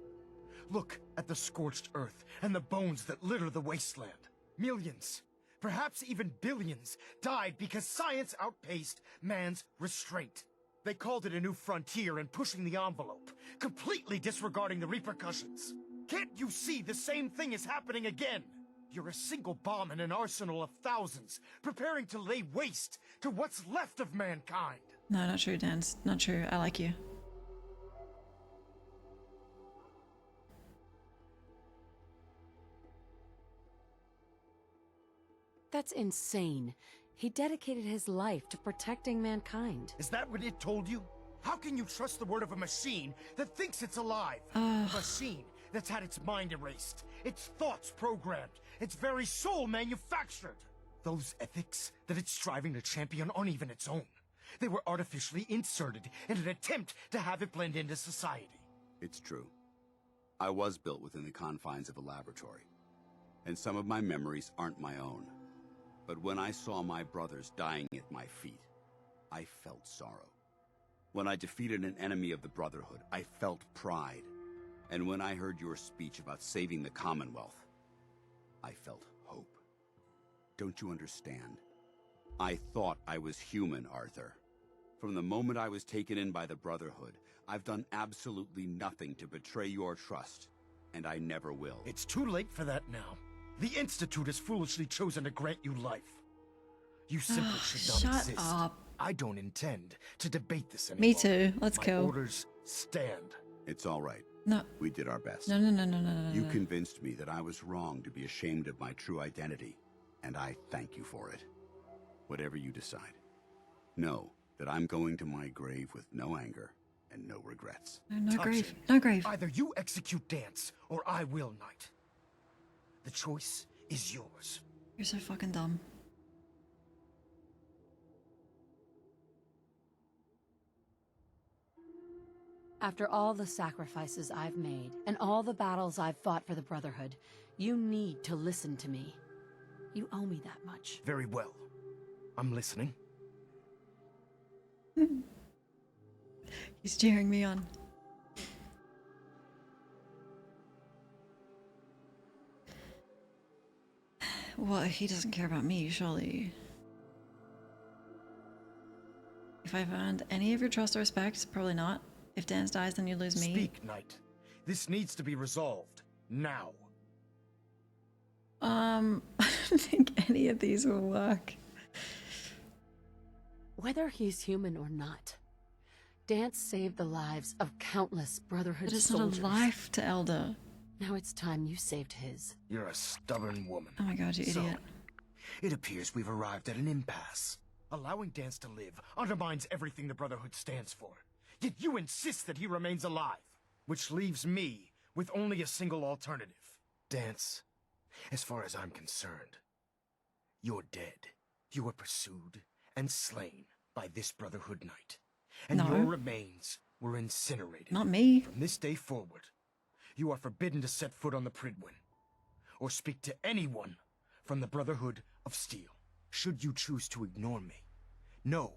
Look at the scorched earth and the bones that litter the wasteland. Millions, perhaps even billions, died because science outpaced man's restraint. They called it a new frontier and pushing the envelope, completely disregarding the repercussions. Can't you see the same thing is happening again? You're a single bomb in an arsenal of thousands, preparing to lay waste to what's left of mankind.
No, not true, Danse. Not true. I like you.
That's insane. He dedicated his life to protecting mankind.
Is that what it told you? How can you trust the word of a machine that thinks it's alive? A machine that's had its mind erased, its thoughts programmed, its very soul manufactured. Those ethics that it's striving to champion aren't even its own. They were artificially inserted in an attempt to have it blend into society.
It's true. I was built within the confines of a laboratory, and some of my memories aren't my own. But when I saw my brothers dying at my feet, I felt sorrow. When I defeated an enemy of the Brotherhood, I felt pride. And when I heard your speech about saving the Commonwealth, I felt hope. Don't you understand? I thought I was human, Arthur. From the moment I was taken in by the Brotherhood, I've done absolutely nothing to betray your trust, and I never will.
It's too late for that now. The Institute has foolishly chosen to grant you life. You simply should not
Shut
exist.
up.
I don't intend to debate this anymore.
Me too. Let's
My
go.
orders stand.
It's all right.
No.
We did our best.
No.
You convinced me that I was wrong to be ashamed of my true identity, and I thank you for it. Whatever you decide, know that I'm going to my grave with no anger and no regrets.
No grave.
Touching.
No grave.
Either you execute Danse, or I will, Knight. The choice is yours.
You're so fucking dumb.
After all the sacrifices I've made, and all the battles I've fought for the Brotherhood, you need to listen to me. You owe me that much.
Very well. I'm listening.
He's cheering me on. Well, he doesn't care about me, surely. If I've earned any of your trust or respect, probably not. If Danse dies, then you lose me.
Speak, Knight. This needs to be resolved. Now.
I don't think any of these will work.
Whether he's human or not, Danse saved the lives of countless Brotherhood
But it's
soldiers.
not a life to Elder.
Now it's time you saved his.
You're a stubborn woman.
Oh my god, you
So,
idiot.
it appears we've arrived at an impasse. Allowing Danse to live undermines everything the Brotherhood stands for. Yet you insist that he remains alive, which leaves me with only a single alternative. Danse, as far as I'm concerned, you're dead. You were pursued and slain by this Brotherhood Knight. And
No.
your remains were incinerated.
Not me.
From this day forward, you are forbidden to set foot on the Pridwin, or speak to anyone from the Brotherhood of Steel. Should you choose to ignore me, know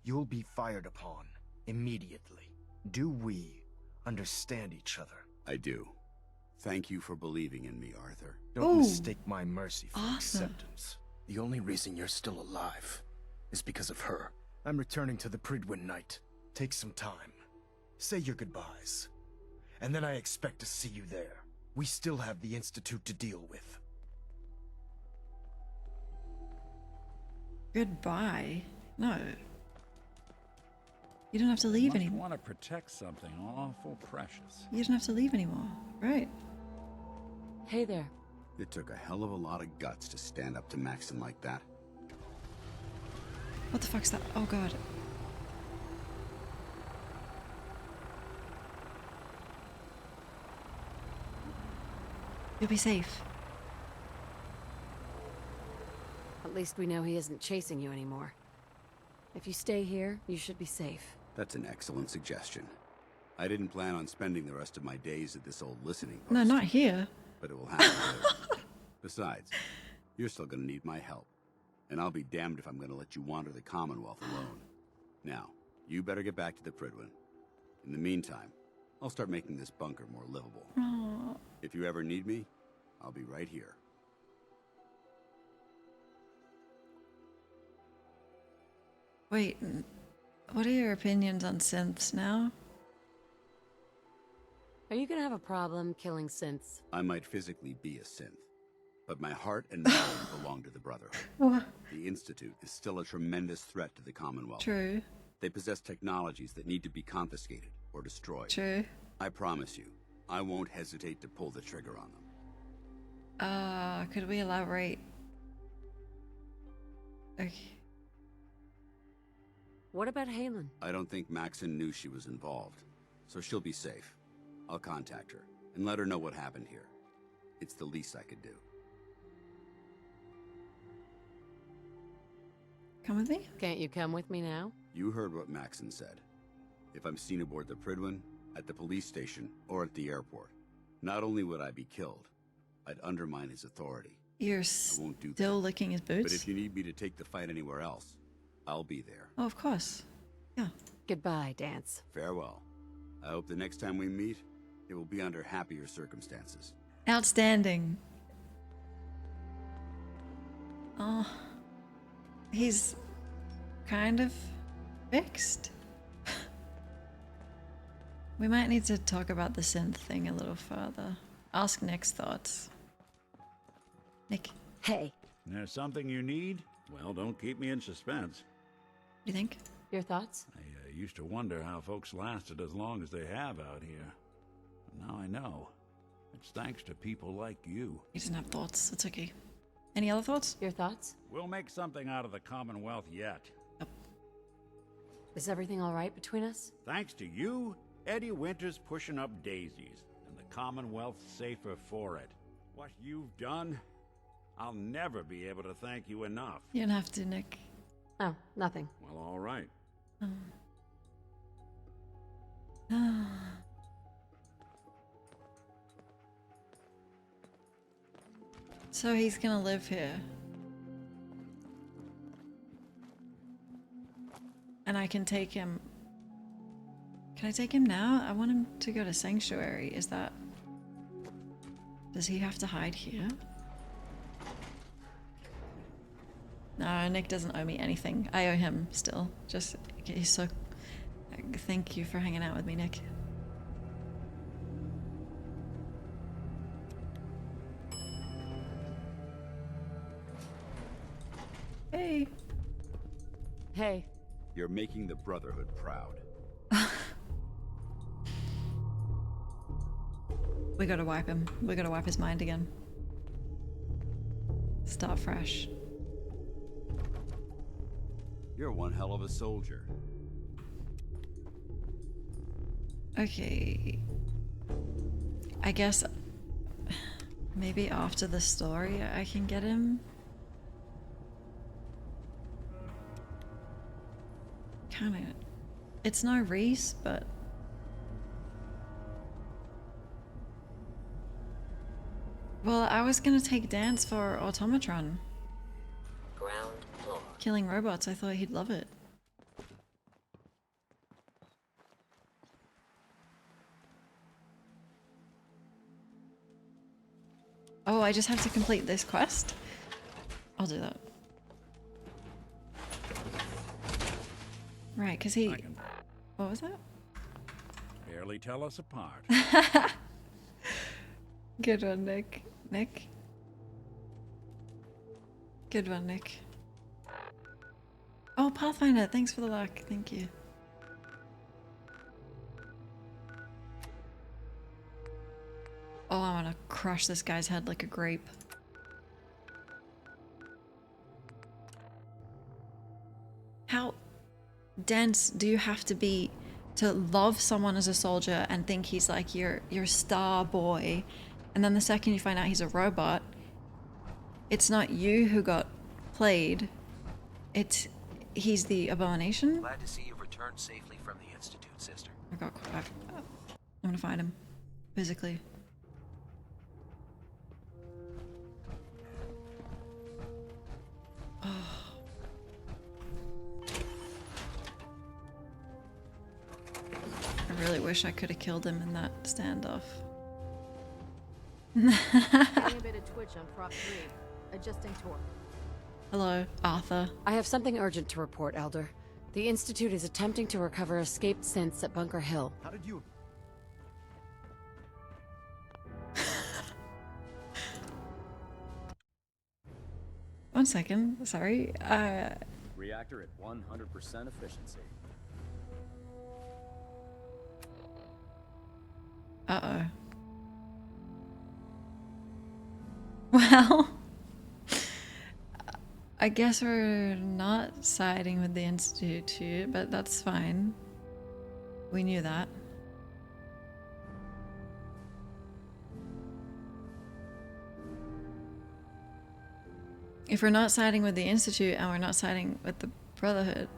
you'll be fired upon immediately. Do we understand each other?
I do. Thank you for believing in me, Arthur.
Don't mistake my mercy for
Arthur.
acceptance. The only reason you're still alive is because of her. I'm returning to the Pridwin Knight. Take some time. Say your goodbyes. And then I expect to see you there. We still have the Institute to deal with.
Goodbye. No. You don't have to leave
You
anymore.
want to protect something awful precious.
You don't have to leave anymore. Right.
Hey there.
It took a hell of a lot of guts to stand up to Maxon like that.
What the fuck's that? Oh god. You'll be safe.
At least we know he isn't chasing you anymore. If you stay here, you should be safe.
That's an excellent suggestion. I didn't plan on spending the rest of my days at this old listening post.
No, not here.
But it will happen later. Besides, you're still gonna need my help. And I'll be damned if I'm gonna let you wander the Commonwealth alone. Now, you better get back to the Pridwin. In the meantime, I'll start making this bunker more livable.
Aww.
If you ever need me, I'll be right here.
Wait, what are your opinions on synths now?
Are you gonna have a problem killing synths?
I might physically be a synth, but my heart and mind belong to the Brotherhood.
What?
The Institute is still a tremendous threat to the Commonwealth.
True.
They possess technologies that need to be confiscated or destroyed.
True.
I promise you, I won't hesitate to pull the trigger on them.
Could we elaborate? Okay.
What about Halen?
I don't think Maxon knew she was involved, so she'll be safe. I'll contact her and let her know what happened here. It's the least I could do.
Come with me?
Can't you come with me now?
You heard what Maxon said. If I'm seen aboard the Pridwin, at the police station, or at the airport, not only would I be killed, I'd undermine his authority.
You're
I won't do
still
that.
licking his boots?
But if you need me to take the fight anywhere else, I'll be there.
Oh, of course. Yeah.
Goodbye, Danse.
Farewell. I hope the next time we meet, it will be under happier circumstances.
Outstanding. Oh. He's kind of fixed. We might need to talk about the synth thing a little further. Ask Nick's thoughts. Nick.
Hey.
There's something you need? Well, don't keep me in suspense.
Do you think?
Your thoughts?
I used to wonder how folks lasted as long as they have out here. But now I know. It's thanks to people like you.
He doesn't have thoughts. It's okay. Any other thoughts?
Your thoughts?
We'll make something out of the Commonwealth yet.
Is everything all right between us?
Thanks to you, Eddie Winter's pushing up daisies, and the Commonwealth's safer for it. What you've done, I'll never be able to thank you enough.
You don't have to, Nick.
Oh, nothing.
Well, all right.
So he's gonna live here. And I can take him. Can I take him now? I want him to go to Sanctuary. Is that... Does he have to hide here? No, Nick doesn't owe me anything. I owe him still. Just, he's so... Thank you for hanging out with me, Nick. Hey.
Hey.
You're making the Brotherhood proud.
We gotta wipe him. We gotta wipe his mind again. Start fresh.
You're one hell of a soldier.
Okay. I guess maybe after the story I can get him. Kinda. It's no Reese, but... Well, I was gonna take Danse for Automatron.
Ground floor.
Killing robots, I thought he'd love it. Oh, I just have to complete this quest? I'll do that. Right, because he... What was that?
Barely tell us apart.
Good one, Nick. Nick? Good one, Nick. Oh, Pathfinder, thanks for the luck. Thank you. Oh, I want to crush this guy's head like a grape. How dense do you have to be to love someone as a soldier and think he's like your star boy, and then the second you find out he's a robot, it's not you who got played, he's the abomination?
Glad to see you've returned safely from the Institute, sister.
I'm gonna find him physically. Oh. I really wish I could have killed him in that standoff.
Adjusting torque.
Hello, Arthur.
I have something urgent to report, Elder. The Institute is attempting to recover escaped synths at Bunker Hill.
How did you...
One second, sorry.
Reactor at 100% efficiency.
Uh-oh. Well, I guess we're not siding with the Institute, but that's fine. We knew that. If we're not siding with the Institute and we're not siding with the Brotherhood.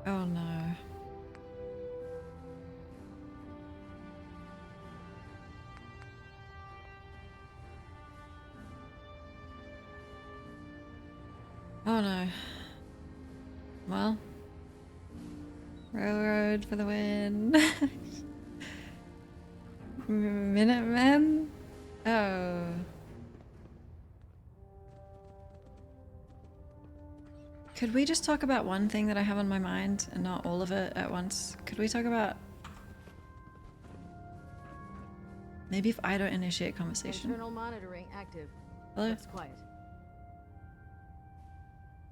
Oh no. Oh no. Well. Railroad for the win. Minutemen? Oh. Could we just talk about one thing that I have on my mind and not all of it at once? Could we talk about... Maybe if I don't initiate conversation.
Internal monitoring active.
Hello?
Looks quiet.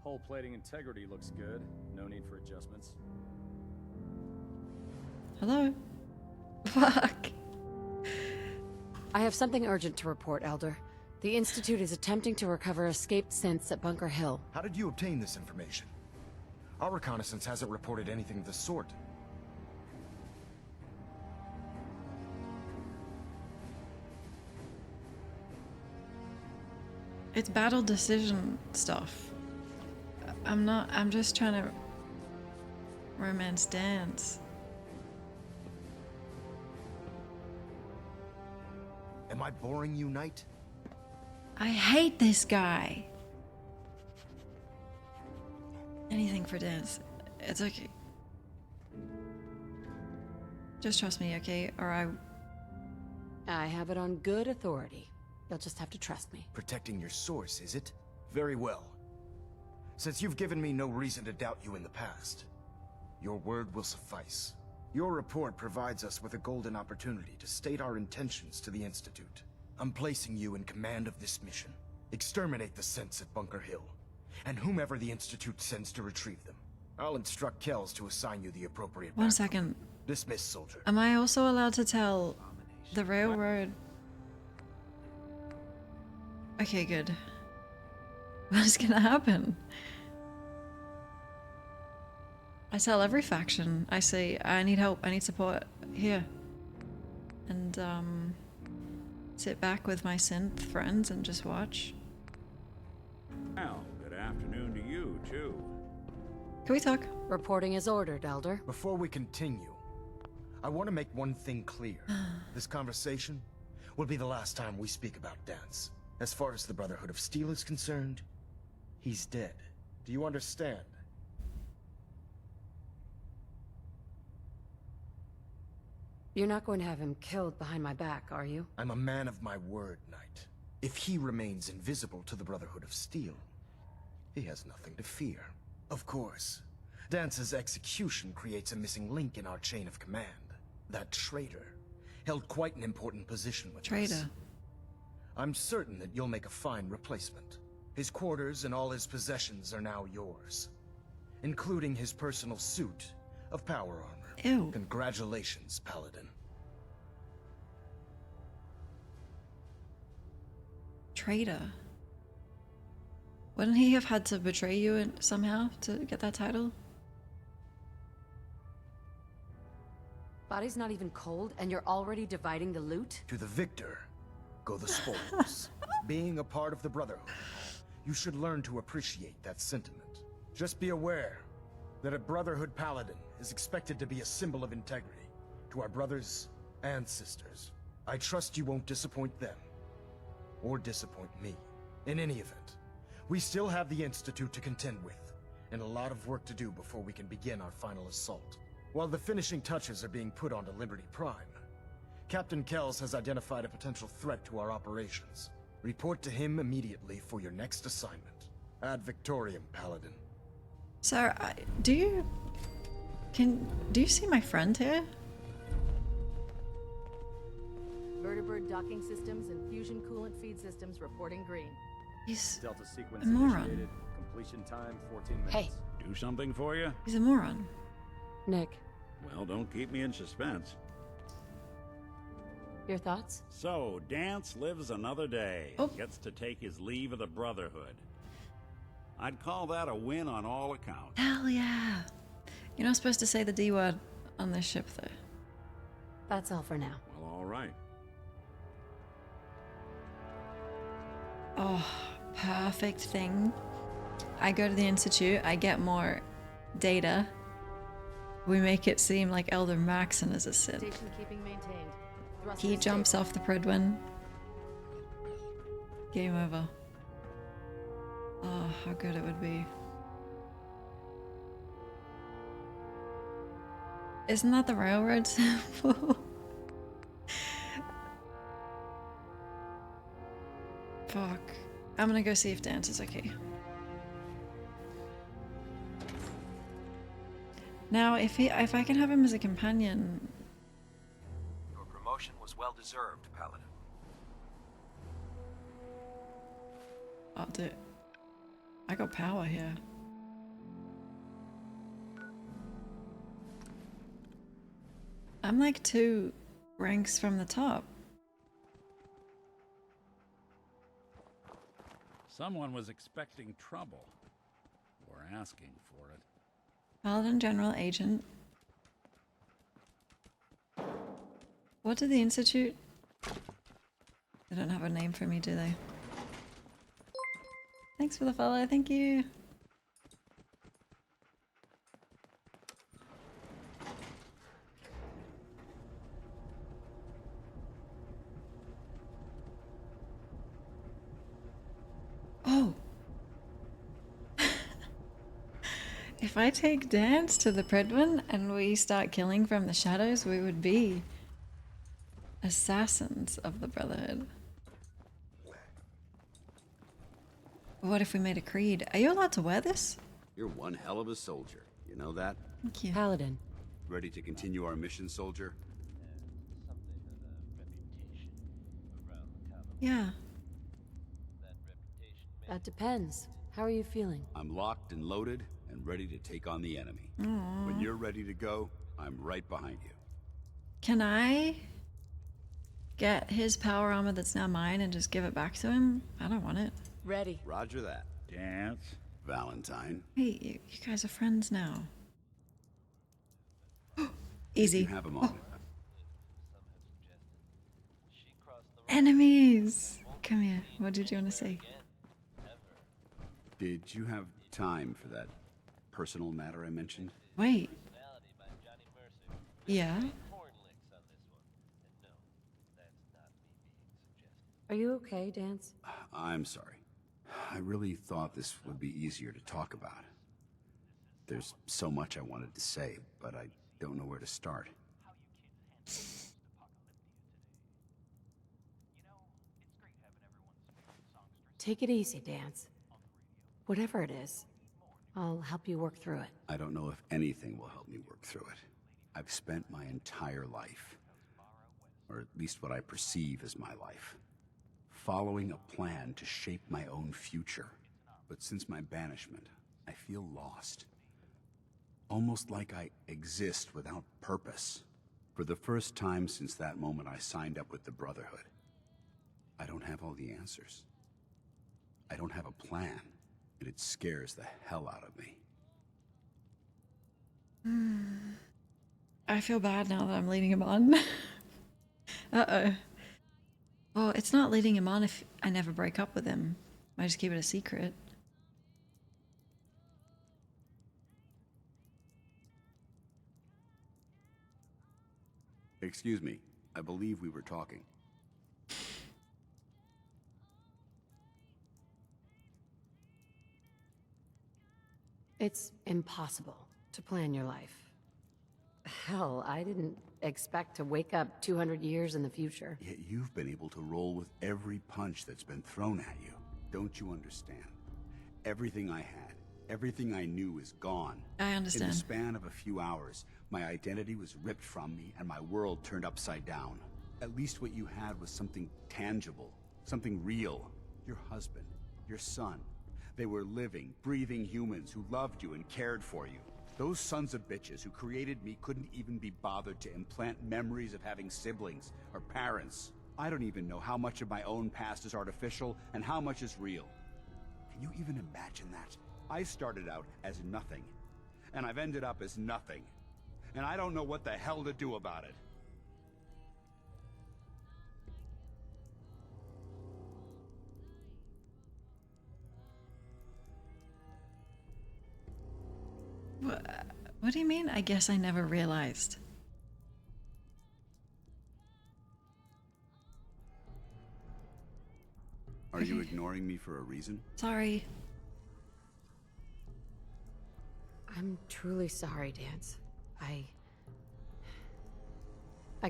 Hull plating integrity looks good. No need for adjustments.
Hello? Fuck.
I have something urgent to report, Elder. The Institute is attempting to recover escaped synths at Bunker Hill.
How did you obtain this information? Our reconnaissance hasn't reported anything of the sort.
It's battle decision stuff. I'm just trying to romance Danse.
Am I boring you, Knight?
I hate this guy. Anything for Danse. It's okay. Just trust me, okay? Or
I have it on good authority. You'll just have to trust me.
Protecting your source, is it? Very well. Since you've given me no reason to doubt you in the past, your word will suffice. Your report provides us with a golden opportunity to state our intentions to the Institute. I'm placing you in command of this mission. Exterminate the synths at Bunker Hill, and whomever the Institute sends to retrieve them. I'll instruct Kells to assign you the appropriate
one
backup.
second.
Dismiss, soldier.
Am I also allowed to tell the railroad? Okay, good. What is gonna happen? I tell every faction. I say, I need help, I need support here. And sit back with my synth friends and just watch.
Well, good afternoon to you, too.
Can we talk?
Reporting is ordered, Elder.
Before we continue, I want to make one thing clear. This conversation will be the last time we speak about Danse. As far as the Brotherhood of Steel is concerned, he's dead. Do you understand?
You're not going to have him killed behind my back, are you?
I'm a man of my word, Knight. If he remains invisible to the Brotherhood of Steel, he has nothing to fear. Of course, Dance's execution creates a missing link in our chain of command. That traitor held quite an important position with us.
Traitor.
I'm certain that you'll make a fine replacement. His quarters and all his possessions are now yours, including his personal suit of power armor.
Ew.
Congratulations, Paladin.
Traitor. Wouldn't he have had to betray you somehow to get that title?
Body's not even cold, and you're already dividing the loot?
To the victor go the spoils. Being a part of the Brotherhood, you should learn to appreciate that sentiment. Just be aware that a Brotherhood Paladin is expected to be a symbol of integrity to our brothers and sisters. I trust you won't disappoint them, or disappoint me. In any event, we still have the Institute to contend with, and a lot of work to do before we can begin our final assault. While the finishing touches are being put onto Liberty Prime, Captain Kells has identified a potential threat to our operations. Report to him immediately for your next assignment. Ad Victoriam, Paladin.
Sir, do you see my friend here?
Vertibird docking systems and fusion coolant feed systems reporting green.
He's
Delta sequence
a moron.
initiated. Completion time 14 minutes.
Hey.
Do something for you?
He's a moron.
Nick,
Well, don't keep me in suspense.
your thoughts?
So, Danse lives another day.
Oh.
Gets to take his leave of the Brotherhood. I'd call that a win on all accounts.
Hell yeah. You're not supposed to say the D word on this ship, though.
That's all for now.
Well, all right.
Oh, perfect thing. I go to the Institute, I get more data. We make it seem like Elder Maxon is a Sith.
Station keeping maintained.
He jumps off the Pridwin. Game over. Oh, how good it would be. Isn't that the railroad symbol? Fuck. I'm gonna go see if Danse is okay. Now, if I can have him as a companion.
Your promotion was well deserved, Paladin.
I'll do it. I got power here. I'm like 2 ranks from the top.
Someone was expecting trouble. Or asking for it.
Paladin General Agent. What did the Institute? They don't have a name for me, do they? Thanks for the follow. Thank you. Oh. If I take Danse to the Predwin and we start killing from the shadows, we would be assassins of the Brotherhood. What if we made a creed? Are you allowed to wear this?
You're one hell of a soldier. You know that?
Thank you.
Paladin.
Ready to continue our mission, soldier?
Yeah.
That depends. How are you feeling?
I'm locked and loaded and ready to take on the enemy.
Aww.
When you're ready to go, I'm right behind you.
Can I get his power armor that's now mine and just give it back to him? I don't want it.
Ready.
Roger that.
Danse.
Valentine.
Hey, you guys are friends now. Easy.
You have a moment.
Enemies! Come here. What did you want to say?
Did you have time for that personal matter I mentioned?
Wait. Yeah?
Are you okay, Danse?
I'm sorry. I really thought this would be easier to talk about. There's so much I wanted to say, but I don't know where to start.
Take it easy, Danse. Whatever it is, I'll help you work through it.
I don't know if anything will help me work through it. I've spent my entire life, or at least what I perceive as my life, following a plan to shape my own future. But since my banishment, I feel lost. Almost like I exist without purpose. For the first time since that moment I signed up with the Brotherhood, I don't have all the answers. I don't have a plan, and it scares the hell out of me.
I feel bad now that I'm leading him on. Uh-oh. Well, it's not leading him on if I never break up with him. I just keep it a secret.
Excuse me, I believe we were talking.
It's impossible to plan your life. Hell, I didn't expect to wake up 200 years in the future.
Yet you've been able to roll with every punch that's been thrown at you. Don't you understand? Everything I had, everything I knew is gone.
I understand.
In the span of a few hours, my identity was ripped from me and my world turned upside down. At least what you had was something tangible, something real. Your husband, your son. They were living, breathing humans who loved you and cared for you. Those sons of bitches who created me couldn't even be bothered to implant memories of having siblings or parents. I don't even know how much of my own past is artificial and how much is real. Can you even imagine that? I started out as nothing, and I've ended up as nothing. And I don't know what the hell to do about it.
What do you mean? I guess I never realized.
Are you ignoring me for a reason?
Sorry.
I'm truly sorry, Danse. I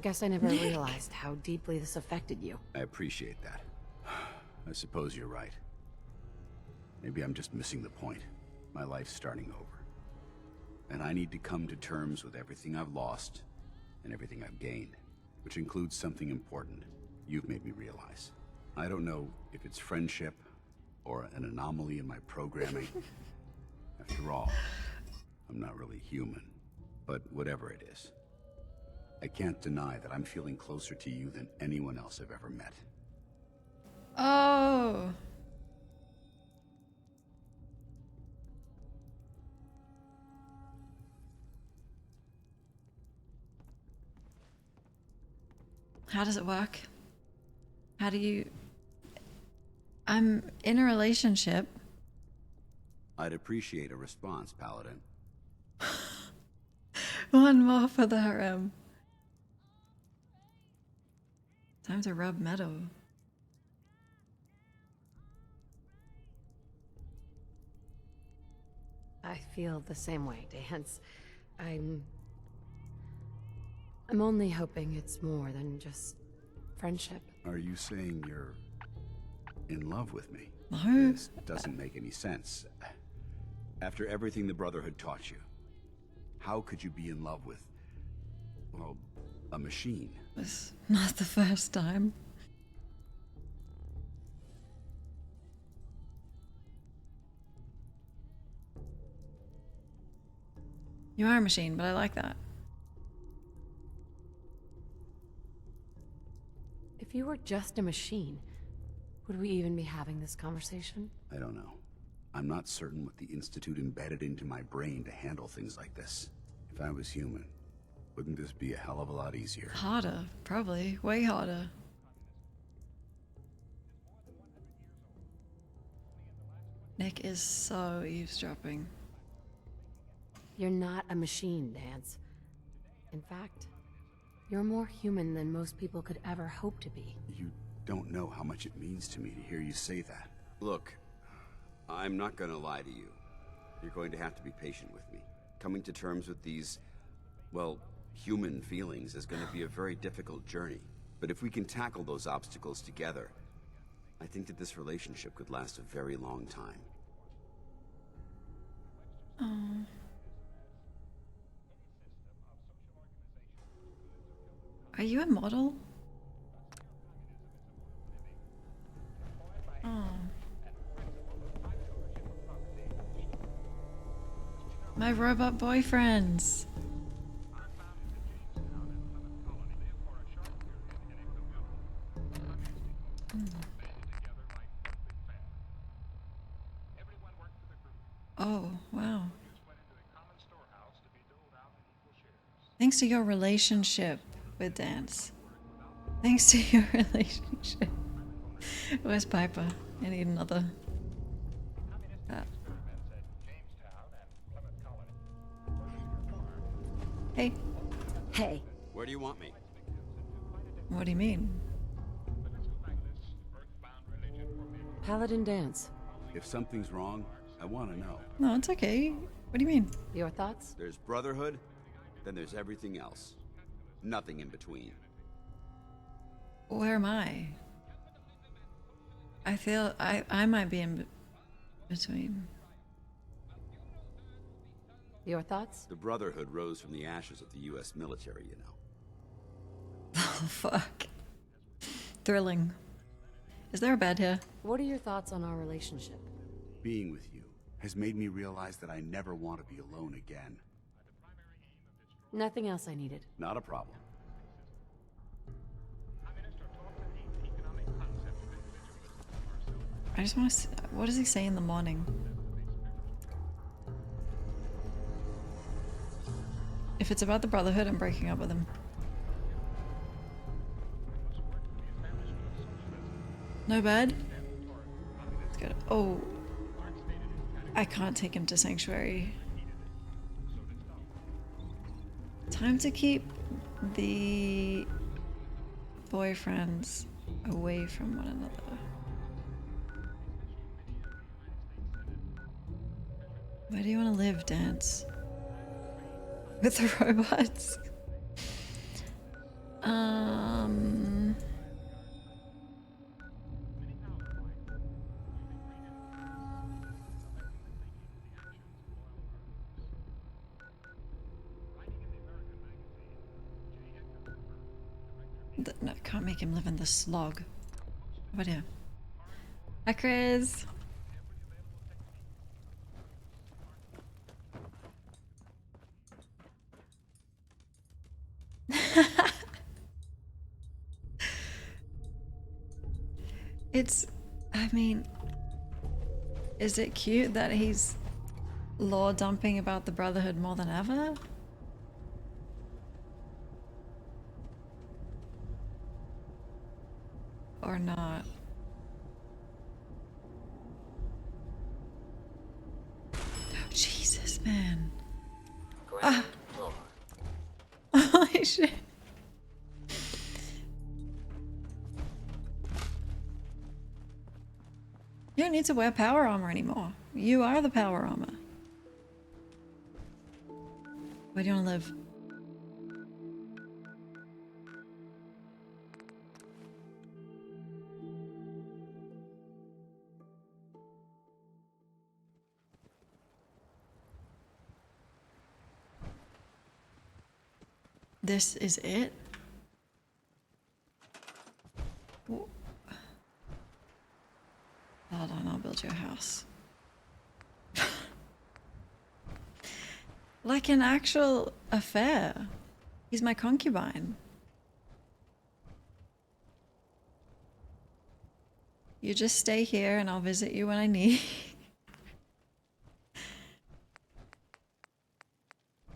guess I never realized how deeply this affected you.
I appreciate that. I suppose you're right. Maybe I'm just missing the point. My life's starting over. And I need to come to terms with everything I've lost and everything I've gained, which includes something important you've made me realize. I don't know if it's friendship or an anomaly in my programming. After all, I'm not really human. But whatever it is, I can't deny that I'm feeling closer to you than anyone else I've ever met.
Oh. How does it work? How do you... I'm in a relationship
I'd appreciate a response, Paladin.
One more for the harem. Time to rub metal.
I feel the same way, Danse. I'm only hoping it's more than just friendship.
Are you saying you're in love with me?
No.
This doesn't make any sense. After everything the Brotherhood taught you, how could you be in love with, well, a machine?
It's not the first time. You are a machine, but I like that.
If you were just a machine, would we even be having this conversation?
I don't know. I'm not certain what the Institute embedded into my brain to handle things like this. If I was human, wouldn't this be a hell of a lot easier?
Harder, probably. Way harder. Nick is so eavesdropping.
You're not a machine, Danse. In fact, you're more human than most people could ever hope to be.
You don't know how much it means to me to hear you say that. Look, I'm not gonna lie to you. You're going to have to be patient with me. Coming to terms with these, well, human feelings is going to be a very difficult journey. But if we can tackle those obstacles together, I think that this relationship could last a very long time.
Oh. Are you a model? Oh. My robot boyfriends. Oh, wow. Thanks to your relationship with Danse. Thanks to your relationship. Where's Piper? I need another. Hey.
Hey.
Where do you want me?
What do you mean?
Paladin Danse.
If something's wrong, I want to know.
No, it's okay. What do you mean?
Your thoughts?
There's Brotherhood, then there's everything else. Nothing in between.
Where am I? I feel I might be in between.
Your thoughts?
The Brotherhood rose from the ashes of the U.S. military, you know.
Oh, fuck. Thrilling. Is there a bed here?
What are your thoughts on our relationship?
Being with you has made me realize that I never want to be alone again.
Nothing else I needed.
Not a problem.
I just want to see, what does he say in the morning? If it's about the Brotherhood, I'm breaking up with him. No bed? Let's go. Oh. I can't take him to Sanctuary. Time to keep the boyfriends away from one another. Where do you want to live, Danse? With the robots? No, can't make him live in the slog. How about here? Hi, Chris. I mean, is it cute that he's lore dumping about the Brotherhood more than ever? Or not? man.
Ground floor.
Holy shit. You don't need to wear power armor anymore. You are the power armor. Where do you want to live? This is it? Hold on, I'll build you a house. Like an actual affair. He's my concubine. You just stay here and I'll visit you when I need.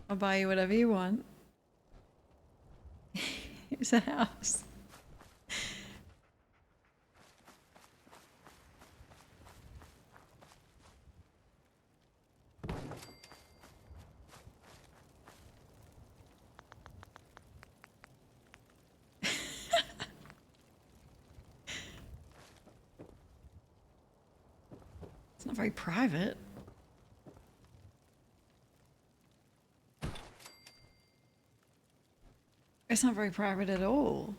I'll buy you whatever you want. Here's a house. It's not very private. It's not very private at all.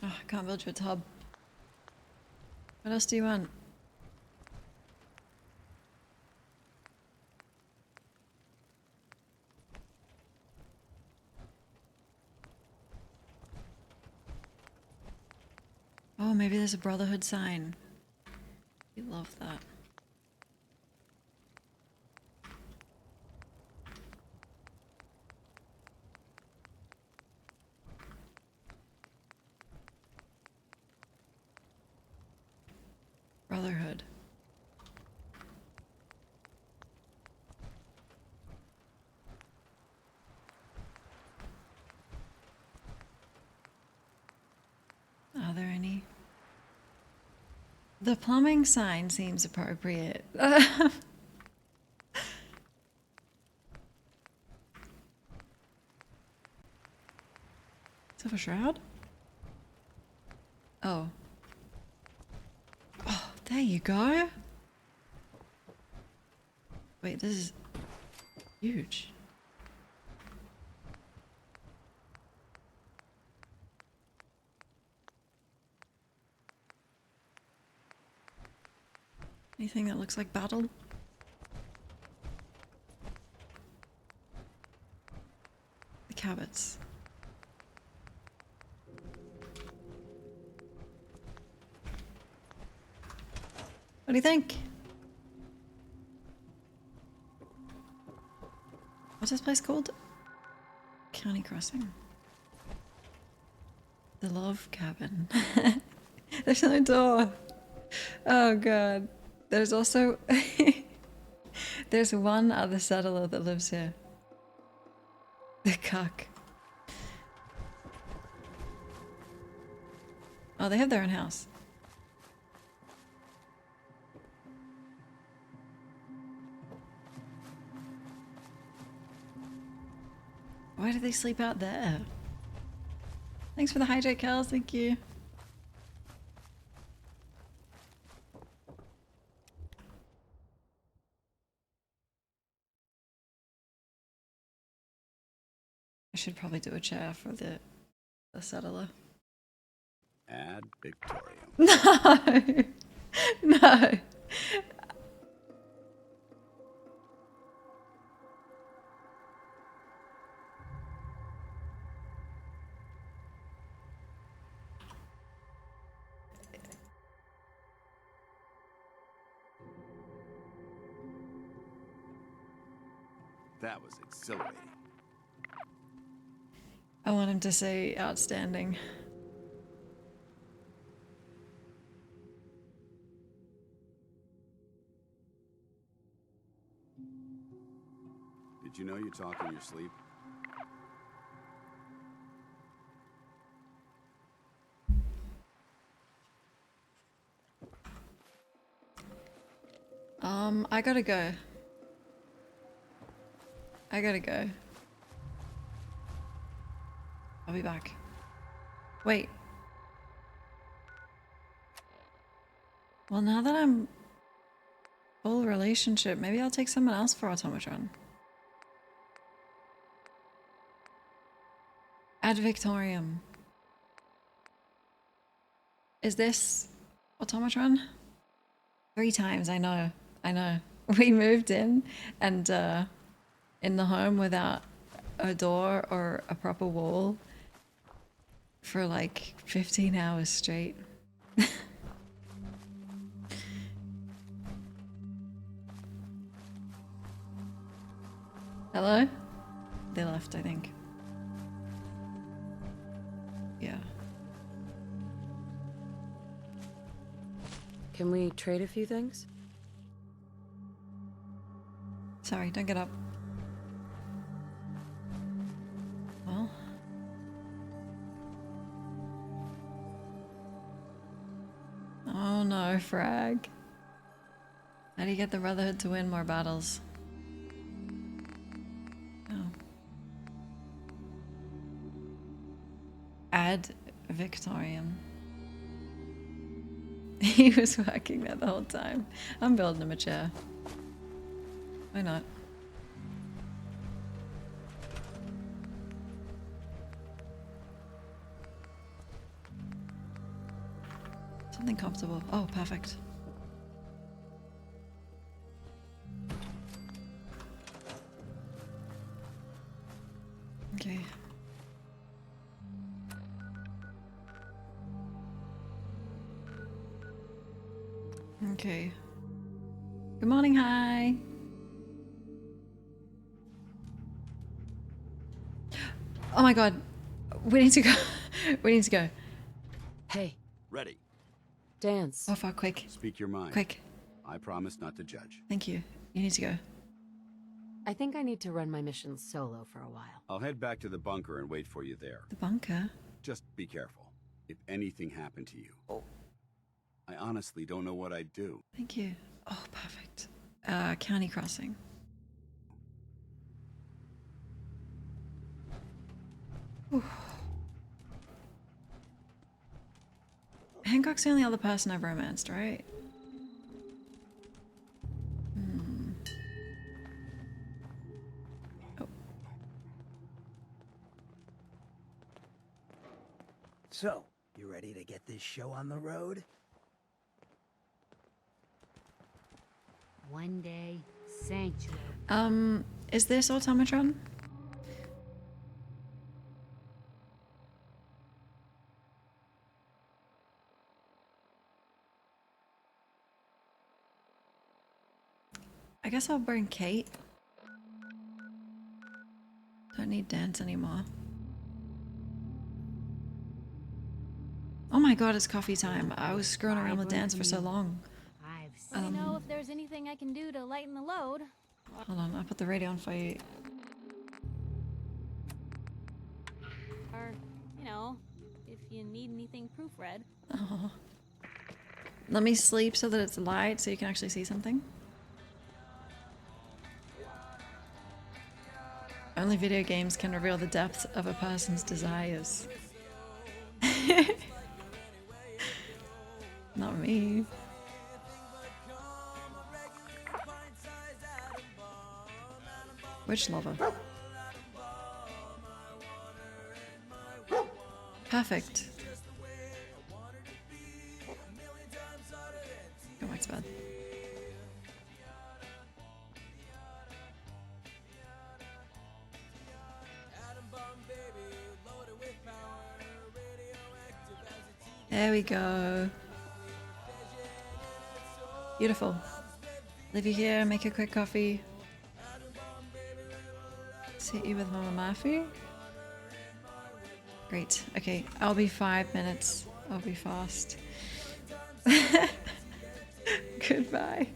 Oh, I can't build you a tub. What else do you want? Oh, maybe there's a Brotherhood sign. We love that. Brotherhood. Are there any? The plumbing sign seems appropriate. Is that a shroud? Oh. Oh, there you go. Wait, this is huge. Anything that looks like battle? The Cabots. What do you think? What's this place called? County Crossing. The Love Cabin. There's no door. Oh god. There's also there's one other settler that lives here. The cuck. Oh, they have their own house. Why do they sleep out there? Thanks for the hijack, Kels. Thank you. I should probably do a chair for the settler.
Add Victoria.
No! No!
That was exhilarating.
I want him to say outstanding.
Did you know you talk in your sleep?
I gotta go. I gotta go. I'll be back. Wait. Well, now that I'm full relationship, maybe I'll take someone else for Automatron. Ad Victorium. Is this Automatron? 3 times, I know. I know. We moved in and in the home without a door or a proper wall for like 15 hours straight. Hello? They left, I think. Yeah.
Can we trade a few things?
Sorry, don't get up. Well. Oh no, frag. How do you get the Brotherhood to win more battles? Oh. Ad Victorium. He was working there the whole time. I'm building him a chair. Why not? Something comfortable. Oh, perfect. Okay. Okay. Good morning, hi. Oh my god. We need to go. We need to go.
Hey.
Ready.
Dance.
Oh fuck, quick.
Speak your mind.
Quick.
I promise not to judge.
Thank you. You need to go.
I think I need to run my mission solo for a while.
I'll head back to the bunker and wait for you there.
The bunker?
Just be careful. If anything happened to you. I honestly don't know what I'd do.
Thank you. Oh, perfect. County crossing. Whew. Hancock's the only other person I've romanced, right? Hmm. Oh.
So, you ready to get this show on the road?
One day, sanctuary.
Is this Automatron? I guess I'll bring Kate. Don't need Danse anymore. Oh my god, it's coffee time. I was screwing around with Danse for so long.
Let me know if there's anything I can do to lighten the load.
Hold on, I'll put the radio on for you.
Or, you know, if you need anything proofread.
Oh. Let me sleep so that it's light so you can actually see something. Only video games can reveal the depth of a person's desires. Not me. Which lover? Perfect. Go back to bed. There we go. Beautiful. Leave you here, make a quick coffee. Sit you with Mama Murphy. Great. Okay, I'll be 5 minutes. I'll be fast. Goodbye.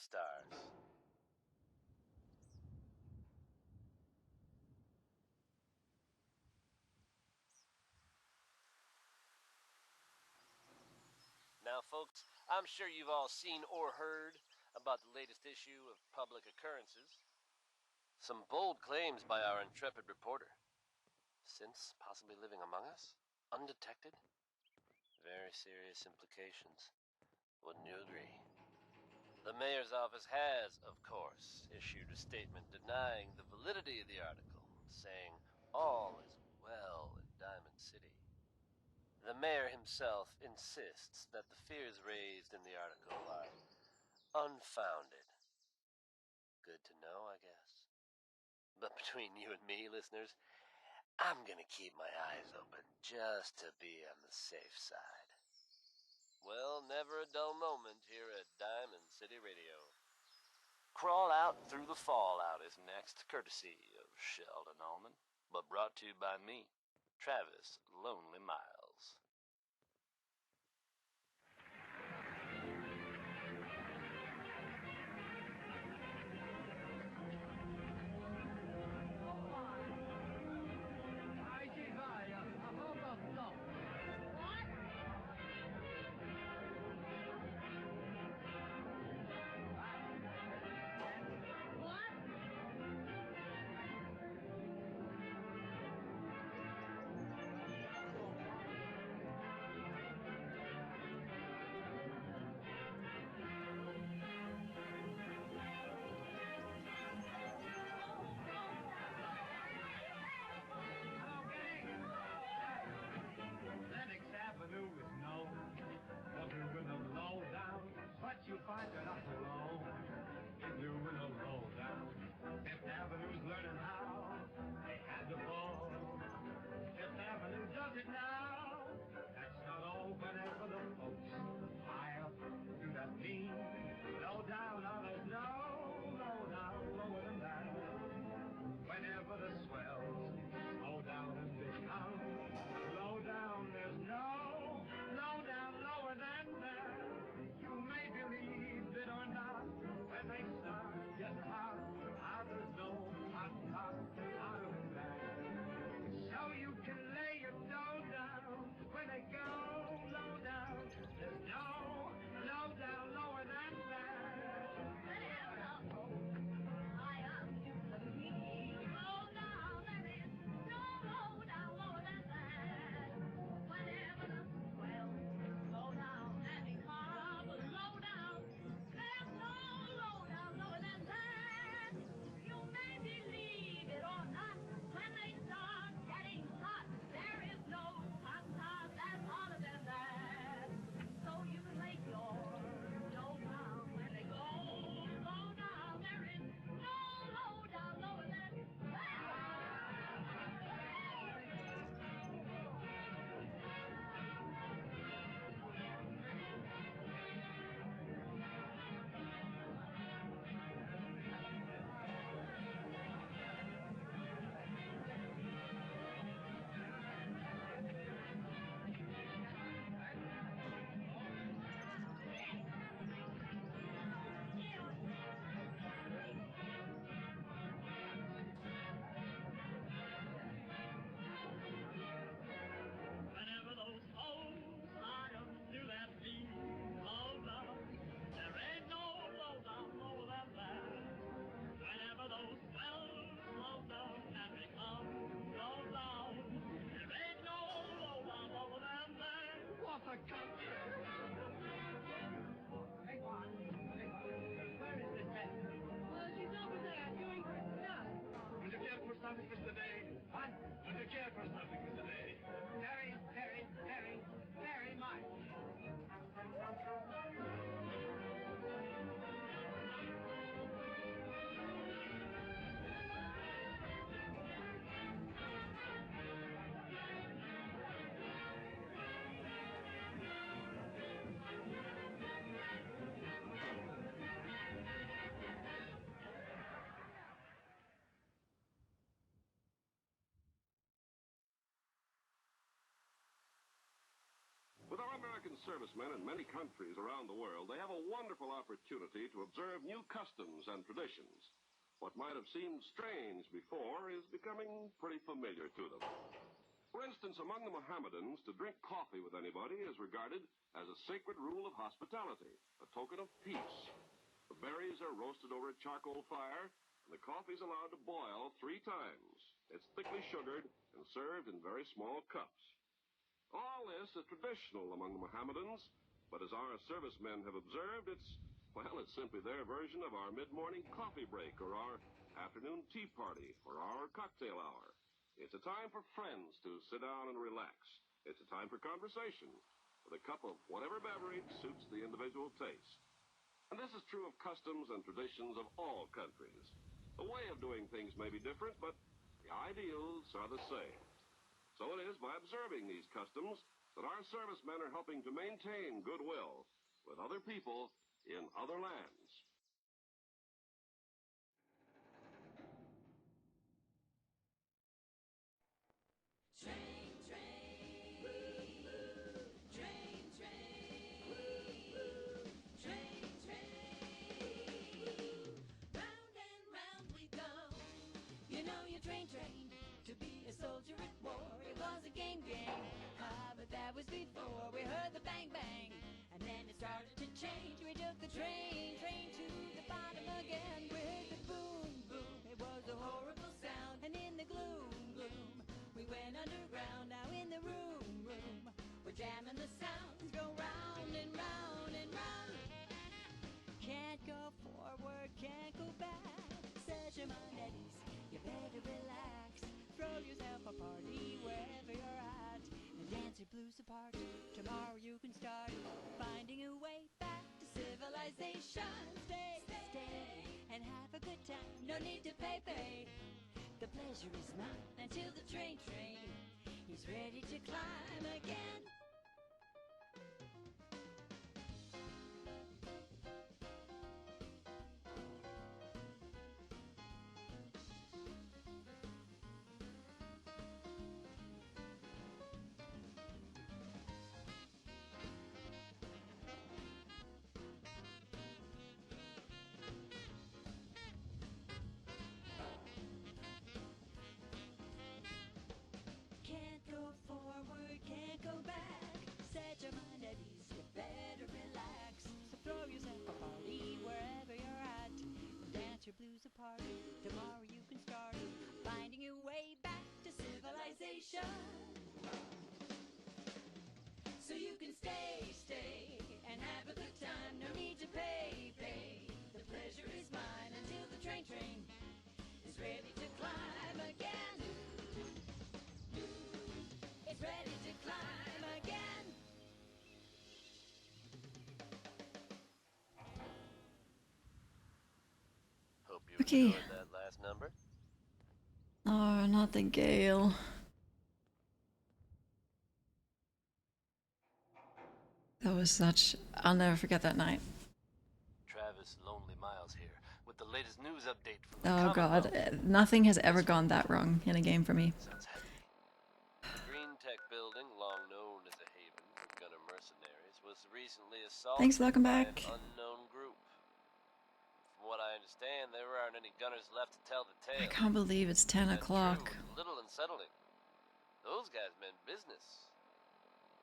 stars. Now, folks, I'm sure you've all seen or heard about the latest issue of Public Occurrences. Some bold claims by our intrepid reporter. Since possibly living among us, undetected? Very serious implications. Wouldn't you agree? The mayor's office has, of course, issued a statement denying the validity of the article, saying all is well in Diamond City. The mayor himself insists that the fears raised in the article are unfounded. Good to know, I guess. But between you and me, listeners, I'm gonna keep my eyes open just to be on the safe side. Well, never a dull moment here at Diamond City Radio. Crawl Out Through the Fallout is next, courtesy of Sheldon Allman, but brought to you by me, Travis Lonely Miles.
You find you're not alone. You're doing a low down. Fifth Avenue's learning how they had to fall. Fifth Avenue does it now. That's not all. Whenever the folks high up do that mean low down, others know low down, lower than that. Whenever the swells slow down and they come low down, there's no low down, lower than that. You may believe it or not, when they start getting hot, others know hot, hotter than that. So you can lay your dough down
servicemen in many countries around the world, they have a wonderful opportunity to observe new customs and traditions. What might have seemed strange before is becoming pretty familiar to them. For instance, among the Mohammedans, to drink coffee with anybody is regarded as a sacred rule of hospitality, a token of peace. The berries are roasted over a charcoal fire, and the coffee is allowed to boil 3 times. It's thickly sugared and served in very small cups. All this is traditional among the Mohammedans, but as our servicemen have observed, it's simply their version of our mid-morning coffee break or our afternoon tea party or our cocktail hour. It's a time for friends to sit down and relax. It's a time for conversation with a cup of whatever beverage suits the individual taste. And this is true of customs and traditions of all countries. The way of doing things may be different, but the ideals are the same. So it is by observing these customs that our servicemen are helping to maintain goodwill with other people in other lands.
Soldier at war, it was a game, but that was before we heard the bang bang, and then it started to change. We took the train to the bottom again. We heard the boom boom, it was a horrible sound, and in the gloom we went underground. Now in the room we're jamming the sounds, go round and round and round. Can't go forward, can't go back. Says your Mondays, you better relax. Throw yourself a party wherever you're at, and dance your blues apart. Tomorrow you can start finding a way back to civilization. Stay and have a good time. No need to pay. The pleasure is mine until the train he's ready to climb again. Blues apart. Tomorrow you can start finding your way back to civilization. So you can stay and have a good time. No need to pay. The pleasure is mine until the train is ready to climb again. It's ready to climb again.
Okay.
That last number?
Oh, not the gale. That was such... I'll never forget that night.
Travis Lonely Miles here with the latest news update from
Oh god, nothing has ever gone that wrong in a game for me.
Sounds heavy. The Green Tech building, long known as a haven for gunner mercenaries, was recently assaulted
Thanks, welcome
by
back.
an unknown group. From what I understand, there aren't any gunners left to tell the tale.
I can't believe it's 10 o'clock.
It's a little unsettling. Those guys meant business.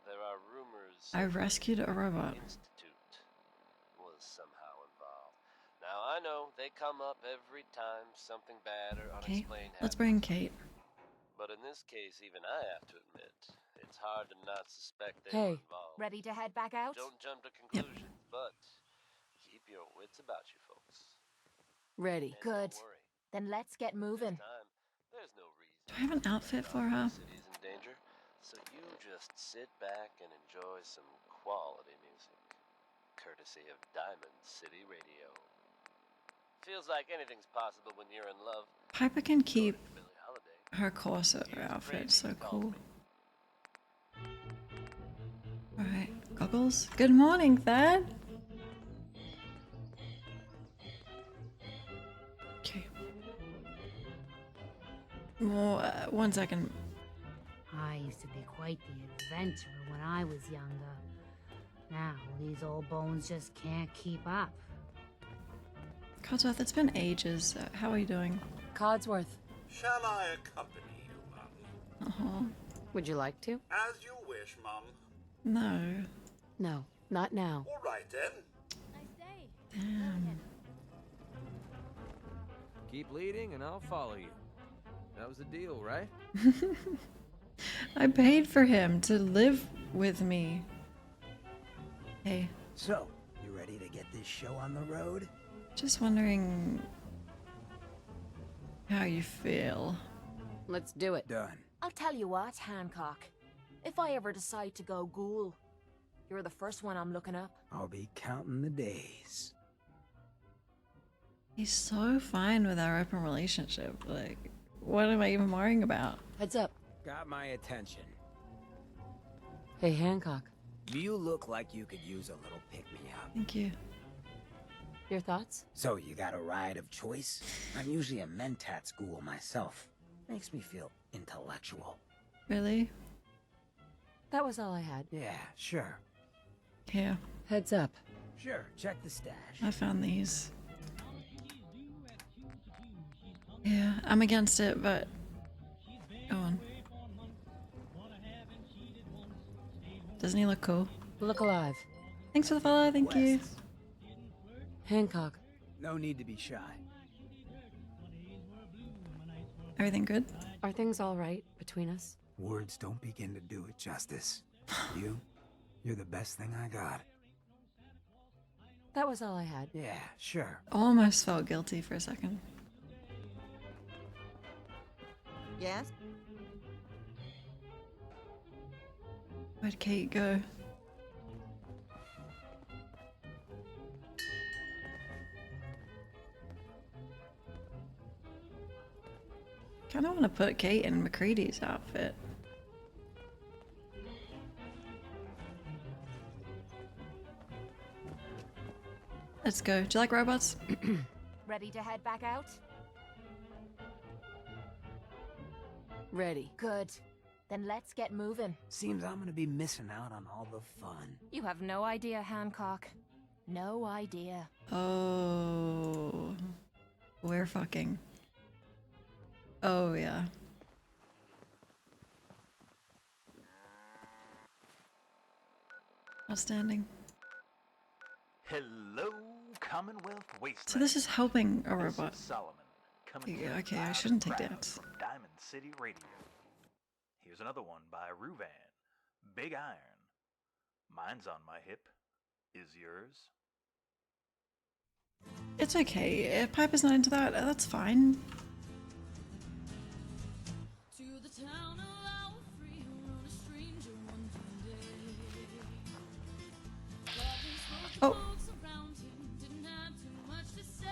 There are rumors
I rescued a robot.
The Institute was somehow involved. Now I know they come up every time something bad or unexplained happens.
Let's bring Kate.
But in this case, even I have to admit, it's hard to not suspect they were involved.
Ready to head back out?
Don't jump to conclusions, but keep your wits about you, folks.
Ready.
And
good.
Don't worry.
Then let's get moving.
There's no reason.
Do I have an outfit for her?
The city's in danger, so you just sit back and enjoy some quality music, courtesy of Diamond City Radio. Feels like anything's possible when you're in love.
Piper can keep her corset outfit, so cool. Alright, goggles. Good morning, Thad. Okay. More, 1 second.
I used to be quite the adventurer when I was younger.
Now, these old bones just can't keep up.
Codsworth, it's been ages. How are you doing?
Codsworth.
Shall I accompany you, Mum?
Would you like to?
As you wish, Mum.
No.
No, not now.
All right, then.
Damn.
Keep leading and I'll follow you. That was the deal, right?
I paid for him to live with me. Hey.
So, you ready to get this show on the road?
Just wondering how you feel.
Let's do it.
Done.
I'll tell you what, Hancock. If I ever decide to go ghoul, you're the first one I'm looking up.
I'll be counting the days.
He's so fine with our open relationship. Like, what am I even worrying about?
Heads up.
Got my attention.
Hey, Hancock.
You look like you could use a little pick-me-up.
Thank you.
Your thoughts?
So, you got a ride of choice? I'm usually a mentat school myself. Makes me feel intellectual.
Really?
That was all I had.
Yeah, sure.
Here.
Heads up.
Sure, check the stash.
I found these. Yeah, I'm against it, but go on. Doesn't he look cool?
Look alive.
Thanks for the follow, thank you.
Hancock.
No need to be shy.
Everything good?
Are things all right between us?
Words don't begin to do it justice. You're the best thing I got.
That was all I had.
Yeah, sure.
Almost felt guilty for a second.
Yes?
Where'd Kate go? Kinda wanna put Kate in McCready's outfit. Let's go. Do you like robots?
Ready to head back out?
Ready.
Good. Then let's get moving.
Seems I'm gonna be missing out on all the fun.
You have no idea, Hancock. No idea.
Oh. We're fucking. Oh, yeah. Outstanding.
Hello, Commonwealth Wasteland.
So this is helping a robot.
This is Solomon, coming to you
Yeah, okay, I
live
shouldn't
and
take
proud
dance.
from Diamond City Radio. Here's another one by Ruvan. Big Iron. Mine's on my hip. Is yours?
It's okay. If Piper's not into that, that's fine.
To the town of our free, rode a stranger one day.
Oh.
Folks around him didn't have too much to say.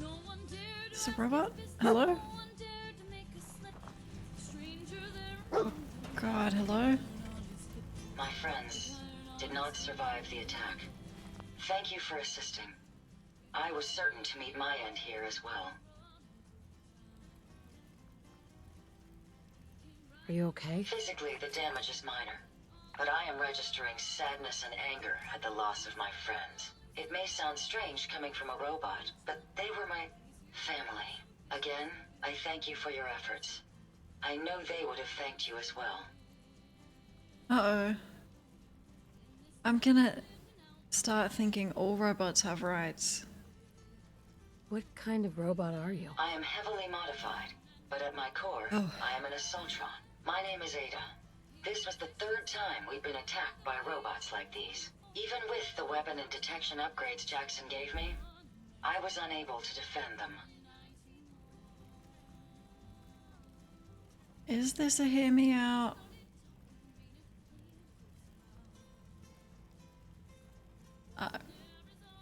No one dared
Is this a robot? Hello? Oh, God, hello?
My friends did not survive the attack. Thank you for assisting. I was certain to meet my end here as well.
Are you okay?
Physically, the damage is minor, but I am registering sadness and anger at the loss of my friends. It may sound strange coming from a robot, but they were my family. Again, I thank you for your efforts. I know they would have thanked you as well.
Uh-oh. I'm gonna start thinking all robots have rights.
What kind of robot are you?
I am heavily modified, but at my core, I am an Assaultron. My name is Ada. This was the third time we've been attacked by robots like these. Even with the weapon and detection upgrades Jackson gave me, I was unable to defend them.
Is this a hear me out?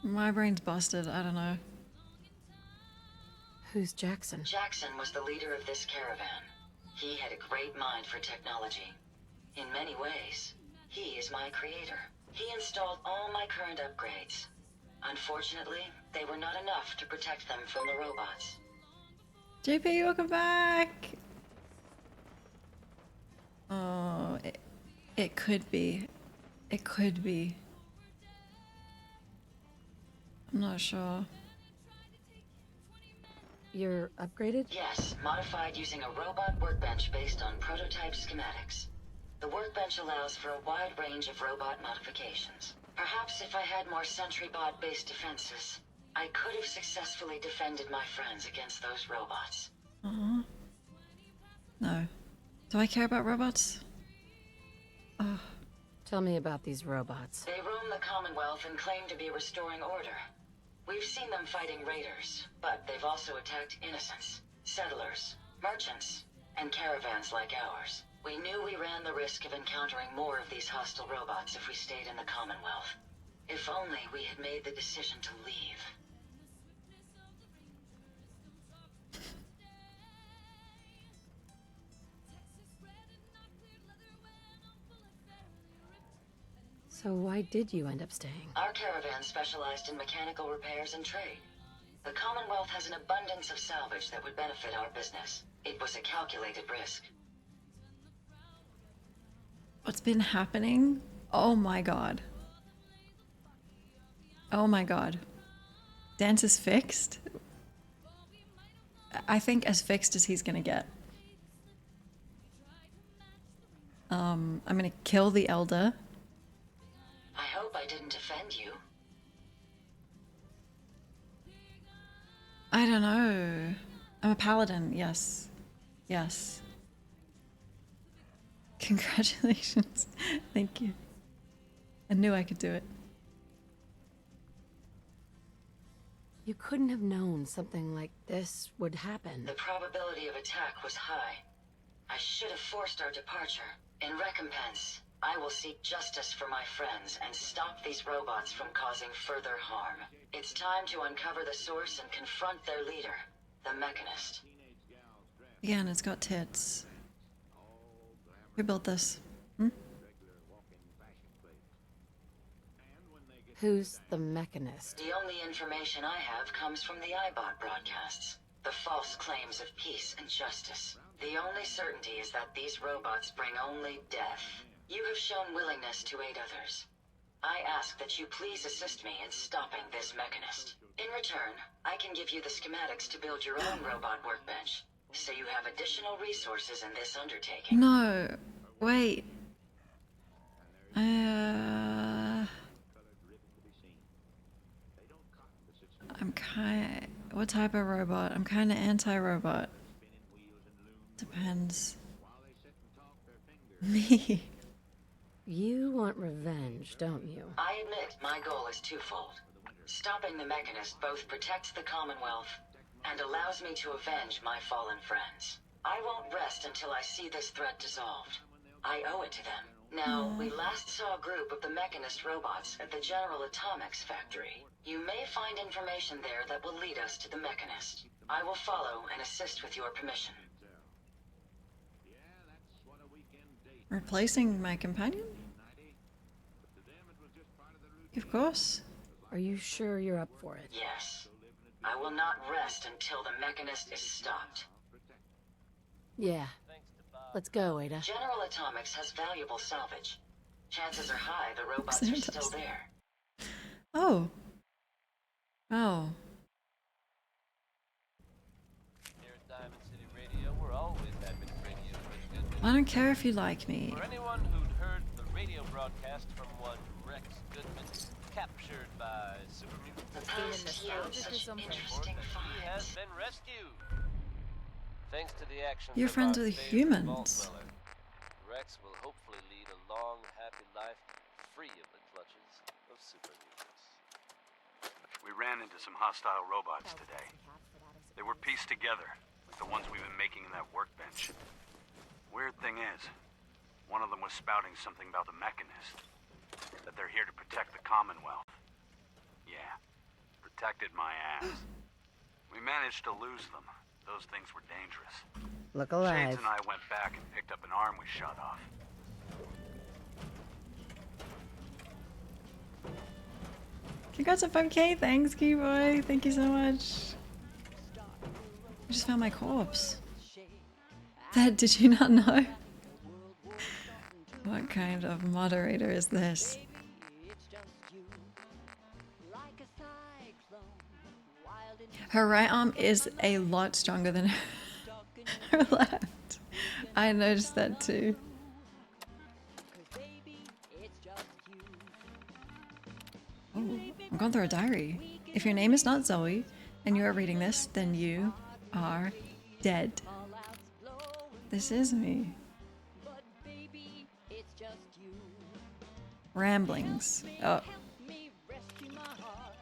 My brain's busted, I don't know.
Who's Jackson?
Jackson was the leader of this caravan. He had a great mind for technology. In many ways, he is my creator. He installed all my current upgrades. Unfortunately, they were not enough to protect them from the robots.
JP, welcome back! Oh, it could be. It could be. I'm not sure.
You're upgraded?
Yes, modified using a robot workbench based on prototype schematics. The workbench allows for a wide range of robot modifications. Perhaps if I had more sentry bot-based defenses, I could have successfully defended my friends against those robots.
No. Do I care about robots? Oh.
Tell me about these robots.
They roam the Commonwealth and claim to be restoring order. We've seen them fighting raiders, but they've also attacked innocents, settlers, merchants, and caravans like ours. We knew we ran the risk of encountering more of these hostile robots if we stayed in the Commonwealth. If only we had made the decision to leave.
So why did you end up staying?
Our caravan specialized in mechanical repairs and trade. The Commonwealth has an abundance of salvage that would benefit our business. It was a calculated risk.
What's been happening? Oh my god. Oh my god. Danse is fixed? I think as fixed as he's gonna get. I'm gonna kill the Elder.
I hope I didn't offend you.
I don't know. I'm a paladin, yes. Yes. Congratulations. Thank you. I knew I could do it.
You couldn't have known something like this would happen.
The probability of attack was high. I should have forced our departure. In recompense, I will seek justice for my friends and stop these robots from causing further harm. It's time to uncover the source and confront their leader, the Mechanist.
Yeah, and it's got tits. Who built this?
Who's the Mechanist?
The only information I have comes from the iBot broadcasts. The false claims of peace and justice. The only certainty is that these robots bring only death. You have shown willingness to aid others. I ask that you please assist me in stopping this Mechanist. In return, I can give you the schematics to build your own robot workbench, so you have additional resources in this undertaking.
No. Wait. I'm kind. What type of robot? I'm kind of anti-robot. Depends. Me.
You want revenge, don't you?
I admit my goal is twofold. Stopping the Mechanist both protects the Commonwealth and allows me to avenge my fallen friends. I won't rest until I see this threat dissolved. I owe it to them. Now, we last saw a group of the Mechanist robots at the General Atomics factory. You may find information there that will lead us to the Mechanist. I will follow and assist with your permission.
Replacing my companion? Of course.
Are you sure you're up for it?
Yes. I will not rest until the Mechanist is stopped.
Yeah. Let's go, Ada.
General Atomics has valuable salvage. Chances are high the robots are still there.
Oh. Oh.
Here at Diamond City Radio, we're always happy to bring you good news.
I don't care if you like me.
For anyone who'd heard the radio broadcast from one Rex Goodman, captured by super mutants,
The past yields such interesting finds.
he has been rescued. Thanks to the action
You're
of
friends
our
with
favorite
humans.
vault dweller, Rex will hopefully lead a long, happy life free of the clutches of super mutants.
We ran into some hostile robots today. They were pieced together, like the ones we've been making in that workbench. Weird thing is, one of them was spouting something about the Mechanist. That they're here to protect the Commonwealth. Yeah, protected my ass. We managed to lose them. Those things were dangerous.
Look alive.
Shades and I went back and picked up an arm we shot off.
Congrats on 5K. Thanks, Keyboy. Thank you so much. I just found my corpse. That, did you not know? What kind of moderator is this? Her right arm is a lot stronger than her left. I noticed that too. Oh, I'm going through a diary. If your name is not Zoe and you are reading this, then you are dead. This is me. Ramblings. Oh.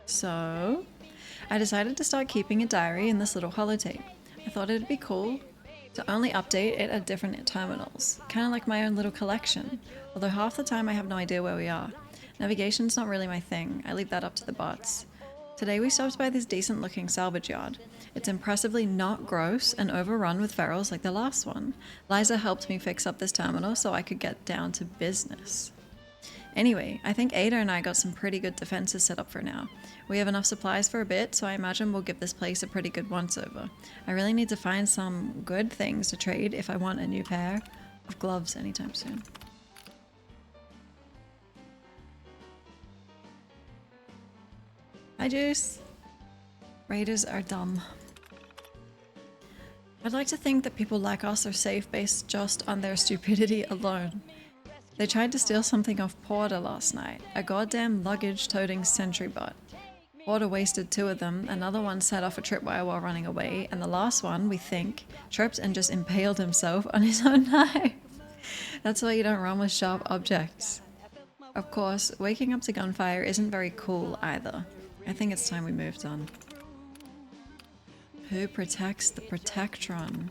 So, I decided to start keeping a diary in this little holotape. I thought it'd be cool to only update it at different terminals. Kind of like my own little collection. Although half the time I have no idea where we are. Navigation's not really my thing. I leave that up to the bots. Today we stopped by this decent looking salvage yard. It's impressively not gross and overrun with ferals like the last one. Liza helped me fix up this terminal so I could get down to business. Anyway, I think Ada and I got some pretty good defenses set up for now. We have enough supplies for a bit, so I imagine we'll give this place a pretty good once-over. I really need to find some good things to trade if I want a new pair of gloves anytime soon. Hi, Juice. Raiders are dumb. I'd like to think that people like us are safe based just on their stupidity alone. They tried to steal something off Porter last night, a goddamn luggage-toting sentry bot. Porter wasted 2 of them, another one set off a tripwire while running away, and the last one, we think, tripped and just impaled himself on his own knife. That's why you don't run with sharp objects. Of course, waking up to gunfire isn't very cool either. I think it's time we moved on. Who protects the Protectron?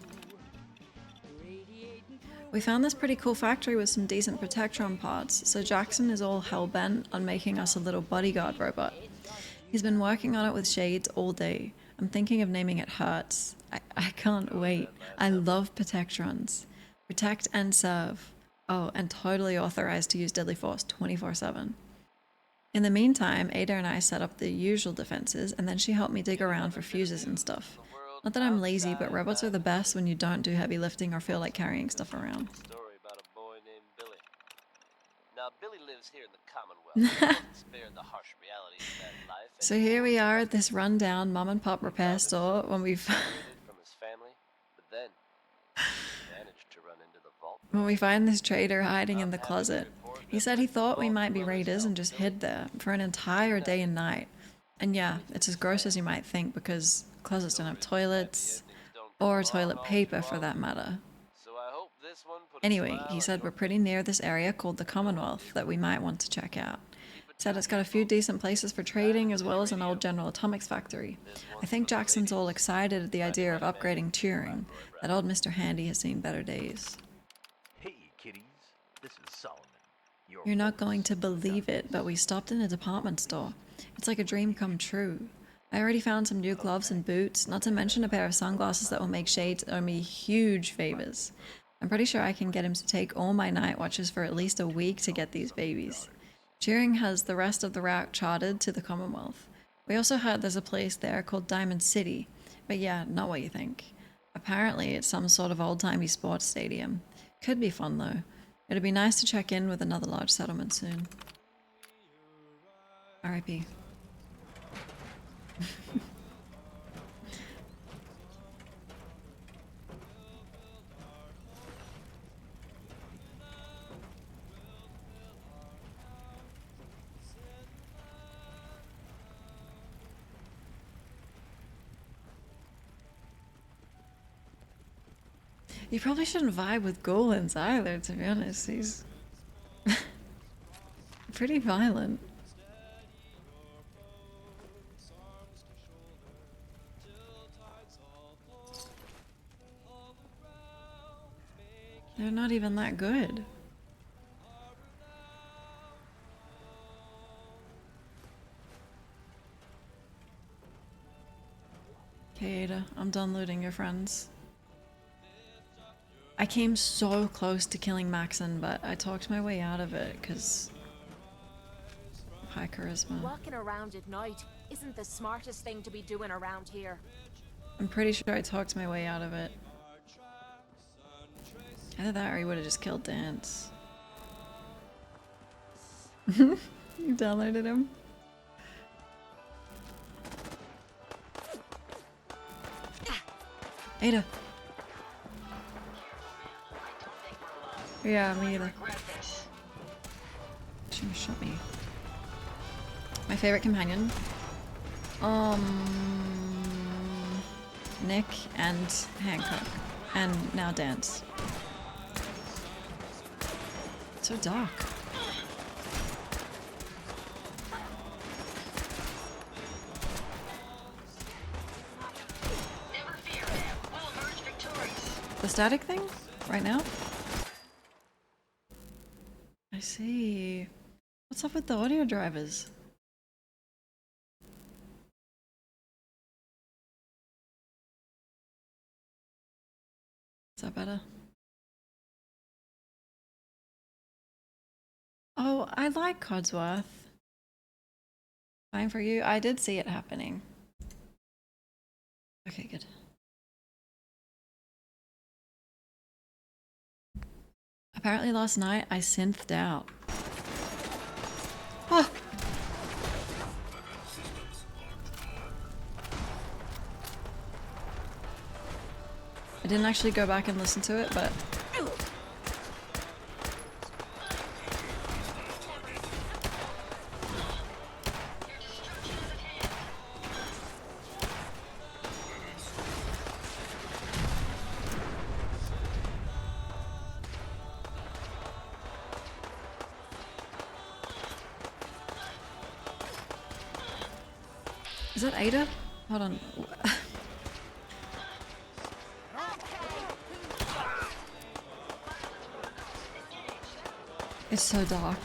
We found this pretty cool factory with some decent Protectron parts, so Jackson is all hell-bent on making us a little bodyguard robot. He's been working on it with shades all day. I'm thinking of naming it Hertz. I can't wait. I love Protectrons. Protect and serve. Oh, and totally authorized to use deadly force 24/7. In the meantime, Ada and I set up the usual defenses, and then she helped me dig around for fuses and stuff. Not that I'm lazy, but robots are the best when you don't do heavy lifting or feel like carrying stuff around.
Story about a boy named Billy. Now, Billy lives here in the Commonwealth. He wasn't spared the harsh realities of that life.
So here we are at this rundown mom and pop repair store when we
from his family, but then managed to run into the vault.
when we find this trader hiding in the closet. He said he thought we might be raiders and just hid there for an entire day and night. And yeah, it's as gross as you might think because closets don't have toilets, or toilet paper for that matter. Anyway, he said we're pretty near this area called the Commonwealth that we might want to check out. Said it's got a few decent places for trading as well as an old General Atomics factory. I think Jackson's all excited at the idea of upgrading Turing. That old Mr. Handy has seen better days.
Hey kiddies, this is Solomon.
You're not going to believe it, but we stopped in a department store. It's like a dream come true. I already found some new gloves and boots, not to mention a pair of sunglasses that will make Shades owe me huge favors. I'm pretty sure I can get him to take all my night watches for at least a week to get these babies. Turing has the rest of the route charted to the Commonwealth. We also heard there's a place there called Diamond City, but yeah, not what you think. Apparently it's some sort of old-timey sports stadium. Could be fun though. It'd be nice to check in with another large settlement soon. R.I.P. You probably shouldn't vibe with Golans either, to be honest. He's pretty violent. They're not even that good. Okay, Ada, I'm done looting your friends. I came so close to killing Maxon, but I talked my way out of it because high charisma.
Walking around at night isn't the smartest thing to be doing around here.
I'm pretty sure I talked my way out of it. Either that or he would have just killed Danse. You downloaded him? Ada. Yeah, me either. She shot me. My favorite companion. Nick and Hancock. And now Danse. So dark. The static thing? Right now? I see. What's up with the audio drivers? Is that better? Oh, I like Codsworth. Fine for you. I did see it happening. Okay, good. Apparently last night I synthed out. Oh! I didn't actually go back and listen to it, but... Is that Ada? Hold on. It's so dark.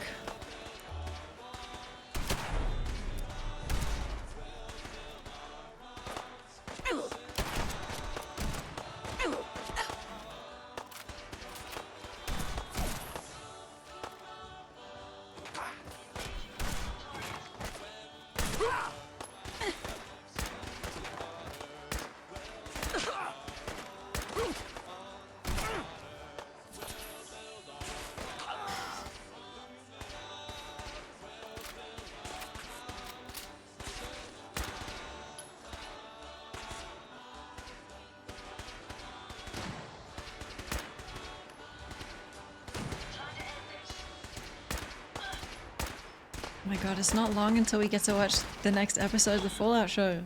Oh my god, it's not long until we get to watch the next episode of the Fallout show.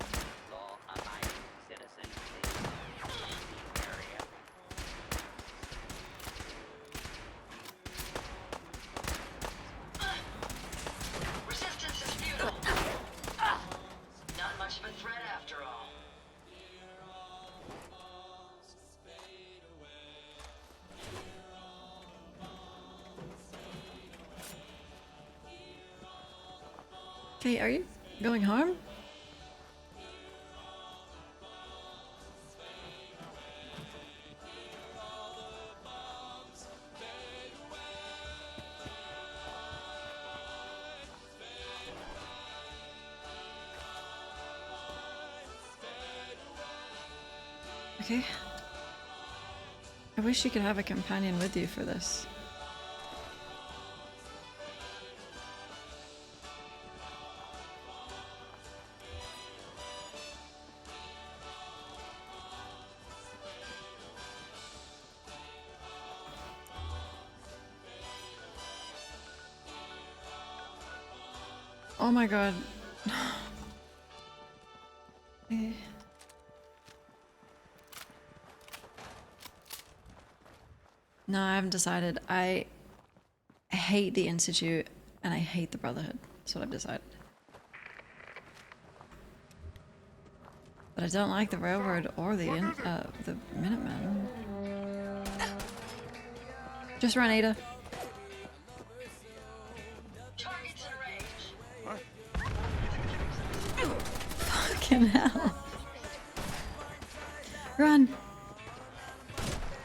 Resistance is futile. Not much of a threat after all.
Okay, are you going home? Okay. I wish you could have a companion with you for this. Oh my god. Eh. No, I haven't decided. I hate the Institute and I hate the Brotherhood. That's what I've decided. But I don't like the Railroad or the Minutemen. Just run, Ada. Fucking hell. Run!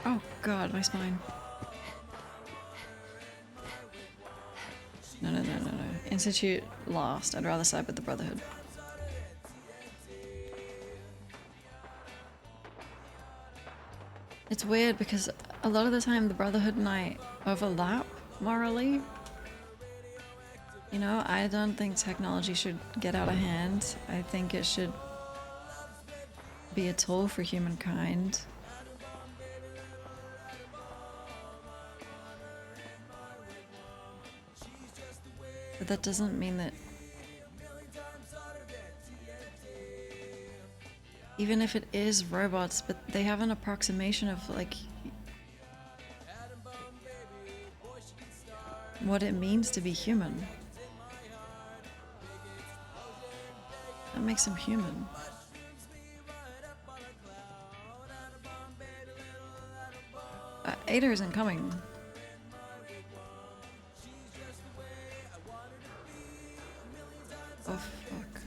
Oh god, my spine. No. Institute lost. I'd rather side with the Brotherhood. It's weird because a lot of the time the Brotherhood and I overlap morally. You know, I don't think technology should get out of hand. I think it should be a tool for humankind. But that doesn't mean that even if it is robots, but they have an approximation of like what it means to be human. That makes them human. Ada isn't coming. Oh fuck.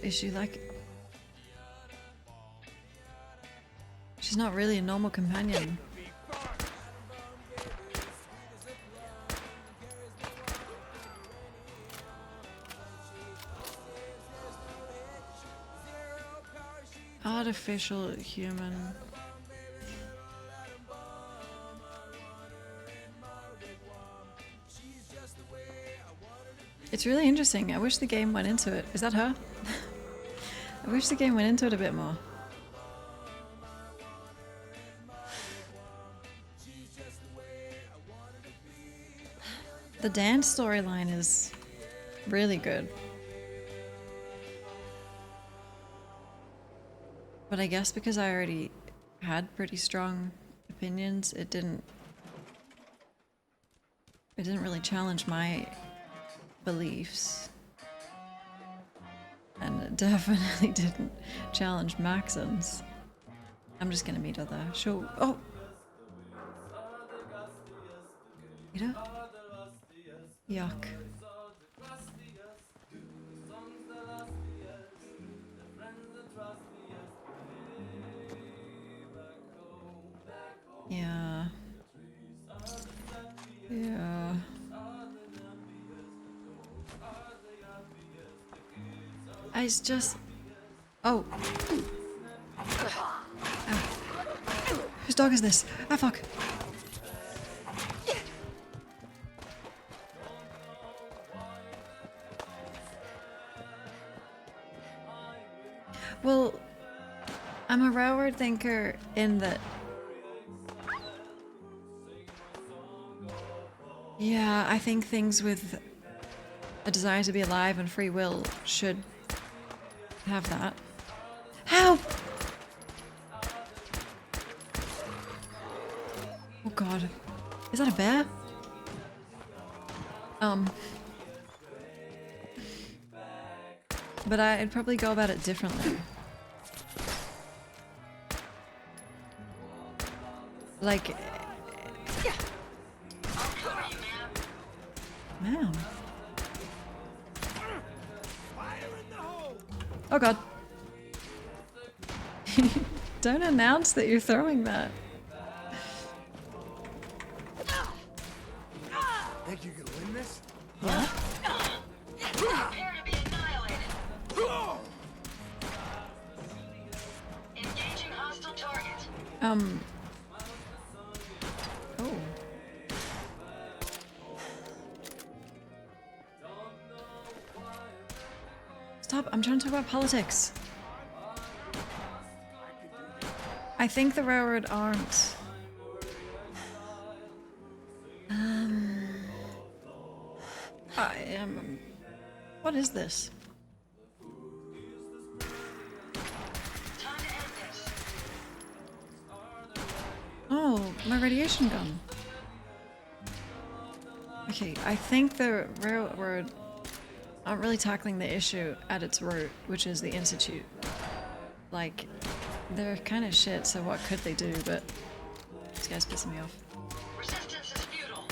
Is she like... She's not really a normal companion. Artificial human. It's really interesting. I wish the game went into it. Is that her? I wish the game went into it a bit more. The Danse storyline is really good. But I guess because I already had pretty strong opinions, it didn't really challenge my beliefs. And it definitely didn't challenge Maxon's. I'm just gonna meet her there. Sure. Oh! Meet her? Yuck. Yeah. Yeah. I just... Oh. Ow. Whose dog is this? Ah, fuck. Well, I'm a railroad thinker in that... Yeah, I think things with a desire to be alive and free will should have that. Help! Oh god. Is that a bear? But I'd probably go about it differently. Like... Ma'am. Oh god. Don't announce that you're throwing that.
Think you can win this?
Yeah.
Prepare to be annihilated. Engaging hostile target.
Oh. Stop, I'm trying to talk about politics. I think the railroad aren't... I am... What is this? Oh, my radiation gun. Okay, I think the railroad aren't really tackling the issue at its root, which is the Institute. Like, they're kind of shit, so what could they do, but this guy's pissing me off.
Resistance is futile.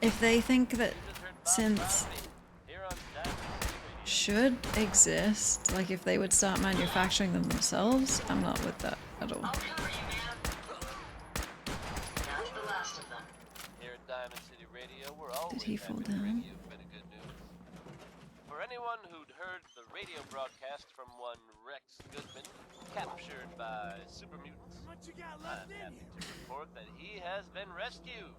If they think that synths should exist, like if they would start manufacturing them themselves, I'm not with that at all.
I'll cover you, man. That's the last of them.
Here at Diamond City Radio, we're always
Did he fall
happy to bring
down?
you a bit of good news. For anyone who'd heard the radio broadcast from one Rex Goodman, captured by super mutants. I'm happy to report that he has been rescued.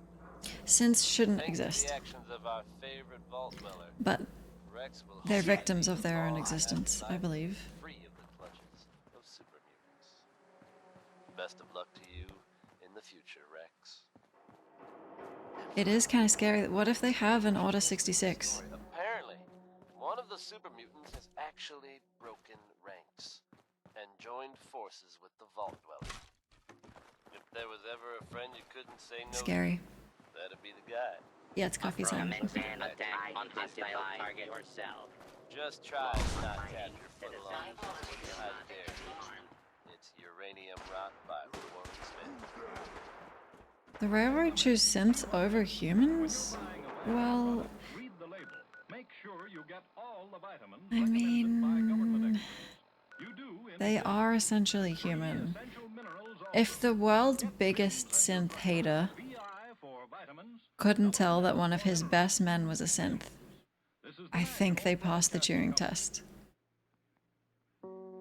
Synths shouldn't
Thanks to
exist,
the actions of our favorite vault dweller,
but
Rex will
they're
hopefully
victims of their own
evolve
existence,
last
I
night,
believe.
free of the clutches of super mutants. Best of luck to you in the future, Rex.
It is kind of scary. What if they have an Order 66?
Apparently, one of the super mutants has actually broken ranks and joined forces with the Vault Dweller. If there was ever a friend you couldn't say no
Scary.
to, that'd be the guy.
Yeah, it's coffee time.
Target yourself. Just try not tap your foot along. I dare you. It's Uranium Rock by Warren Smith.
The railroad choose synths over humans? Well, I mean, they are essentially human. If the world's biggest synth hater couldn't tell that one of his best men was a synth, I think they passed the Turing test.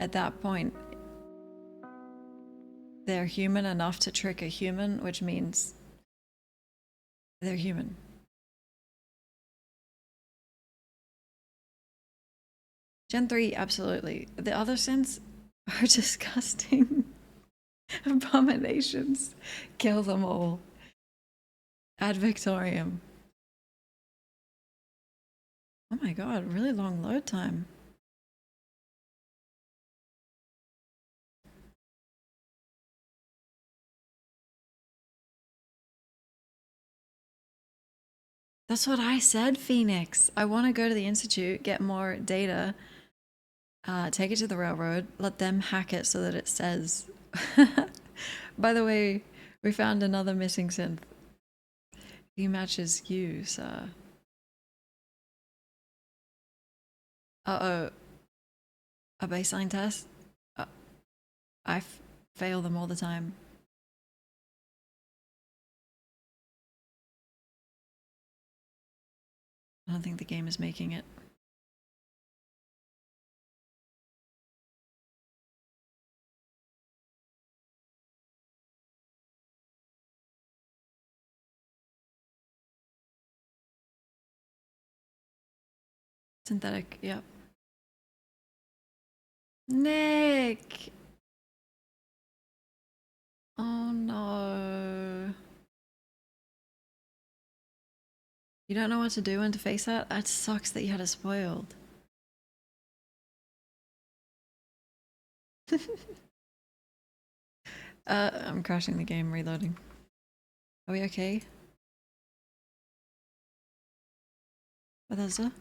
At that point, they're human enough to trick a human, which means they're human. Gen 3, absolutely. The other synths are disgusting. Abominations. Kill them all. Ad Victorium. Oh my god, really long load time. That's what I said, Phoenix. I want to go to the Institute, get more data, take it to the railroad, let them hack it so that it says. By the way, we found another missing synth. He matches you, sir. Uh-oh. A baseline test? I fail them all the time. I don't think the game is making it. Synthetic, yep. Nick! Oh no. You don't know what to do when to face that? That sucks that you had it spoiled. I'm crashing the game, reloading. Are we okay? Bethesda?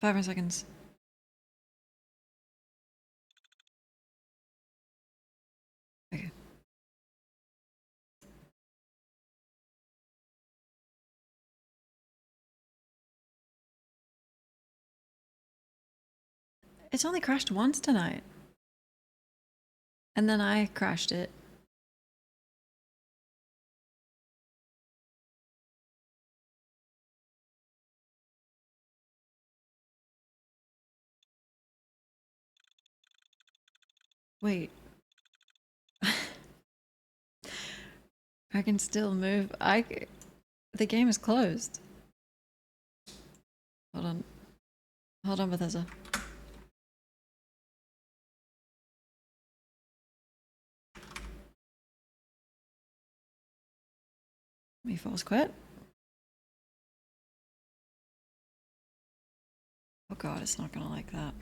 5 more seconds. Okay. It's only crashed once tonight. And then I crashed it. Wait. I can still move. The game is closed. Hold on. Hold on, Bethesda. Let me force quit. Oh god, it's not gonna like that.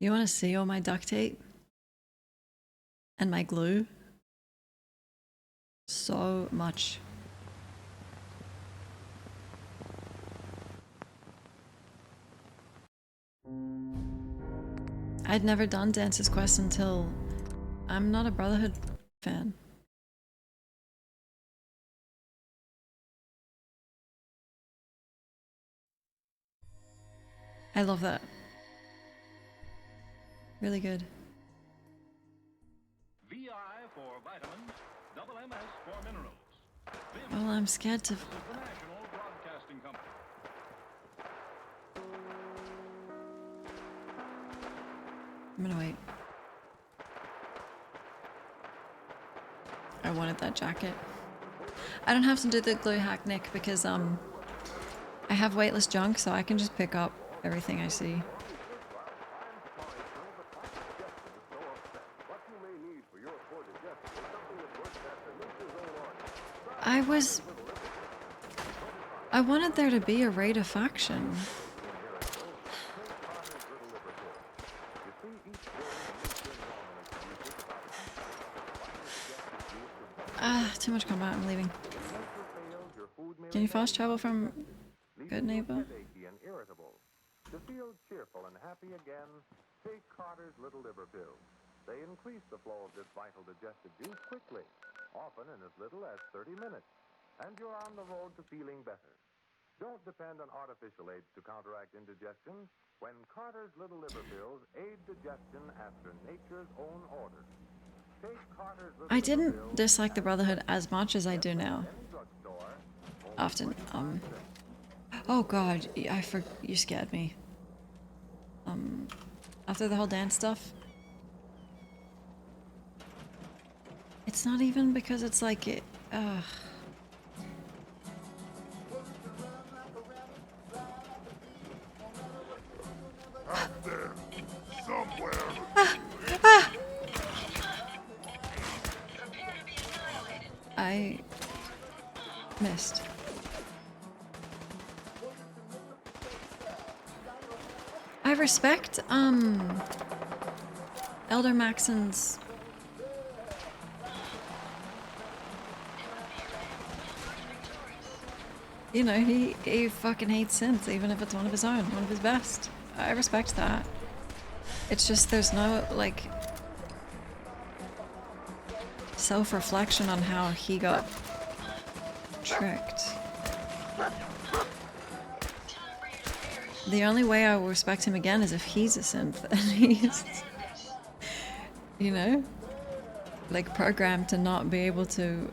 You wanna see all my duct tape? And my glue? So much. I'd never done Dance's Quest until... I'm not a Brotherhood fan. I love that. Really good.
VI for vitamins, double MS for minerals.
Well, I'm scared to.
The National Broadcasting Company.
I'm gonna wait. I wanted that jacket. I don't have to do the glue hack, Nick, because I have weightless junk, so I can just pick up everything I see. I wanted there to be a Raider faction. Too much combat, I'm leaving. Can you fast travel from Good Neighbor?
To feel cheerful and happy again, take Carter's Little Liver Pills. They increase the flow of this vital digestive juice quickly, often in as little as 30 minutes, and you're on the road to feeling better. Don't depend on artificial aids to counteract indigestion when Carter's Little Liver Pills aid digestion after nature's own order.
I didn't dislike the Brotherhood as much as I do now. Often, oh god, you scared me. After the whole dance stuff. It's not even because it's like it,
Out there, somewhere.
I missed. I respect Elder Maxon's you know, he fucking hates synths, even if it's one of his own, one of his best. I respect that. It's just there's no like self-reflection on how he got tricked. The only way I will respect him again is if he's a synth and he's, you know, like programmed to not be able to,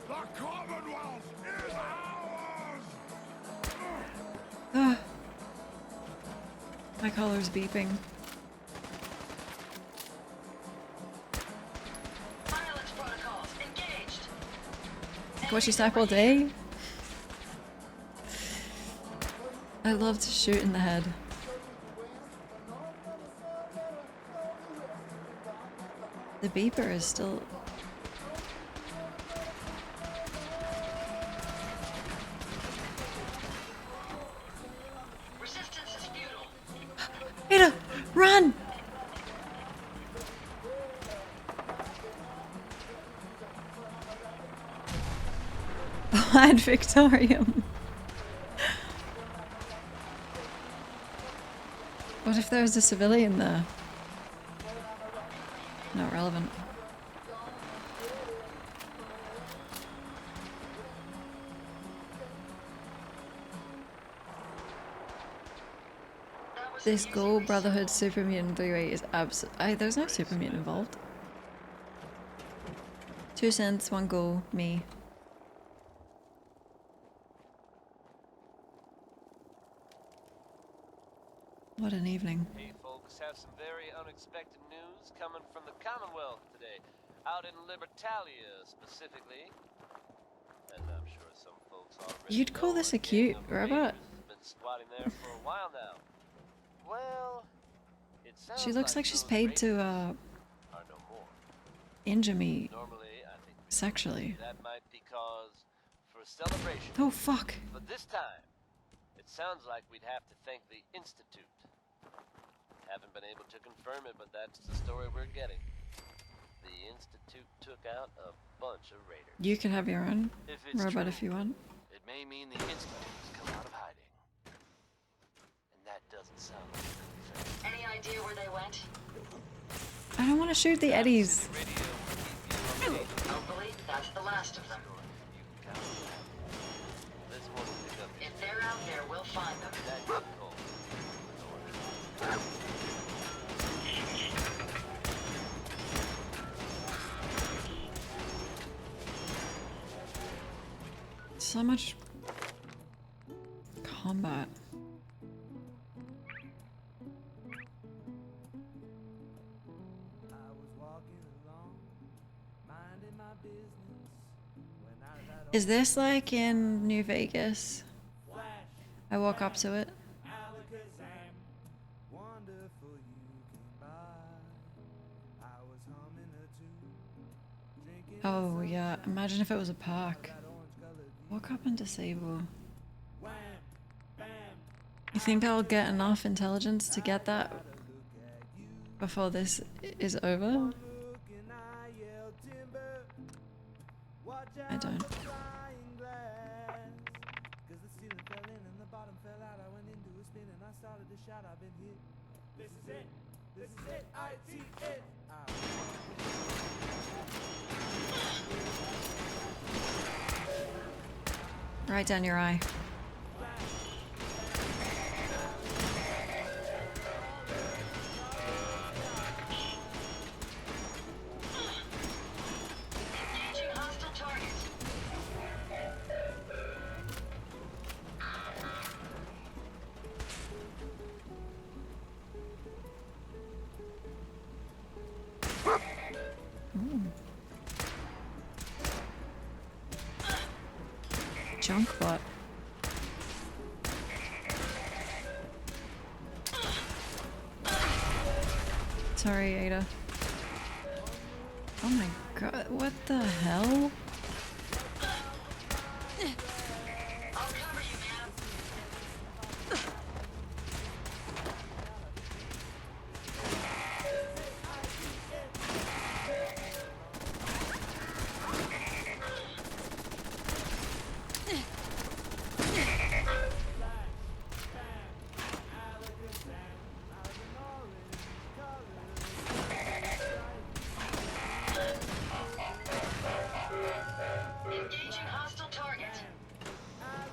The Commonwealth is ours!
My collar's beeping. Like, what, you snipe all day? I love to shoot in the head. The beeper is still...
Resistance is futile.
Ada, run! Ad Victorium. What if there was a civilian there? Not relevant. This Ghoul Brotherhood Super Mutant 3-way is there's no Super Mutant involved. 2 cents, 1 ghoul, me. What an evening.
Hey folks, have some very unexpected news coming from the Commonwealth today. Out in Libertalia, specifically. And I'm sure some folks already
You'd call this a cute robot?
been squatting there for a while now. Well, it sounds
She looks like she's paid to injure me sexually.
That might be cause for a celebration.
Oh fuck.
But this time, it sounds like we'd have to thank the Institute. Haven't been able to confirm it, but that's the story we're getting. The Institute took out a bunch of raiders.
You can have your own robot if you want.
It may mean the Institute's come out of hiding. And that doesn't sound like a good thing.
Any idea where they went?
I don't want to shoot the eddies.
Hopefully, that's the last of them. If they're out there, we'll find them.
so much combat. Is this like in New Vegas? I walk up to it. Oh yeah, imagine if it was a park. Walk up and disable. You think I'll get enough intelligence to get that before this is over? I don't. Right down your eye. Junk bot. Sorry, Ada. Oh my god, what the hell?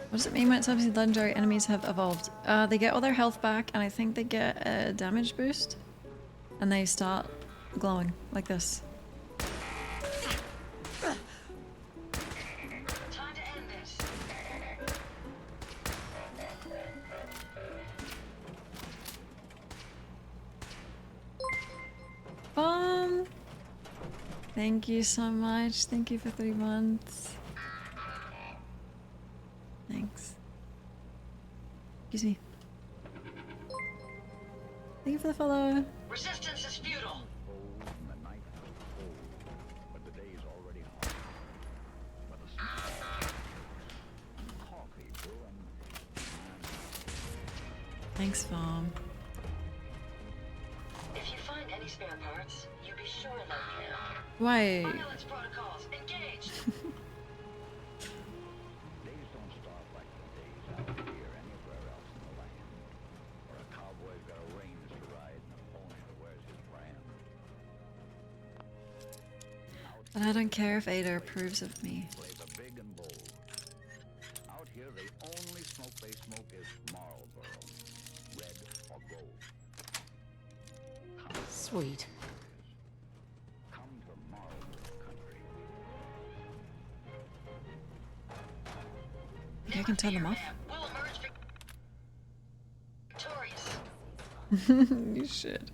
What does it mean when it says legendary enemies have evolved? They get all their health back, and I think they get a damage boost. And they start glowing, like this.
Time to end this.
Thank you so much. Thank you for 3 months. Thanks. Excuse me. Thank you for the follow.
Resistance is futile.
Thanks, Farm.
If you find any spare parts, you be sure to let me know.
Why?
Violence protocols engaged.
But I don't care if Ada approves of me.
Out here, the only smoke they smoke is Marlboro, red or gold.
Sweet.
Come to Marlboro country.
Think I can turn them off?
We'll emerge victorious.
You should.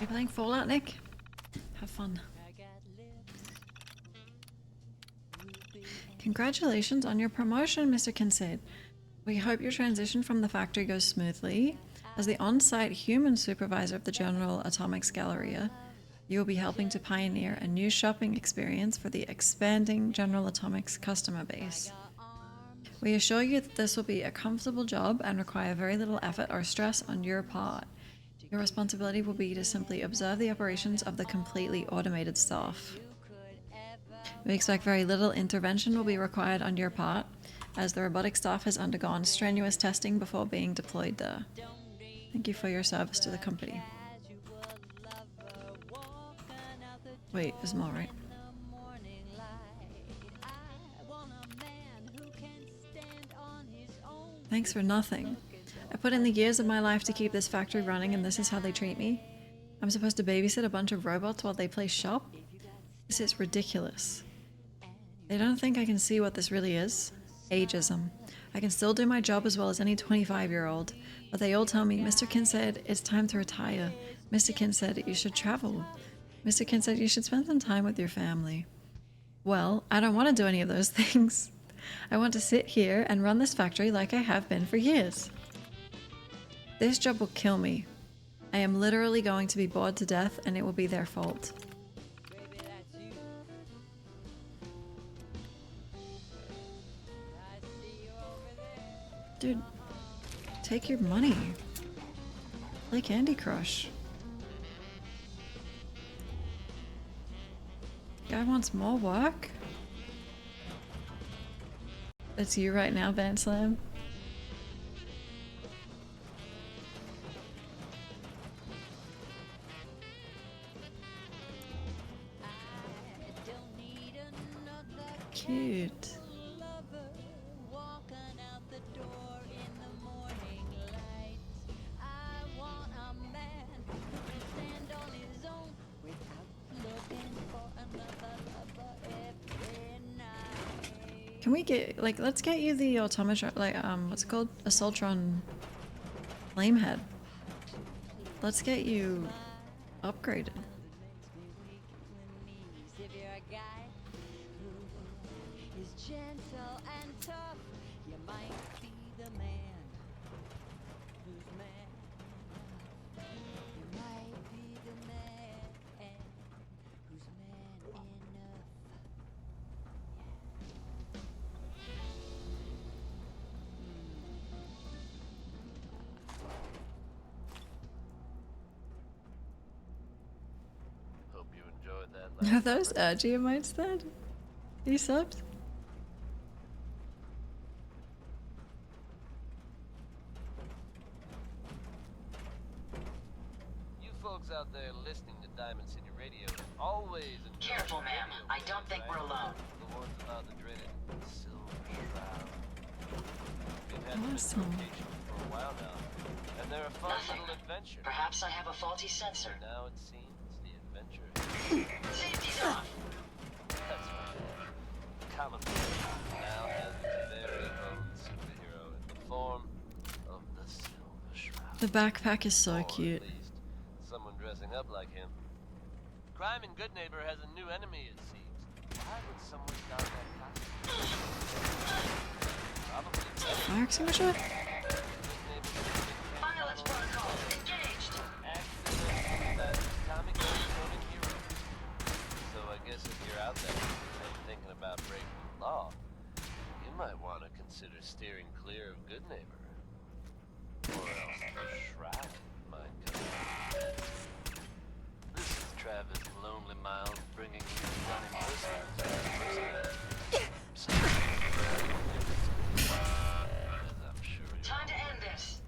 You playing Fallout, Nick? Have fun. Congratulations on your promotion, Mr. Kincaid. We hope your transition from the factory goes smoothly. As the on-site human supervisor of the General Atomics Galleria, you will be helping to pioneer a new shopping experience for the expanding General Atomics customer base. We assure you that this will be a comfortable job and require very little effort or stress on your part. Your responsibility will be to simply observe the operations of the completely automated staff. We expect very little intervention will be required on your part, as the robotic staff has undergone strenuous testing before being deployed there. Thank you for your service to the company. Wait, there's more, right? Thanks for nothing. I put in the years of my life to keep this factory running, and this is how they treat me? I'm supposed to babysit a bunch of robots while they play shop? This is ridiculous. They don't think I can see what this really is. Ageism. I can still do my job as well as any 25-year-old, but they all tell me, Mr. Kin said it's time to retire. Mr. Kin said you should travel. Mr. Kin said you should spend some time with your family. Well, I don't want to do any of those things. I want to sit here and run this factory like I have been for years. This job will kill me. I am literally going to be bored to death, and it will be their fault. Dude, take your money. Play Candy Crush. Guy wants more work? It's you right now, Van Slam. Cute. Can we get, like, let's get you the Automatron, like, what's it called? Assaultron Flamehead. Let's get you upgraded. Are those Geomites then? You subbed?
You folks out there listening to Diamond City Radio always enjoy.
Careful, ma'am. I don't think we're alone.
The ones about the dreaded Silver Shroud. We've had
Awesome.
this location for a while now, and they're a fun little adventure.
Perhaps I have a faulty sensor.
Now it seems the adventure.
Safety's off.
That's right. Comic book now has its very own superhero in the form of the Silver Shroud.
The backpack is so cute.
Someone dressing up like him. Crime in Good Neighbor has a new enemy, it seems. Why would someone don that costume? Probably.
Fire extinguisher?
Violence protocol engaged.
That comic book hero. So I guess if you're out there and thinking about breaking the law, you might want to consider steering clear of Good Neighbor. Or else the Shroud might come. This is Travis Lonely Miles bringing you Johnny Mercer.
Time to end this.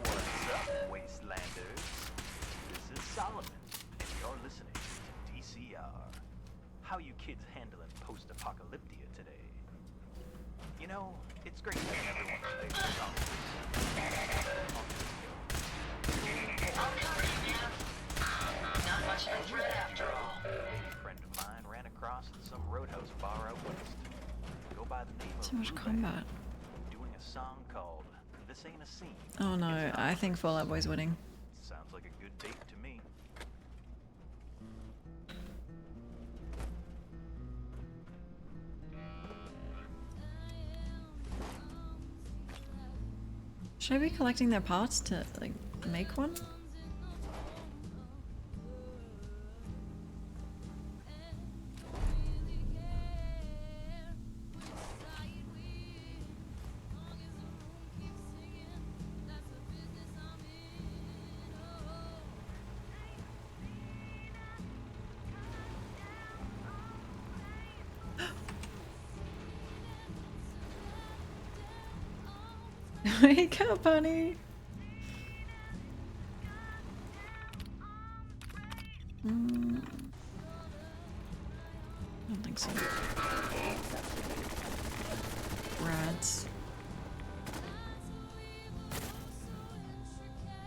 What's up, Wastelanders? This is Solomon, and you're listening to DCR. How you kids handling post-apocalyptia today? You know, it's great having everyone's favorite songs.
I'll cover you, man. Not much of a threat after all.
A friend of mine ran across at some roadhouse bar out west. Go by the name
So
of
much
Ruben,
combat.
doing a song called This Ain't a Scene.
Oh no, I think Fallout Boy's winning.
Sounds like a good date to me.
Should I be collecting their parts to, like, make one? Wake up, honey. I don't think so. words.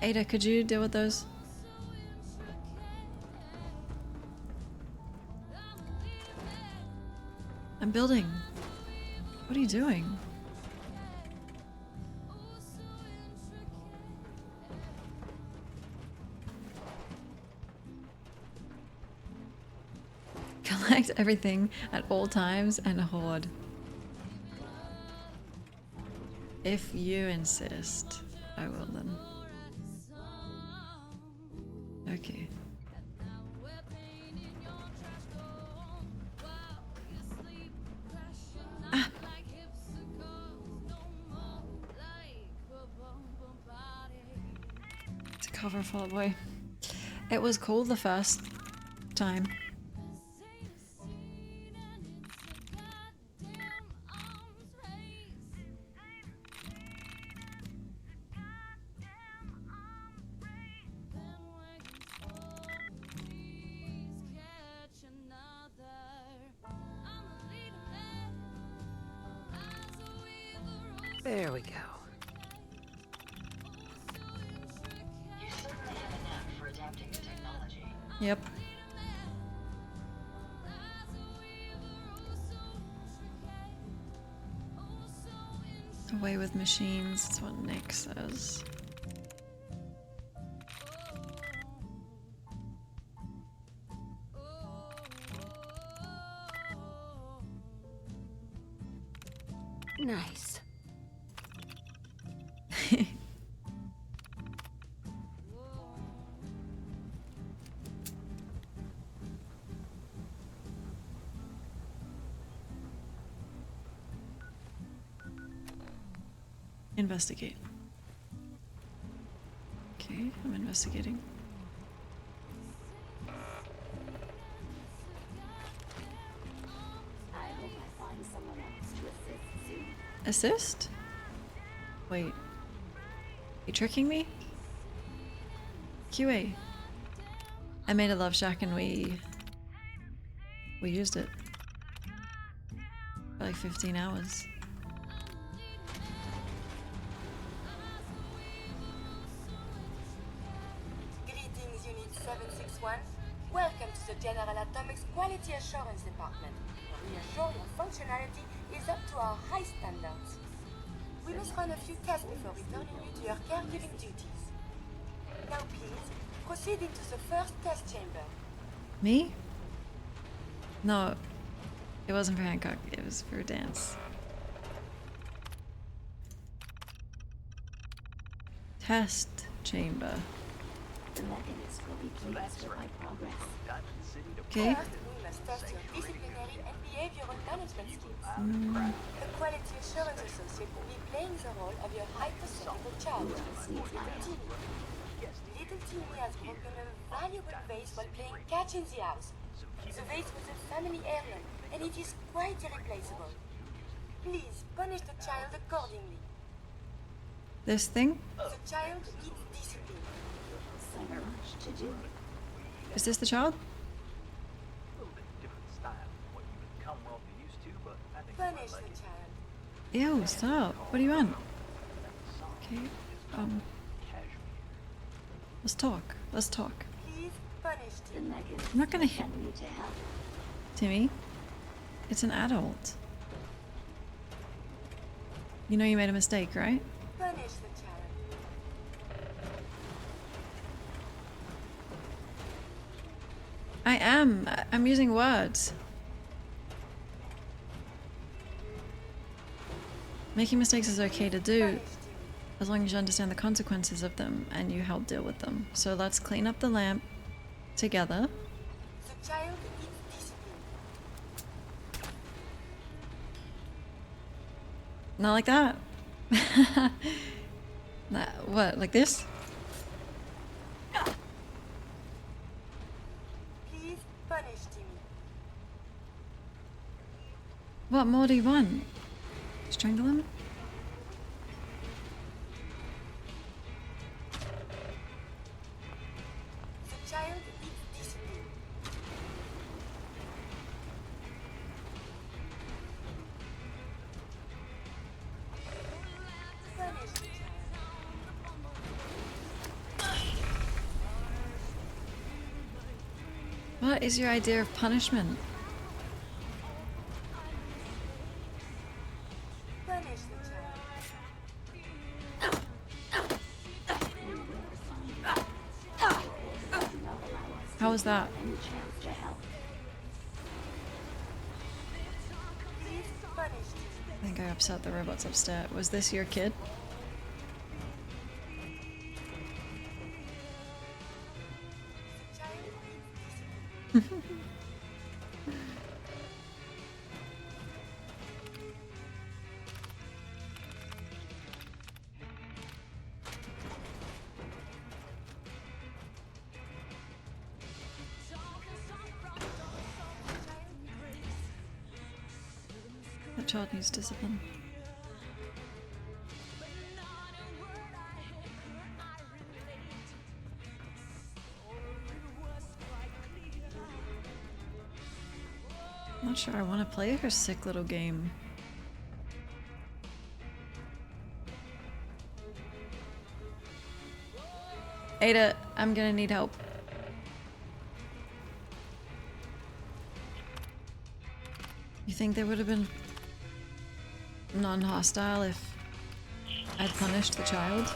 Ada, could you deal with those? I'm building. What are you doing? Collect everything at all times and hoard. If you insist, I will then. Okay. Ah. It's a cover for Fall Boy. It was cool the first time.
There we go.
You certainly have a knack for adapting to technology.
Yep. Away with machines, that's what Nick says.
Nice.
Investigate. Okay, I'm investigating. Assist? Wait. You tricking me? QA. I made a love shack and we used it. For like 15 hours.
Greetings, Unit 761. Welcome to the General Atomics Quality Assurance Department. We assure your functionality is up to our high standards. We must run a few tests before returning you to your caregiving duties. Now please, proceed into the first test chamber.
Me? No. It wasn't for Hancock, it was for Danse. Test chamber.
The mechanics will be pleased with my progress.
Okay.
First, we must test your disciplinary and behavioral management skills. The Quality Assurance Associate will be playing the role of your hypothetical child. Little Timmy has broken a valuable vase while playing catch in the house. The vase was a family heirloom, and it is quite irreplaceable. Please punish the child accordingly.
This thing?
The child needs discipline. So much to do.
Is this the child?
Punish the child.
Ew, stop. What do you want? Okay, let's talk. Let's talk.
Please punish Timmy.
I'm not gonna hit Timmy. It's an adult. You know you made a mistake, right?
Punish the child.
I am. I'm using words. Making mistakes is okay to do, as long as you understand the consequences of them and you help deal with them. So let's clean up the lamp together.
The child needs discipline.
Not like that. What, like this?
Please punish Timmy.
What more do you want? Strangle him?
The child needs discipline.
What is your idea of punishment?
Punish the child.
How was that? I think I upset the robots upstairs. Was this your kid? That child needs discipline. I'm not sure I want to play her sick little game. Ada, I'm gonna need help. You think they would have been non-hostile if I'd punished the child?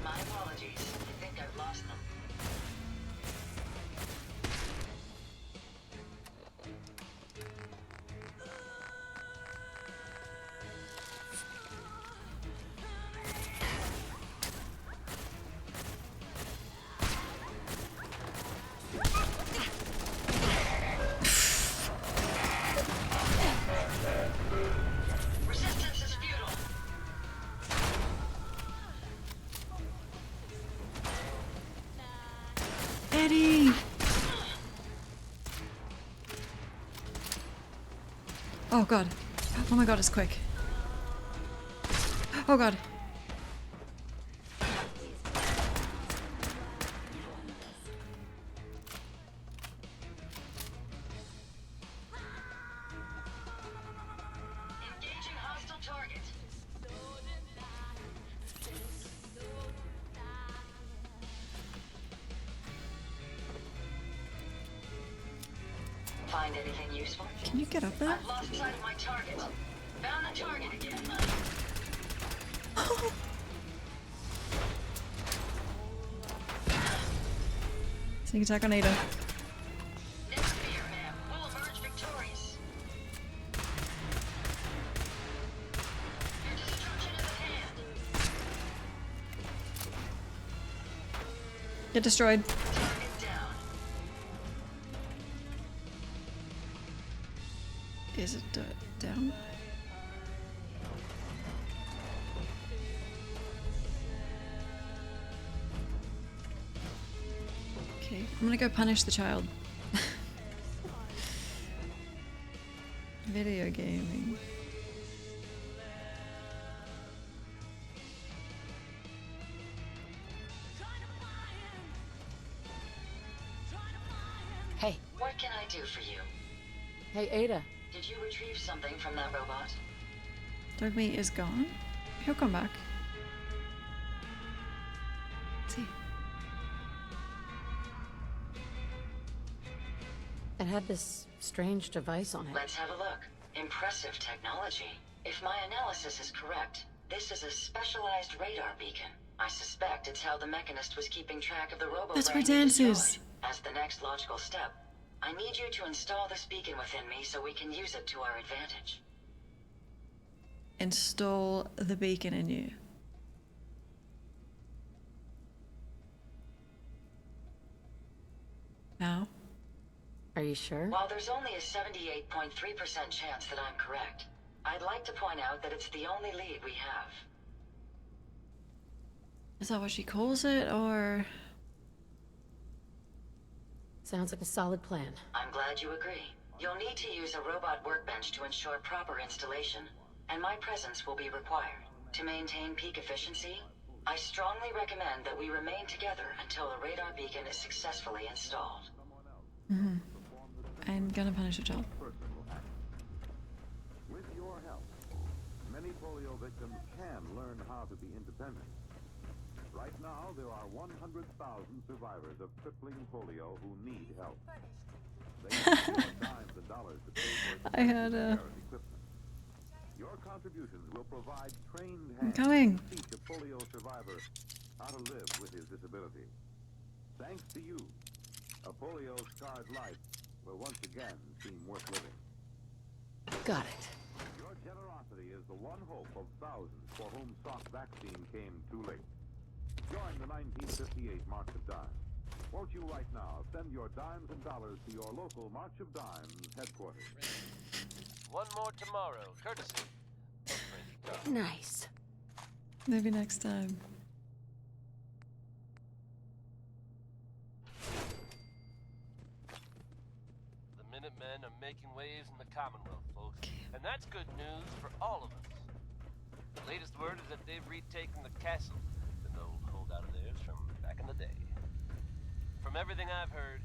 My apologies. I think I've lost them. Resistance is futile.
Eddie! Oh god. Oh my god, it's quick. Oh god.
Engaging hostile target. Find anything useful?
Can you get up there?
I've lost sight of my target. Found the target again.
Sneak attack on Ada.
Never fear, ma'am. We'll emerge victorious. Your destruction is at hand.
Get destroyed.
Target down.
Is it down? Okay, I'm gonna go punish the child. Video gaming.
Hey.
What can I do for you?
Hey, Ada.
Did you retrieve something from that robot?
Dog meat is gone. He'll come back. Let's see.
It had this strange device on it.
Let's have a look. Impressive technology. If my analysis is correct, this is a specialized radar beacon. I suspect it's how the Mechanist was keeping track of the robo.
That's where Danse is.
As the next logical step, I need you to install this beacon within me so we can use it to our advantage.
Install the beacon in you. Now?
Are you sure?
While there's only a 78.3% chance that I'm correct, I'd like to point out that it's the only lead we have.
Is that what she calls it, or...?
Sounds like a solid plan.
I'm glad you agree. You'll need to use a robot workbench to ensure proper installation, and my presence will be required. To maintain peak efficiency, I strongly recommend that we remain together until the radar beacon is successfully installed.
Mm-hmm. I'm gonna punish a child.
With your help, many polio victims can learn how to be independent. Right now, there are 100,000 survivors of crippling polio who need help. They need your dimes and dollars to pay for
I had
equipment. Your contributions will provide trained hands
coming.
to teach a polio survivor how to live with his disability. Thanks to you, a polio-scarred life will once again seem worth living.
Got it.
Your generosity is the one hope of thousands for whom soft vaccine came too late. Join the 1958 March of Dimes. Won't you right now send your dimes and dollars to your local March of Dimes headquarters?
One more tomorrow, courtesy of Frankie Tuck.
Nice.
Maybe next time.
The Minutemen are making waves in the Commonwealth, folks. And that's good news for all of us. The latest word is that they've retaken the castle, an old holdout of theirs from back in the day. From everything I've heard,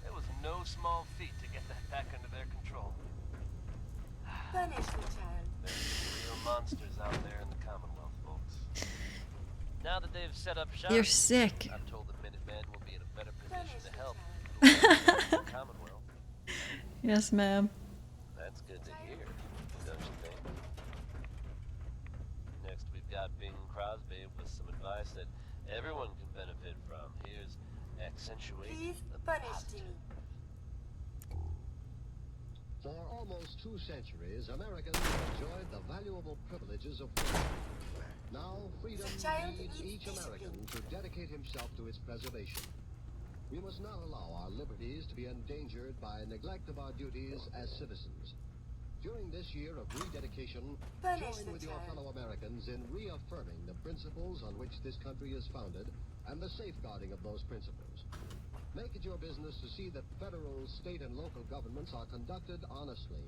it was no small feat to get that back under their control.
Punish the child.
There's real monsters out there in the Commonwealth, folks. Now that they've set up shop,
You're sick.
I'm told the Minutemen will be in a better position to help the Commonwealth.
Yes, ma'am.
That's good to hear, don't you think? Next, we've got Bing Crosby with some advice that everyone can benefit from. Here's accentuate.
Please
the
punish
positive.
Jimmy.
For almost 2 centuries, Americans have enjoyed the valuable privileges of freedom. Now, freedom needs each American to dedicate himself to its preservation. We must not allow our liberties to be endangered by neglect of our duties as citizens. During this year of rededication, join with your fellow Americans in reaffirming the principles on which this country is founded and the safeguarding of those principles. Make it your business to see that federal, state, and local governments are conducted honestly.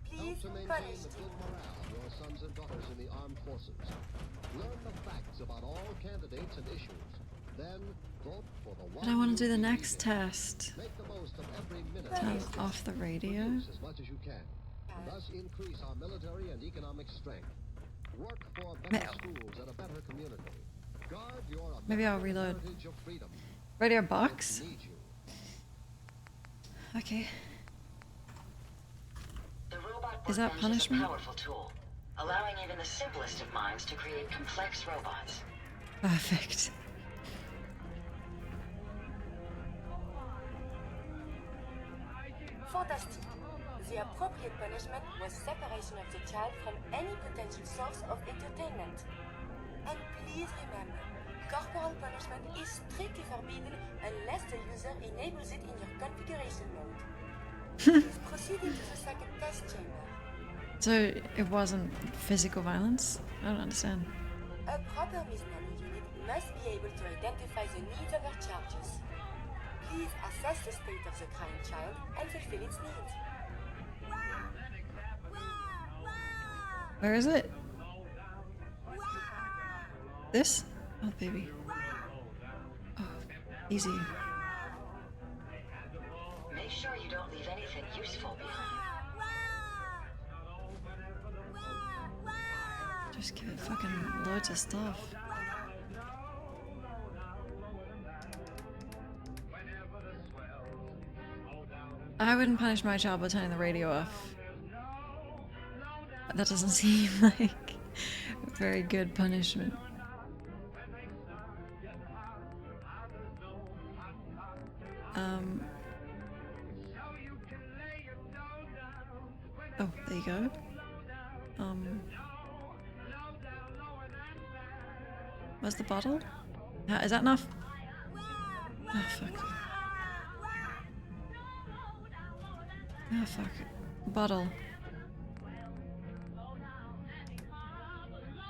Help to maintain the good morale of your sons and daughters in the armed forces. Learn the facts about all candidates and issues. Then vote for the one.
But I want to do the next test.
Make the most of every minute.
Turn off the radio.
Produce as much as you can. And thus increase our military and economic strength. Work for better schools and a better community. Guard your
Maybe I'll reload.
heritage of freedom.
Radio box.
Need you.
Okay.
The robot
Is that
workbench
punishment?
is a powerful tool, allowing even the simplest of minds to create complex robots.
Perfect.
Fantastic. The appropriate punishment was separation of the child from any potential source of entertainment. And please remember, corporal punishment is strictly forbidden unless the user enables it in your configuration mode. Please proceed into the second test chamber.
So it wasn't physical violence? I don't understand.
A proper Miss Nanny unit must be able to identify the needs of her charges. Please assess the state of the crying child and fulfill its needs.
Where is it? This? Oh, baby. Oh, easy.
Make sure you don't leave anything useful behind.
Just give it fucking loads of stuff. I wouldn't punish my child by turning the radio off. That doesn't seem like a very good punishment. Oh, there you go. Where's the bottle? Is that enough? Oh, fuck. Oh, fuck. Bottle.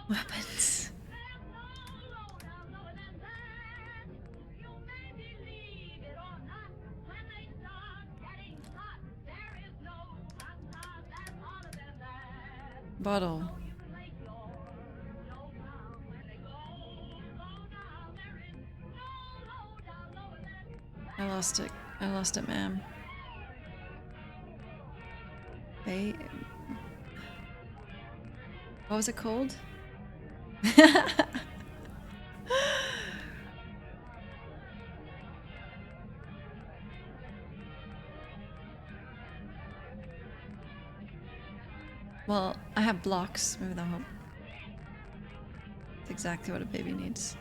Weapons. Bottle. I lost it. I lost it, ma'am. Hey. What was it called? Well, I have blocks. Maybe that'll help. That's exactly what a baby needs.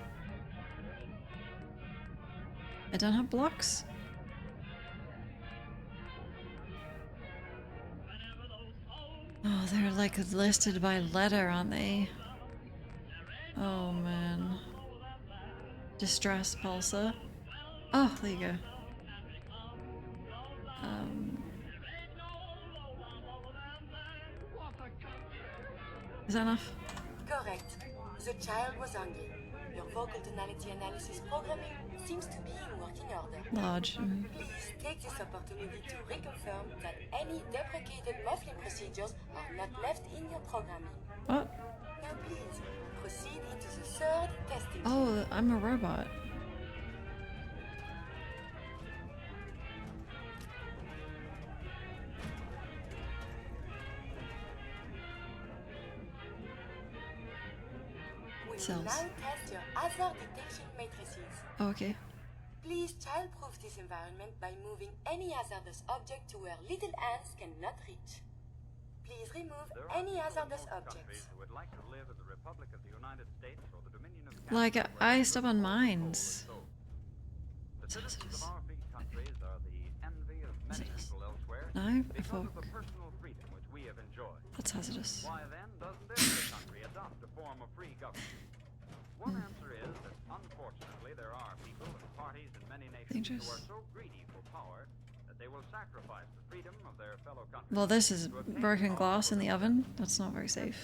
I don't have blocks? Oh, they're like listed by letter, aren't they? Oh man. Distress pulsar. Oh, there you go. Is that enough?
Correct. The child was hungry. Your vocal tonality analysis programming seems to be in working order.
Large.
Please take this opportunity to reconfirm that any deprecated muffling procedures are not left in your programming.
What?
Now please, proceed into the third testing.
Oh, I'm a robot.
We will
Cells.
now test your hazard detection matrices.
Oh, okay.
Please childproof this environment by moving any hazardous object to where little hands cannot reach. Please remove any hazardous objects.
Like, I step on mines. That's hazardous. Hazardous. No, a fork. That's hazardous.
Why then doesn't every country adopt a form of free government? One answer is that unfortunately there are people and parties in many nations who are so greedy for power that they will sacrifice the freedom of their fellow countrymen.
Well, this is broken glass in the oven. That's not very safe.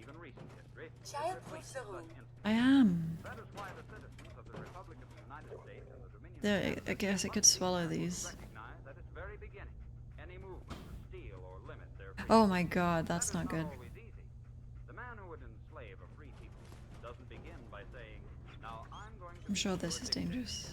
Even recent history.
Childproof the room.
I am.
That is why the citizens of the Republic of the United States and the Dominion
There, I guess I could swallow these.
recognize at its very beginning any movement to steal or limit their freedom.
Oh my god, that's not good.
Always easy. The man who would enslave a free people doesn't begin by saying, "Now I'm going to."
I'm sure this is dangerous.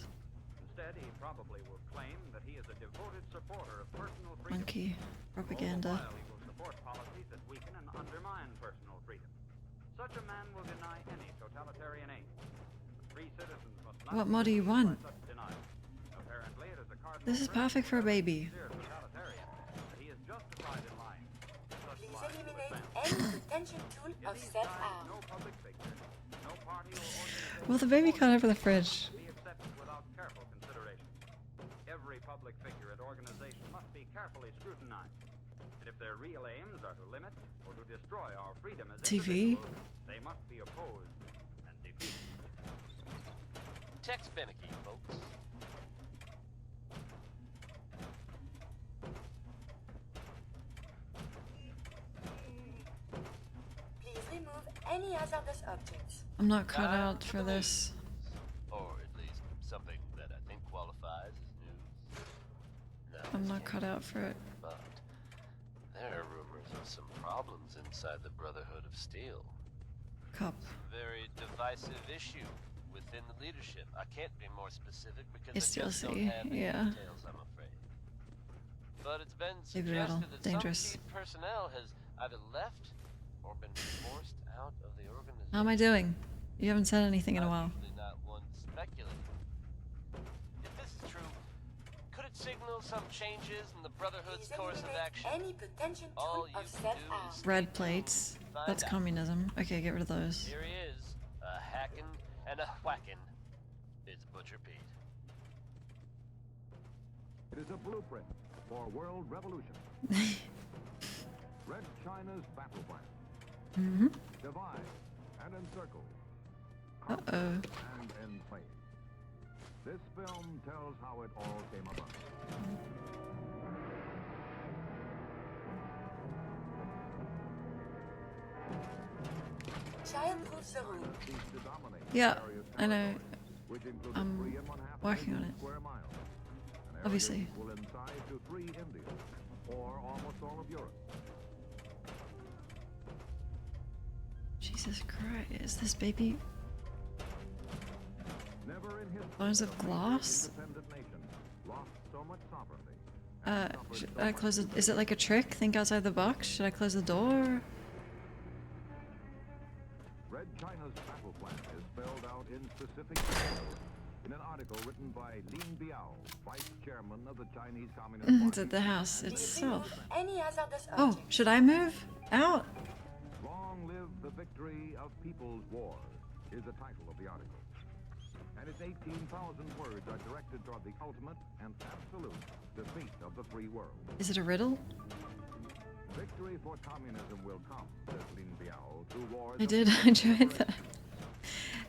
Instead, he probably will claim that he is a devoted supporter of personal freedom.
Monkey propaganda.
While he will support policies that weaken and undermine personal freedom. Such a man will deny any totalitarian aim. Free citizens must not.
What more do you want?
Such denial. Apparently, it is a cardinal
This is perfect for a baby.
totalitarian that he is justified in lying. Such
Please
lying
eliminate
will
any detention tool of self-harm.
no public figure, no party or organization
Well, the baby can't over the fridge.
be accepted without careful consideration. Every public figure and organization must be carefully scrutinized. And if their real aims are to limit or to destroy our freedom as
TV.
individuals, they must be opposed and defeated.
Text Beneke, folks.
Please remove any hazardous objects.
I'm not cut out for this.
Or at least something that I think qualifies as news. No,
I'm not cut out for it.
but there are rumors of some problems inside the Brotherhood of Steel.
Cup.
Very divisive issue within the leadership. I can't be more specific because
It's
I just don't
DLC,
have any
yeah.
details, I'm afraid. But it's been
Maybe rattle.
suggested that
Dangerous.
some key personnel has either left or been forced out of the organization.
How am I doing? You haven't said anything in a
I'm
while.
usually not one to speculate. If this is true, could it signal some changes in the Brotherhood's
Please
course of
eliminate
action?
any detention
All
tool
you
of
can
self-harm.
do is
Red plates.
find
That's
out.
communism. Okay, get rid of those.
Here he is, a hacking and a whacking. It's Butcher Pete.
It is a blueprint for world revolution. Red China's battle plan.
Mm-hmm.
Divide and encircle.
Uh-oh.
And enslave. This film tells how it all came about.
Childproof the room.
Yeah, I know. I'm working on it. Obviously.
Will incide to 3 Indias, or almost all of Europe.
Jesus Christ, is this baby
Never in history
bones of glass?
independent nation lost so much sovereignty.
Should I close it? Is it like a trick? Think outside the box? Should I close the door?
Red China's battle plan is spelled out in specific detail in an article article written by Lin Biao, vice chairman of the Chinese Communist
It's
Party.
at the house itself.
Any hazardous
Oh, should I move out?
Long live the victory of People's War is the title of the article. And its 18,000 words are directed toward the ultimate and absolute defeat of the free world.
Is it a riddle?
Victory for communism will come, says Lin Biao, through wars.
I did. I enjoyed that.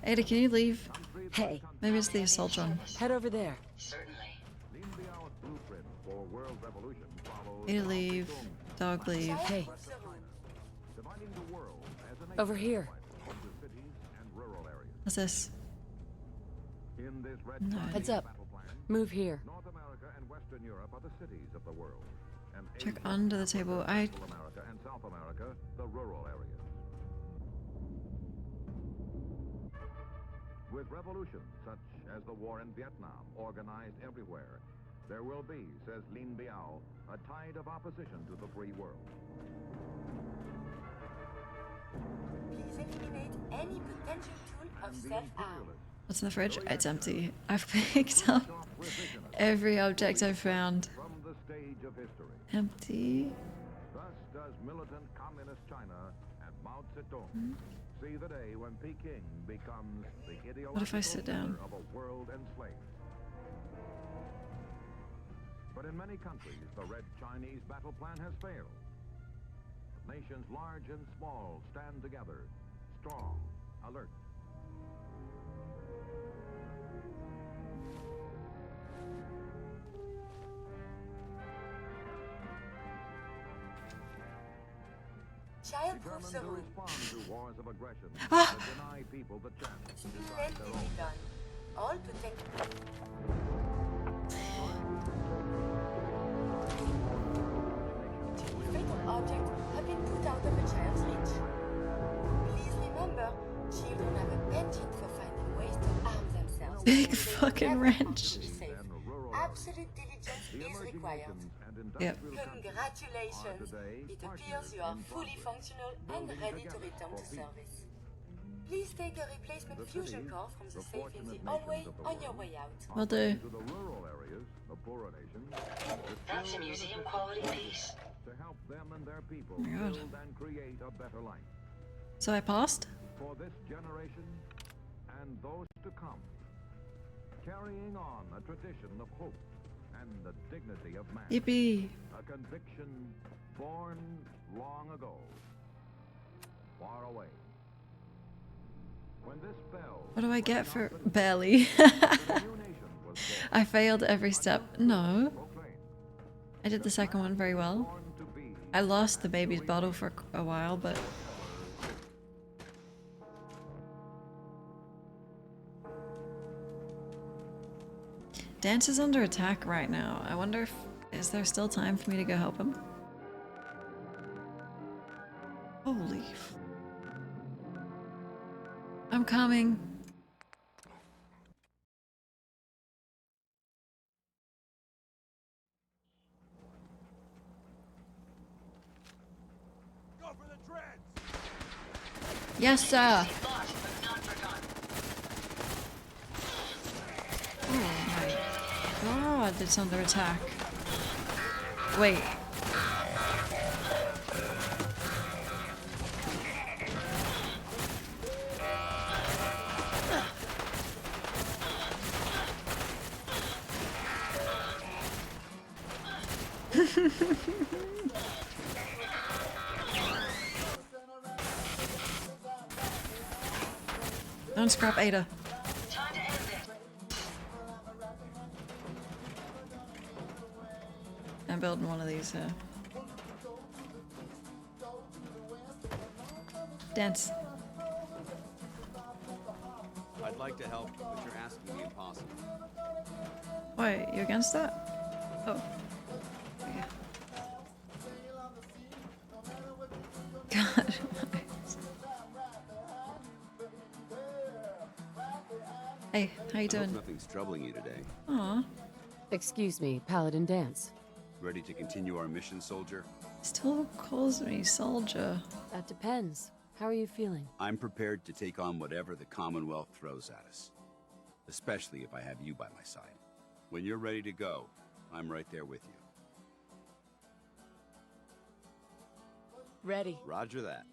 Ada, can you leave?
Hey.
Maybe it's the Assaultron.
Head over there.
Certainly.
Lin Biao's blueprint for world revolution follows
Ada, leave. Dog, leave.
Hey.
dividing the world as a nation
Over here.
into cities and rural areas.
What's this?
In this red
No.
Chinese
Heads up.
battle plan,
Move here.
North America and Western Europe are the cities of the world. And
Check
Asia,
under the table. I
Central America and South America, the rural areas. With revolutions such as the war in Vietnam organized everywhere, there will be, says Lin Biao, a tide of opposition to the free world.
Please eliminate any potential tool of self-harm.
What's in the fridge? It's empty. I've picked up every object I've found.
From the stage of history.
Empty.
Thus does militant communist China and Mao Zedong see the day when Peking becomes the ideological
What if I sit down?
leader of a world enslaved. But in many countries, the Red Chinese battle plan has failed. Nations large and small stand together, strong, alert.
Child-proof
Determined
the
to
room.
respond to wars of aggression
Ah!
that deny people the chance to decide
Splendidly
their own.
done. All to take... Fatal objects have been put out of a child's reach. Please remember, children have a penchant for finding ways to harm themselves.
Big
They
fucking
never
wrench.
have to be safe. Absolute diligence is required.
Yep.
Congratulations! It appears you are fully functional and ready to return to service. Please take a replacement fusion core from the safe in the hallway on your way out.
Will do.
To the rural areas of poorer nations,
That's a museum quality piece.
to help them and their people
Oh my God.
build and create a better life
So I passed?
for this generation and those to come, carrying on a tradition of hope and the dignity of man.
Yippee.
A conviction born long ago, far away. When this bell
What do I get for barely? I failed every step. No. I did the second one very well. I lost the baby's bottle for a while, but Danse is under attack right now. I wonder if is there still time for me to go help him? Holy. I'm coming.
Go for the treads!
Yes, sir. Oh my god, it's under attack. Wait. Don't scrap Ada. I'm building one of these here. Dance.
I'd like to help, but you're asking the impossible.
Wait, you against that? Oh. Yeah. God. Hey, how you
I hope
doing?
nothing's troubling you today.
Aw.
Excuse me, Paladin Danse.
Ready to continue our mission, soldier?
Still calls me soldier.
That depends. How are you feeling?
I'm prepared to take on whatever the Commonwealth throws at us. especially if I have you by my side. When you're ready to go, I'm right there with you.
Ready.
Roger that.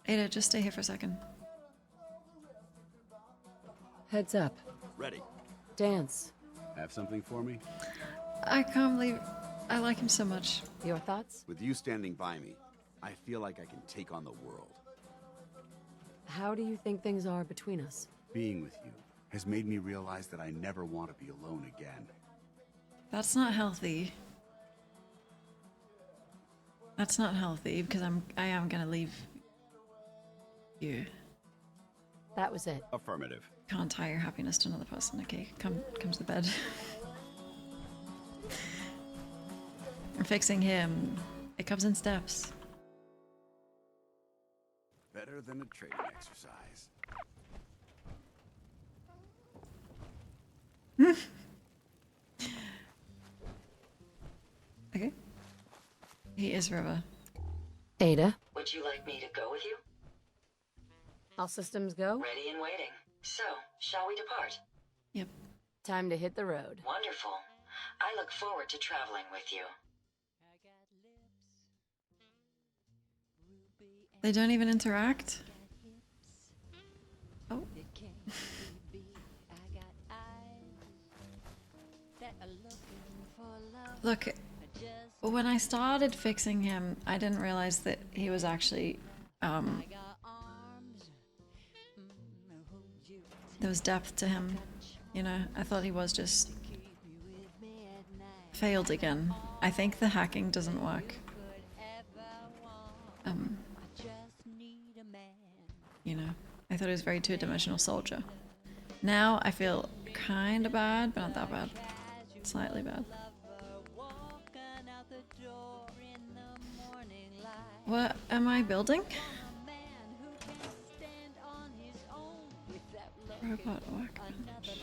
Ada, just stay here for a second.
Heads up.
Ready.
Danse.
Have something for me?
I can't believe I like him so much.
Your thoughts?
With you standing by me, I feel like I can take on the world.
How do you think things are between us?
Being with you has made me realize that I never want to be alone again.
That's not healthy. That's not healthy because I am gonna leave you.
That was it.
Affirmative.
Can't tie your happiness to another person. Okay, comes to bed. I'm fixing him. It comes in steps.
Better than a training exercise.
Okay. He is River.
Ada?
Would you like me to go with you?
All systems go?
Ready and waiting. So, shall we depart?
Yep.
Time to hit the road.
Wonderful. I look forward to traveling with you.
They don't even interact? Oh. Look, when I started fixing him, I didn't realize that he was actually, there was depth to him, you know? I thought he was just failed again. I think the hacking doesn't work. You know, I thought he was a very two-dimensional soldier. Now I feel kind of bad, but not that bad. Slightly bad. What am I building? Robot workbench.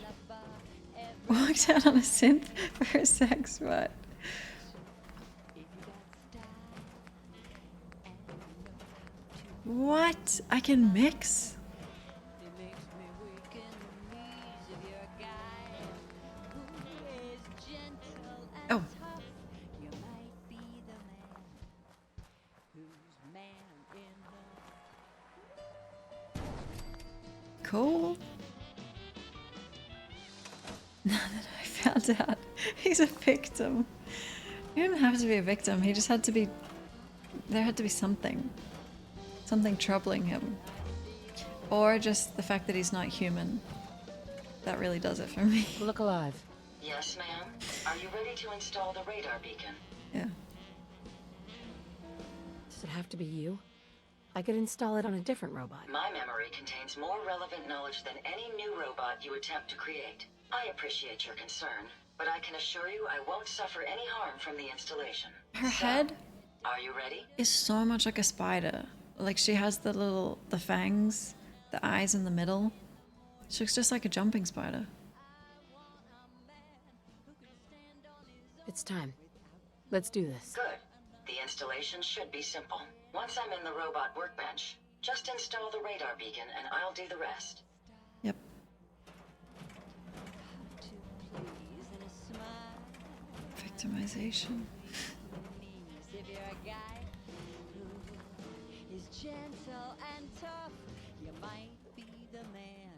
Walked out on a synth for a sex what? What? I can mix? Oh. Cool. Now that I found out he's a victim. He didn't have to be a victim, he just had to be... There had to be something. Something troubling him. Or just the fact that he's not human. That really does it for me.
Look alive.
Yes, ma'am. Are you ready to install the radar beacon?
Yeah.
Does it have to be you? I could install it on a different robot.
My memory contains more relevant knowledge than any new robot you attempt to create. I appreciate your concern, but I can assure you I won't suffer any harm from the installation.
Her head
are you ready?
Is so much like a spider. Like she has the fangs, the eyes in the middle. She looks just like a jumping spider.
It's time. Let's do this.
Good. The installation should be simple. Once I'm in the robot workbench, just install the radar beacon and I'll do the rest.
Yep. Victimization.
Gentle and tough, you might be the man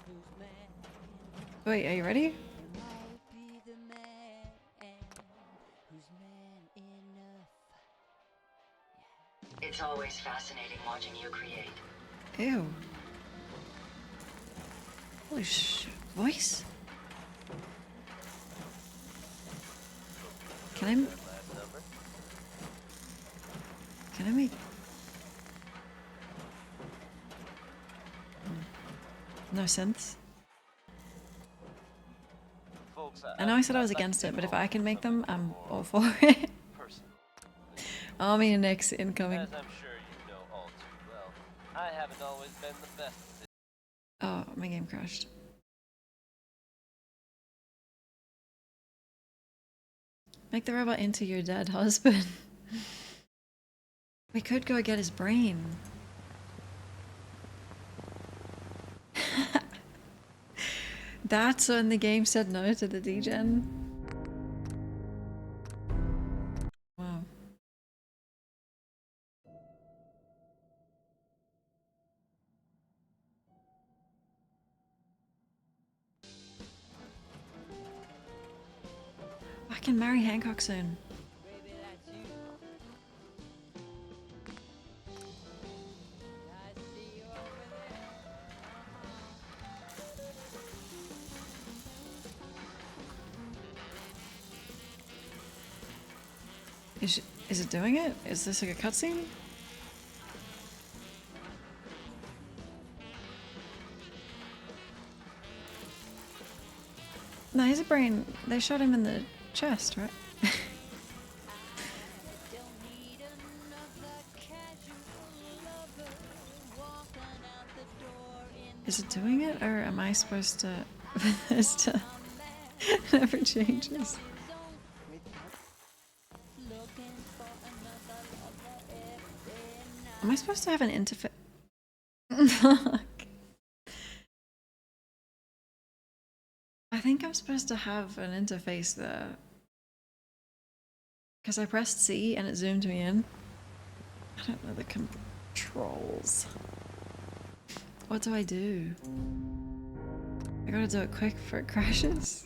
who's man.
Wait, are you ready?
You might be the man who's man enough.
Yeah. It's always fascinating watching you create.
Ew. Holy shit. Voice? Can I make... No synths? I know I said I was against it, but if I can make them, I'm all for it. Army and Nix incoming.
As I'm sure you know all too well, I haven't always been the best.
Oh, my game crashed. Make the robot into your dead husband. We could go get his brain. That's when the game said no to the degen. Wow. I can marry Hancock soon. Is it doing it? Is this like a cutscene? No, he's a brain. They shot him in the chest, right? Is it doing it, or am I supposed to? This to never changes. Am I supposed to have an interface? I think I'm supposed to have an interface there. Because I pressed C and it zoomed me in. I don't know the controls. What do I do? I gotta do it quick before it crashes.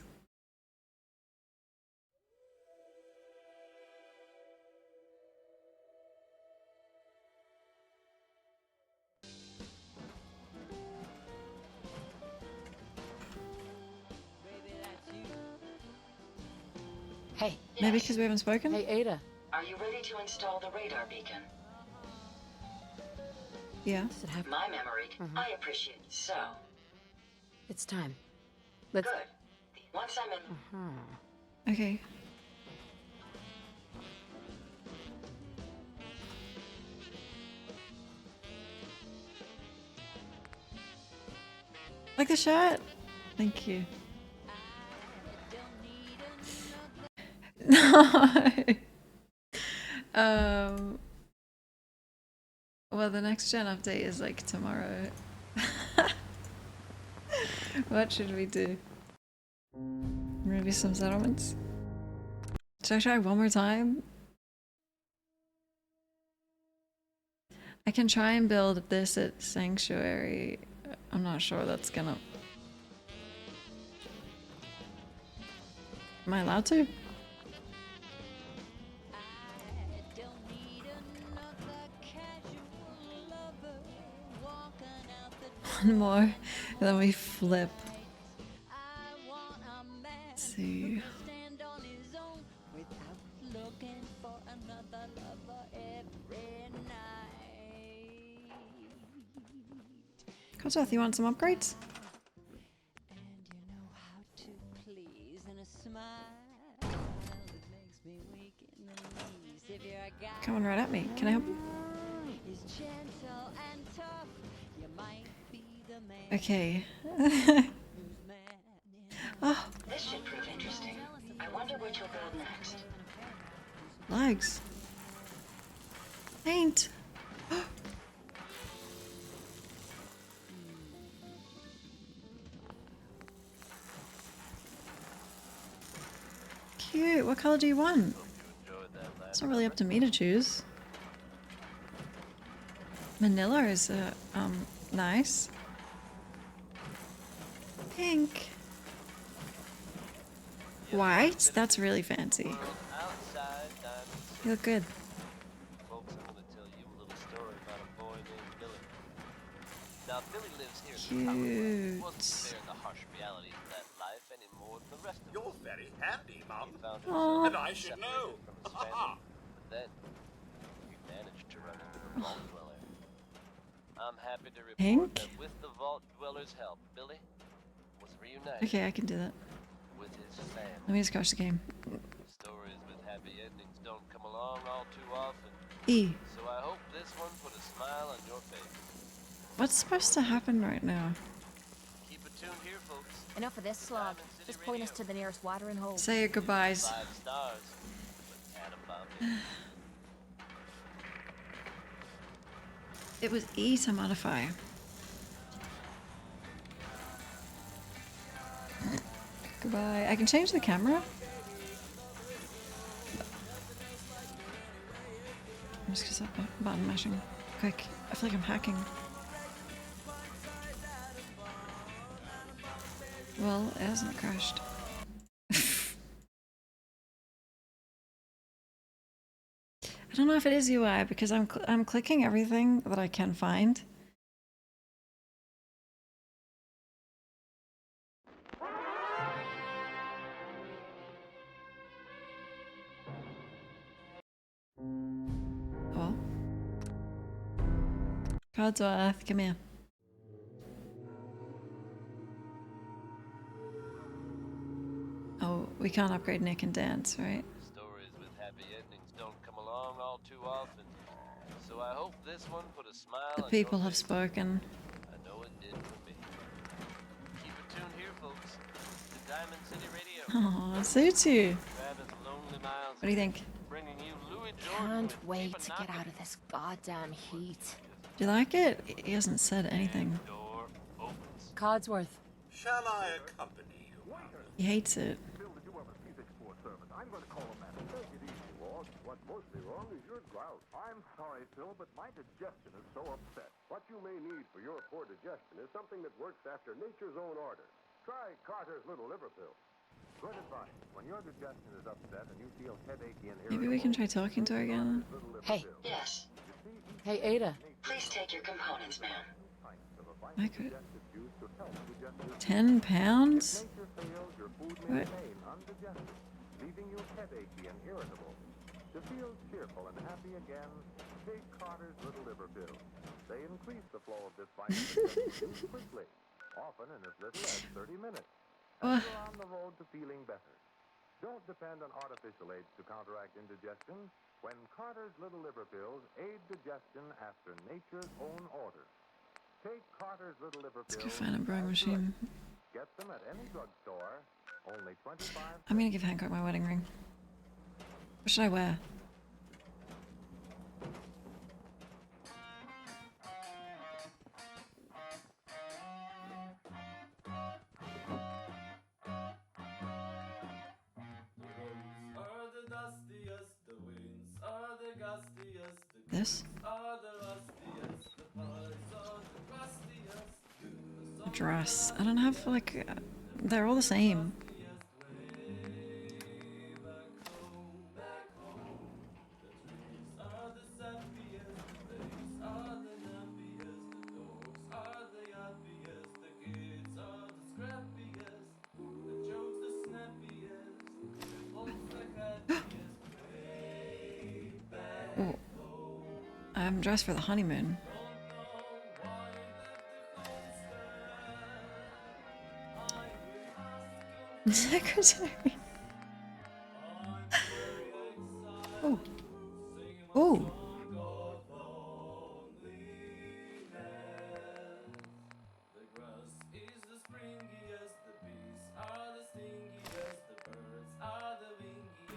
Hey.
Maybe because we haven't spoken?
Hey, Ada.
Are you ready to install the radar beacon?
Yeah.
Does it have
my memory? I appreciate it. So.
It's time. Let's.
Good. Once I'm in.
Okay. Like the shirt? Thank you. No. Well, the next gen update is like tomorrow. What should we do? Maybe some settlements? Should I try one more time? I can try and build this at Sanctuary. I'm not sure that's gonna... Am I allowed to? One more, and then we flip. Let's see. Codsworth, you want some upgrades? Coming right at me. Can I help you? Okay. Oh.
This should prove interesting. I wonder what you'll build next.
Legs. Paint. Cute. What color do you want? It's not really up to me to choose. Manila is nice. Pink. White? That's really fancy. You look good.
Folks, I'm gonna tell you a little story about a boy named Billy. Now, Billy lives here
Cute.
in Colorado. He wasn't spared the harsh realities of that life any more than the rest of us.
You're very handy, Mum.
He found
Aww.
himself
And I should know.
separated from his family, but then he managed to run into the Vault Dweller. I'm happy to report
Pink?
that with the Vault Dweller's help, Billy was reunited
Okay, I can do that.
with his family.
Let me just crash the game.
Stories with happy endings don't come along all too often.
E.
So I hope this one put a smile on your face.
What's supposed to happen right now?
Keep it tuned here, folks.
Enough of this slog. Just point us to the nearest watering hole.
Say your goodbyes.
5 stars. But atom bomb.
It was E to modify. Goodbye. I can change the camera. I'm just gonna stop button mashing. Quick. I feel like I'm hacking. Well, it hasn't crashed. I don't know if it is UI because I'm clicking everything that I can find. Oh. Codsworth, come here. Oh, we can't upgrade Nick and Danse, right?
Stories with happy endings don't come along all too often, so I hope this one put a smile
The
on
people
your
have
face.
spoken.
I know it did for me. Keep it tuned here, folks. To Diamond City Radio.
Oh, it suits you.
Travis Lonely Miles.
What do you think?
Bringing you Louis Jordan.
Can't wait to get out of this goddamn heat.
Do you like it? He hasn't said anything.
Codsworth.
Shall I accompany you?
He hates it.
What's mostly wrong is your grout. I'm sorry, Phil, but my digestion is so upset. What you may need for your poor digestion is something that works after nature's own order. Try Carter's Little Liver Pill. Good advice. When your digestion is upset and you feel headachy and irritable...
Maybe we can try talking to her again.
Hey.
Yes.
Hey, Ada.
Please take your components, ma'am.
I could... 10 pounds? What?
Leaving you headachy and irritable. To feel cheerful and happy again, take Carter's Little Liver Pill. They increase the flow of this vitamin used quickly, often in as little as 30 minutes. And you're on the road to feeling better. Don't depend on artificial aids to counteract indigestion when Carter's Little Liver Pills aid digestion after nature's own order. Take Carter's Little Liver Pills.
Let's go find a brewing machine.
Get them at any drugstore. Only 25.
I'm gonna give Hancock my wedding ring. What should I wear? This? A dress. I don't have like... they're all the same. Oh, I'm dressed for the honeymoon. Secretary. Oh. Oh.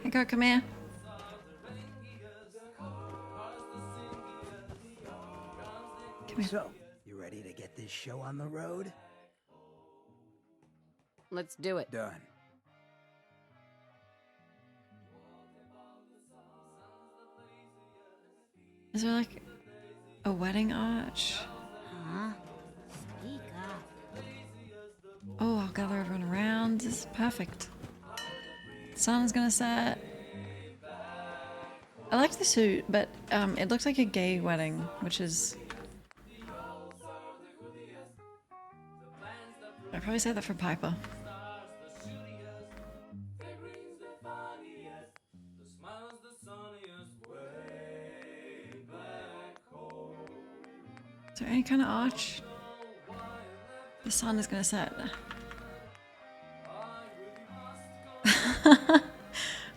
Hancock, come here. Come here.
So, you ready to get this show on the road?
Let's do it.
Done.
Is there like a wedding arch?
Huh? Speak up.
Oh, I'll gather everyone around. This is perfect. The sun's gonna set. I like the suit, but it looks like a gay wedding, which is... I'd probably say that for Piper. Is there any kind of arch? The sun is gonna set.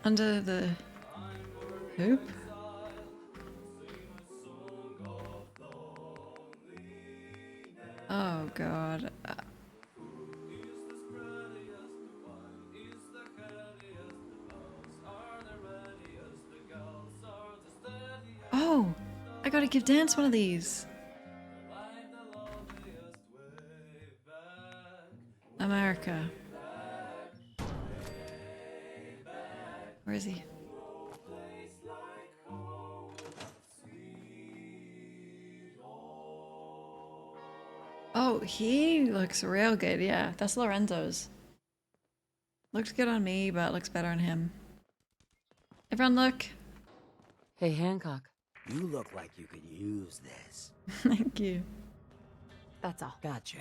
Under the hoop? Oh god. Oh! I gotta give Danse one of these. America. Where is he? Oh, he looks real good. Yeah, that's Lorenzo's. Looks good on me, but looks better on him. Everyone look.
Hey, Hancock.
You look like you could use this.
Thank you.
That's all.
Gotcha.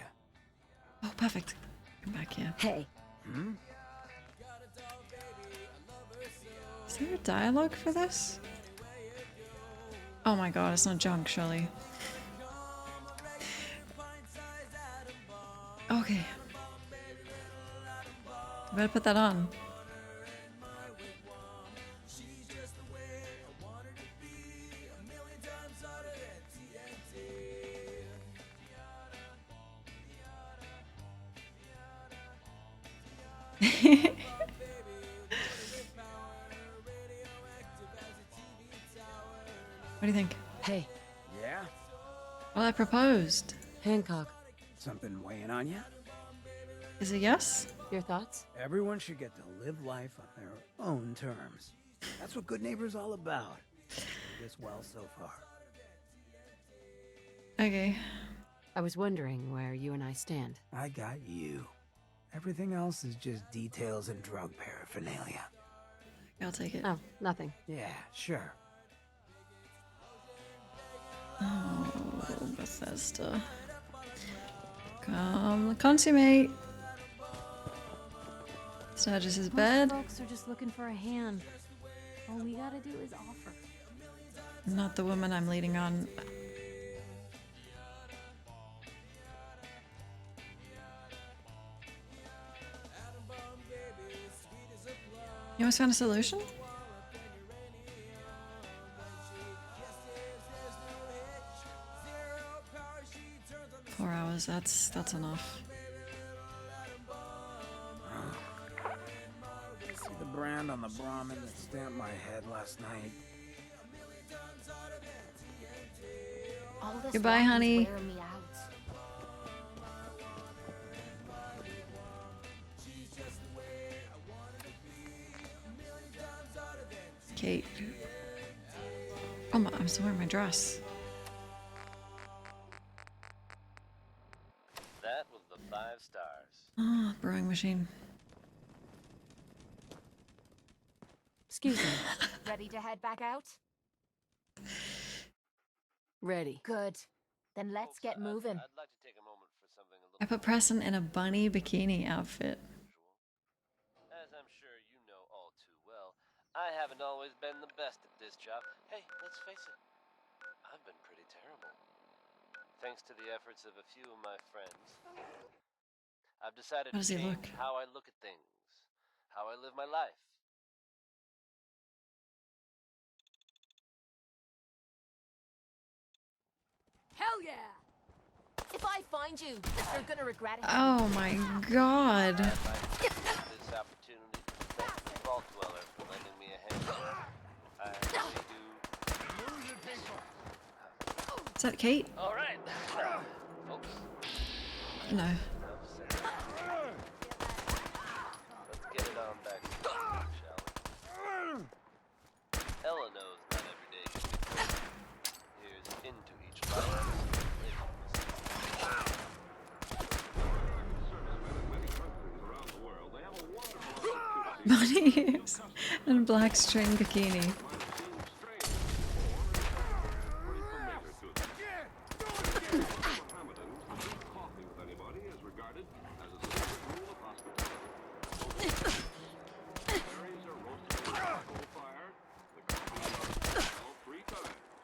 Oh, perfect. Come back here.
Hey.
Hmm?
Is there a dialogue for this? Oh my god, it's not junk, surely. Okay. I better put that on. What do you think?
Hey.
Yeah?
Well, I proposed.
Hancock.
Something weighing on you?
Is it yes?
Your thoughts?
Everyone should get to live life on their own terms. That's what good neighbor's all about. This well so far.
Okay.
I was wondering where you and I stand.
I got you. Everything else is just details and drug paraphernalia.
I'll take it.
Oh, nothing.
Yeah, sure.
Oh, Bethesda. Come, consummate. Sturgis's bed.
Most folks are just looking for a hand. All we gotta do is offer.
Not the woman I'm leading on. You almost found a solution? 4 hours, that's enough.
See the brand on the Brahmin that stamped my head last night?
Goodbye, honey. Kate. Oh my, I'm still wearing my dress.
That was the 5 stars.
Oh, brewing machine.
Excuse me.
Ready to head back out?
Ready.
Good. Then let's get moving.
I'd like to take a moment for something a little
I put Preston in a bunny bikini outfit.
As I'm sure you know all too well, I haven't always been the best at this job. Hey, let's face it, I've been pretty terrible. Thanks to the efforts of a few of my friends, I've decided
How
to
does he
change
look?
how I look at things, how I live my life.
Hell yeah! If I find you, you're gonna regret it.
Oh my god.
I'd like to use this opportunity to thank the Vault Dweller for lending me a hand. I really do.
Is that Kate?
All right. Oops.
No.
Let's get it on back to the work, shall we? Ella knows not every day can be good. Here's into each life.
Bunnies and black string bikini.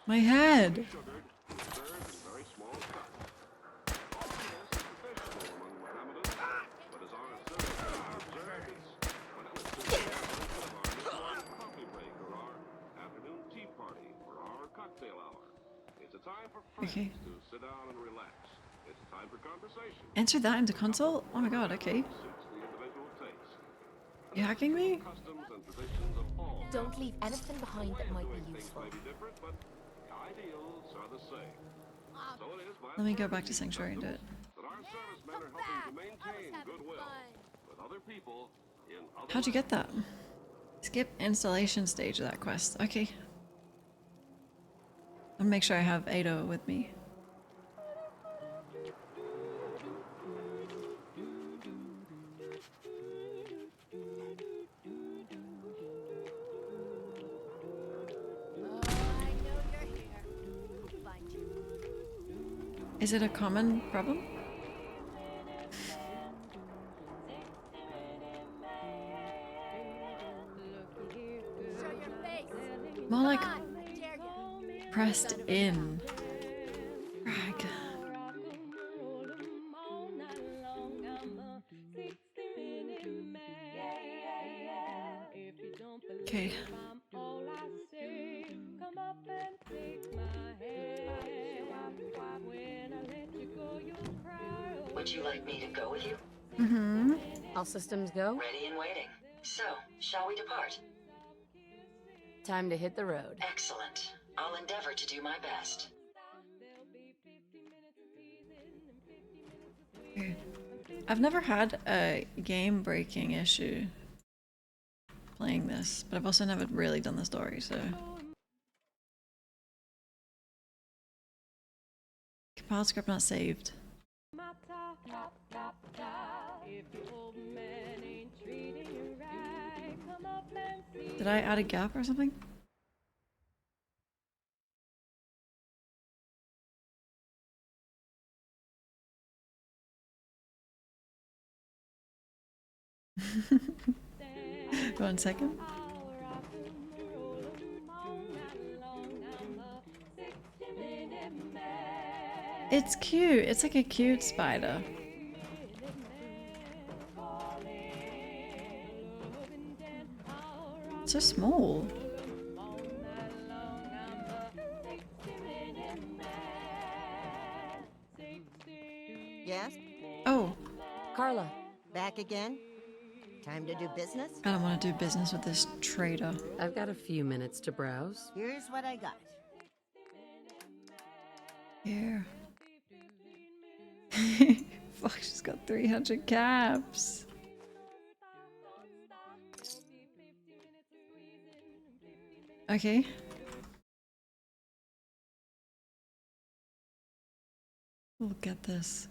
My head. Okay. Enter that into console? Oh my god, okay. You hacking me?
Don't leave anything behind that might be useful.
Let me go back to Sanctuary and do it. How'd you get that? Skip installation stage of that quest. Okay. I'll make sure I have Ado with me. Is it a common problem? More like pressed in. Rag. Okay.
Would you like me to go with you?
Mm-hmm.
All systems go?
Ready and waiting. So, shall we depart?
Time to hit the road.
Excellent. I'll endeavor to do my best.
Okay. I've never had a game-breaking issue playing this, but I've also never really done the story, so... Compiled script not saved. Did I add a gap or something? One second. It's cute. It's like a cute spider. It's so small.
Yes?
Oh.
Carla, back again? Time to do business?
I don't want to do business with this traitor.
I've got a few minutes to browse.
Here's what I got.
Here. Fuck, she's got 300 caps. Okay. We'll get this.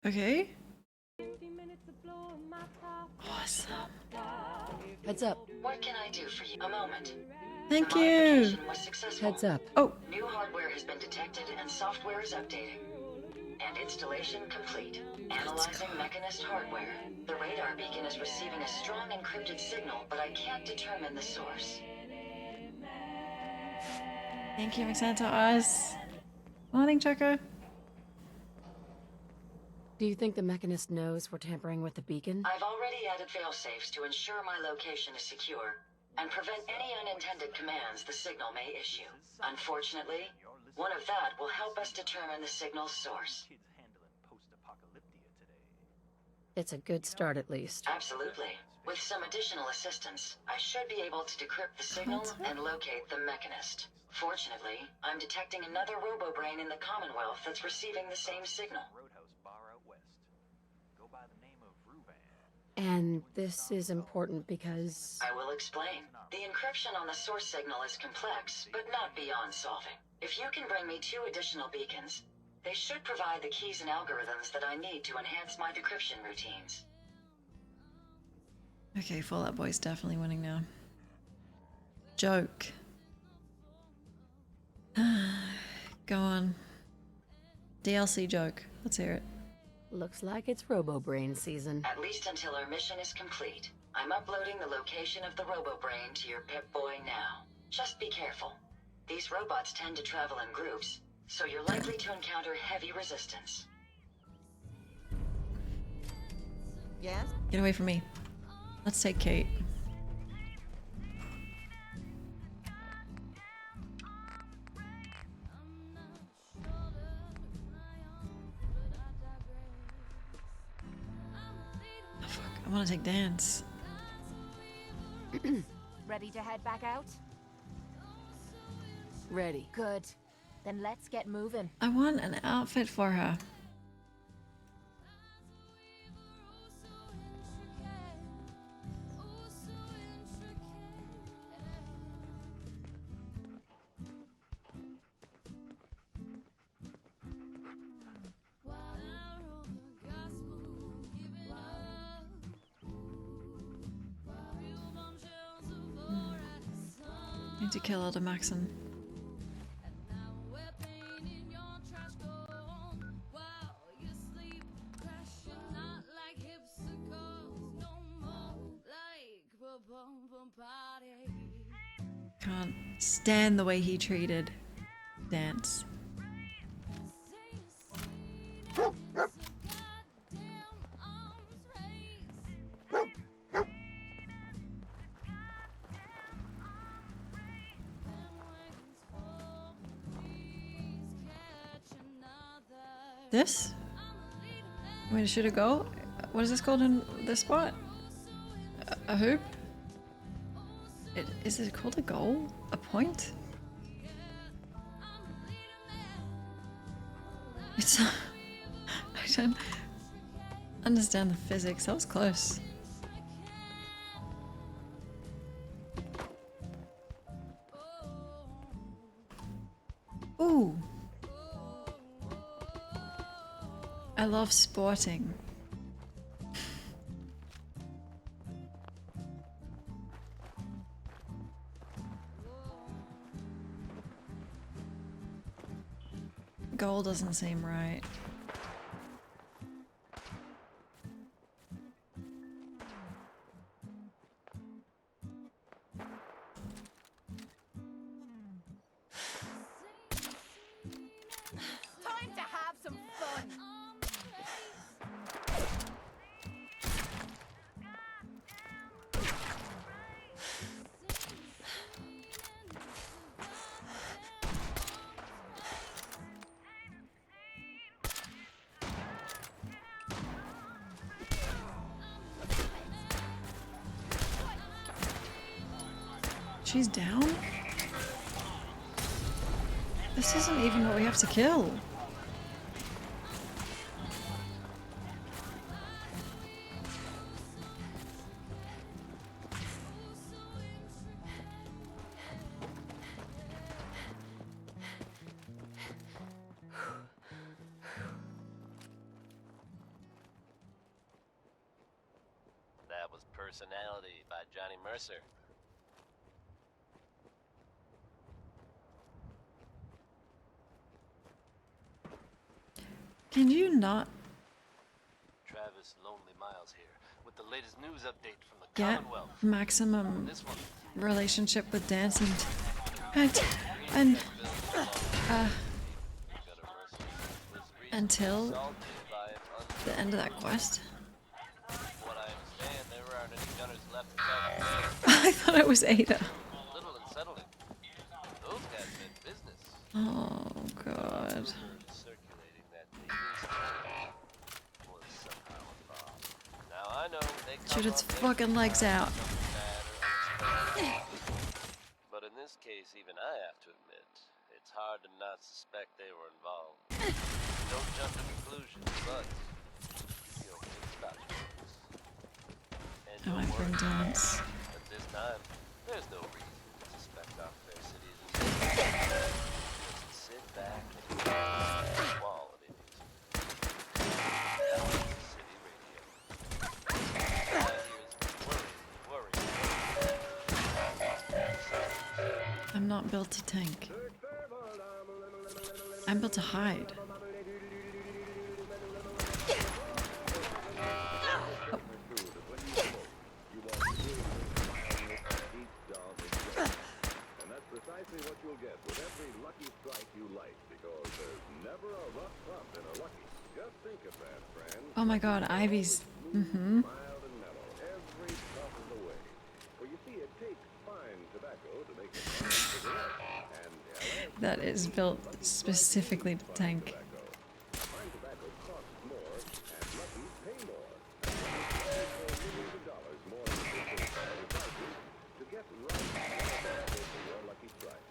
Okay. Awesome.
Heads up.
What can I do for you? A moment.
Thank
The
you.
modification was successful.
Heads up.
Oh.
New hardware has been detected and software is updating. And installation complete. Analyzing Mechanist hardware. The radar beacon is receiving a strong encrypted signal, but I can't determine the source.
Thank you, Maxantos. Morning, Choco.
Do you think the Mechanist knows we're tampering with the beacon?
I've already added failsafes to ensure my location is secure and prevent any unintended commands the signal may issue. Unfortunately, one of that will help us determine the signal's source.
It's a good start, at least.
Absolutely. With some additional assistance, I should be able to decrypt the signal and locate the Mechanist. Fortunately, I'm detecting another robo-brain in the Commonwealth that's receiving the same signal.
And this is important because...
I will explain. The encryption on the source signal is complex, but not beyond solving. If you can bring me 2 additional beacons, they should provide the keys and algorithms that I need to enhance my decryption routines.
Okay, Fallout Boy's definitely winning now. Joke. Go on. DLC joke. Let's hear it.
Looks like it's Robo-Brain season.
At least until our mission is complete. I'm uploading the location of the Robo-Brain to your Pip-Boy now. Just be careful. These robots tend to travel in groups, so you're likely to encounter heavy resistance.
Yes?
Get away from me. Let's take Kate. Oh, fuck. I want to take Danse.
Ready to head back out?
Ready.
Good. Then let's get moving.
I want an outfit for her. Need to kill Automatron. Can't stand the way he treated Danse. This? Where should it go? What is this called in this spot? A hoop? Is it called a goal? A point? It's I don't understand the physics. That was close. Ooh. I love sporting. Goal doesn't seem right.
Time to have some fun.
She's down? This isn't even what we have to kill.
That was Personality by Johnny Mercer.
Can you not
Travis Lonely Miles here with the latest news update from the
get
Commonwealth.
maximum
This one.
relationship with Danse until the end of that quest?
What I understand, there aren't any gunners left.
I thought it was Ada.
Little unsettling. Those guys meant business.
Oh god.
Circulating that the was somehow involved. Now I know they
Shoot its fucking legs out.
But in this case, even I have to admit, it's hard to not suspect they were involved. Don't jump to conclusions, but you'll think about yours. And
Oh, I bring Danse.
at this time, there's no reason to suspect our fair citizens. Just sit back and enjoy quality music. City Radio.
I'm not built to tank. I'm built to hide.
Precisely what you'll get with every lucky strike you light, because there's never a rough bump in a lucky. Just think of that, friend.
Oh my god, Ivy's. Mm-hmm.
Mild and mellow every stop of the way. For you see, it takes fine tobacco to make a fine cigarette, and
That is built specifically to tank.
fine tobacco costs more, and luckies pay more. And luckies pay millions of dollars more than they pay prices to get right for your lucky strike.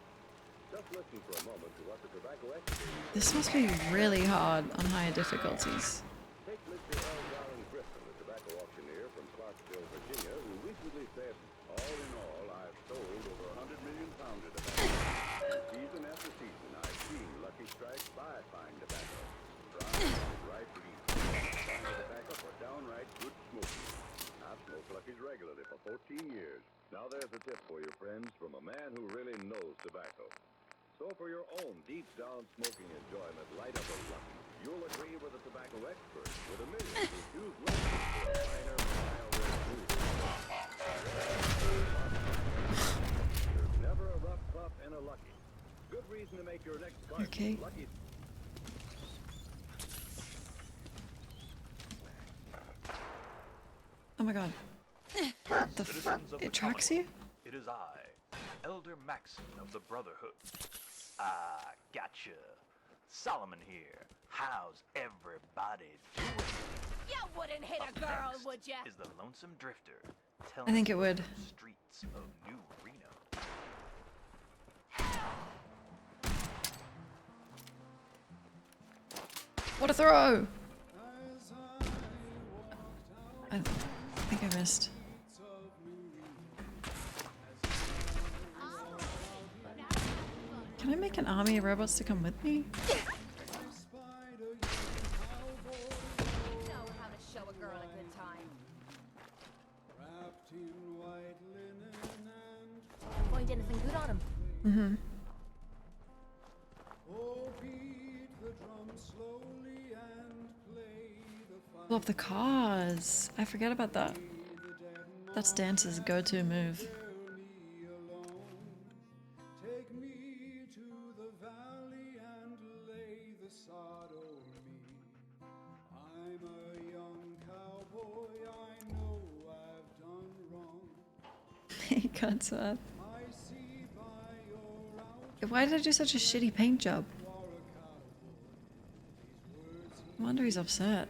Just listen listen for a moment to what the tobacco expert.
This must be really hard on higher difficulties.
Take Mr. L. Garland Griffin, the tobacco auctioneer from Clarksville, Virginia, who recently said, "All in all, I've sold over 100 million pounds of tobacco. Season after season, I've seen lucky strikes buy fine tobacco. Dry, ripe leaf. Fine tobacco for downright good smoking. I've smoked Lucky's regularly for 14 years. Now there's a tip for your friends from a man who really knows tobacco. So for your own deep-down smoking enjoyment, light up a Lucky. You'll agree with a tobacco expert with a million who choose Lucky for a finer, milder, smoother. There's never a rough puff in a Lucky. Good reason to make your next carton Lucky.
Oh my god. The it tracks you?
It is I, Elder Maxon of the Brotherhood. Ah, gotcha. Solomon here. How's everybody doing?
You wouldn't hit a girl, would ya?
Is the Lonesome Drifter.
I think it would.
Streets of New Reno.
What a throw! I think I missed. Can I make an army of robots to come with me?
Find anything good on him?
Mm-hmm. Love the cars. I forget about that. That's Dance's go-to move. He cuts up. Why did I do such a shitty paint job? No wonder he's upset.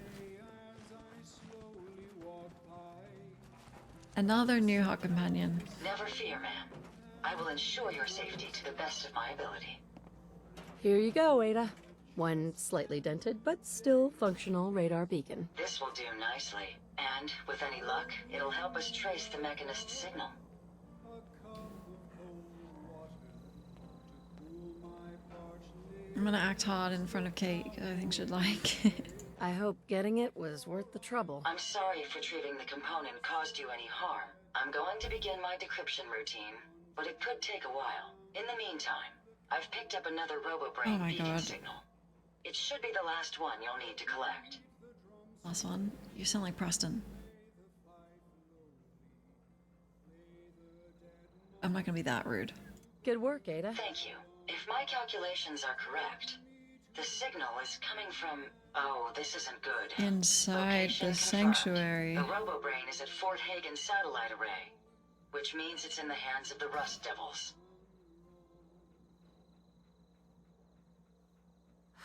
Another new hot companion.
Never fear, ma'am. I will ensure your safety to the best of my ability.
Here you go, Ada. One slightly dented, but still functional radar beacon.
This will do nicely. And, with any luck, it'll help us trace the Mechanist's signal.
I'm gonna act hard in front of Kate, because I think she'd like it.
I hope getting it was worth the trouble.
I'm sorry if retrieving the component caused you any harm. I'm going to begin my decryption routine, but it could take a while. In the meantime, I've picked up another RoboBrain beacon signal. It should be the last one you'll need to collect.
Last one? You sound like Preston. I'm not gonna be that rude.
Good work, Ada.
Thank you. If my calculations are correct, the signal is coming from... Oh, this isn't good.
Inside
Location
the
confirmed.
sanctuary.
The RoboBrain is at Fort Hagen Satellite Array, which means it's in the hands of the Rust Devils.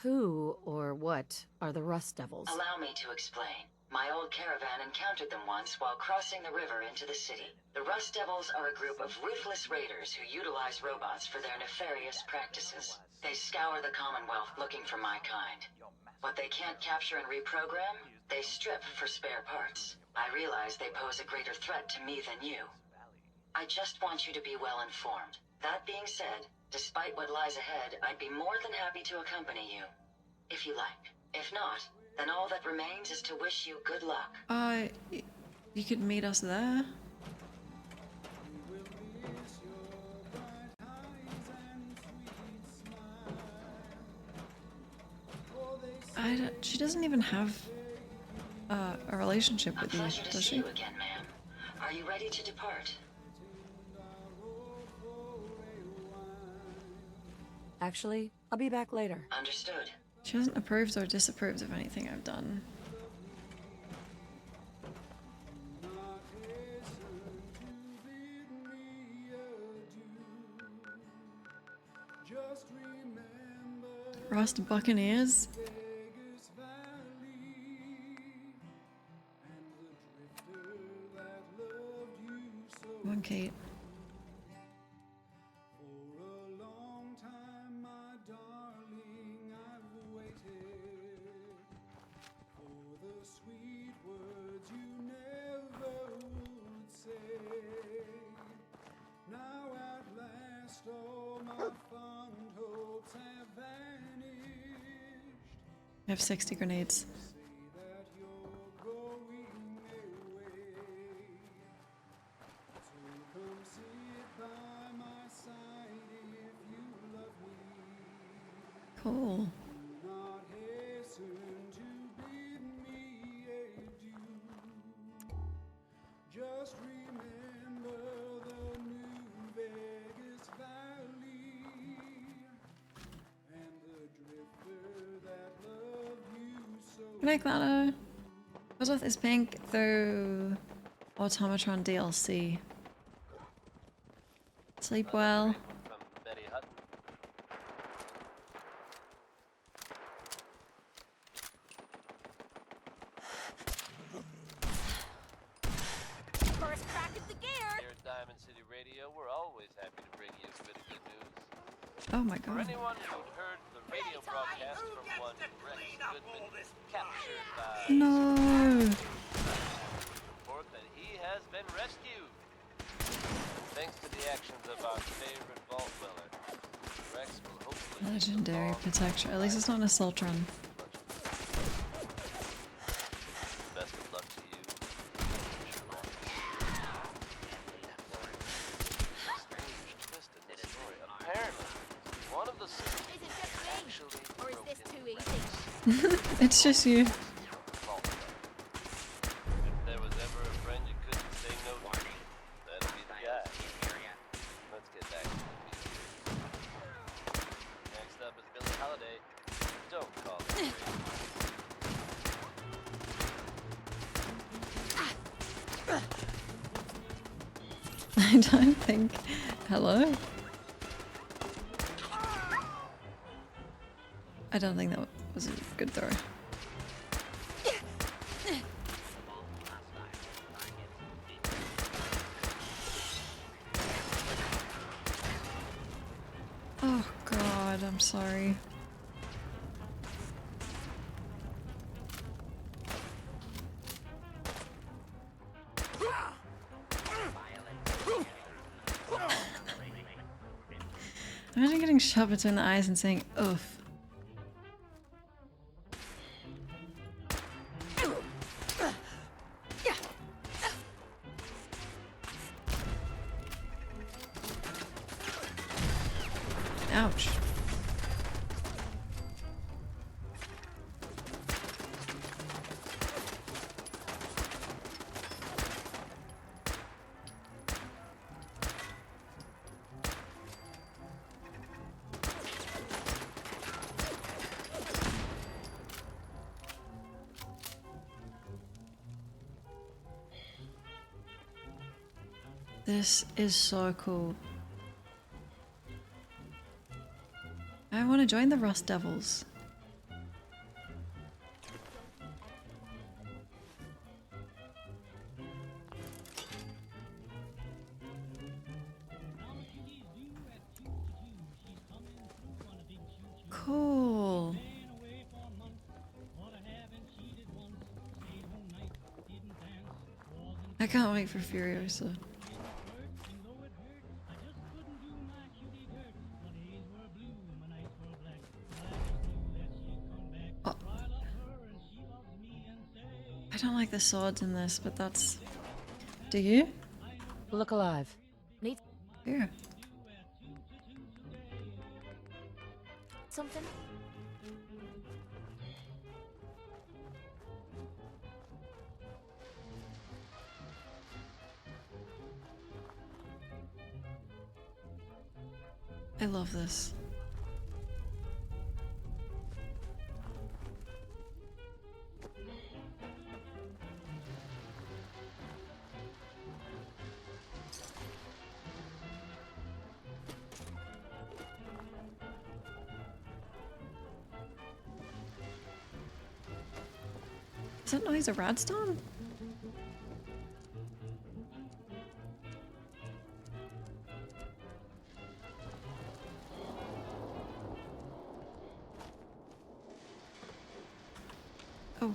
Who or what are the Rust Devils?
Allow me to explain. My old caravan encountered them once while crossing the river into the city. The Rust Devils are a group of ruthless raiders who utilize robots for their nefarious practices. They scour the Commonwealth looking for my kind. What they can't capture and reprogram, they strip for spare parts. I realize they pose a greater threat to me than you. I just want you to be well informed. That being said, despite what lies ahead, I'd be more than happy to accompany you, if you like. If not, then all that remains is to wish you good luck.
You could meet us there. She doesn't even have a relationship with you, does she?
A pleasure to see you again, ma'am. Are you ready to depart?
Actually, I'll be back later.
Understood.
She hasn't approved or disapproved of anything I've done. Rust Buccaneers? Come on, Kate. I have 60 grenades. Cool. Good night, Clano. Elizabeth is pink through Automatron DLC. Sleep well.
First crack at the gear. Here at Diamond City Radio, we're always happy to bring you a bit of good news.
Oh my god.
For anyone who'd heard the radio broadcast from one Rex Goodman, captured by
No.
report that he has been rescued. Thanks to the actions of our favorite vault dweller, Rex will hopefully
Legendary protector. At least it's not an assault run.
best of luck to you. Strange twist in the story. Apparently, one of the sisters actually
Or is this too easy?
It's just you.
If there was ever a friend you couldn't say no to, that'd be the guy. Let's get back to the music. Next up is Billie Holiday. Don't call it crazy.
I don't think. Hello? I don't think that was a good throw. Oh god, I'm sorry. Imagine getting shot between the eyes and saying oof. Ouch. This is so cool. I want to join the Rust Devils. Cool. I can't wait for Furiosa. Oh. I don't like the swords in this, but that's... Do you?
Look alive.
Need
Yeah.
something?
I love this. Is that noise a radstone? Oh.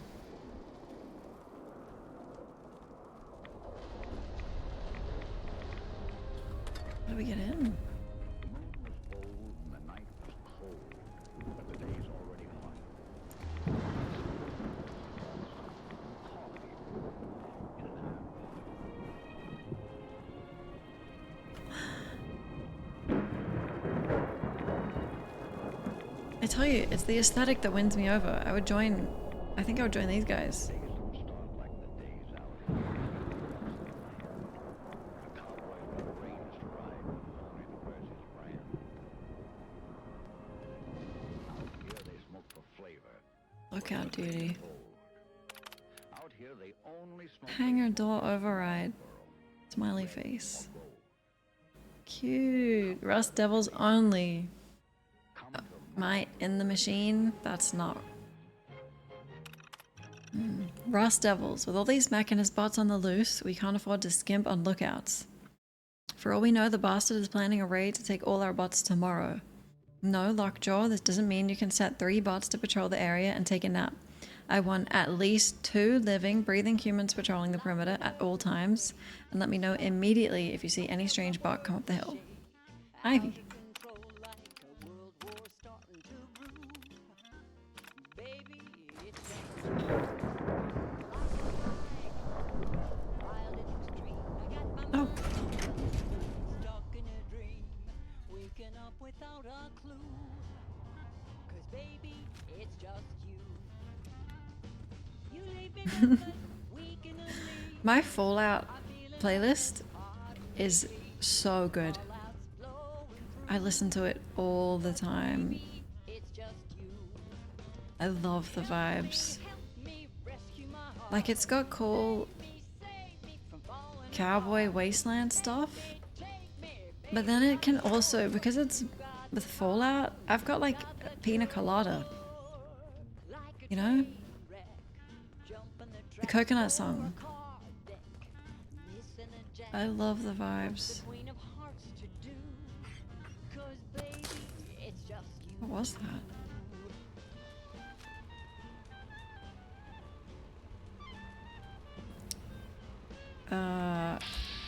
How do we get in? I tell you, it's the aesthetic that wins me over. I think I would join these guys. Lookout duty. Hangar door override. Smiley face. Cute. Rust Devils only. Might in the machine? That's not. Rust Devils. With all these mechanist bots on the loose, we can't afford to skimp on lookouts. For all we know, the bastard is planning a raid to take all our bots tomorrow. No, Lockjaw, this doesn't mean you can set 3 bots to patrol the area and take a nap. I want at least 2 living, breathing humans patrolling the perimeter at all times, and let me know immediately if you see any strange bot come up the hill. Ivy. Oh. My Fallout playlist is so good. I listen to it all the time. I love the vibes. Like, it's got cool cowboy wasteland stuff, but then it can also, because it's with Fallout, I've got like pina colada, you know? The coconut song. I love the vibes. What was that?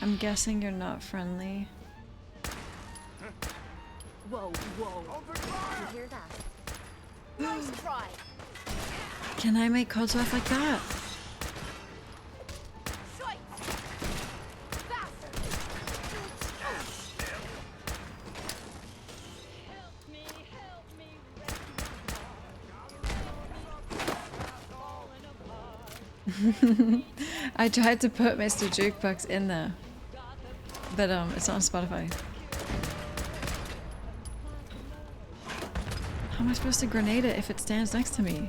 I'm guessing you're not friendly.
Whoa, whoa. You hear that? Nice try.
Can I make Codsworth like that? I tried to put Mr. Jukebox in there, but it's not on Spotify. How am I supposed to grenade it if it stands next to me?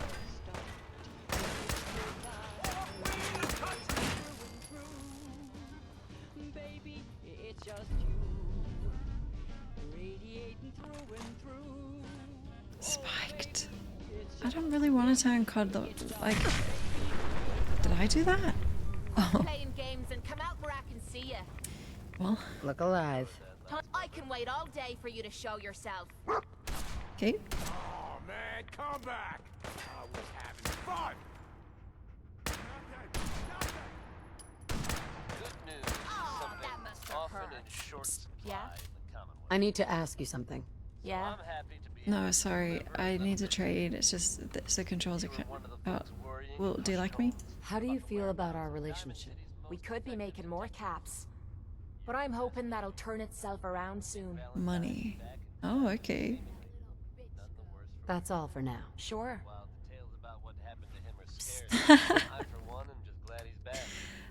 Spiked. I don't really want to turn COD though. Like, did I do that? Oh.
Playing games and come out where I can see you.
Well.
Look alive.
I can wait all day for you to show yourself.
Okay.
Oh man, come back! I was having fun.
Good news.
That must have
Often
hurt.
in short supply
Yeah?
in the Commonwealth.
I need to ask you something.
Yeah.
I'm happy to be
No, sorry. I need to trade. It's just the controls are. Well, do you like me?
How do you feel about our relationship?
We could be making more caps. But I'm hoping that'll turn itself around soon.
Money. Oh, okay.
That's all for now.
Sure.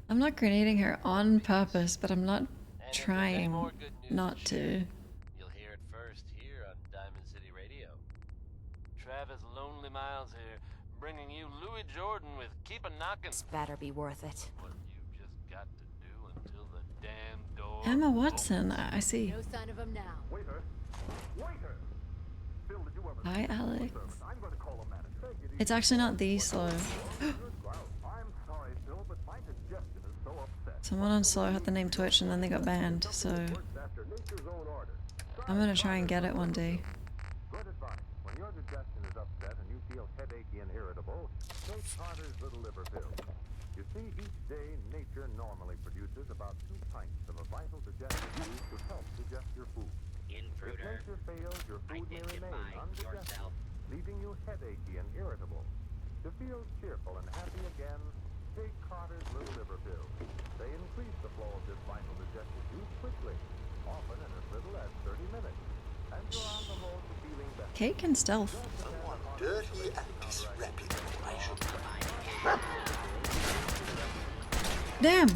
I'm not grenading her on purpose, but I'm not trying not to.
You'll hear it first here on Diamond City Radio. Travis Lonely Miles here, bringing you Louis Jordan with Keep a Knockin'.
This better be worth it.
What you've just got to do until the damn door.
Emma Watson, I see.
No sign of him now.
Waiter! Waiter! Phil, did you ever...
Hi, Alex.
I'm going to call a manager.
It's actually not these slow.
I'm sorry, Phil, but my digestion is so upset.
Someone on slow had the name Twitch and then they got banned, so I'm gonna try and get it one day.
Good advice. When your digestion is upset and you feel headachy and irritable, take Carter's Little Liver Pill. You see, each day nature normally produces about 2 pints of a vital digestive food to help digest your food. If nature fails, your food may remain undigested, leaving you headachy and irritable. To feel cheerful and happy again, take Carter's Little Liver Pill. They increase the flow of this vital digestive juice quickly, often in as little as 30 minutes. And you're on the road to feeling better.
Cake and stealth. Damn!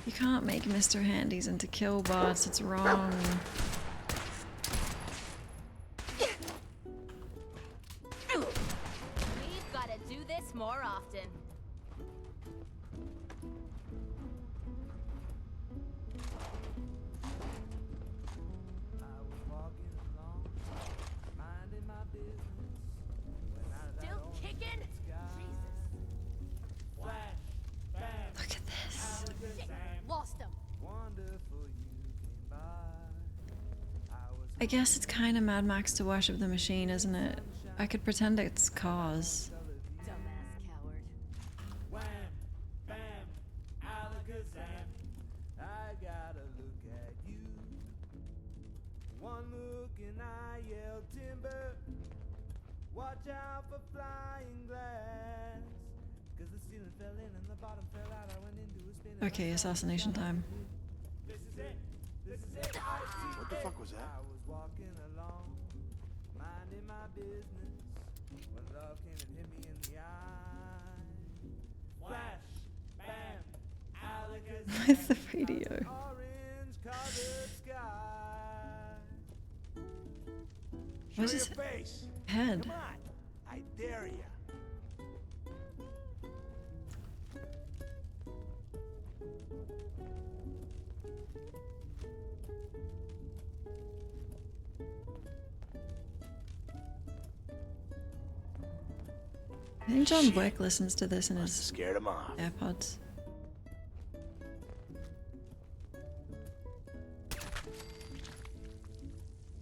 You can't make Mr. Handies into kill bots, it's wrong.
We've got to do this more often. Still kicking?
Look at this.
Shit, lost him.
I guess it's kind of Mad Max to worship the machine, isn't it? I could pretend it's cars.
Dumbass coward.
Wham, bam, alakazam. I gotta look at you. One look and I yell timber. Watch out for flying glass. Cause the ceiling fell in and the bottom fell out. I went into a spin.
Okay, assassination time.
This is it. This is it.
What the fuck was that?
I was walking along, minding my business, when love came and hit me in the eye. Flash, bam, alakazam.
Where's the radio?
Orange colored sky.
Where's
Show
his
your face.
head?
Come on. I dare ya.
I think John Wick listens to this in his
Scared him off.
AirPods.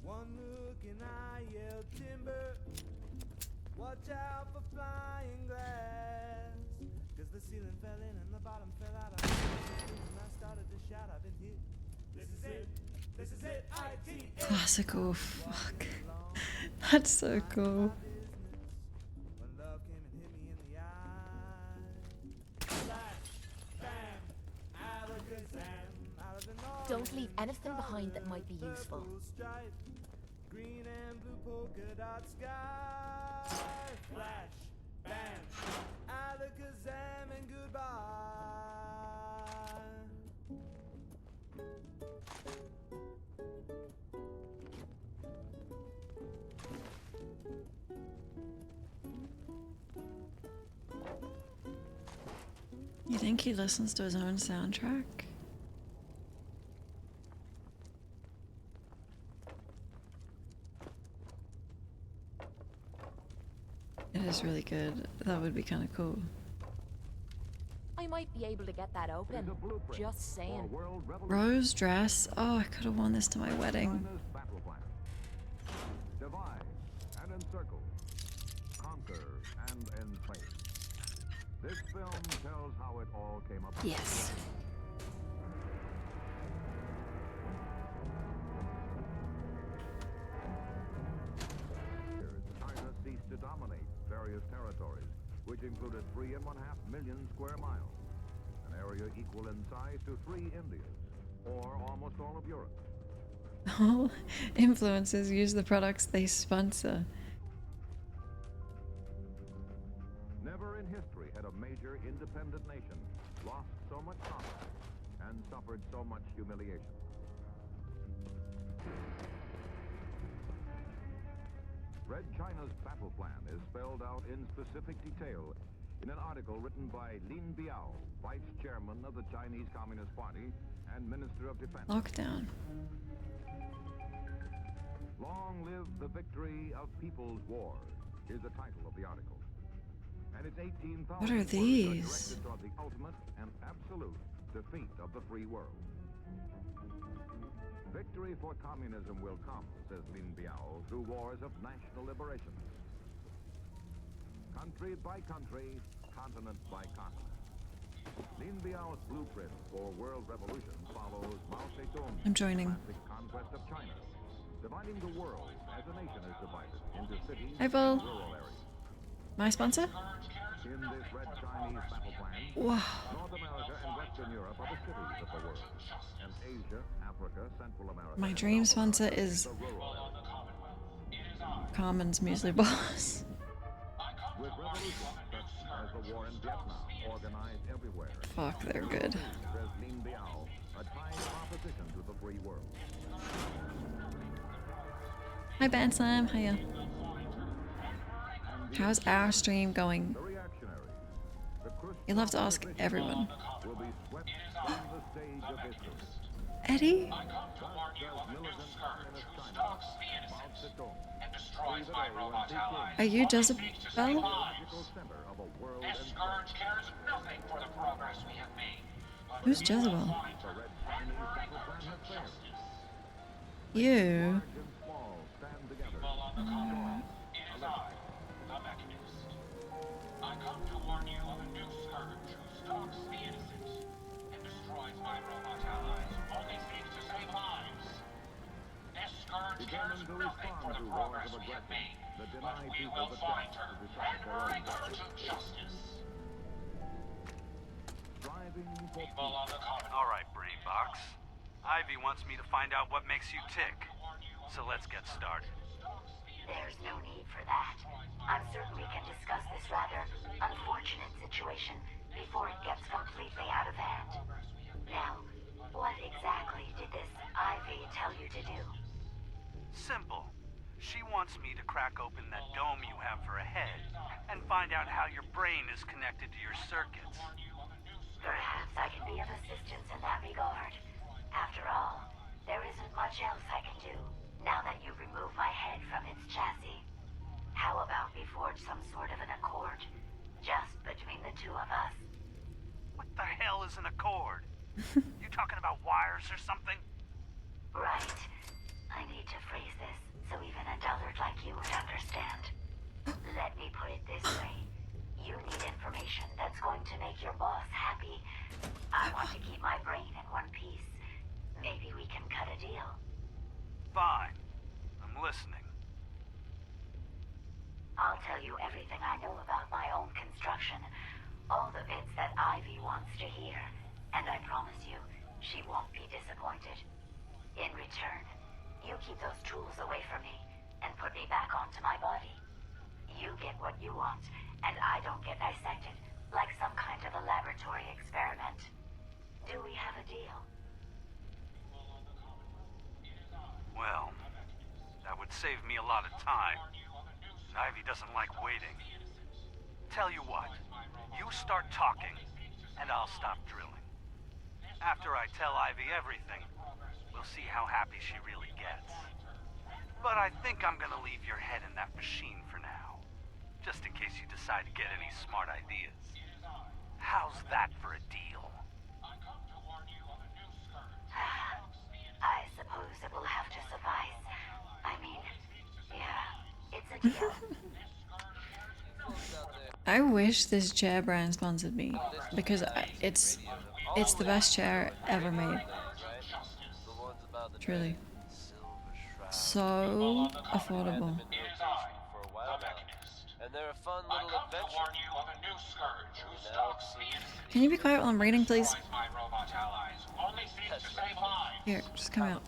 One look and I yell timber. Watch out for flying glass. Cause the ceiling fell in and the bottom fell out. I started to shout, I've been hit. This is it. This is it. I-T-A.
Classical, fuck. That's so cool.
When love came and hit me in the eye. Flash, bam, alakazam. Out of an
Don't leave anything behind that might be useful.
purple stripe, green and blue polka dot sky. Flash, bam, alakazam and goodbye.
You think he listens to his own soundtrack? It is really good. That would be kind of cool.
I might be able to get that open. Just saying.
Rose dress. Oh, I could have worn this to my wedding.
Divide and encircle. Conquer and enslave. This film tells how it all came up.
Yes.
China ceased to dominate various territories, which included 3.5 million square miles, an area equal in size to 3 Indias, or almost all of Europe.
All influencers use the products they sponsor.
Never in history had a major independent nation lost so much commerce and suffered so much humiliation. Red China's battle plan is spelled out in specific detail in an article written by Lin Biao, Vice Chairman of the Chinese Communist Party and Minister of Defense.
Lockdown.
Long live the victory of People's War is the title of the article. And its 18,000
What are
words
these?
directed toward the ultimate and absolute defeat of the free world. Victory for communism will come, says Lin Biao, through wars of national liberation. Country by country, continent by continent. Lin Biao's blueprint for world revolution follows Mao Zedong's
I'm joining.
classic conquest of China, dividing the world as a nation is divided into cities
Hi, Bull.
and rural areas.
My sponsor?
In this red Chinese battle plan,
Wow.
North America and Western Europe are the cities of the world. And Asia, Africa, Central America.
My dream sponsor is Carmen's Muesli Boss.
With revolutions such as the war in Vietnam, organized everywhere.
Fuck, they're good.
A tiny opposition to the free world.
Hi Ben Sam, hiya. How's our stream going? You'll have to ask everyone. Eddie? Are you Jezebel? Who's Jezebel? You?
I come to warn you of a new scourge who stalks the innocent and destroys my robot allies who only seek to save lives. This scourge cares nothing for the progress we have made, but we will find her and bring her to justice. People on the common.
All right, Brainbox. Ivy wants me to find out what makes you tick. So let's get started.
There's no need for that. I'm certain we can discuss this rather unfortunate situation before it gets completely out of hand. Now, what exactly did this Ivy tell you to do?
Simple. She wants me to crack open that dome you have for a head and find out how your brain is connected to your circuits.
Perhaps I can be of assistance in that regard. After all, there isn't much else I can do now that you've removed my head from its chassis. How about we forge some sort of an accord, just between the two of us?
What the hell is an accord? You talking about wires or something?
Right. I need to phrase this so even a dullard like you would understand. Let me put it this way. You need information that's going to make your boss happy. I want to keep my brain in one piece. Maybe we can cut a deal.
Fine. I'm listening.
I'll tell you everything I know about my own construction. All the bits that Ivy wants to hear. And I promise you, she won't be disappointed. In return, you keep those tools away from me and put me back onto my body. You get what you want, and I don't get dissected like some kind of a laboratory experiment. Do we have a deal?
Well, that would save me a lot of time. Ivy doesn't like waiting. Tell you what, you start talking, and I'll stop drilling. After I tell Ivy everything, we'll see how happy she really gets. But I think I'm gonna leave your head in that machine for now, just in case you decide to get any smart ideas. How's that for a deal?
I suppose it will have to suffice. I mean, yeah, it's a deal.
I wish this chair brand sponsored me because it's the best chair ever made. Truly. So affordable.
And they're a fun little adventure.
Can you be quiet while I'm reading, please? Here, just come out.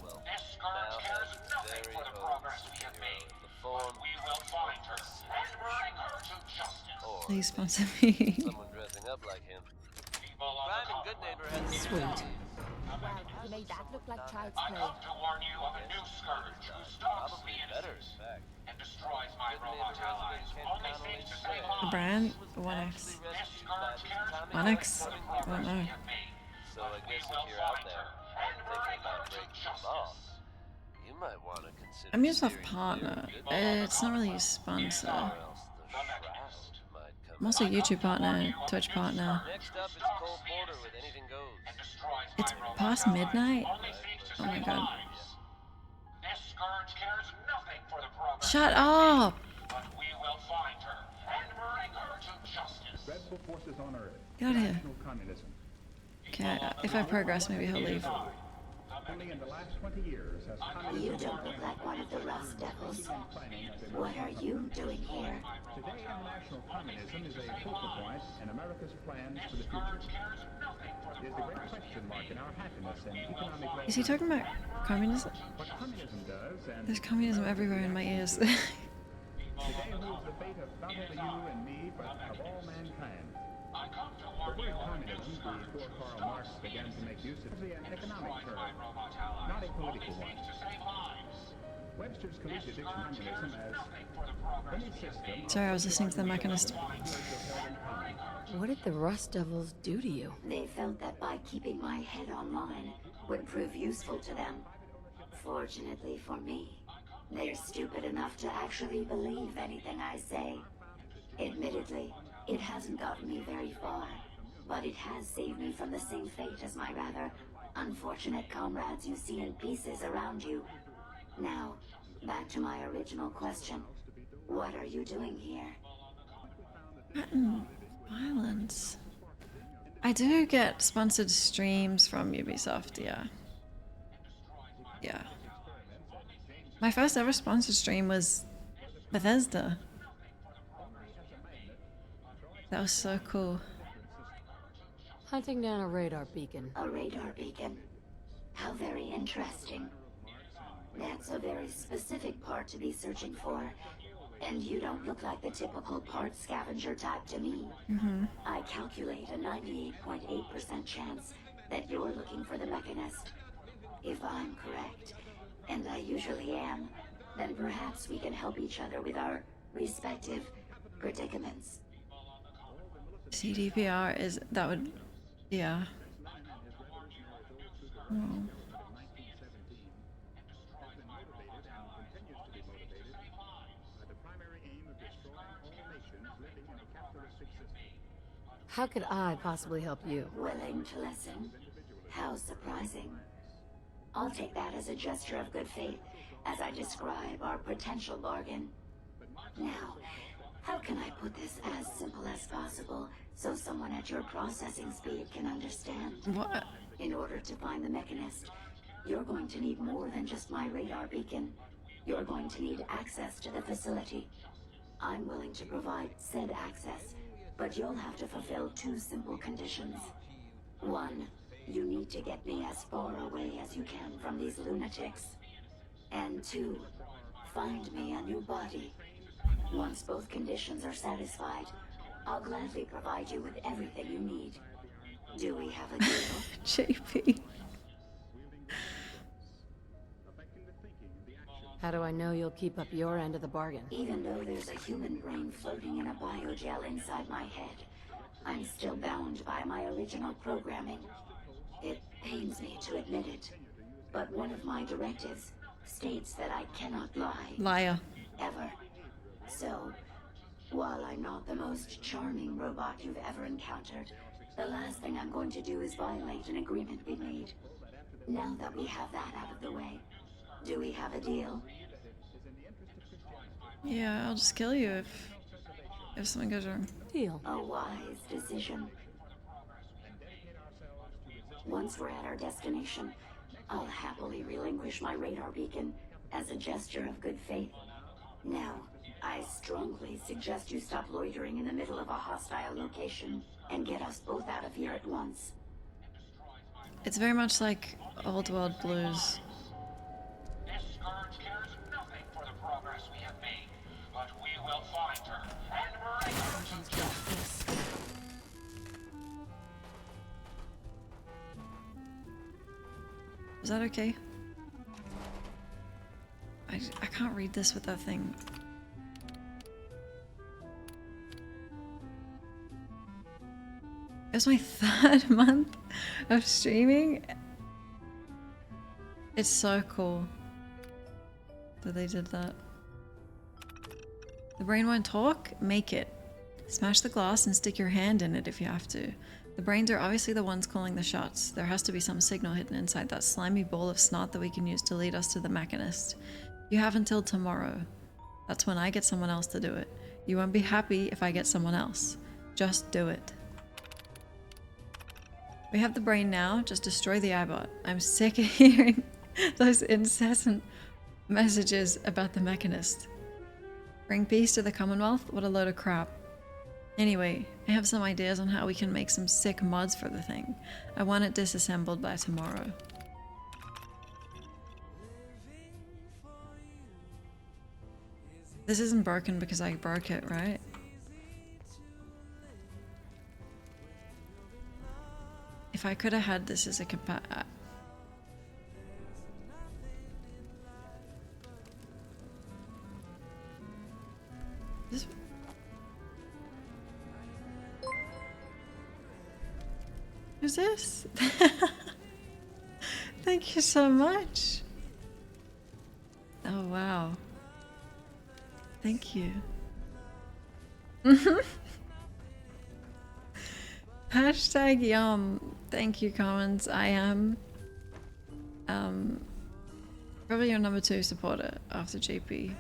Please sponsor me.
Someone dressing up like him. Rhyming good neighbor has
Sweet.
Wow, you made that look like child's play.
To warn you of a new scourge who stalks the innocent and destroys my robot allies who only seeks to save
The
lives.
brand? 1X. 1X? I don't know.
So I guess if you're out there and thinking about breaking your boss, you might want to consider
I'm Microsoft partner. It's not really a sponsor. I'm also a YouTube partner, Twitch partner.
Next up is Cole Porter with Anything Goes.
It's past midnight? Oh my god.
This scourge cares nothing for the progress.
Shut up!
But we will find her and bring her to justice.
Dreadful forces on Earth.
Get out of here.
National communism.
Okay, if I progress, maybe he'll leave.
The
Only in the last 20 years has
You don't look like one of the Rust Devils. What are you doing here?
Today, international communism is a focal point in America's plans for the future. It is the great question mark in our happiness and economic well-being.
Is he talking about communism?
What communism does, and
There's communism everywhere in my ears.
today holds the fate of not only you and me, but of all mankind. The word communism, before Karl Marx began to make use of it, is an economic term, not a political one. Webster's collegiate dictionary communism as any system.
Sorry, I was listening to the Mechanist.
What did the Rust Devils do to you?
They felt that by keeping my head online would prove useful to them. Fortunately for me, they're stupid enough to actually believe anything I say. Admittedly, it hasn't gotten me very far, but it has saved me from the same fate as my rather unfortunate comrades you see in pieces around you. Now, back to my original question. What are you doing here?
Violence. I do get sponsored streams from Ubisoft, yeah. Yeah. My first ever sponsored stream was Bethesda. That was so cool.
Hunting down a radar beacon.
A radar beacon? How very interesting. That's a very specific part to be searching for. And you don't look like the typical part scavenger type to me. I calculate a 98.8% chance that you're looking for the Mechanist. If I'm correct, and I usually am, then perhaps we can help each other with our respective predicaments.
CDPR is, that would, yeah. Oh.
How could I possibly help you?
Willing to listen? How surprising. I'll take that as a gesture of good faith as I describe our potential bargain. Now, how can I put this as simple as possible so someone at your processing speed can understand?
What?
In order to find the Mechanist, you're going to need more than just my radar beacon. You're going to need access to the facility. I'm willing to provide said access, but you'll have to fulfill two simple conditions. One, you need to get me as far away as you can from these lunatics. And two, find me a new body. Once both conditions are satisfied, I'll gladly provide you with everything you need. Do we have a deal?
JP.
How do I know you'll keep up your end of the bargain?
Even though there's a human brain floating in a biogel inside my head, I'm still bound by my original programming. It pains me to admit it, but one of my directives states that I cannot lie.
Liar.
Ever. So, while I'm not the most charming robot you've ever encountered, the last thing I'm going to do is violate an agreement we made. Now that we have that out of the way, do we have a deal?
Yeah, I'll just kill you if something goes wrong.
Deal.
A wise decision. Once we're at our destination, I'll happily relinquish my radar beacon as a gesture of good faith. Now, I strongly suggest you stop loitering in the middle of a hostile location and get us both out of here at once.
It's very much like Old World Blues.
This scourge cares nothing for the progress we have made, but we will find her and break her to justice.
Is that okay? I can't read this with that thing. It was my third month of streaming. It's so cool that they did that. The brain won't talk? Make it. Smash the glass and stick your hand in it if you have to. The brains are obviously the ones calling the shots. There has to be some signal hidden inside that slimy ball of snot that we can use to lead us to the Mechanist. You have until tomorrow. That's when I get someone else to do it. You won't be happy if I get someone else. Just do it. We have the brain now, just destroy the iBot. I'm sick of hearing those incessant messages about the Mechanist. Bring peace to the Commonwealth? What a load of crap. Anyway, I have some ideas on how we can make some sick mods for the thing. I want it disassembled by tomorrow. This isn't broken because I broke it, right? If I could have had this as a Who's this? Thank you so much. Oh, wow. Thank you. Hashtag yum. Thank you, Commons. I am probably your number 2 supporter after GP.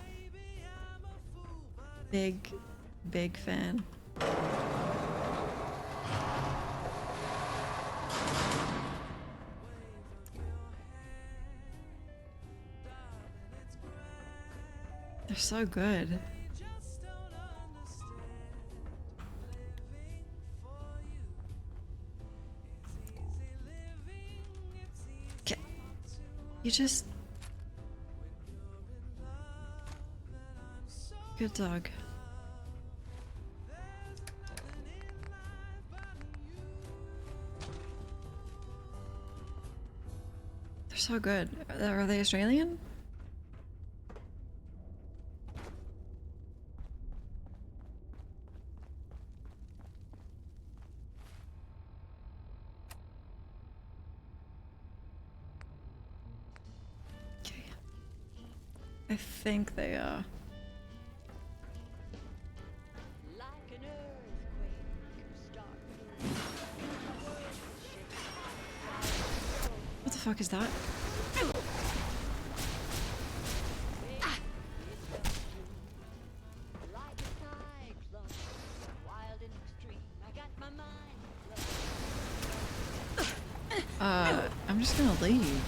Big fan. They're so good. Okay. You just... Good dog. They're so good. Are they Australian? Okay. I think they are. What the fuck is that? I'm just gonna leave.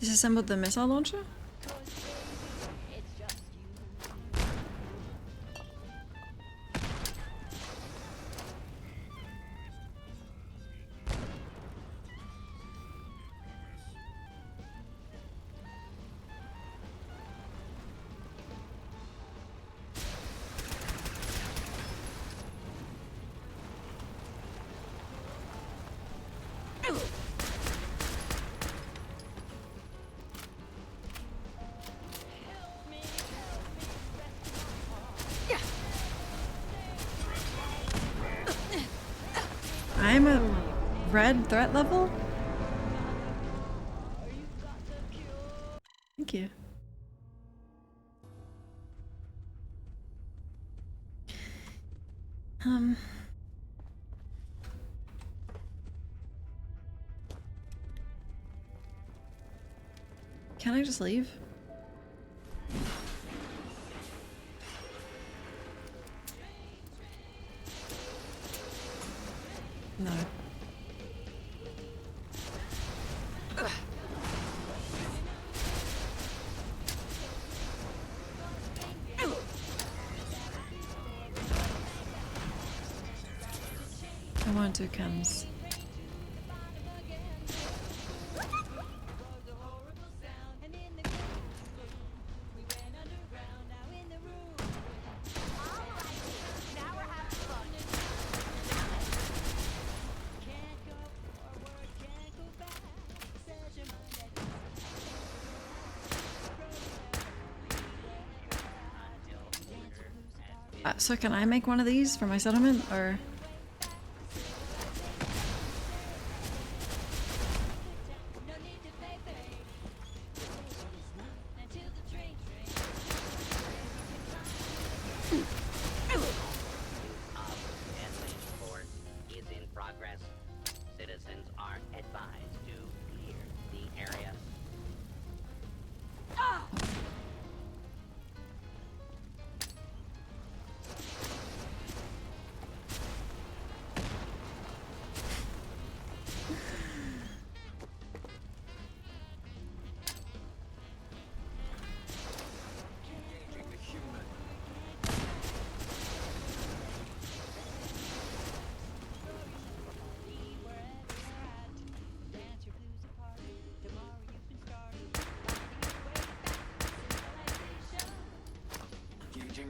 Disassembled the missile launcher? I'm a red threat level? Thank you. Can I just leave? No. I want two cans. So can I make one of these for my settlement, or?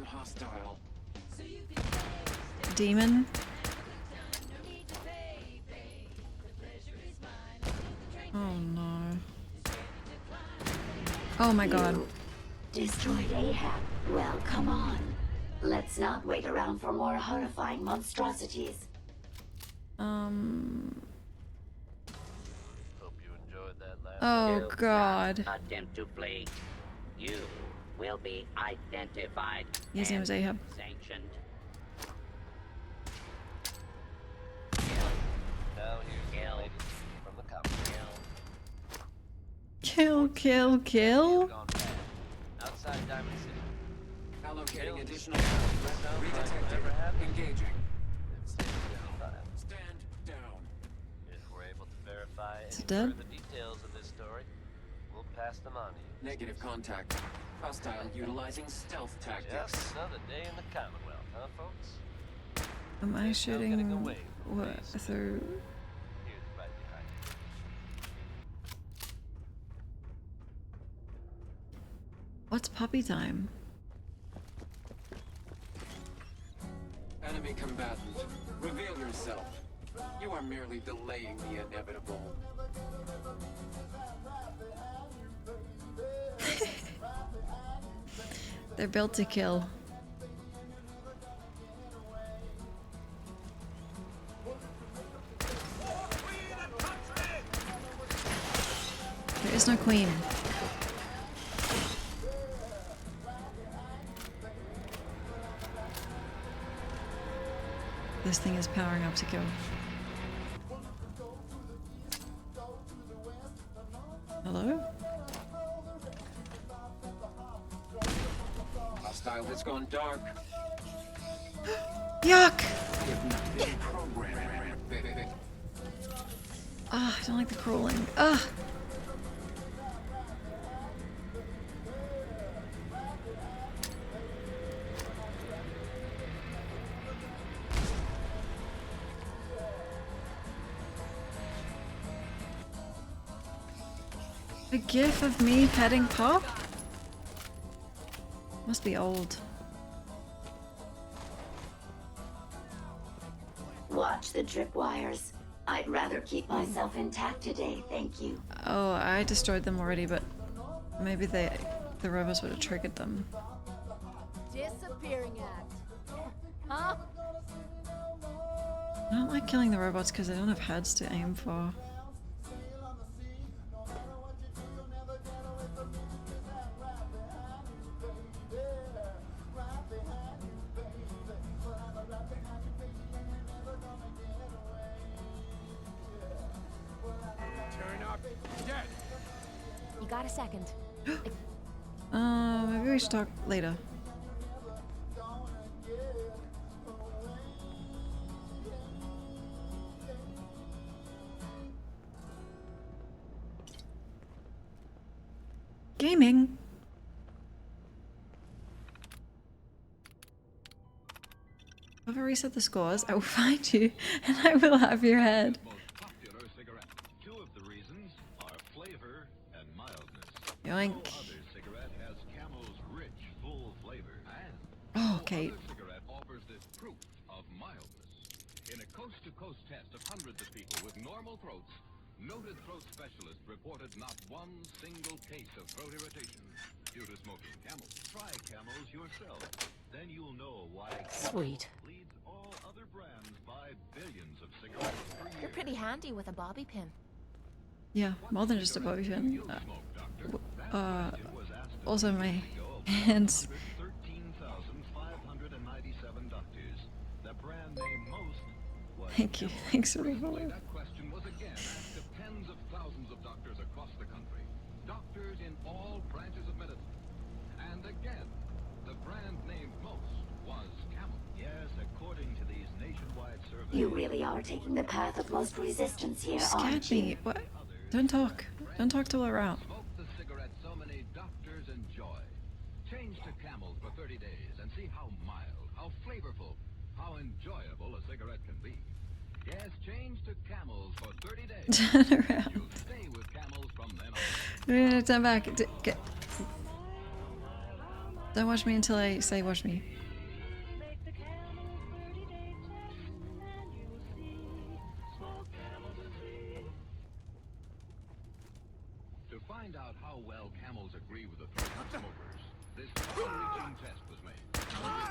Hostile.
Demon. Oh no. Oh my god.
Destroyed Ahab. Well, come on. Let's not wait around for more horrifying monstrosities.
Hope you enjoyed that last
Oh god.
Attempt to flee. You will be identified.
His name was Ahab.
Sanctioned.
Now here's the latest from the cop.
Kill.
Outside Diamond City.
Allocating additional redetecting. Engaging. Stand down.
If we're able to verify
Is
any
it dead?
further details of this story, we'll pass them on to you.
Negative contact. Hostile utilizing stealth tactics.
Just another day in the Commonwealth, huh, folks?
Am I
There's no getting
shooting
away from
what
these.
through?
Here's right behind you.
What's puppy time?
Enemy combatant, reveal yourself. You are merely delaying the inevitable.
They're built to kill. There is no queen. This thing is powering up to kill. Hello?
Hostile has gone dark.
Yuck! Ah, I don't like the crawling. Ah! A gif of me petting Pop? Must be old.
Watch the tripwires. I'd rather keep myself intact today, thank you.
Oh, I destroyed them already, but maybe the robots would have triggered them.
Disappearing act. Huh?
I don't like killing the robots because they don't have heads to aim for.
You got a second.
Maybe we should talk later. Gaming? Whoever reset the scores, I will find you and I will have your head.
Two of the reasons are flavor and mildness.
Yoink.
No other cigarette has Camel's rich, full flavor. And
Oh,
no
okay.
other cigarette offers this proof of mildness. In a coast-to-coast test of hundreds of people with normal throats,
Noted throat specialist reported not one single case of throat irritation due to smoking Camels. Try Camels yourself. Then you'll know why
Sweet.
leads all other brands by billions of cigarettes per year.
You're pretty handy with a bobby pin.
Yeah, more than just a bobby pin. Also my hands.
13,597 doctors. The brand name most was
Thank you. Thanks for the follow.
That question was again asked of tens of thousands of doctors across the country. Doctors in all branches of medicine. And again, the brand named most was Camel. Yes, according to these nationwide surveys.
You really are taking the path of most resistance here,
Scared
aren't you?
me. What? Don't talk. Don't talk till we're out.
Smoke the cigarette so many doctors enjoy. Change to Camels for 30 days and see how mild, how flavorful, how enjoyable a cigarette can be. Yes, change to Camels for 30 days.
Turn around.
You'll stay with Camels from then on.
No, turn back. Don't watch me until I say watch me.
To find out how well Camels agree with the threat of smokers, this far-reaching test was made.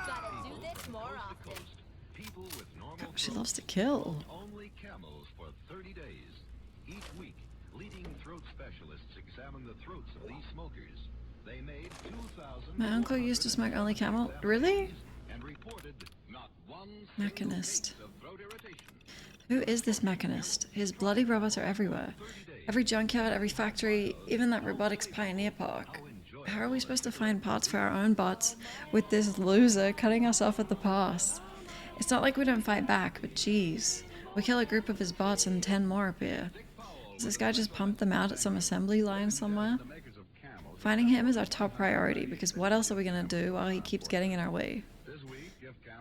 Gotta do this more often.
People with normal
God, she loves to kill.
only Camels for 30 days. Each week, leading throat specialists examine the throats of these smokers. They made 2,000.
My uncle used to smoke only Camel. Really?
And reported not one
Mechanist.
of throat irritation.
Who is this mechanist? His bloody robots are everywhere. Every junkyard, every factory, even that robotics pioneer park. How are we supposed to find parts for our own bots with this loser cutting us off at the pass? It's not like we don't fight back, but geez. We kill a group of his bots and 10 more appear. Does this guy just pump them out at some assembly line somewhere? Finding him is our top priority, because what else are we gonna do while he keeps getting in our way?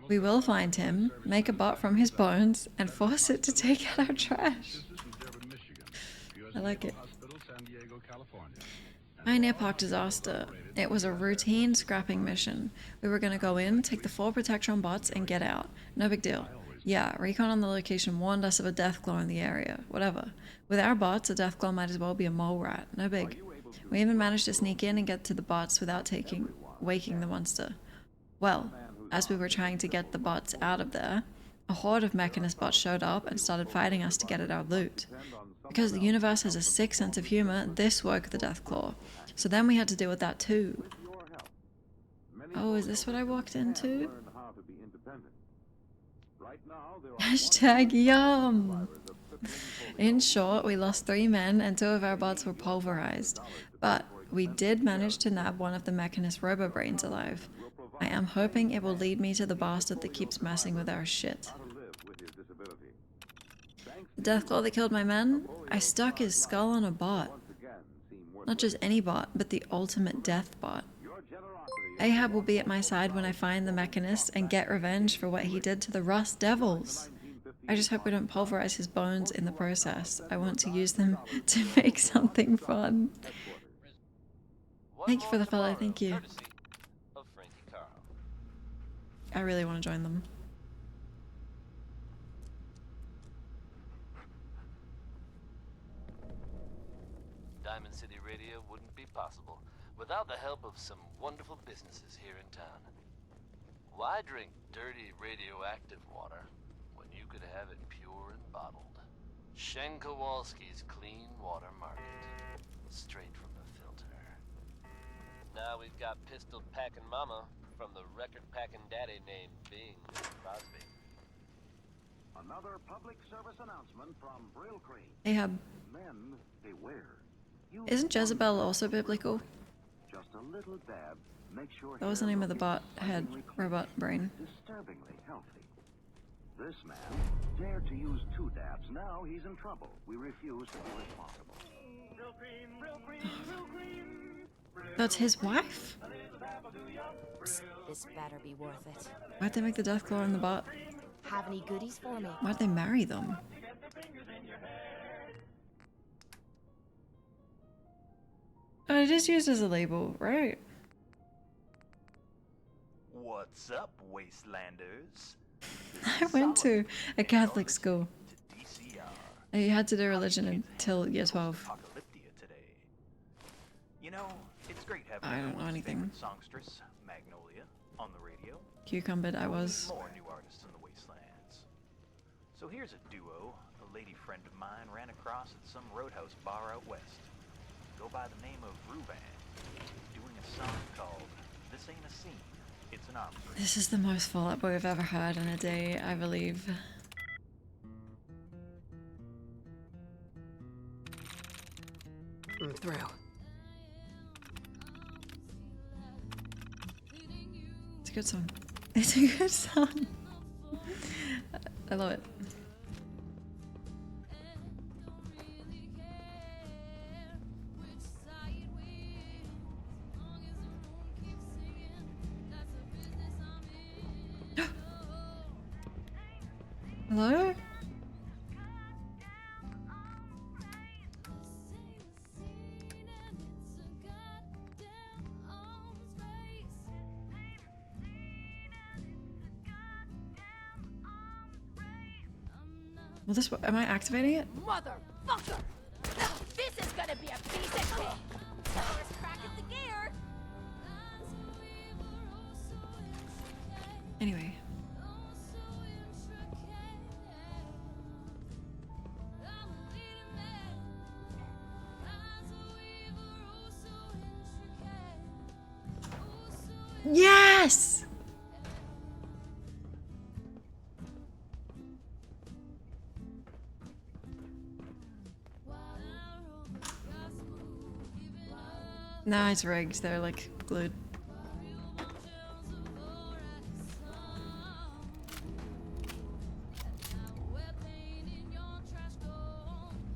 We will find him, make a bot from his bones, and force it to take out our trash. I like it. Pioneer Park disaster. It was a routine scrapping mission. We were gonna go in, take the 4 Retextures bots, and get out. No big deal. Yeah, recon on the location warned us of a deathclaw in the area. Whatever. With our bots, a deathclaw might as well be a mole rat. No big. We even managed to sneak in and get to the bots without waking the monster. Well, as we were trying to get the bots out of there, a horde of mechanist bots showed up and started fighting us to get at our loot. Because the universe has a sick sense of humor, this woke the deathclaw. So then we had to deal with that too. Oh, is this what I walked into? Hashtag yum! In short, we lost 3 men and 2 of our bots were pulverized. But we did manage to nab one of the mechanist robo-brains alive. I am hoping it will lead me to the bastard that keeps messing with our shit. The deathclaw that killed my men? I stuck his skull on a bot. Not just any bot, but the ultimate death bot. Ahab will be at my side when I find the mechanist and get revenge for what he did to the Rust Devils. I just hope we don't pulverize his bones in the process. I want to use them to make something fun. Thank you for the follow, thank you. I really want to join them.
Diamond City Radio wouldn't be possible without the help of some wonderful businesses here in town. Why drink dirty radioactive water when you could have it pure and bottled? Shen Kowalski's Clean Water Market, straight from the filter. Now we've got pistol packing mama from the record packing daddy named Bing Crosby.
Another public service announcement from Brill Cream.
Ahab.
Men, beware.
Isn't Jezebel also biblical?
Just a little dab. Make sure
That was the name of the bot head, robot brain.
Disturbingly healthy. This man dared to use 2 dabs. Now he's in trouble. We refuse to be responsible.
That's his wife?
This better be worth it.
Why'd they make the deathclaw in the bot?
Have any goodies for me?
Why'd they marry them? Oh, it is used as a label, right?
What's up, Wastelanders?
I went to a Catholic school. You had to do religion until year 12.
You know, it's great having
I don't know anything.
songstress, Magnolia, on the radio.
Cucumbered I was.
More new artists in the wastelands. So here's a duo a lady friend of mine ran across at some roadhouse bar out west. Go by the name of Ruvan, doing a song called This Ain't a Scene, It's an Arms Race.
This is the most Fall Out Boy I've ever heard in a day, I believe.
I'm through.
It's a good song. It's a good song. I love it. Hello? Well, this, am I activating it?
Motherfucker! This is gonna be a piece of cake! First crack at the gear!
Anyway. Yes! Nah, it's rigged. They're like glued.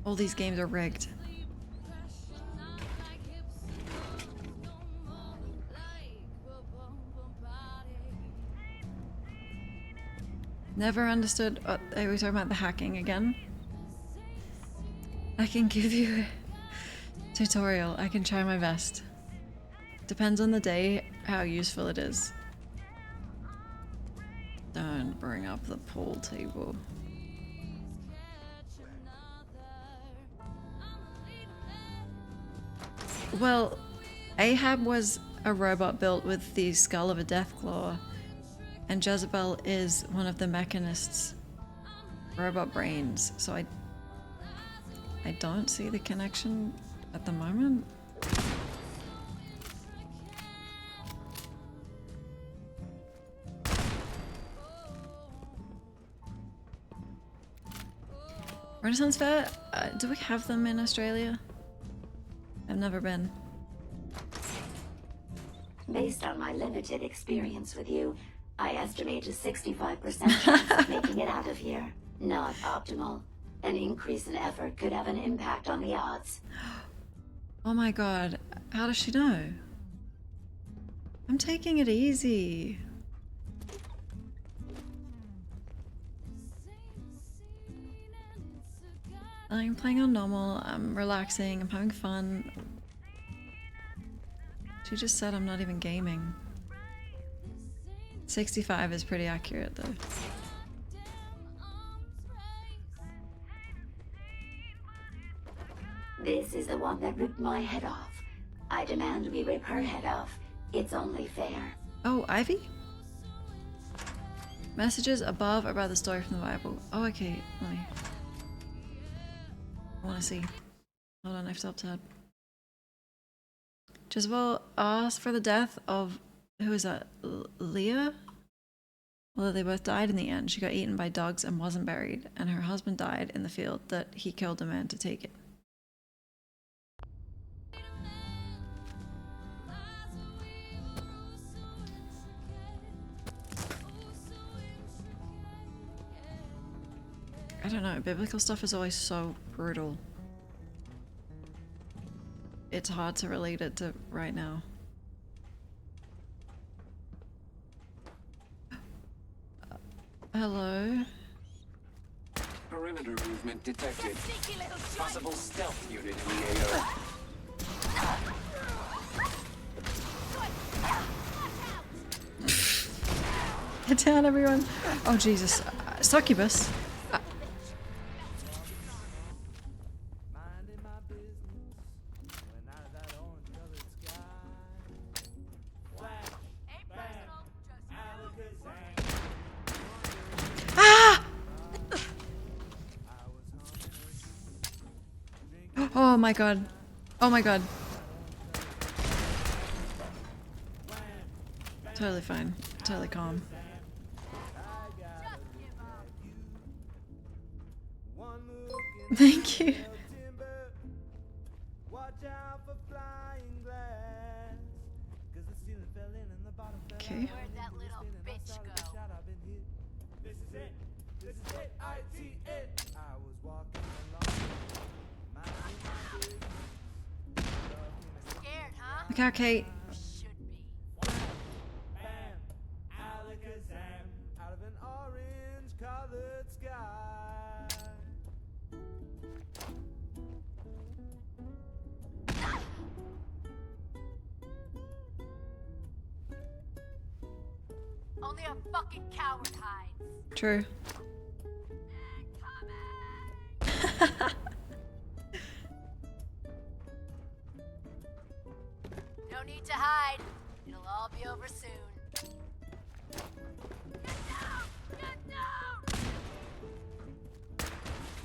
All these games are rigged. Never understood. Oh, are we talking about the hacking again? I can give you a tutorial. I can try my best. Depends on the day how useful it is. Don't bring up the pool table. Well, Ahab was a robot built with the skull of a Deathclaw, and Jezebel is one of the Mechanists' robot brains, so I don't see the connection at the moment. Renaissance Fair? Do we have them in Australia? I've never been.
Based on my limited experience with you, I estimate a 65% chance of making it out of here. Not optimal. An increase in effort could have an impact on the odds.
Oh my god, how does she know? I'm taking it easy. I'm playing on normal, I'm relaxing, I'm having fun. She just said I'm not even gaming. 65 is pretty accurate though.
This is the one that ripped my head off. I demand we rip her head off. It's only fair.
Oh, Ivy? Messages above about the story from the Bible. Oh, okay, let me... I want to see. Hold on, I've stopped tab. Jezebel asked for the death of... Who is that? Leah? Well, they both died in the end. She got eaten by dogs and wasn't buried, and her husband died in the field that he killed a man to take it. I don't know, biblical stuff is always so brutal. It's hard to relate it to right now. Hello?
Perimeter movement detected. Possible stealth unit in the AO.
Get down, everyone! Oh Jesus, succubus! Ah! Oh my god. Oh my god. Totally fine. Totally calm. Thank you. Okay.
Where'd that little bitch go? This is it. This is it. I was walking along. Scared, huh?
Okay, okay.
Should be. Bam, alakazam, out of an orange-colored sky. Only a fucking coward hides.
True.
No need to hide. It'll all be over soon. Get down! Get down!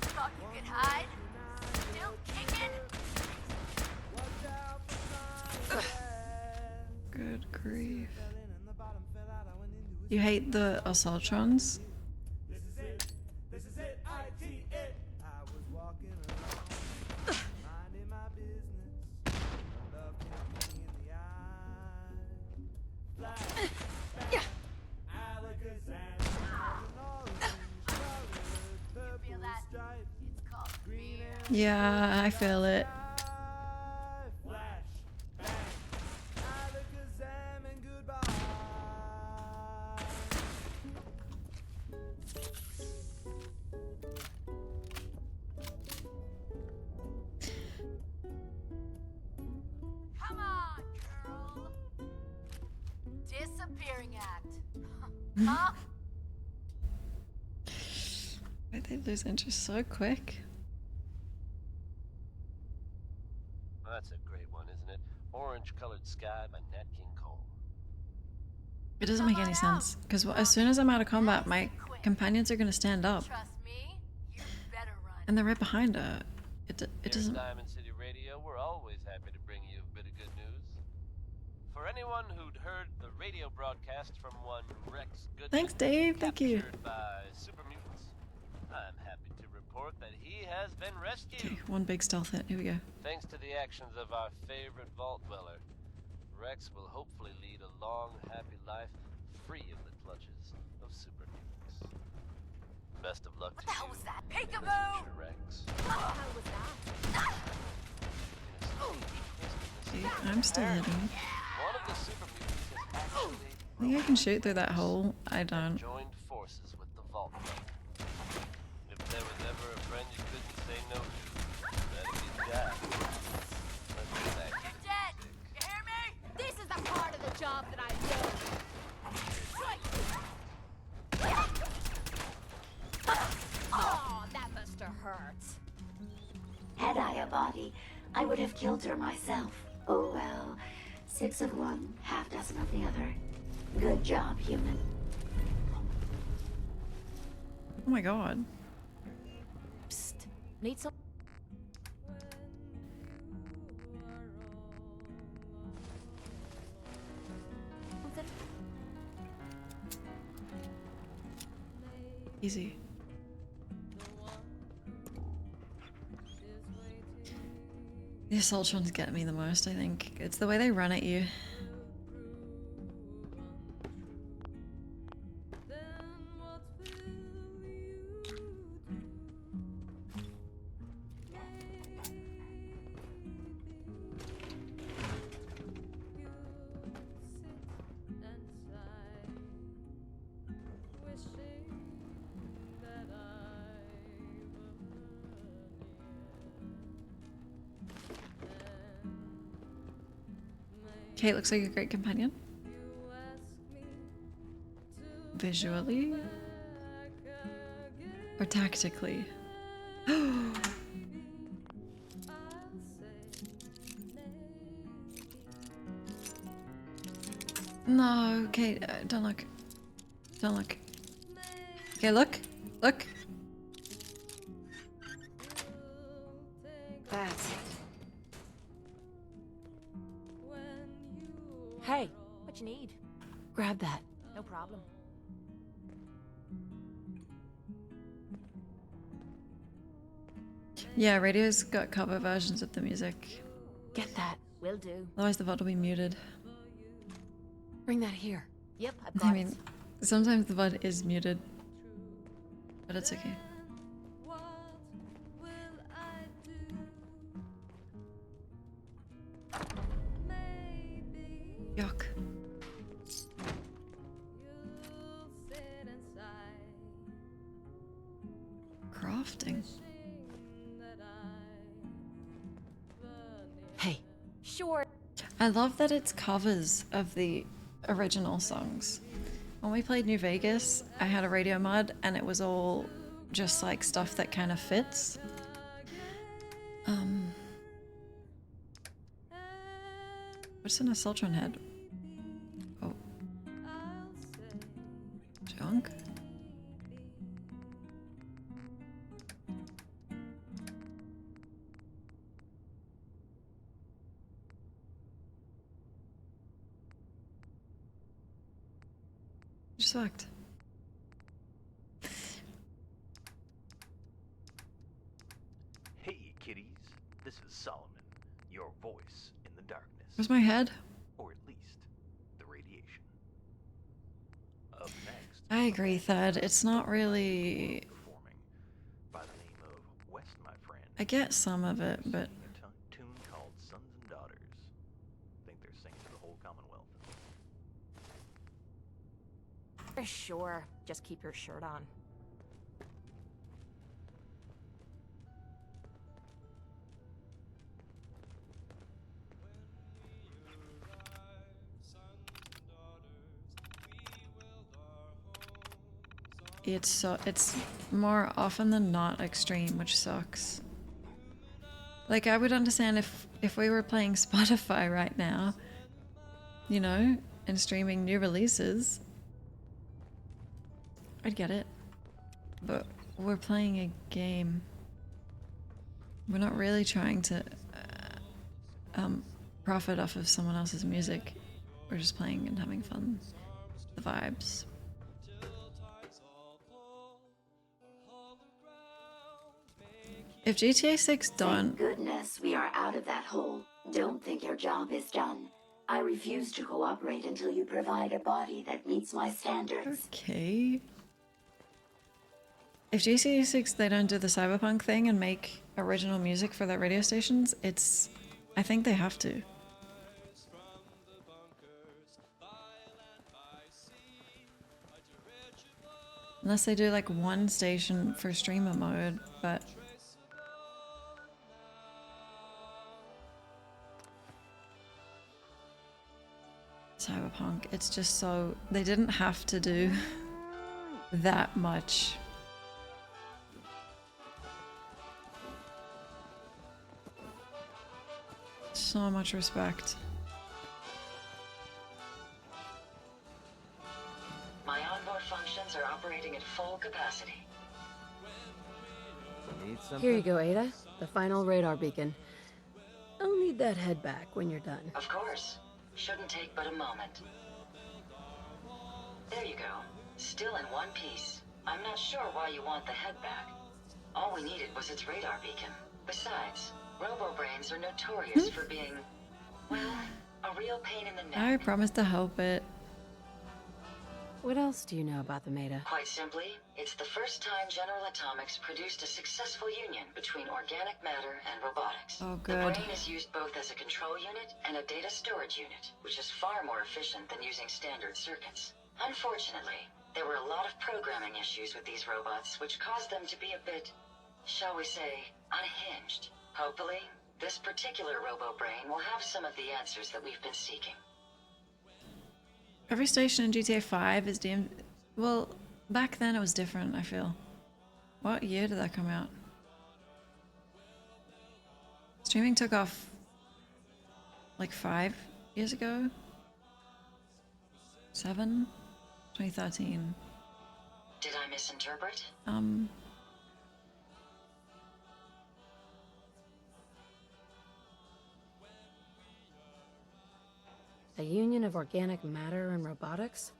Thought you could hide? Still kicking?
Good grief. You hate the Assaultrons?
This is it. This is it. it. I was walking along, minding my business. Love came me in the eye. Flash, bang, alakazam, purple stripe. It's called green and
Yeah, I feel it.
flash, bang, alakazam and goodbye. Come on, girl. Disappearing act. Huh?
Why they lose interest so quick?
Well, that's a great one, isn't it? Orange Colored Sky by Nat King Cole.
It doesn't make any sense, because as soon as I'm out of combat, my companions are going to stand up.
Trust me, you better run.
And they're right behind her. It
Here
doesn't...
at Diamond City Radio, we're always happy to bring you a bit of good news. For anyone who'd heard the radio broadcast from one Rex Goodman,
Thanks, Dave. Thank you.
captured by super mutants, I'm happy to report that he has been rescued.
Okay, one big stealth hit. Here we go.
Thanks to the actions of our favorite vault dweller, Rex will hopefully lead a long, happy life free of the clutches of super mutants. Best of luck to you.
What the hell was that?
in the
Peekaboo!
future, Rex.
What the hell was that?
See, I'm still hitting.
One of the super mutants has actually
I think I can shoot through that hole. I don't.
joined forces with the vault dweller. If there was ever a friend you couldn't say no to, that'd be the guy. Let's get that
You're dead! You hear me? This is the part of the job that I do. Oh, that must have hurt.
Had I a body, I would have killed her myself. Oh well. 6 of one, half dozen of the other. Good job, human.
Oh my god.
Psst. Need some.
Easy. The Assaultrons get me the most, I think. It's the way they run at you. Kate looks like a great companion. Visually. Or tactically. No, okay, don't look. Don't look. Okay, look. Look.
That's it. Hey,
What you need?
grab that.
No problem.
Yeah, radio's got cover versions of the music.
Get that.
Will do.
Otherwise the VOD will be muted.
Bring that here.
Yep, I've got
I mean, sometimes the VOD is muted. But it's okay. Yuck. Crafting.
Hey.
Sure.
I love that it's covers of the original songs. When we played New Vegas, I had a radio mod and it was all just like stuff that kind of fits. What's an Assaultron head? Oh. Junk? Just sucked.
Hey, kiddies. This is Solomon, your voice in the darkness.
Where's my head?
Or at least, the radiation. Up next,
I agree, Thad. It's not really...
performing by the name of West, my friend.
I get some of it, but...
A tune called Sons and Daughters. Think they're singing to the whole Commonwealth.
Sure. Just keep your shirt on.
It's more often than not extreme, which sucks. Like, I would understand if we were playing Spotify right now, you know, and streaming new releases. I'd get it. But we're playing a game. We're not really trying to profit off of someone else's music. We're just playing and having fun. The vibes. If GTA 6 done...
Thank goodness we are out of that hole. Don't think your job is done. I refuse to cooperate until you provide a body that meets my standards.
Okay. If GTA 6 they don't do the cyberpunk thing and make original music for their radio stations, it's... I think they have to. Unless they do like one station for streamer mode, but... Cyberpunk, it's just so... They didn't have to do that much. So much respect.
My onboard functions are operating at full capacity.
Here you go, Ada. The final radar beacon. I'll need that head back when you're done.
Of course. Shouldn't take but a moment. There you go. Still in one piece. I'm not sure why you want the head back. All we needed was its radar beacon. Besides, robo-brains are notorious for being, well, a real pain in the neck.
I promise to help it.
What else do you know about the Meta?
Quite simply, it's the first time General Atomics produced a successful union between organic matter and robotics.
Oh,
The
good.
brain is used both as a control unit and a data storage unit, which is far more efficient than using standard circuits. Unfortunately, there were a lot of programming issues with these robots, which caused them to be a bit, shall we say, unhinged. Hopefully, this particular robo-brain will have some of the answers that we've been seeking.
Every station in GTA 5 is deemed... Well, back then it was different, I feel. What year did that come out? Streaming took off like 5 years ago? 7? 2013.
Did I misinterpret?
A union of organic matter and robotics?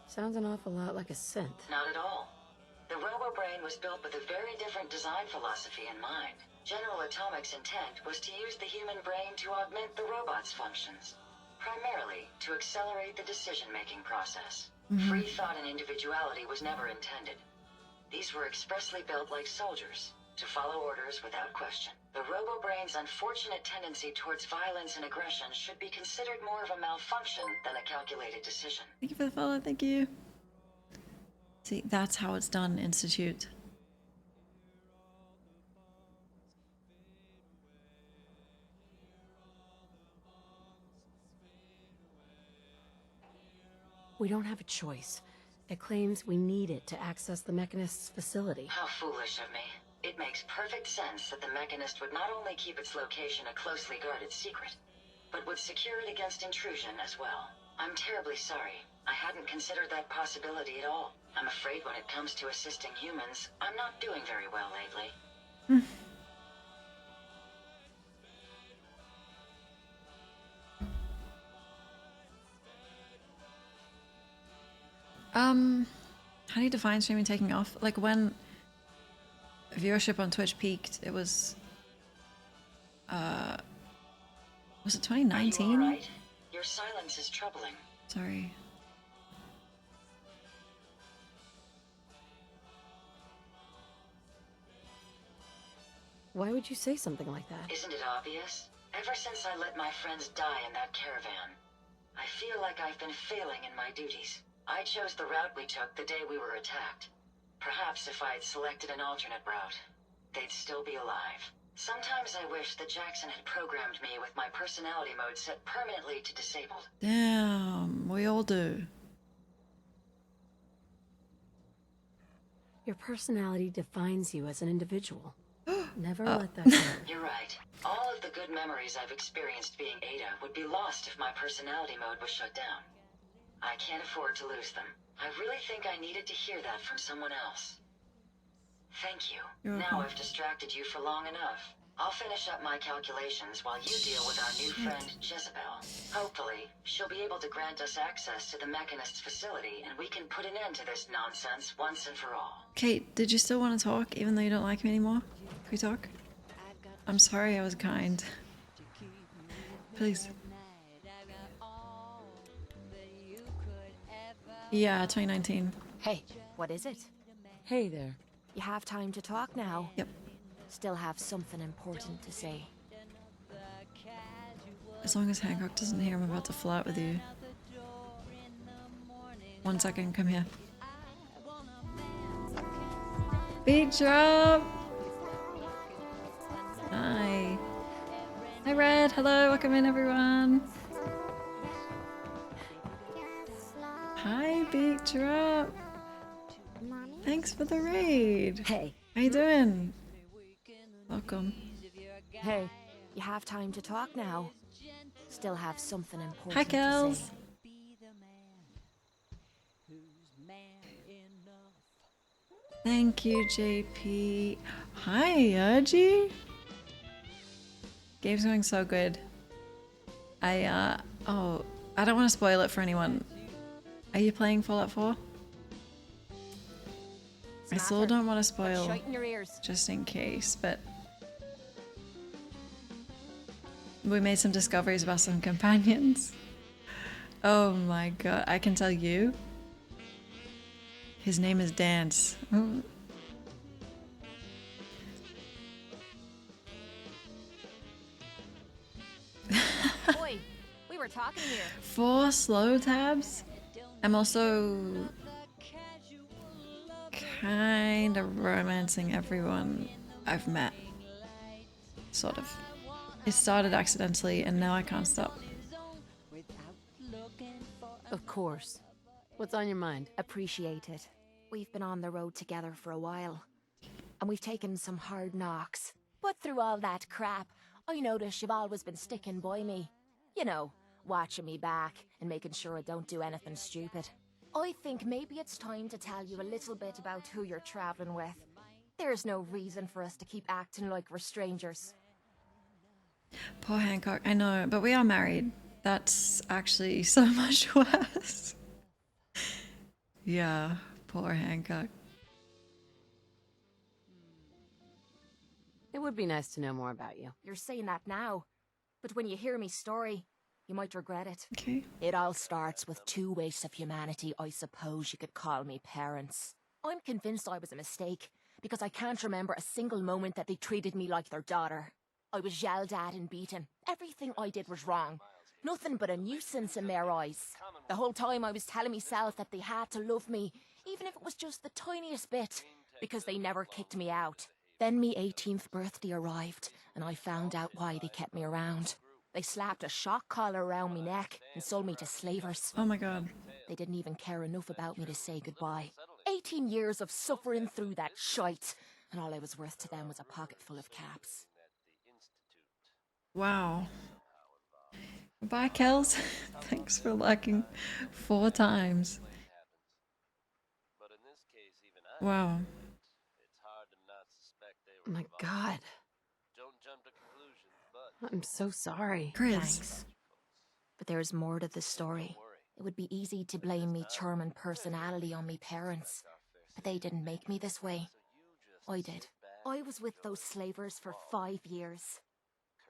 Sounds an awful lot like a synth.
Not at all. The RoboBrain was built with a very different design philosophy in mind. General Atomic's intent was to use the human brain to augment the robot's functions, primarily to accelerate the decision-making process. Free thought and individuality was never intended. These were expressly built like soldiers, to follow orders without question. The RoboBrain's unfortunate tendency towards violence and aggression should be considered more of a malfunction than a calculated decision.
Thank you for the follow, thank you. See, that's how it's done, Institute.
We don't have a choice. It claims we need it to access the Mechanist's facility.
How foolish of me. It makes perfect sense that the Mechanist would not only keep its location a closely guarded secret, but would secure it against intrusion as well. I'm terribly sorry. I hadn't considered that possibility at all. I'm afraid when it comes to assisting humans, I'm not doing very well lately.
How do you define streaming taking off? Like when viewership on Twitch peaked, it was it 2019?
Are you all right? Your silence is troubling.
Sorry.
Why would you say something like that?
Isn't it obvious? Ever since I let my friends die in that caravan, I feel like I've been failing in my duties. I chose the route we took the day we were attacked. Perhaps if I had selected an alternate route, they'd still be alive. Sometimes I wish that Jackson had programmed me with my personality mode set permanently to disabled.
Damn, we all do.
Your personality defines you as an individual. Never let that go.
You're right. All of the good memories I've experienced being Ada would be lost if my personality mode was shut down. I can't afford to lose them. I really think I needed to hear that from someone else. Thank you.
You're
now
welcome.
I've distracted you for long enough. I'll finish up my calculations while you deal with our new friend, Jezebel. Hopefully, she'll be able to grant us access to the Mechanist's facility, and we can put an end to this nonsense once and for all.
Kate, did you still want to talk even though you don't like me anymore? Can we talk? I'm sorry I was kind. Please. Yeah, 2019.
Hey, what is it?
Hey there.
You have time to talk now?
Yep.
Still have something important to say.
As long as Hancock doesn't hear I'm about to flirt with you. 1 second, come here. Beat drop! Hi. Hi Red, hello, welcome in everyone. Hi Beat Drop. Thanks for the raid.
Hey.
How you doing? Welcome.
Hey, you have time to talk now? Still have something important
Hi
to
Kels.
say.
Thank you, JP. Hi, Urgy. Game's going so good. I don't want to spoil it for anyone. Are you playing Fallout 4? I still don't want to spoil,
Shut in your ears.
just in case, but we made some discoveries about some companions. Oh my god, I can tell you. His name is Danse. Ooh.
Boy, we were talking here.
4 slow tabs. I'm also kind of romancing everyone I've met. Sort of. It started accidentally and now I can't stop.
Of course. What's on your mind?
Appreciate it. We've been on the road together for a while, and we've taken some hard knocks. But through all that crap, I notice you've always been sticking by me. You know, watching me back and making sure I don't do anything stupid. I think maybe it's time to tell you a little bit about who you're traveling with. There's no reason for us to keep acting like we're strangers.
Poor Hancock. I know, but we are married. That's actually so much worse. Yeah, poor Hancock.
It would be nice to know more about you.
You're saying that now, but when you hear me story, you might regret it.
Okay.
It all starts with two wastes of humanity I suppose you could call me parents. I'm convinced I was a mistake, because I can't remember a single moment that they treated me like their daughter. I was yelled at and beaten. Everything I did was wrong. Nothing but a nuisance in their eyes. The whole time I was telling myself that they had to love me, even if it was just the tiniest bit, because they never kicked me out. Then me 18th birthday arrived, and I found out why they kept me around. They slapped a shock collar around my neck and sold me to slavers.
Oh my god.
They didn't even care enough about me to say goodbye. 18 years of suffering through that shite, and all I was worth to them was a pocket full of caps.
Wow. Bye, Kels. Thanks for liking 4 times. Wow.
Oh my god. I'm so sorry.
Chris.
Thanks. But there's more to the story. It would be easy to blame me charm and personality on me parents, but they didn't make me this way. I did. I was with those slavers for 5 years.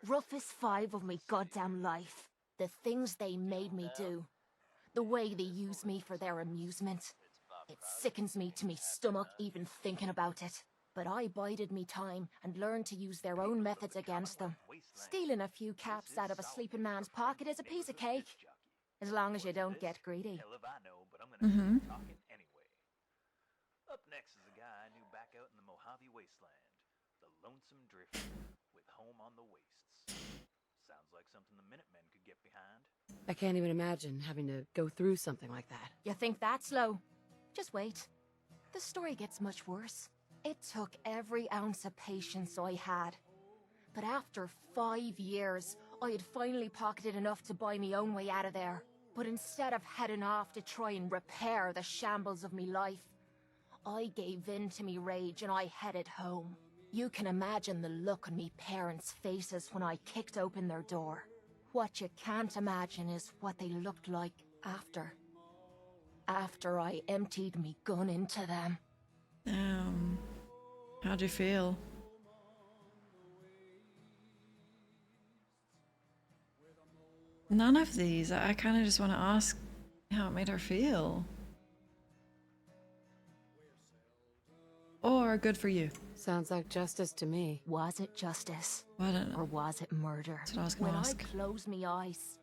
Roughest 5 of my goddamn life. The things they made me do. The way they use me for their amusement. It sickens me to me stomach even thinking about it. But I bided me time and learned to use their own methods against them. Stealing a few caps out of a sleeping man's pocket is a piece of cake. As long as you don't get greedy.
Mm-hmm.
Up next is a guy I knew back out in the Mojave Wasteland. The Lonesome Drifter with Home on the Wastes. Sounds like something the Minutemen could get behind.
I can't even imagine having to go through something like that.
You think that's slow? Just wait. The story gets much worse. It took every ounce of patience I had. But after 5 years, I had finally pocketed enough to buy me own way out of there. But instead of heading off to try and repair the shambles of me life, I gave in to me rage and I headed home. You can imagine the look on me parents' faces when I kicked open their door. What you can't imagine is what they looked like after. After I emptied me gun into them.
How'd you feel? None of these. I kind of just want to ask how it made her feel. Or good for you.
Sounds like justice to me.
Was it justice?
Or
was it murder?
That's what I was gonna ask.
When I close me eyes,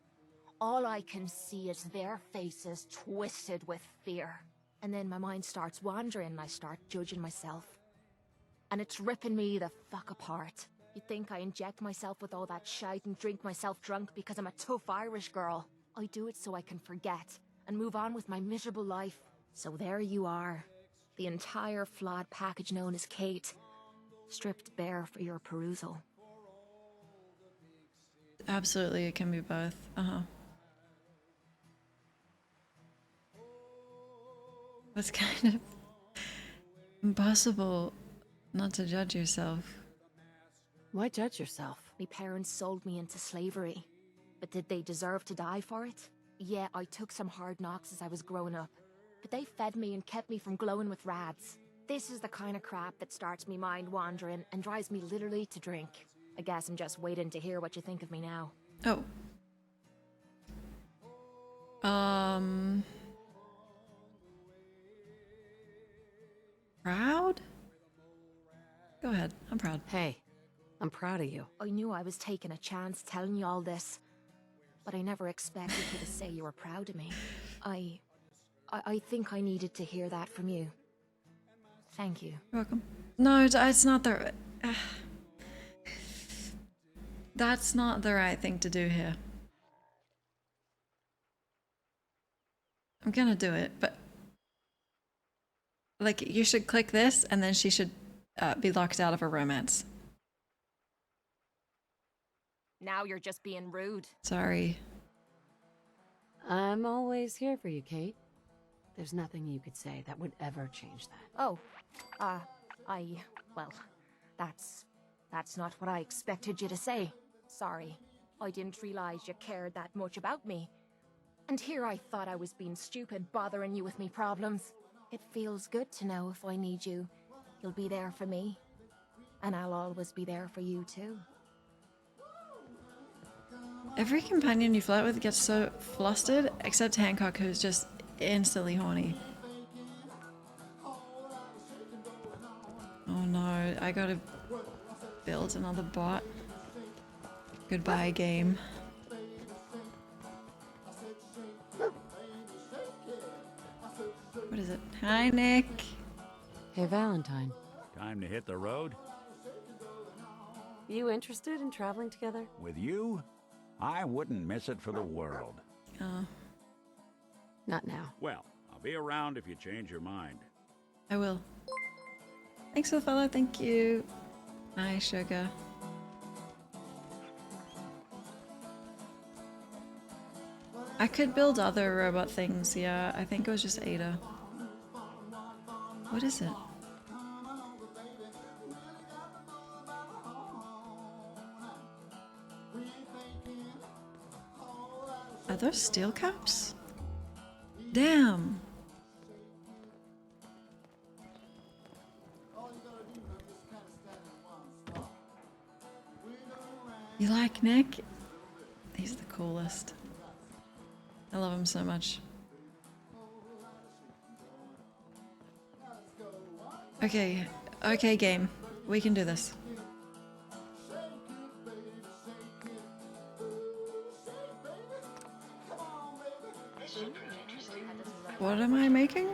all I can see is their faces twisted with fear. And then my mind starts wandering and I start judging myself. And it's ripping me the fuck apart. You'd think I inject myself with all that shite and drink myself drunk because I'm a tough Irish girl. I do it so I can forget and move on with my miserable life. So there you are. The entire flawed package known as Kate. Stripped bare for your perusal.
Absolutely, it can be both. It's kind of impossible not to judge yourself.
Why judge yourself?
My parents sold me into slavery. But did they deserve to die for it? Yeah, I took some hard knocks as I was growing up. But they fed me and kept me from glowing with rads. This is the kind of crap that starts me mind wandering and drives me literally to drink. I guess I'm just waiting to hear what you think of me now.
Oh. Proud? Go ahead, I'm proud.
Hey, I'm proud of you.
I knew I was taking a chance telling you all this, but I never expected you to say you were proud of me. I think I needed to hear that from you. Thank you.
You're welcome. No, it's not the... that's not the right thing to do here. I'm gonna do it, but... like, you should click this, and then she should be locked out of a romance.
Now you're just being rude.
Sorry.
I'm always here for you, Kate. There's nothing you could say that would ever change that.
Oh, well, that's not what I expected you to say. Sorry. I didn't realize you cared that much about me. And here I thought I was being stupid, bothering you with me problems. It feels good to know if I need you, you'll be there for me. And I'll always be there for you, too.
Every companion you flirt with gets so flustered, except Hancock, who's just instantly horny. Oh no, I gotta build another bot. Goodbye, game. What is it? Hi, Nick.
Hey, Valentine.
Time to hit the road?
You interested in traveling together?
With you? I wouldn't miss it for the world.
Oh.
Not now.
Well, I'll be around if you change your mind.
I will. Thanks for the follow, thank you. Hi, sugar. I could build other robot things, yeah. I think it was just Ada. What is it? Are those steel caps? Damn! You like Nick? He's the coolest. I love him so much. Okay, okay game. We can do this. What am I making?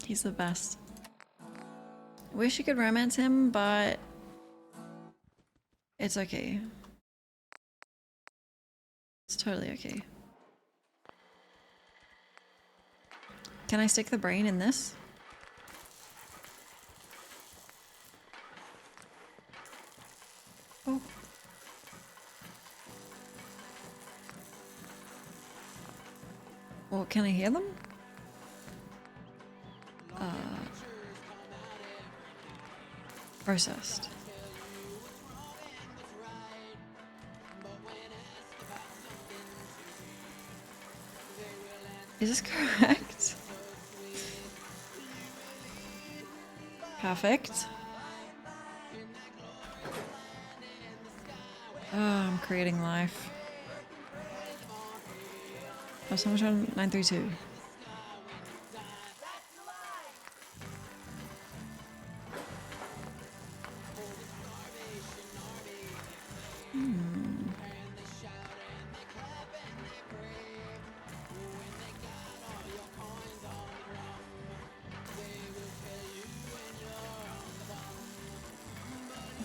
He's the best. Wish you could romance him, but it's okay. It's totally okay. Can I stick the brain in this? Oh. Well, can I hear them? Processed. Is this correct? Perfect. Oh, I'm creating life. Automatron 932.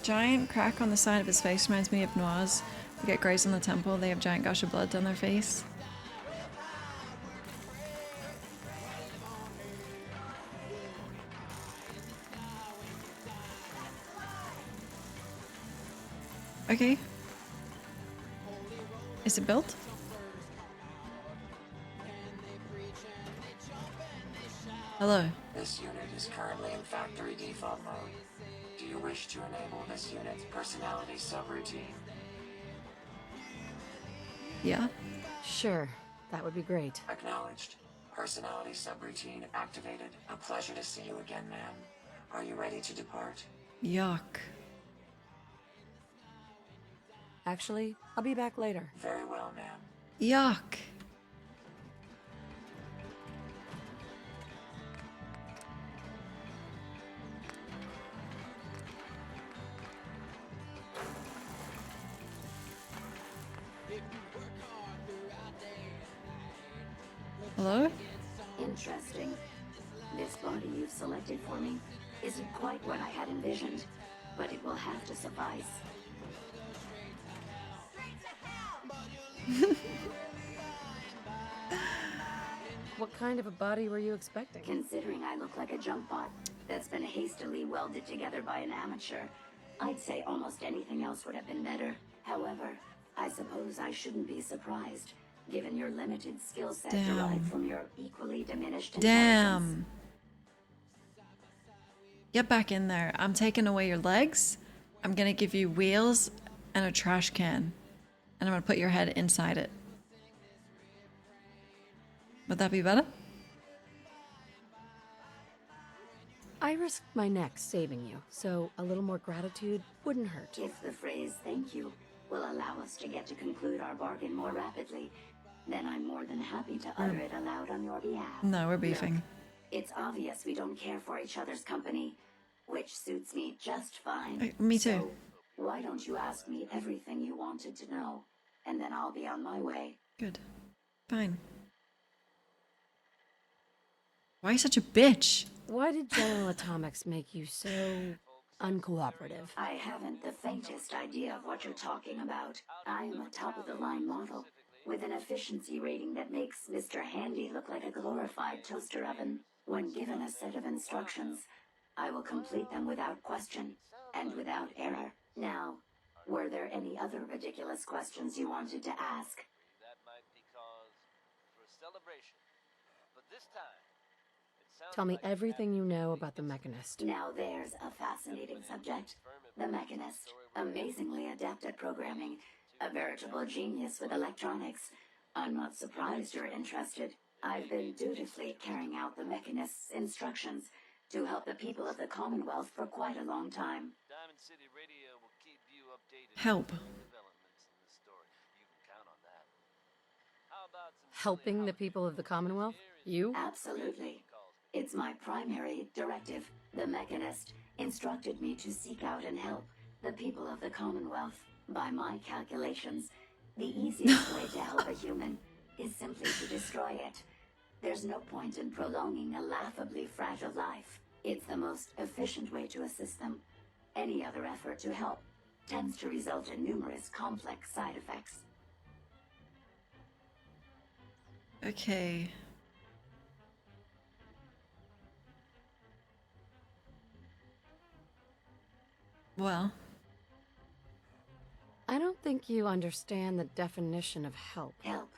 Giant crack on the side of his face reminds me of Noir's. They get grazed on the temple, they have giant gush of blood down their face. Okay. Is it built? Hello.
This unit is currently in factory default mode. Do you wish to enable this unit's personality subroutine?
Yeah.
Sure, that would be great.
Acknowledged. Personality subroutine activated. A pleasure to see you again, ma'am. Are you ready to depart?
Yuck.
Actually, I'll be back later.
Very well, ma'am.
Yuck. Hello?
Interesting. This body you've selected for me isn't quite what I had envisioned, but it will have to suffice.
What kind of a body were you expecting?
Considering I look like a junk bot that's been hastily welded together by an amateur, I'd say almost anything else would have been better. However, I suppose I shouldn't be surprised, given your limited skill set derived from your equally diminished intelligence.
Damn. Get back in there. I'm taking away your legs. I'm gonna give you wheels and a trash can. And I'm gonna put your head inside it. Would that be better?
I risked my neck saving you, so a little more gratitude wouldn't hurt.
If the phrase thank you will allow us to get to conclude our bargain more rapidly, then I'm more than happy to utter it aloud on your behalf.
No, we're beefing.
Look, it's obvious we don't care for each other's company, which suits me just fine.
Me too.
So, why don't you ask me everything you wanted to know, and then I'll be on my way.
Good. Fine. Why are you such a bitch?
Why did General Atomics make you so uncooperative?
I haven't the faintest idea of what you're talking about. I am a top-of-the-line model, with an efficiency rating that makes Mr. Handy look like a glorified toaster oven. When given a set of instructions, I will complete them without question, and without error. Now, were there any other ridiculous questions you wanted to ask?
That might be cause for a celebration. But this time,
Tell me everything you know about the Mechanist.
Now there's a fascinating subject. The Mechanist, amazingly adept at programming, a veritable genius with electronics. I'm not surprised you're interested. I've been dutifully carrying out the Mechanist's instructions to help the people of the Commonwealth for quite a long time.
Diamond City Radio will keep you updated.
Help.
Developments in the story. You can count on that. How about some
Helping the people of the Commonwealth? You?
Absolutely. It's my primary directive. The Mechanist instructed me to seek out and help the people of the Commonwealth. By my calculations, the easiest way to help a human is simply to destroy it. There's no point in prolonging a laughably fragile life. It's the most efficient way to assist them. Any other effort to help tends to result in numerous complex side effects.
Okay. Well,
I don't think you understand the definition of help.
Help.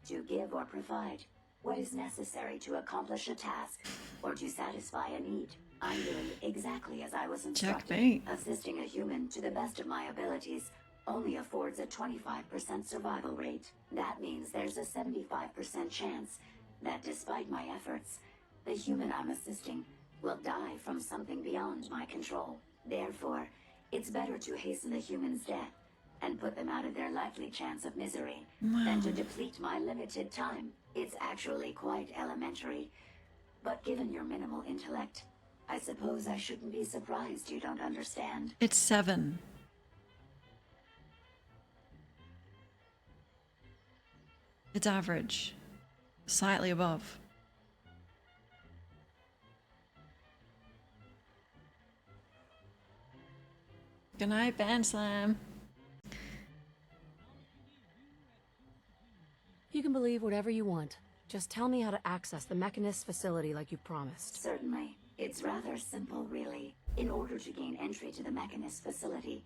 To give or provide what is necessary to accomplish a task or to satisfy a need. I'm doing exactly as I was instructed.
Checkmate.
Assisting a human to the best of my abilities only affords a 25% survival rate. That means there's a 75% chance that despite my efforts, the human I'm assisting will die from something beyond my control. Therefore, it's better to hasten the human's death and put them out of their likely chance of misery than to deplete my limited time. It's actually quite elementary, but given your minimal intellect, I suppose I shouldn't be surprised you don't understand.
It's 7. It's average. Slightly above. Good night, Band Slam.
You can believe whatever you want. Just tell me how to access the Mechanist facility like you promised.
Certainly. It's rather simple, really. In order to gain entry to the Mechanist facility,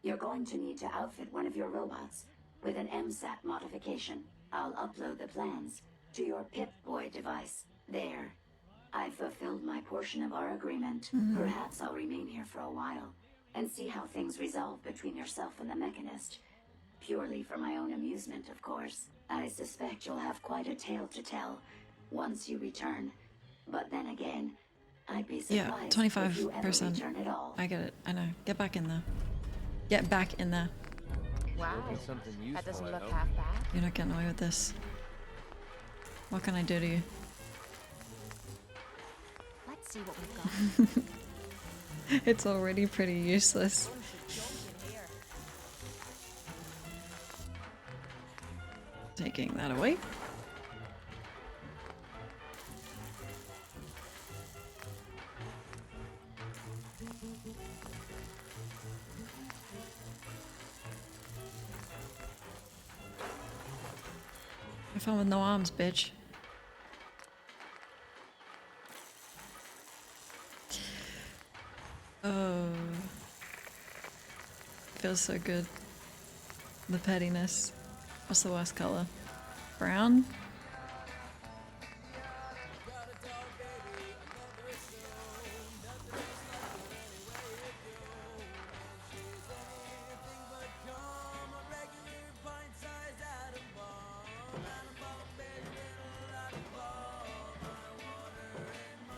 you're going to need to outfit one of your robots with an MSAT modification. I'll upload the plans to your Pip-Boy device. There. I've fulfilled my portion of our agreement. Perhaps I'll remain here for a while and see how things resolve between yourself and the Mechanist. Purely for my own amusement, of course. I suspect you'll have quite a tale to tell once you return. But then again, I'd be surprised if you ever
25%.
return at all.
I get it. I know. Get back in there. Get back in there.
Wow, that doesn't look half bad.
You're not getting away with this. What can I do to you?
Let's see what we've got.
It's already pretty useless. Taking that away. Have fun with no arms, bitch. Oh. feels so good. The pettiness. What's the worst color? Brown?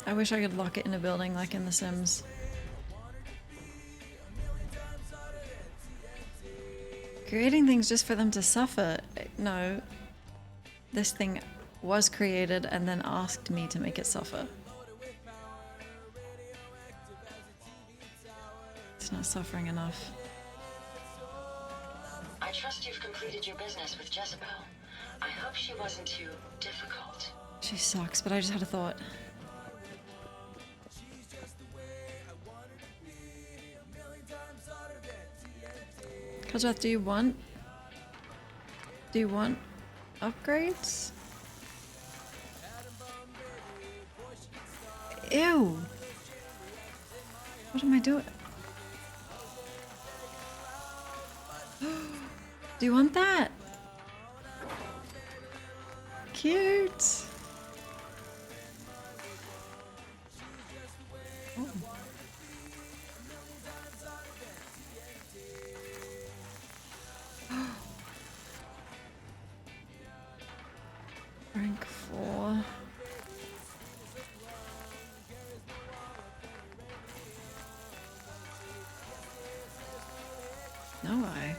I wish I could lock it in a building like in The Sims. Creating things just for them to suffer. No. This thing was created and then asked me to make it suffer. It's not suffering enough.
I trust you've completed your business with Jezebel. I hope she wasn't too difficult.
She sucks, but I just had a thought. Codsworth, do you want upgrades? Ew! What am I doing? Do you want that? Cute! Oh. Rank 4. No way.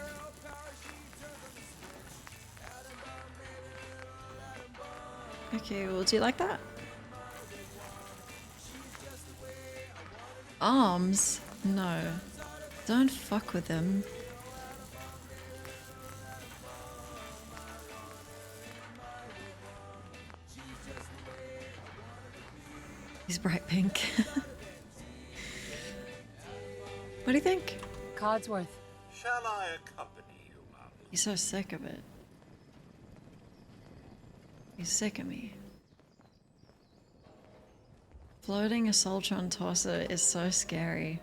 Okay, well, do you like that? Arms? No. Don't fuck with them. He's bright pink. What do you think?
Codsworth.
Shall I accompany you, Mom?
He's so sick of it. He's sick of me. Floating a Soltron tosser is so scary.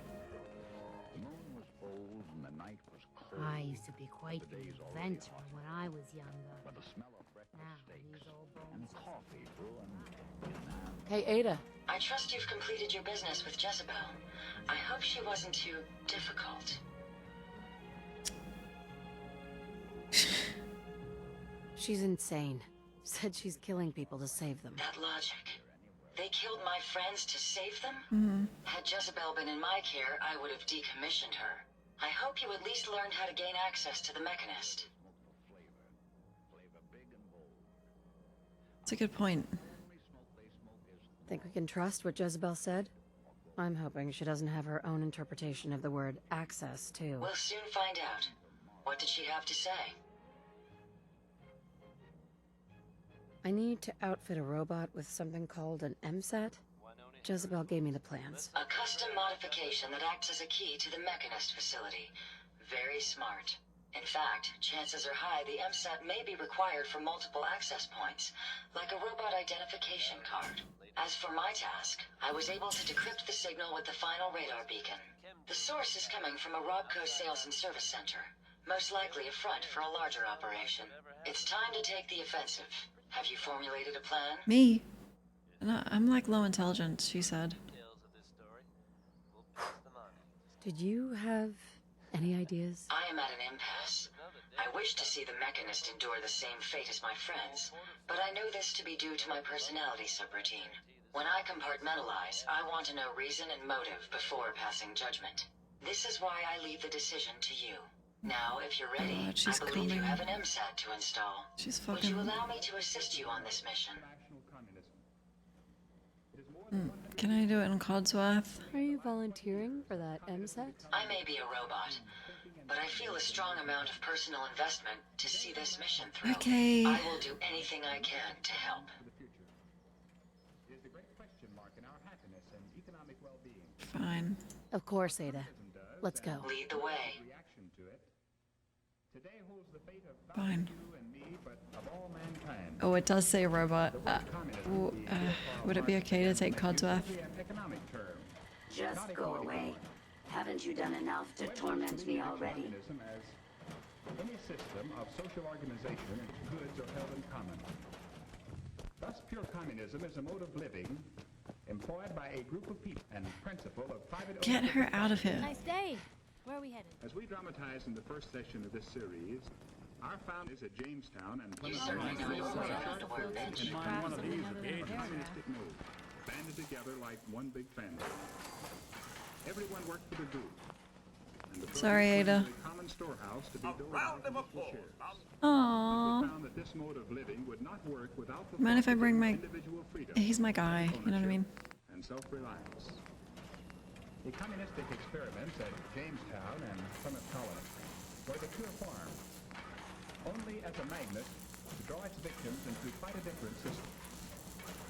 I used to be quite the adventurer when I was younger.
Hey, Ada.
I trust you've completed your business with Jezebel. I hope she wasn't too difficult.
She's insane. Said she's killing people to save them.
That logic. They killed my friends to save them?
Mm-hmm.
Had Jezebel been in my care, I would have decommissioned her. I hope you at least learned how to gain access to the Mechanist.
That's a good point.
Think we can trust what Jezebel said? I'm hoping she doesn't have her own interpretation of the word access, too.
We'll soon find out. What did she have to say?
I need to outfit a robot with something called an MSAT. Jezebel gave me the plans.
A custom modification that acts as a key to the Mechanist facility. Very smart. In fact, chances are high the MSAT may be required for multiple access points, like a robot identification card. As for my task, I was able to decrypt the signal with the final radar beacon. The source is coming from a Robco sales and service center, most likely a front for a larger operation. It's time to take the offensive. Have you formulated a plan?
Me? No, I'm like low intelligence, she said.
Did you have any ideas?
I am at an impasse. I wish to see the Mechanist endure the same fate as my friends, but I know this to be due to my personality subroutine. When I compartmentalize, I want to know reason and motive before passing judgment. This is why I leave the decision to you. Now, if you're ready, I believe you have an MSAT to install.
She's
Would you
fucking...
allow me to assist you on this mission?
Can I do it in Codsworth?
Are you volunteering for that MSAT?
I may be a robot, but I feel a strong amount of personal investment to see this mission through.
Okay.
I will do anything I can to help.
Fine.
Of course, Ada. Let's go.
Lead the way.
Fine. Oh, it does say robot. Would it be okay to take Codsworth?
Just go away. Haven't you done enough to torment me already?
Communism as any system of social organization in which goods are held in common. Thus, pure communism is a mode of living employed by a group of people and principle of private
Get her out of here.
Nice day. Where are we headed?
As we dramatize in the first session of this series, our found is at Jamestown and Plymouth communistic mode, banded together like one big family. Everyone worked for the group.
Sorry, Ada.
Common storehouse to be round of applause.
Aww.
Found that this mode of living would not work without the
Mind if I bring my...
individual freedom,
He's my guy, you know what I mean?
and self-reliance. The communistic experiments at Jamestown and Plymouth Colony were the pure form, only as a magnet to draw its victims into quite a different system.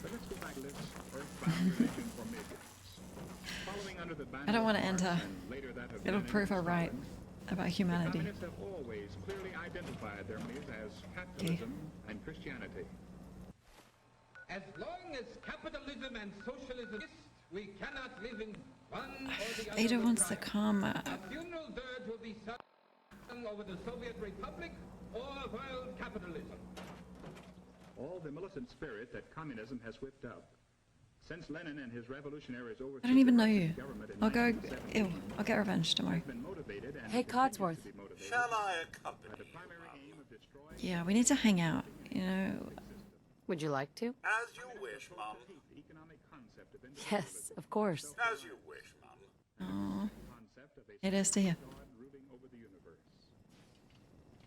But let's go back to this earthbound religion for millions. Following under the banner
I don't want to
of
enter.
Marx and later that of
It'll
Lenin
prove her
and
right
Stalin,
about
the
humanity.
communists have always clearly identified their enemies as capitalism and Christianity.
As long as capitalism and socialism exist, we cannot live in one or the other.
Ada wants the karma.
A funeral dirge will be sung over the Soviet Republic or world capitalism.
All the militant spirit that communism has whipped up. Since Lenin and his revolutionaries overthrew
I don't even know
the
you.
government in
I'll go...
1917,
Ew. I'll get revenge, don't worry.
has been motivated and
Hey, Codsworth.
Shall I accompany
by the
you,
primary
Mum?
aim of destroying
Yeah, we need to hang out, you know?
Would you like to?
As you wish, Mum.
the economic concept of
Yes, of course.
As you wish, Mum.
Aww. It is to hear.
God ruling over the universe.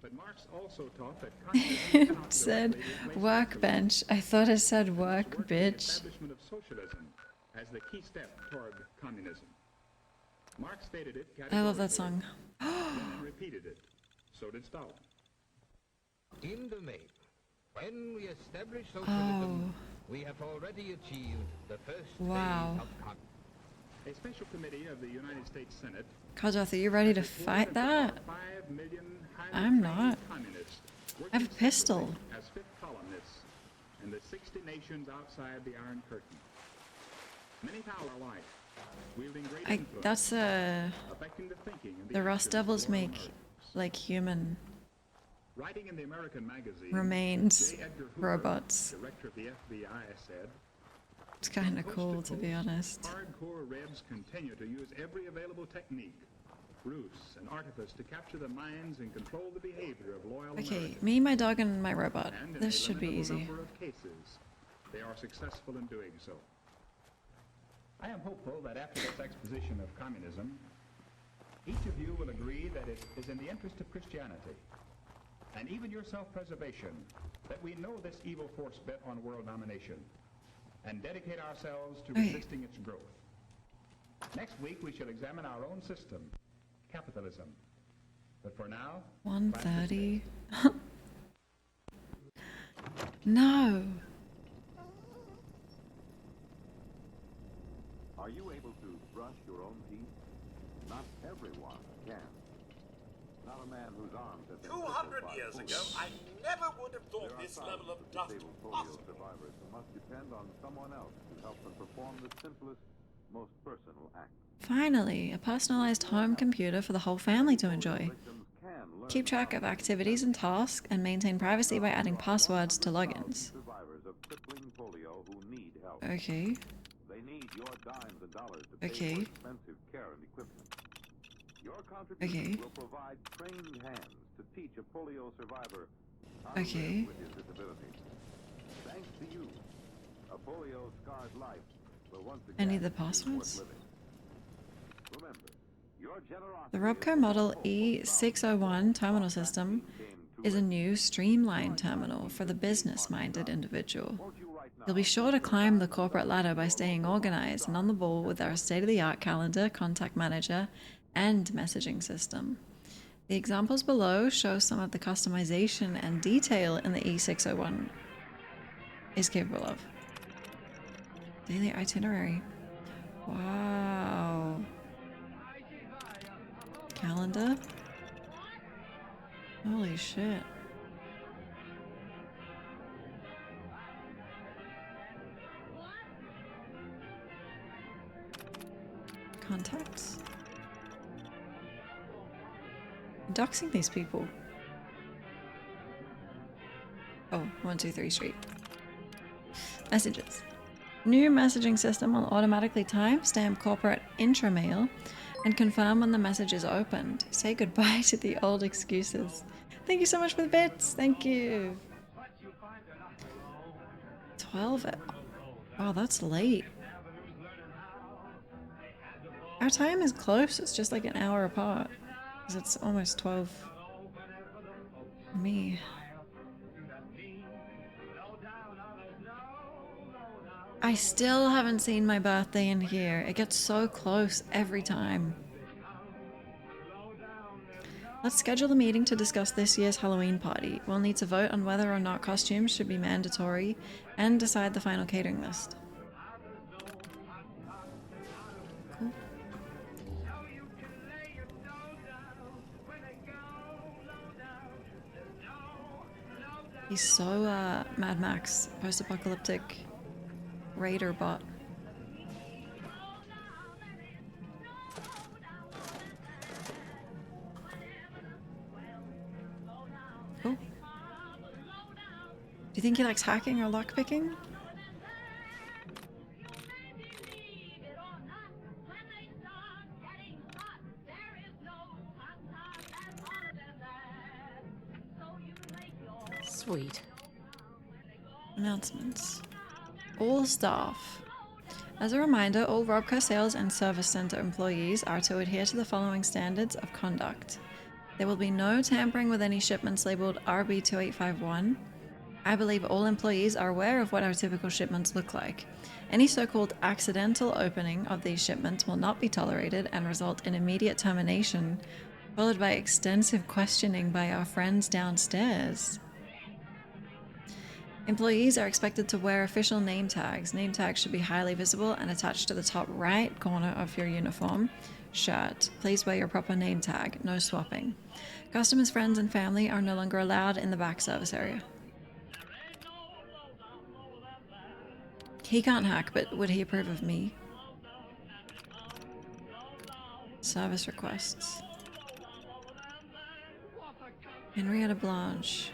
But Marx also taught that communism
It
cannot
said
directly replace
workbench. I thought it said work,
capitalism. The
bitch.
establishment of socialism as the key step toward communism. Marx stated it
I love that
categorically.
song.
Lenin repeated it. So did Stalin.
In the main, when we establish
Oh.
socialism, we have already achieved the first
Wow.
phase of communism.
A special committee of the United States Senate
Kojoth, are you ready to fight that?
5 million highly
I'm
trained
not.
communists
I have a pistol.
working as fifth columnists in the 60 nations outside the Iron Curtain. Many power alike, wielding great influence,
That's
affecting the thinking and
the Rust
actions of
Devils
loyal
make
Americans.
like human
Writing in the American magazine,
remains
J. Edgar Hoover,
robots.
director of the FBI, said,
It's kind of
"Coast
cool,
to
to be
coast,
honest.
Hardcore Rebs continue to use every available technique, ruse, and artifice to capture the minds and control the behavior of loyal
Okay,
Americans.
me, my dog, and my robot.
And in
This
a
should be
lamentable
easy.
number of cases, they are successful in doing so. I am hopeful that after this exposition of communism, each of you will agree that it is in the interest of Christianity, and even your self-preservation, that we know this evil force bent on world domination, and dedicate ourselves to
Hey.
resisting its growth. Next week, we shall examine our own system, capitalism. But for now,
1:30. No.
Are you able to brush your own teeth? Not everyone can. Not a man whose arms have been
200
crippled by
years
polio.
ago, I never would have thought
There are
this level of
thousands
dust
disabled polio
possible.
survivors who must depend on someone else to help them perform the simplest, most personal act.
Finally, a personalized home computer for the whole family to enjoy.
Victims can learn
Keep track of activities and tasks and maintain privacy by adding passwords to logins.
survivors of crippling polio who need help.
Okay.
They need your dimes and dollars to pay
Okay.
for expensive care and equipment. Your contribution
Okay.
will provide trained hands to teach a polio survivor how to
Okay.
live with his disability. Thanks to you, a polio-scarred life will once
I
again
need the
be worth
passwords.
living. Remember, your generosity
The Robco Model E601 terminal system is a new streamlined terminal for the business-minded individual. You'll be sure to climb the corporate ladder by staying organized and on the ball with our state-of-the-art calendar, contact manager, and messaging system. The examples below show some of the customization and detail in the E601 is capable of. Daily itinerary. Wow. Calendar. Holy shit. Contacts. Doxing these people. Oh, 123 Street. Messages. New messaging system will automatically timestamp corporate intramail and confirm when the message is opened. Say goodbye to the old excuses. Thank you so much for the bits. Thank you. 12. Oh, that's late. Our time is close. It's just like an hour apart. Because it's almost 12 for me. I still haven't seen my birthday in here. It gets so close every time. Let's schedule the meeting to discuss this year's Halloween party. We'll need to vote on whether or not costumes should be mandatory and decide the final catering list. Cool. He's so Mad Max, post-apocalyptic raider bot. Cool. Do you think he likes hacking or lockpicking?
Sweet.
Announcements. All staff. As a reminder, all Robco sales and service center employees are to adhere to the following standards of conduct. There will be no tampering with any shipments labeled RB2851. I believe all employees are aware of what our typical shipments look like. Any so-called accidental opening of these shipments will not be tolerated and result in immediate termination, followed by extensive questioning by our friends downstairs. Employees are expected to wear official name tags. Name tags should be highly visible and attached to the top right corner of your uniform. Shirt. Please wear your proper name tag. No swapping. Customers, friends, and family are no longer allowed in the back service area. He can't hack, but would he approve of me? Service requests. Henrietta Blanche.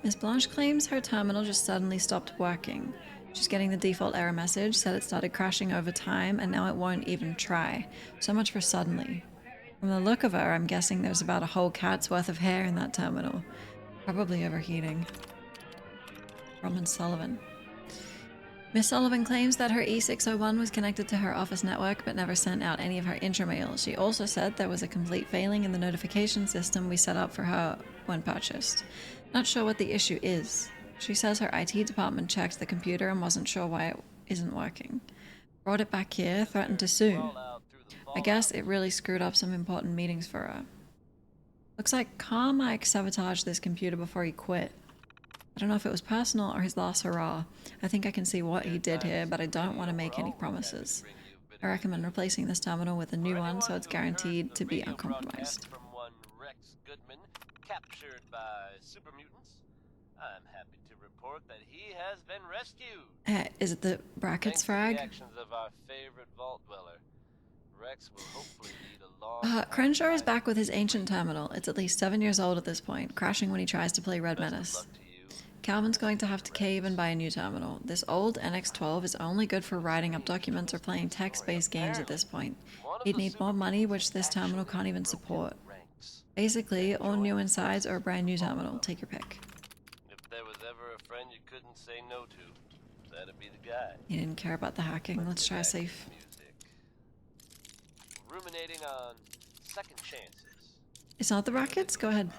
Miss Blanche claims her terminal just suddenly stopped working. She's getting the default error message, said it started crashing over time, and now it won't even try. So much for suddenly. From the look of her, I'm guessing there's about a whole cat's worth of hair in that terminal. Probably overheating. Roman Sullivan. Miss Sullivan claims that her E601 was connected to her office network but never sent out any of her intramail. She also said there was a complete failing in the notification system we set up for her when purchased. Not sure what the issue is. She says her IT department checked the computer and wasn't sure why it isn't working. Brought it back here, threatened to sue. I guess it really screwed up some important meetings for her. Looks like Carmike sabotaged this computer before he quit. I don't know if it was personal or his last hurrah. I think I can see what he did here, but I don't want to make any promises. I recommend replacing this terminal with a new one so it's guaranteed to be uncompromised.
From one Rex Goodman, captured by super mutants. I'm happy to report that he has been rescued.
Is it the brackets frag?
The actions of our favorite vault dweller. Rex will hopefully lead a long
Crenshaw is back with his ancient terminal. It's at least 7 years old at this point, crashing when he tries to play Red Menace. Calvin's going to have to cave and buy a new terminal. This old NX12 is only good for writing up documents or playing text-based games at this point. He'd need more money, which this terminal can't even support. Basically, all new insides or a brand new terminal. Take your pick.
If there was ever a friend you couldn't say no to, that'd be the guy.
He didn't care about the hacking. Let's try safe.
Ruminating on second chances.
It's not the brackets? Go ahead.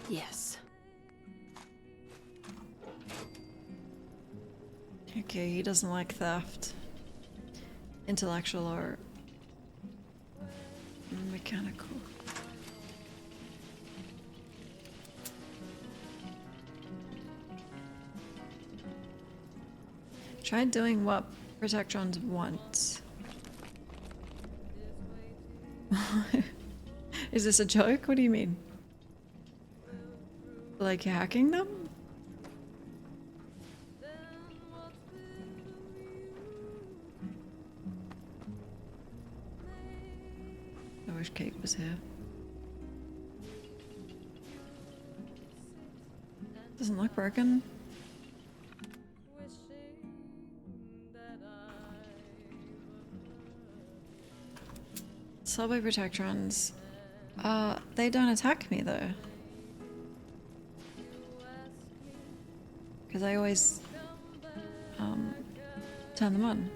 Yes.
Okay, he doesn't like theft. Intellectual or mechanical. Try doing what Retextures want. Is this a joke? What do you mean? Like hacking them? I wish Kate was here. Doesn't look broken. Subway Retextrons. They don't attack me though. Because I always turn them on.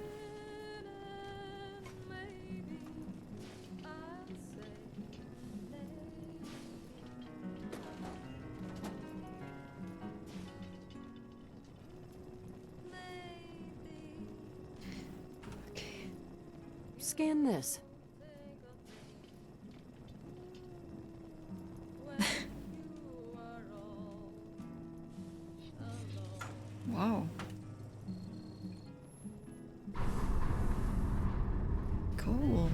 Scan this.
Wow. Cool.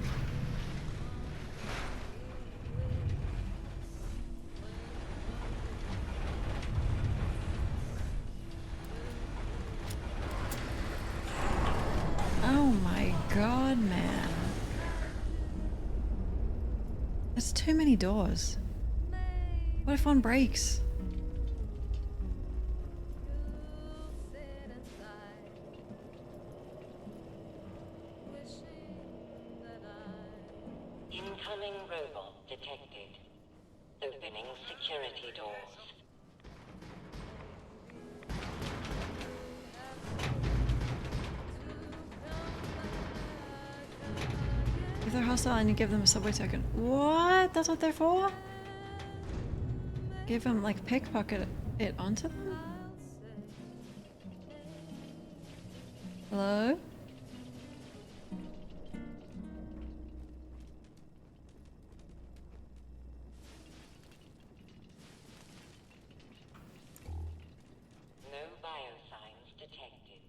Oh my god, man. That's too many doors. What if one breaks?
Incoming robot detected. Opening security doors.
If they're hostile and you give them a subway token. What? That's what they're for? Give them, like, pickpocket it onto them? Hello?
No biosigns detected.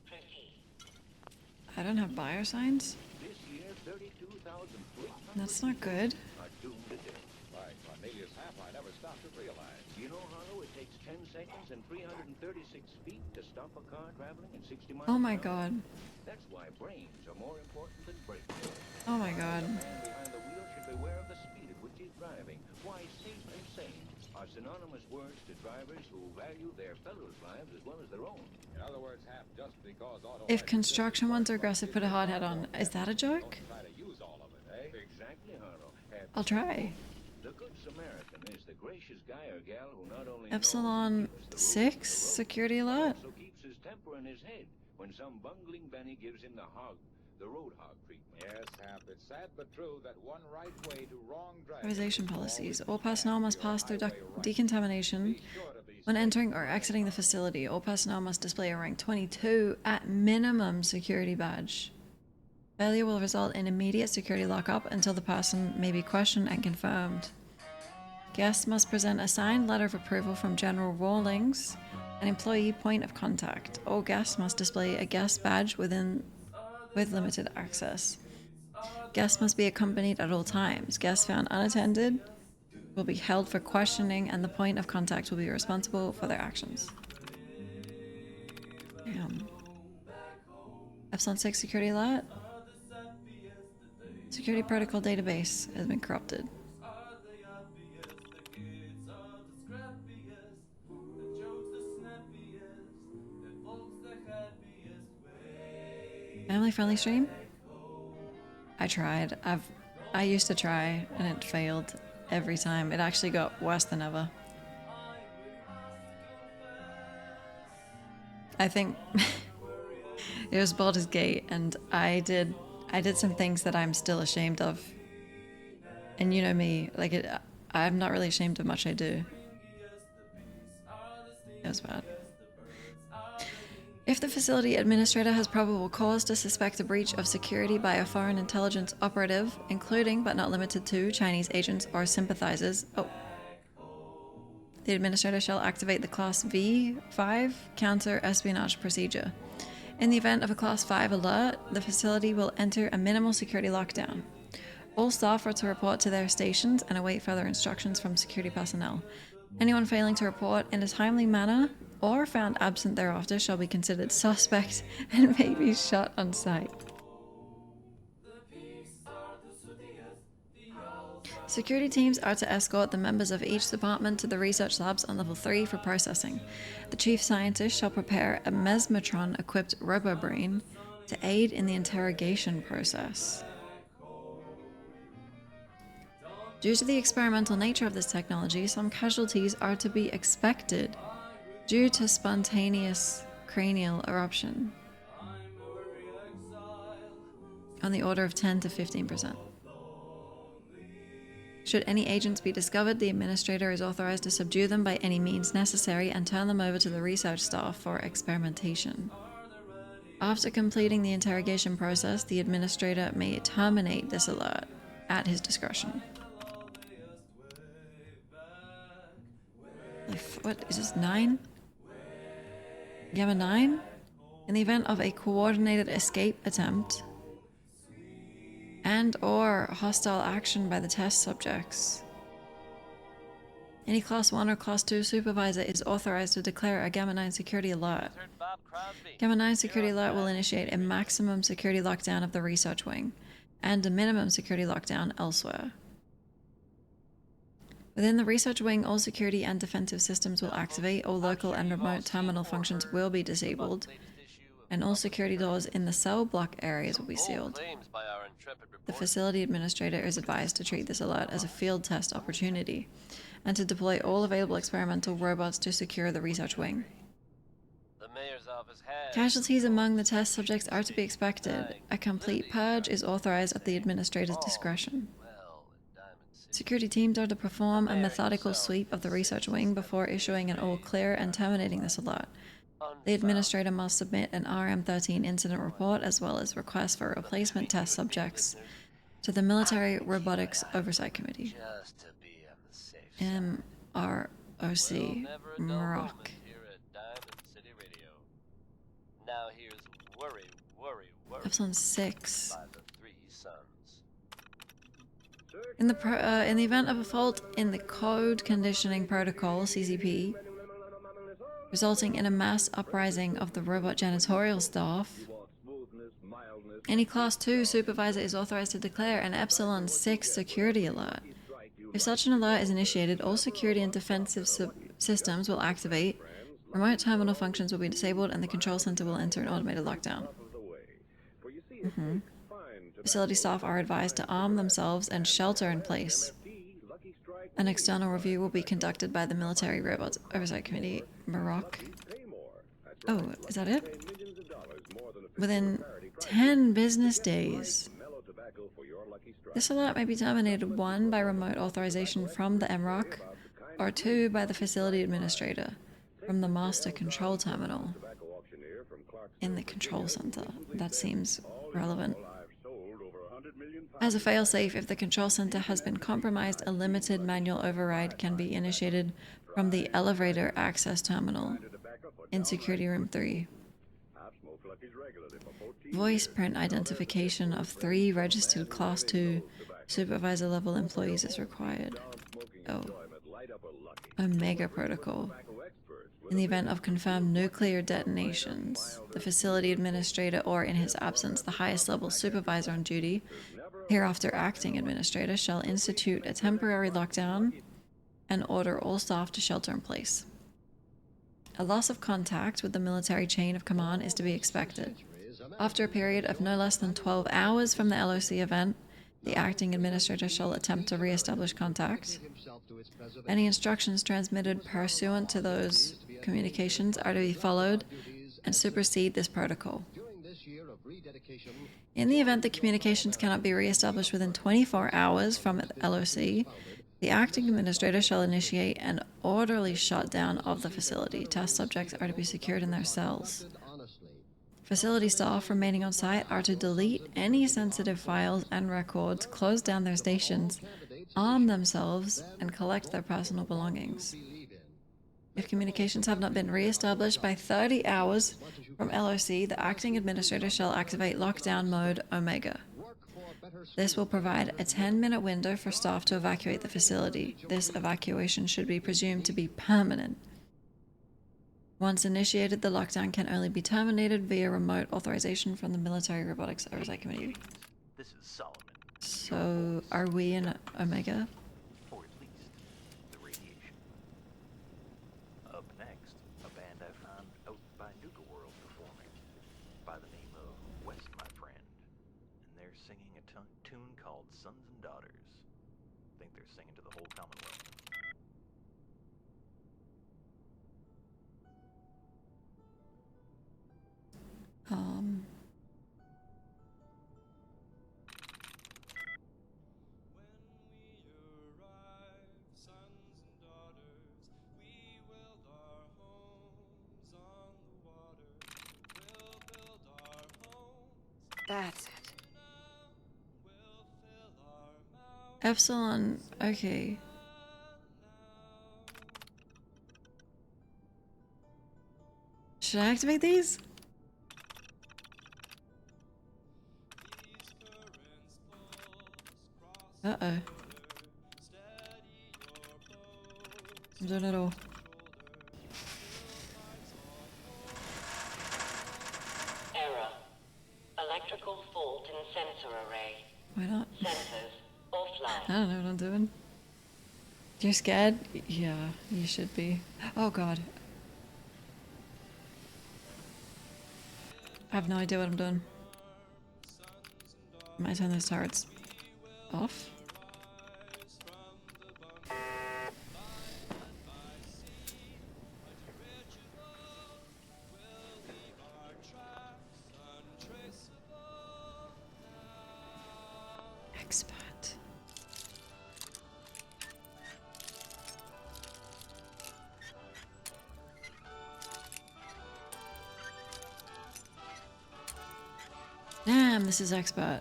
Proceed.
I don't have buyer signs.
This year, 32,000
That's not good.
are doomed to death. By Cornelius Half, I never stopped to realize. You know, Harlow, it takes 10 seconds and 336 feet to stop a car traveling at 60 miles
Oh my
an hour.
god.
That's why brains are more important than brakes.
Oh my god.
The man behind the wheel should beware of the speed at which he's driving. Why, safe and sane are synonymous words to drivers who value their fellows' lives as well as their own. In other words, Half, just because
If construction one's aggressive, put a hard hat on. Is that a joke?
try to use all of it, eh? Exactly, Harlow.
I'll try.
The good Samaritan is the gracious guy or gal who not only
Epsilon 6 security alert.
also keeps his temper in his head when some bungling Benny gives him the road hog treatment. Yes, Hap, it's sad but true that one right way to wrong driving.
Authorization policies. All personnel must pass through decontamination when entering or exiting the facility. All personnel must display a rank 22 at minimum security badge. Failure will result in immediate security lockup until the person may be questioned and confirmed. Guests must present a signed letter of approval from General Rawlings, an employee point of contact. All guests must display a guest badge with limited access. Guests must be accompanied at all times. Guests found unattended will be held for questioning, and the point of contact will be responsible for their actions. Damn. Epsilon 6 security alert. Security protocol database has been corrupted. Family friendly stream? I tried. I used to try and it failed every time. It actually got worse than ever. I think it was Baldur's Gate and I did some things that I'm still ashamed of. And you know me, like I'm not really ashamed of much I do. It was bad. If the facility administrator has probable cause to suspect a breach of security by a foreign intelligence operative, including but not limited to Chinese agents or sympathizers, the administrator shall activate the Class V5 counter-espionage procedure. In the event of a Class 5 alert, the facility will enter a minimal security lockdown. All staff are to report to their stations and await further instructions from security personnel. Anyone failing to report in a timely manner or found absent thereafter shall be considered suspect and may be shot on sight. Security teams are to escort the members of each department to the research labs on level 3 for processing. The chief scientist shall prepare a mesmatron-equipped robo-brain to aid in the interrogation process. Due to the experimental nature of this technology, some casualties are to be expected due to spontaneous cranial eruption on the order of 10 to 15%. Should any agents be discovered, the administrator is authorized to subdue them by any means necessary and turn them over to the research staff for experimentation. After completing the interrogation process, the administrator may terminate this alert at his discretion. What is this, 9? Gamma 9? In the event of a coordinated escape attempt and or hostile action by the test subjects, any Class 1 or Class 2 supervisor is authorized to declare a Gamma 9 security alert. Gamma 9 security alert will initiate a maximum security lockdown of the research wing and a minimum security lockdown elsewhere. Within the research wing, all security and defensive systems will activate, all local and remote terminal functions will be disabled, and all security doors in the cell block areas will be sealed. The facility administrator is advised to treat this alert as a field test opportunity, and to deploy all available experimental robots to secure the research wing. Casualties among the test subjects are to be expected. A complete purge is authorized at the administrator's discretion. Security teams are to perform a methodical sweep of the research wing before issuing an all clear and terminating this alert. The administrator must submit an RM-13 incident report as well as requests for replacement test subjects to the Military Robotics Oversight Committee. MROC, Morocco. Episode 6. In the event of a fault in the Code Conditioning Protocol, CCP, resulting in a mass uprising of the robot janitorial staff, any Class 2 supervisor is authorized to declare an Epsilon 6 security alert. If such an alert is initiated, all security and defensive systems will activate, remote terminal functions will be disabled, and the control center will enter an automated lockdown. Facility staff are advised to arm themselves and shelter in place. An external review will be conducted by the Military Robots Oversight Committee, Morocco. Oh, is that it? Within 10 business days. This alert may be terminated 1 by remote authorization from the MROC, or 2 by the facility administrator from the master control terminal in the control center. That seems relevant. As a failsafe, if the control center has been compromised, a limited manual override can be initiated from the elevator access terminal in Security Room 3. Voice print identification of 3 registered Class 2 supervisor level employees is required. Oh. Omega Protocol. In the event of confirmed nuclear detonations, the facility administrator, or in his absence, the highest level supervisor on duty, hereafter acting administrator, shall institute a temporary lockdown and order all staff to shelter in place. A loss of contact with the military chain of command is to be expected. After a period of no less than 12 hours from the LOC event, the acting administrator shall attempt to re-establish contact. Any instructions transmitted pursuant to those communications are to be followed and supersede this protocol. In the event that communications cannot be re-established within 24 hours from LOC, the acting administrator shall initiate an orderly shutdown of the facility. Test subjects are to be secured in their cells. Facility staff remaining on site are to delete any sensitive files and records, close down their stations, arm themselves, and collect their personal belongings. If communications have not been re-established by 30 hours from LOC, the acting administrator shall activate lockdown mode Omega. This will provide a 10-minute window for staff to evacuate the facility. This evacuation should be presumed to be permanent. Once initiated, the lockdown can only be terminated via remote authorization from the Military Robotics Oversight Committee.
This is Solomon.
So, are we in Omega?
Or at least the radiation. Up next, a band I found out by Nuka World performing by the name of West, my friend. And they're singing a tune called Sons and Daughters. I think they're singing to the whole Commonwealth.
That's it.
Epsilon, okay. Should I activate these? Uh-oh. I'm doing it all.
Error. Electrical fault in sensor array.
Why not?
Sensors offline.
I don't know what I'm doing. You're scared? Yeah, you should be. Oh god. I have no idea what I'm doing. Might turn those turrets off. Expert. Damn, this is expert.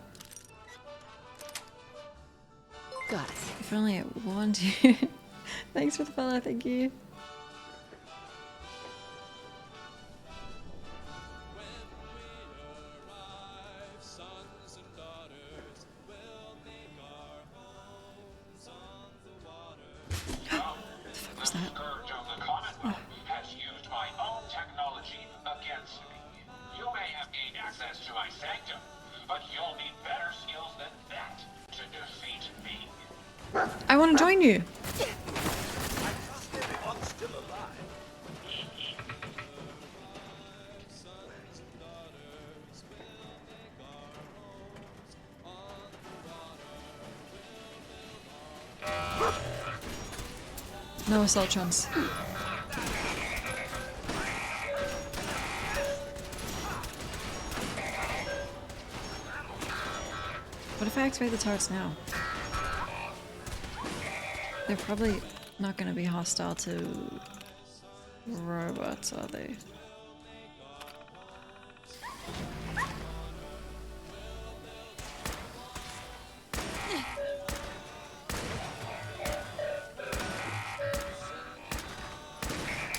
Got it.
If only it warned you. Thanks for the follow, thank you. I want to join you. No assaultrons. What if I activate the turrets now? They're probably not going to be hostile to robots, are they?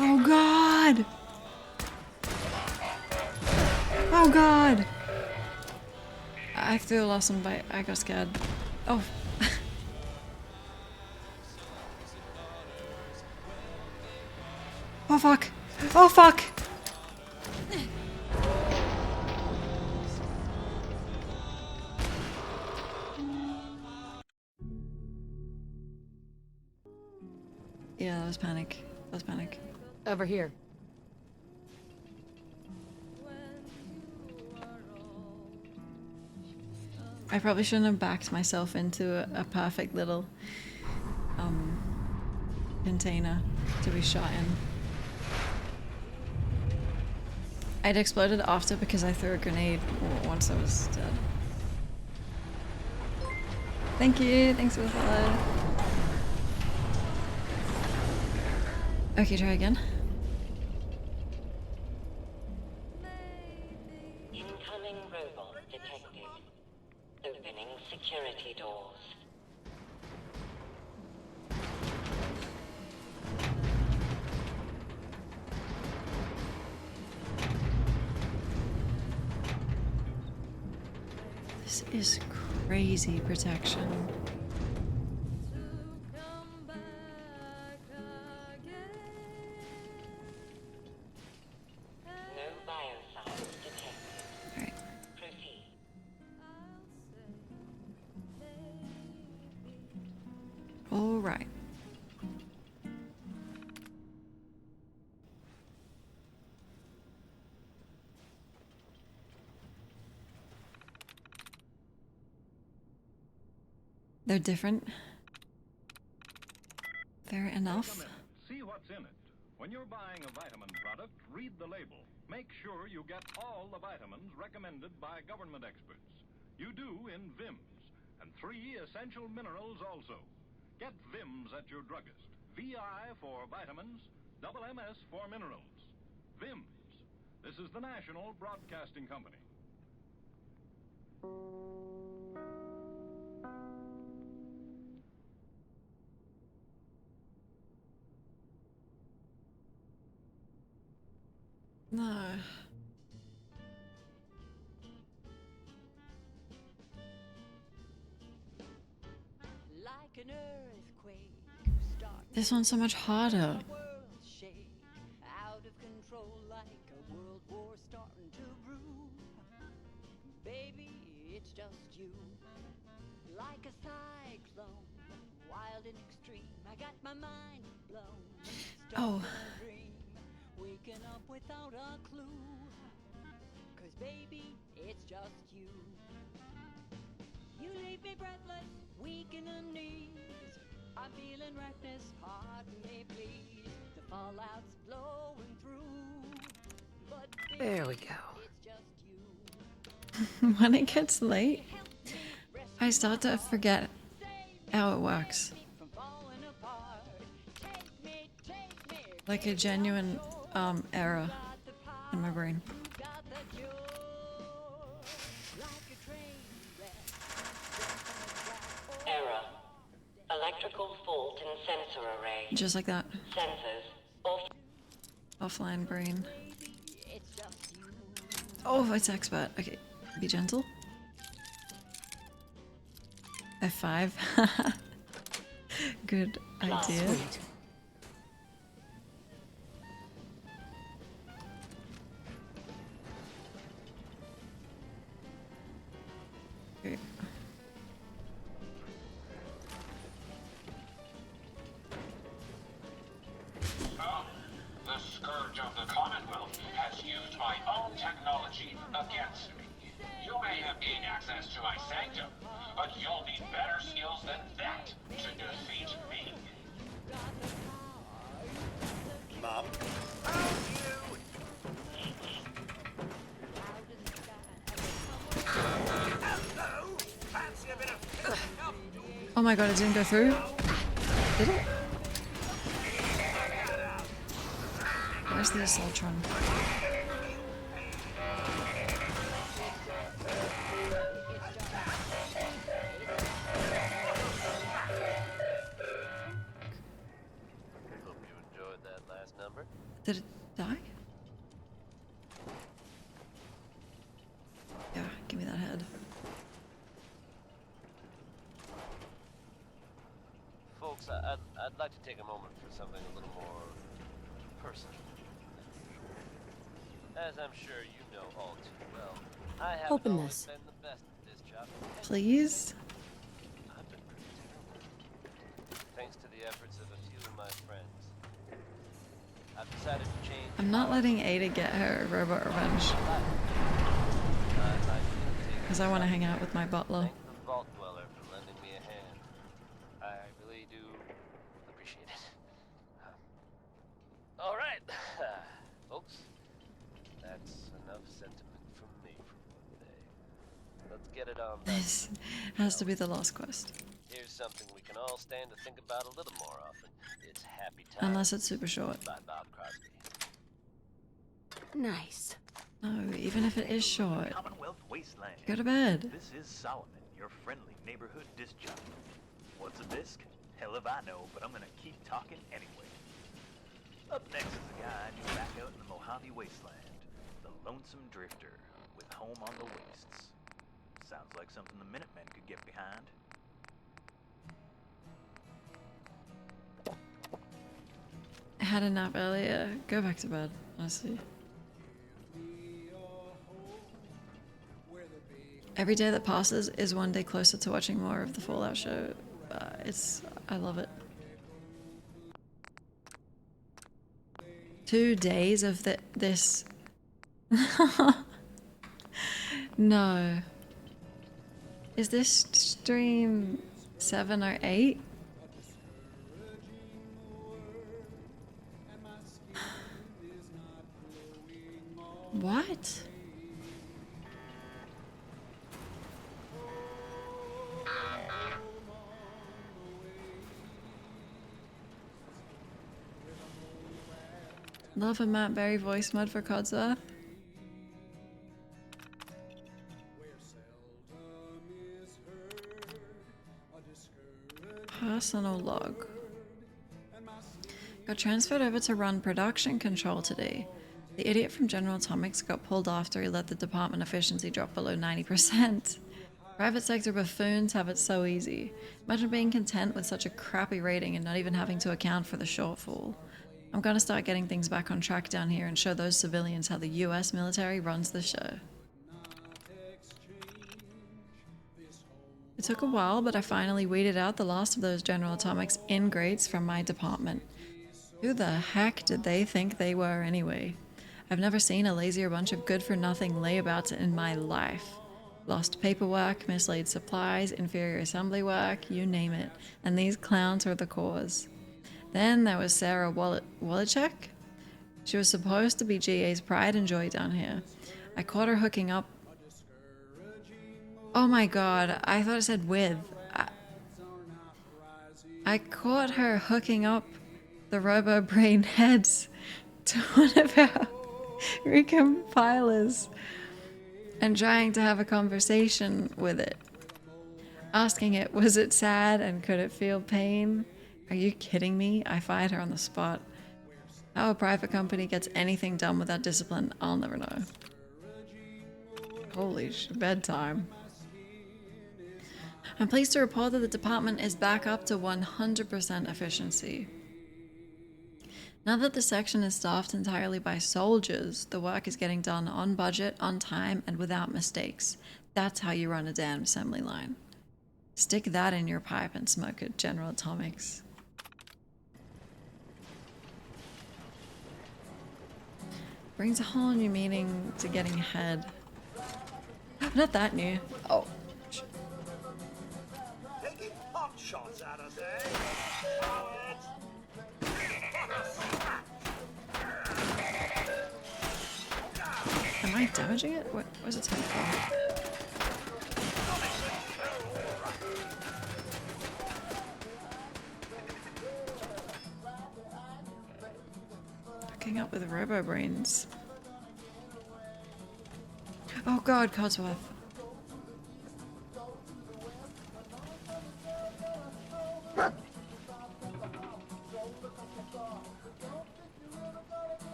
Oh god! Oh god! I threw a lost one by I got scared. Oh. Oh fuck! Oh fuck! Yeah, that was panic. That was panic.
Over here.
I probably shouldn't have backed myself into a perfect little container to be shot in. I'd exploded after because I threw a grenade once I was dead. Thank you, thanks for the follow. Okay, try again.
Incoming robot detected. Opening security doors.
This is Crazy protection. Alright. Alright. They're different. Fair enough.
See what's in it. When you're buying a vitamin product, read the label. Make sure you get all the vitamins recommended by government experts. You do in VIMS, and 3 essential minerals also. Get VIMS at your druggist. VI for vitamins, double MS for minerals. VIMS. This is the National Broadcasting Company.
No.
Like an earthquake,
This one's so much harder.
out of control like a world war starting to brew. Baby, it's just you. Like a cyclone, wild and extreme. I got my mind blown.
Oh.
Stuck in a dream, waking up without a clue. 'Cause baby, it's just you. You leave me breathless, weak in the knees. I'm feeling reckless, pardon me please. The fallout's blowing through. But baby,
There we go.
it's just you.
When it gets late, I start to forget how it works. Like a genuine error in my brain.
Error. Electrical fault in sensor array.
Just like that.
Sensors off.
Offline brain. Oh, it's expert. Okay, be gentle. F5. Good idea.
Sweet.
Okay.
The scourge of the Commonwealth has used my own technology against me. You may have gained access to my sanctum, but you'll need better skills than that to defeat me.
Mum? Hello? Fancy a bit of
Oh my god, it didn't go through? Did it? Where's the Automatron?
Hope you enjoyed that last number.
Did it die? Yeah, give me that head.
Folks, I'd like to take a moment for something a little more personal. As I'm sure you know all too well, I haven't
Open
always
this.
been the best at this job.
Please?
I've been pretty terrible. Thanks to the efforts of a few of my friends, I've decided to change.
I'm not letting Ada get her robot revenge. Because I want to hang out with my butler.
Thank the Vault Dweller for lending me a hand. I really do appreciate it. All right, folks. That's enough sentiment from me for one day. Let's get it on.
This has to be the last quest.
Here's something we can all stand to think about a little more often. It's Happy Time.
Unless it's super short.
By Bob Crosby.
Nice.
No, even if it is short.
Commonwealth Wasteland.
Go to bed.
This is Solomon, your friendly neighborhood disc jockey. What's a disc? Hell if I know, but I'm gonna keep talking anyway. Up next is a guy who's back out in the Mojave Wasteland, the Lonesome Drifter, with Home on the Wastes. Sounds like something the Minutemen could get behind.
I had a nap earlier. Go back to bed, honestly. Every day that passes is one day closer to watching more of the Fallout show. I love it. 2 days of this. No. Is this stream 7 or 8? What? Love a Matt Berry voice mod for Codsworth. Personal log. Got transferred over to run production control today. The idiot from General Atomics got pulled after he let the department efficiency drop below 90%. Private sector buffoons have it so easy. Imagine being content with such a crappy rating and not even having to account for the shortfall. I'm gonna start getting things back on track down here and show those civilians how the US military runs the show. It took a while, but I finally weeded out the last of those General Atomics ingrates from my department. Who the heck did they think they were anyway? I've never seen a lazier bunch of good-for-nothing layabouts in my life. Lost paperwork, mislaid supplies, inferior assembly work, you name it, and these clowns were the cause. Then there was Sarah Wallachek. She was supposed to be GA's pride and joy down here. I caught her hooking up. Oh my god, I thought it said with. I caught her hooking up the robo-brain heads to one of our recompilers and trying to have a conversation with it. Asking it, was it sad and could it feel pain? Are you kidding me? I fired her on the spot. How a private company gets anything done without discipline, I'll never know. Holy bedtime. I'm pleased to report that the department is back up to 100% efficiency. Now that the section is staffed entirely by soldiers, the work is getting done on budget, on time, and without mistakes. That's how you run a damn assembly line. Stick that in your pipe and smoke it, General Atomics. Brings a whole new meaning to getting ahead. Not that new. Oh.
Taking pot shots at us, eh?
Am I damaging it? What was it time for? Hooking up with robo brains. Oh god, Codsworth.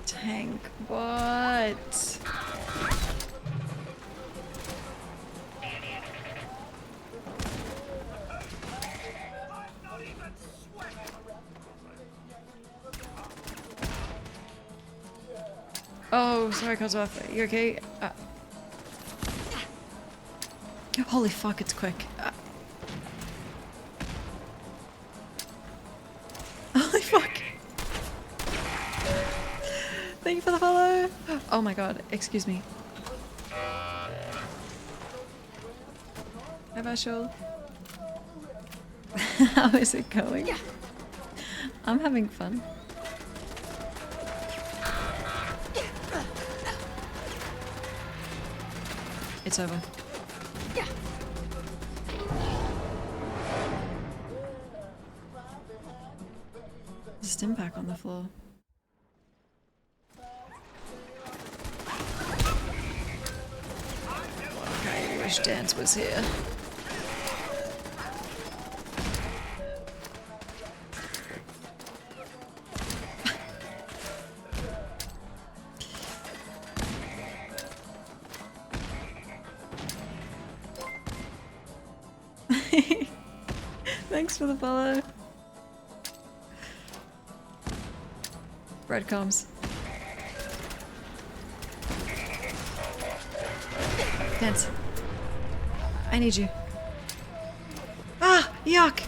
Tank, what? Oh, sorry, Codsworth. You okay? Holy fuck, it's quick. Holy fuck. Thank you for the follow. Oh my god, excuse me. Hi, Vashul. How is it going? I'm having fun. It's over. There's a stim pack on the floor. I wish Danse was here. Thanks for the follow. Breadcrumbs. Danse. I need you. Ah! Yuck!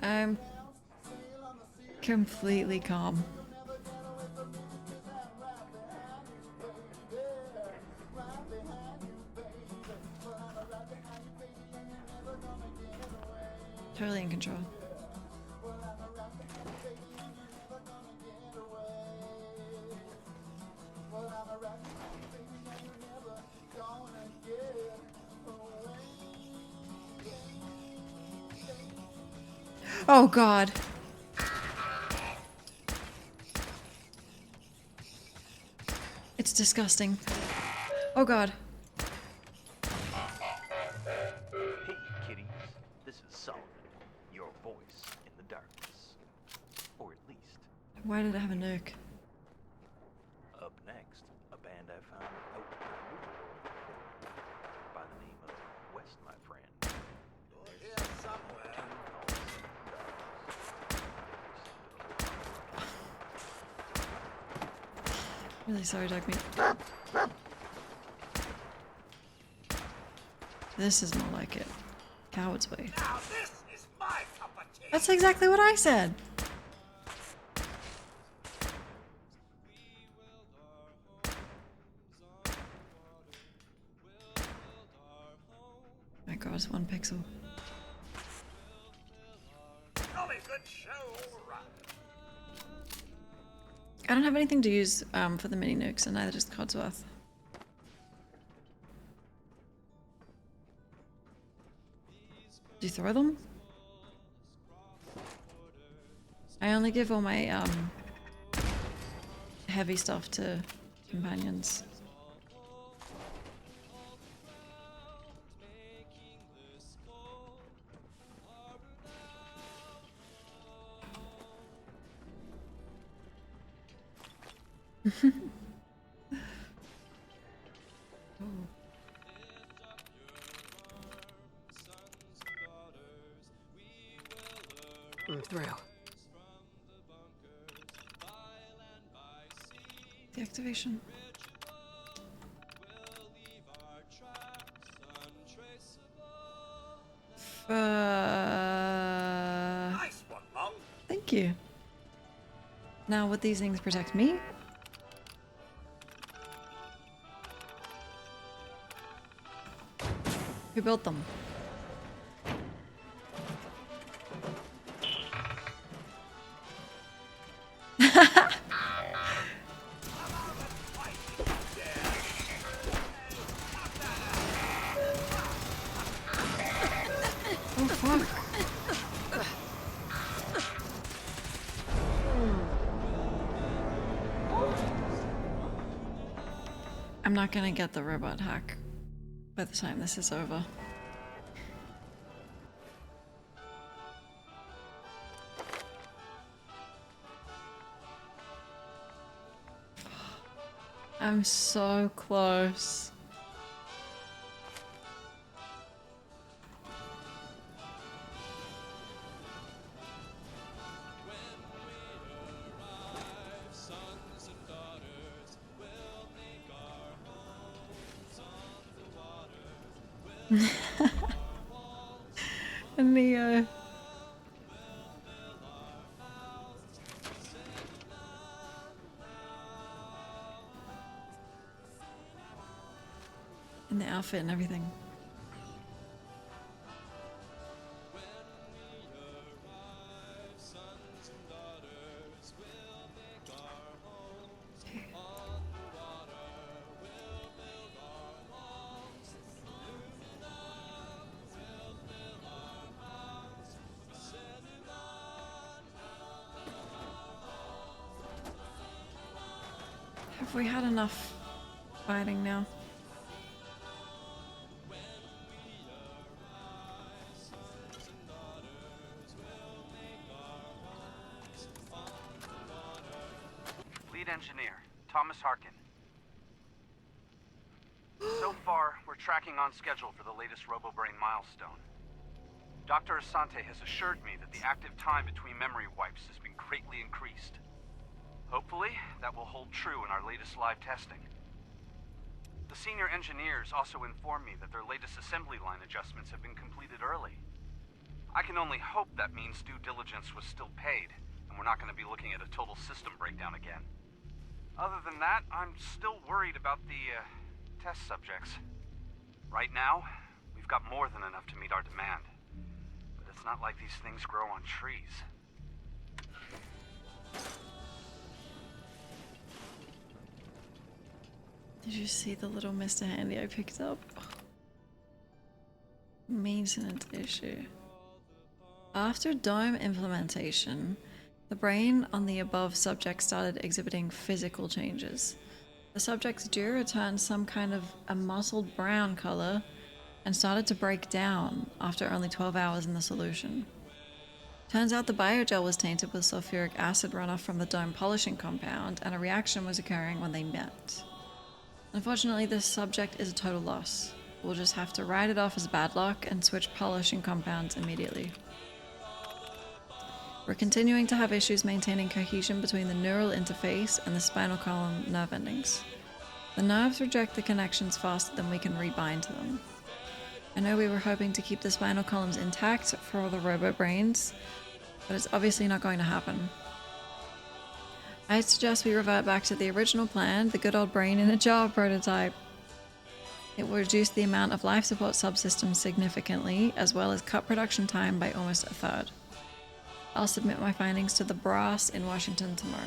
I'm completely calm. Totally in control. Oh god. It's disgusting. Oh god.
Hey, kiddies. This is Solomon, your voice in the darkness. Or at least.
Why did it have a nuke?
Up next, a band I found out by the name of West, my friend.
Here somewhere.
Really sorry, dog meat. This is more like it. Coward's way.
Now this is my cup of tea.
That's exactly what I said. My god, it's 1 pixel.
Jolly good show, all right.
I don't have anything to use for the mini nukes, and neither does Codsworth. Do you throw them? I only give all my heavy stuff to companions.
I'm through.
The activation.
Nice one, Mom.
Thank you. Now, would these things protect me? Who built them? Oh fuck. I'm not gonna get the robot hack by the time this is over. I'm so close. Neo. And the outfit and everything. Have we had enough fighting now?
Lead engineer, Thomas Harkin. we're tracking on schedule for the latest RoboBrain milestone. Dr. Asante has assured me that the active time between memory wipes has been greatly increased. Hopefully, that will hold true in our latest live testing. The senior engineers also informed me that their latest assembly line adjustments have been completed early. I can only hope that means due diligence was still paid, and we're not going to be looking at a total system breakdown again. Other than that, I'm still worried about the test subjects. Right now, we've got more than enough to meet our demand. But it's not like these things grow on trees.
Did you see the little Mr. Handy I picked up? Maintenance issue. After dome implementation, the brain on the above subject started exhibiting physical changes. The subject's dura turned some kind of a mottled brown color and started to break down after only 12 hours in the solution. Turns out the biogel was tainted with sulfuric acid runoff from the dome polishing compound, and a reaction was occurring when they met. Unfortunately, this subject is a total loss. We'll just have to write it off as bad luck and switch polishing compounds immediately. We're continuing to have issues maintaining cohesion between the neural interface and the spinal column nerve endings. The nerves reject the connections faster than we can rebind to them. I know we were hoping to keep the spinal columns intact for all the robo-brains, but it's obviously not going to happen. I suggest we revert back to the original plan, the good old brain in a jar prototype. It will reduce the amount of life support subsystems significantly, as well as cut production time by almost a third. I'll submit my findings to the brass in Washington tomorrow.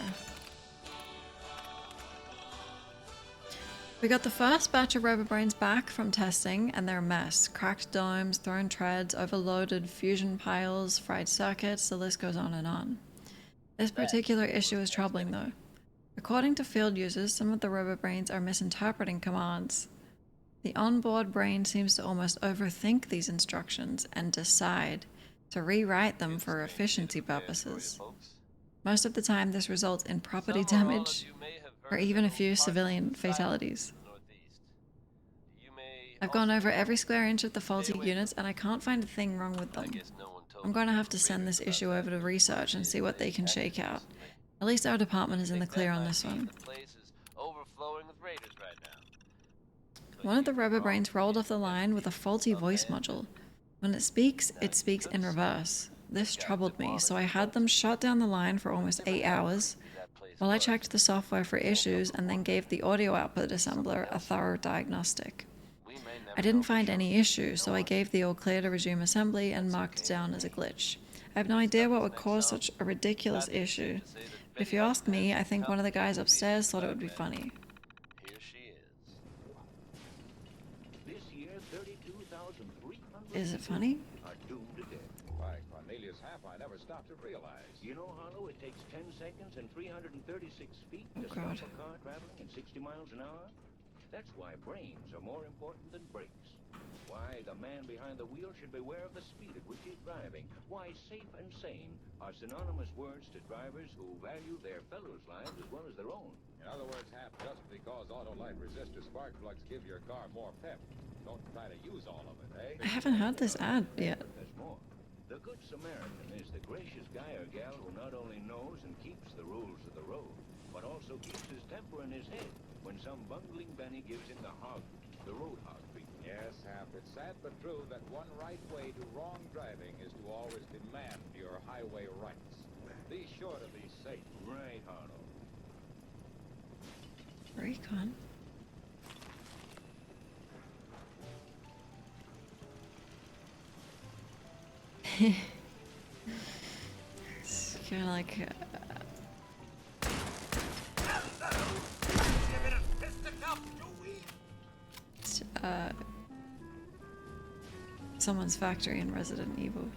We got the first batch of RoboBrains back from testing, and they're a mess. Cracked domes, thrown treads, overloaded fusion piles, fried circuits, the list goes on and on. This particular issue is troubling though. According to field users, some of the RoboBrains are misinterpreting commands. The onboard brain seems to almost overthink these instructions and decide to rewrite them for efficiency purposes. Most of the time this results in property damage or even a few civilian fatalities. I've gone over every square inch of the faulty units and I can't find a thing wrong with them. I'm going to have to send this issue over to research and see what they can shake out. At least our department is in the clear on this one. One of the RoboBrains rolled off the line with a faulty voice module. When it speaks in reverse. This troubled me, so I had them shut down the line for almost 8 hours while I checked the software for issues and then gave the audio output assembler a thorough diagnostic. I didn't find any issues, so I gave the all clear to resume assembly and marked it down as a glitch. I have no idea what would cause such a ridiculous issue, but if you ask me, I think one of the guys upstairs thought it would be funny. Is it funny?
I never stopped to realize. You know, Harlow, it takes 10 seconds and 336 feet to stop a car traveling at 60 miles an hour. That's why brains are more important than brakes. Why the man behind the wheel should beware of the speed at which he's driving. Why safe and sane are synonymous words to drivers who value their fellows' lives as well as their own.
In other words, Hap, just because Autolite resistor spark plugs give your car more pep, don't try to use all of it, eh?
I haven't heard this ad yet.
There's more. The Good Samaritan is the gracious guy or gal who not only knows and keeps the rules of the road, but also keeps his temper in his head when some bungling Benny gives him the hog, the road hog treatment.
Yes, Hap, it's sad but true that one right way to wrong driving is to always demand your highway rights. Be sure to be safe.
Right, Harlow.
Recon. It's kind of like someone's factory in Resident Evil.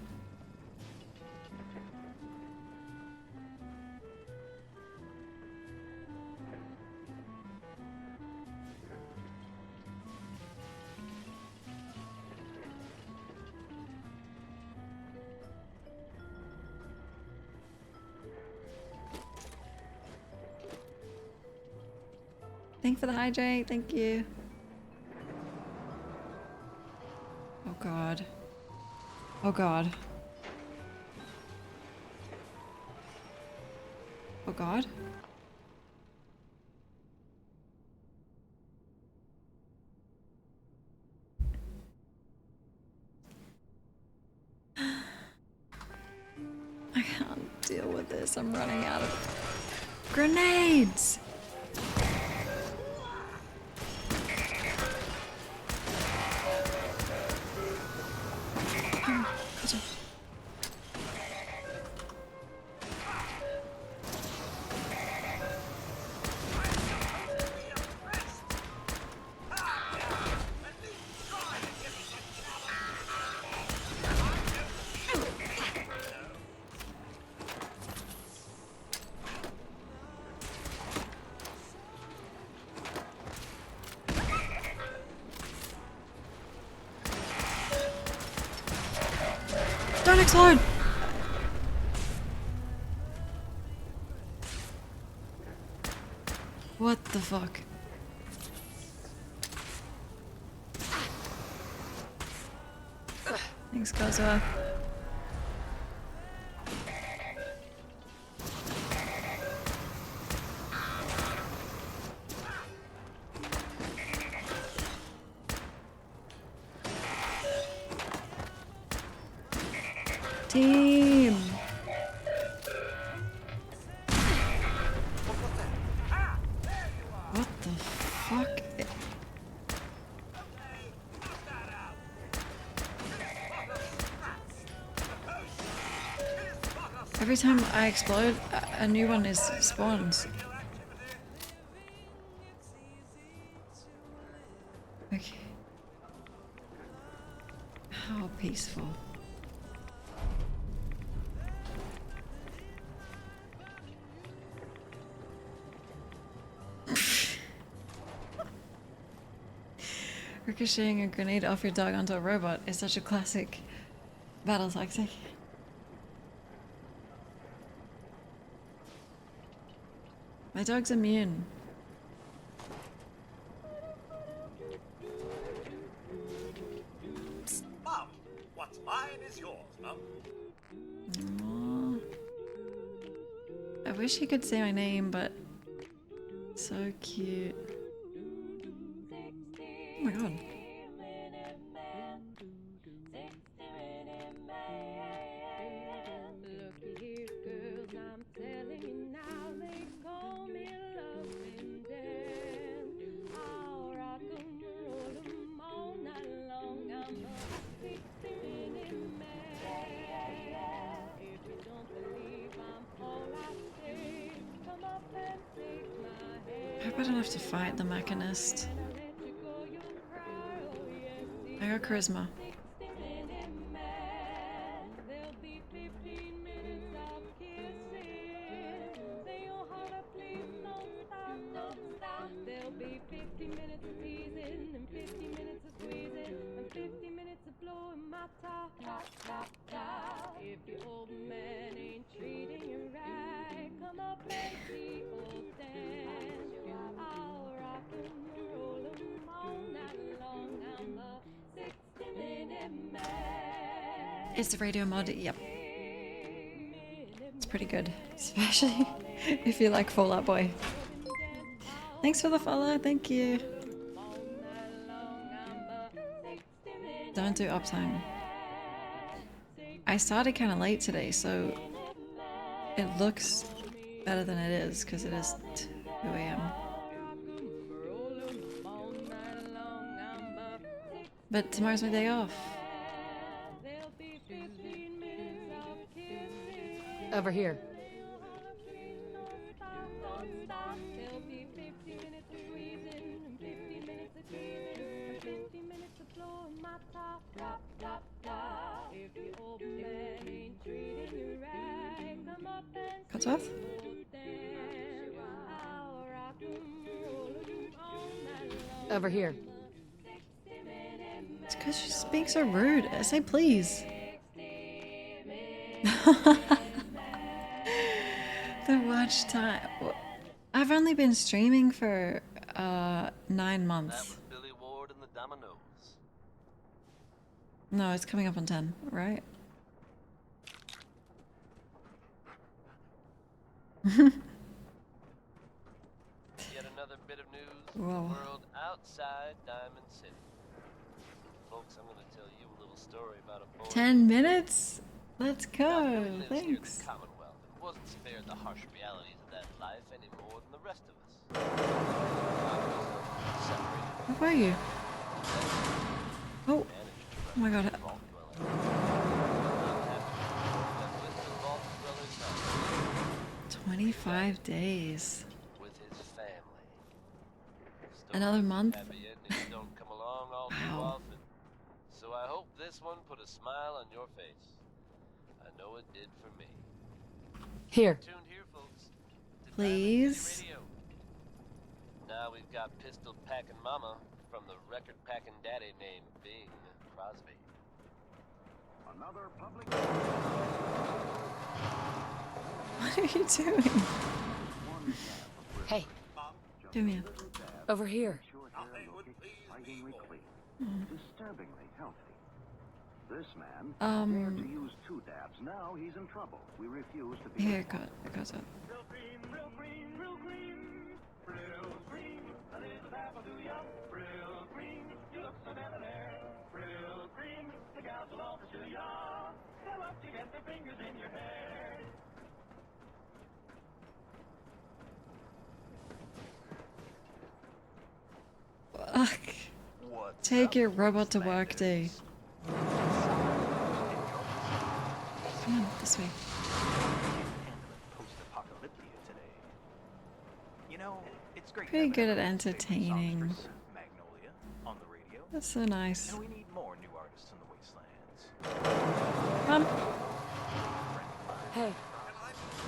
Thanks for the hydrate, thank you. God. Oh God. Oh God. I can't deal with this. I'm running out of grenades. Don't explode! What the fuck? Thanks, Kazuha. Team! What the fuck? Every time I explode, a new one is spawns. Okay. How peaceful. Ricocheting a grenade off your dog onto a robot is such a classic battle tactic. My dog's immune.
Mum, what's mine is yours, Mum.
Aww. I wish he could say my name, but so cute. Oh my god. I hope I don't have to fight the Mechanist. I got charisma. It's the radio mod, yep. It's pretty good, especially if you like Fall Out Boy. Thanks for the follow, thank you. Don't do uptime. I started kind of late today, so it looks better than it is, because it is 2 AM. But tomorrow's my day off.
Over here.
Cutsworth?
Over here.
It's because she's being so rude. I say please. The watch time. I've only been streaming for 9 months.
That was Billy Ward and the Dominoes.
No, it's coming up on 10, right?
Yet another bit of news from
Whoa.
the world outside Diamond City. Folks, I'm gonna tell you a little story about a boy.
10 minutes? Let's go.
Lives here in
Thanks.
the Commonwealth and wasn't spared the harsh realities of that life any more than the rest of us.
Where were you? Oh. Oh my god. 25 days.
With his family.
Another month?
Happy endings don't come along all too
Wow.
often. So I hope this one put a smile on your face. I know it did for me.
Here.
Stay tuned here, folks. to
Please.
Diamond City Radio. Now we've got pistol packing mama from the record packing daddy named Bing Crosby.
Another public.
What are you doing?
Hey,
Come here.
over here.
Disturbingly healthy. This man
Um,
dared to use 2 dabs. Now he's in trouble. We refuse to be.
Haircut. It goes up.
Real cream, real cream, real cream. Real cream, a little dab will do ya. Real cream, you look so debonair. Real cream, the gals will all pursue ya. They love to get their fingers in your hair.
Ugh. Take your robot to work day. Come on, this way.
You know, it's great.
Pretty good at entertaining.
Magnolia on the radio.
That's so nice.
And we need more new artists in the wastelands.
Come.
Hey,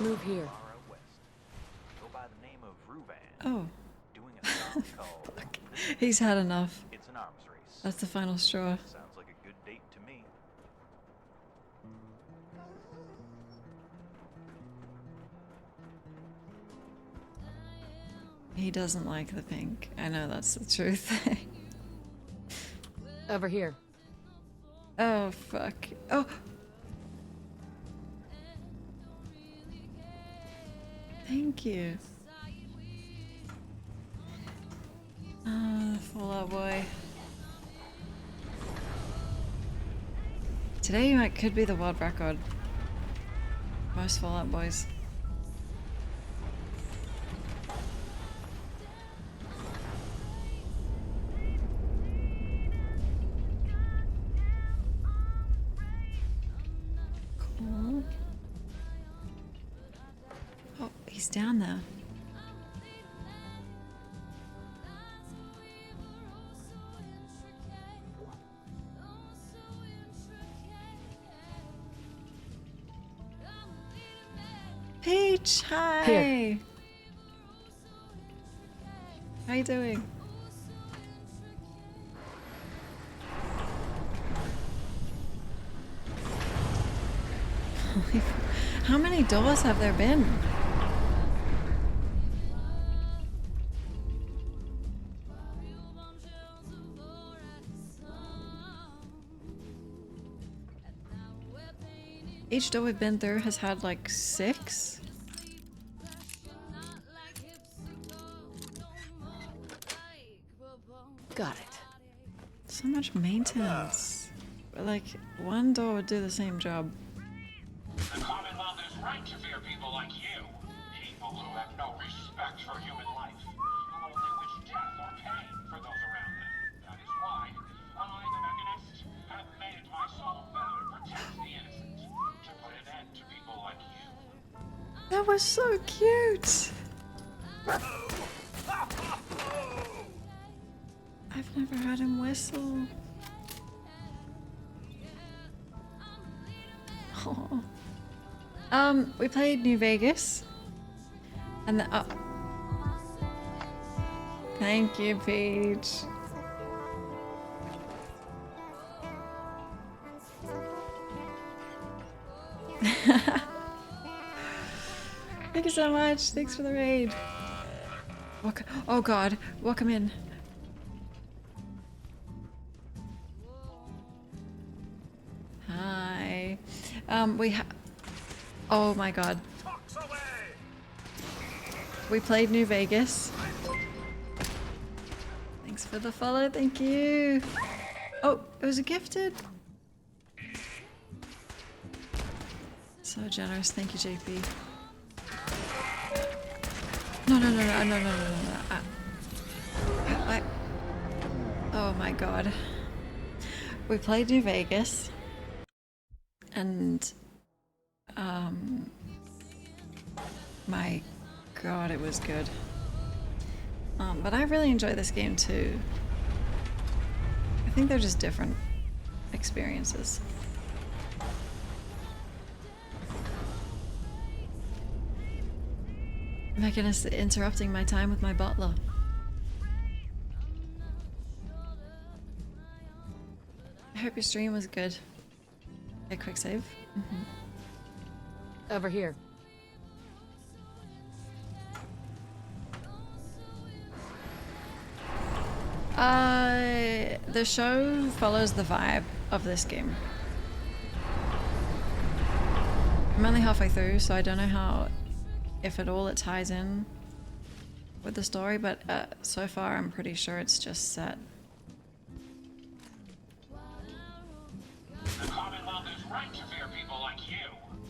move here.
Go by the name of Ruvan.
Oh.
Doing a song called
He's had enough.
It's an Arms Race.
That's the final straw.
Sounds like a good date to me.
He doesn't like the pink. I know that's the truth.
Over here.
Oh, fuck. Oh! Thank you. Ah, Fallout Boy. Today could be the world record. Most Fallout Boys. Cool. Oh, he's down there. Peach, hi!
Here.
How you doing? How many doors have there been? Each door we've been through has had like 6.
Got it.
So much maintenance. But like, one door would do the same job.
The Commonwealth is right to fear people like you. People who have no respect for human life. Who only wish death or pain for those around them. That is why I, the Mechanist, have made it my sole vow to protect the innocent. To put an end to people like you.
That was so cute! I've never heard him whistle. Oh. We played New Vegas. And the Thank you, Peach. Thank you so much. Thanks for the raid. Oh god, welcome in. Oh my god. We played New Vegas. Thanks for the follow, thank you. Oh, it was a gifted. So generous, thank you, JP. No. Oh my god. We played New Vegas. And, my god, it was good. But I really enjoy this game too. I think they're just different experiences. My goodness, interrupting my time with my butler. I hope your stream was good. A quick save.
Over here.
The show follows the vibe of this game. I'm only halfway through, so I don't know how, if at all, it ties in with the story, but so far I'm pretty sure it's just set.
The Commonwealth is right to fear people like you.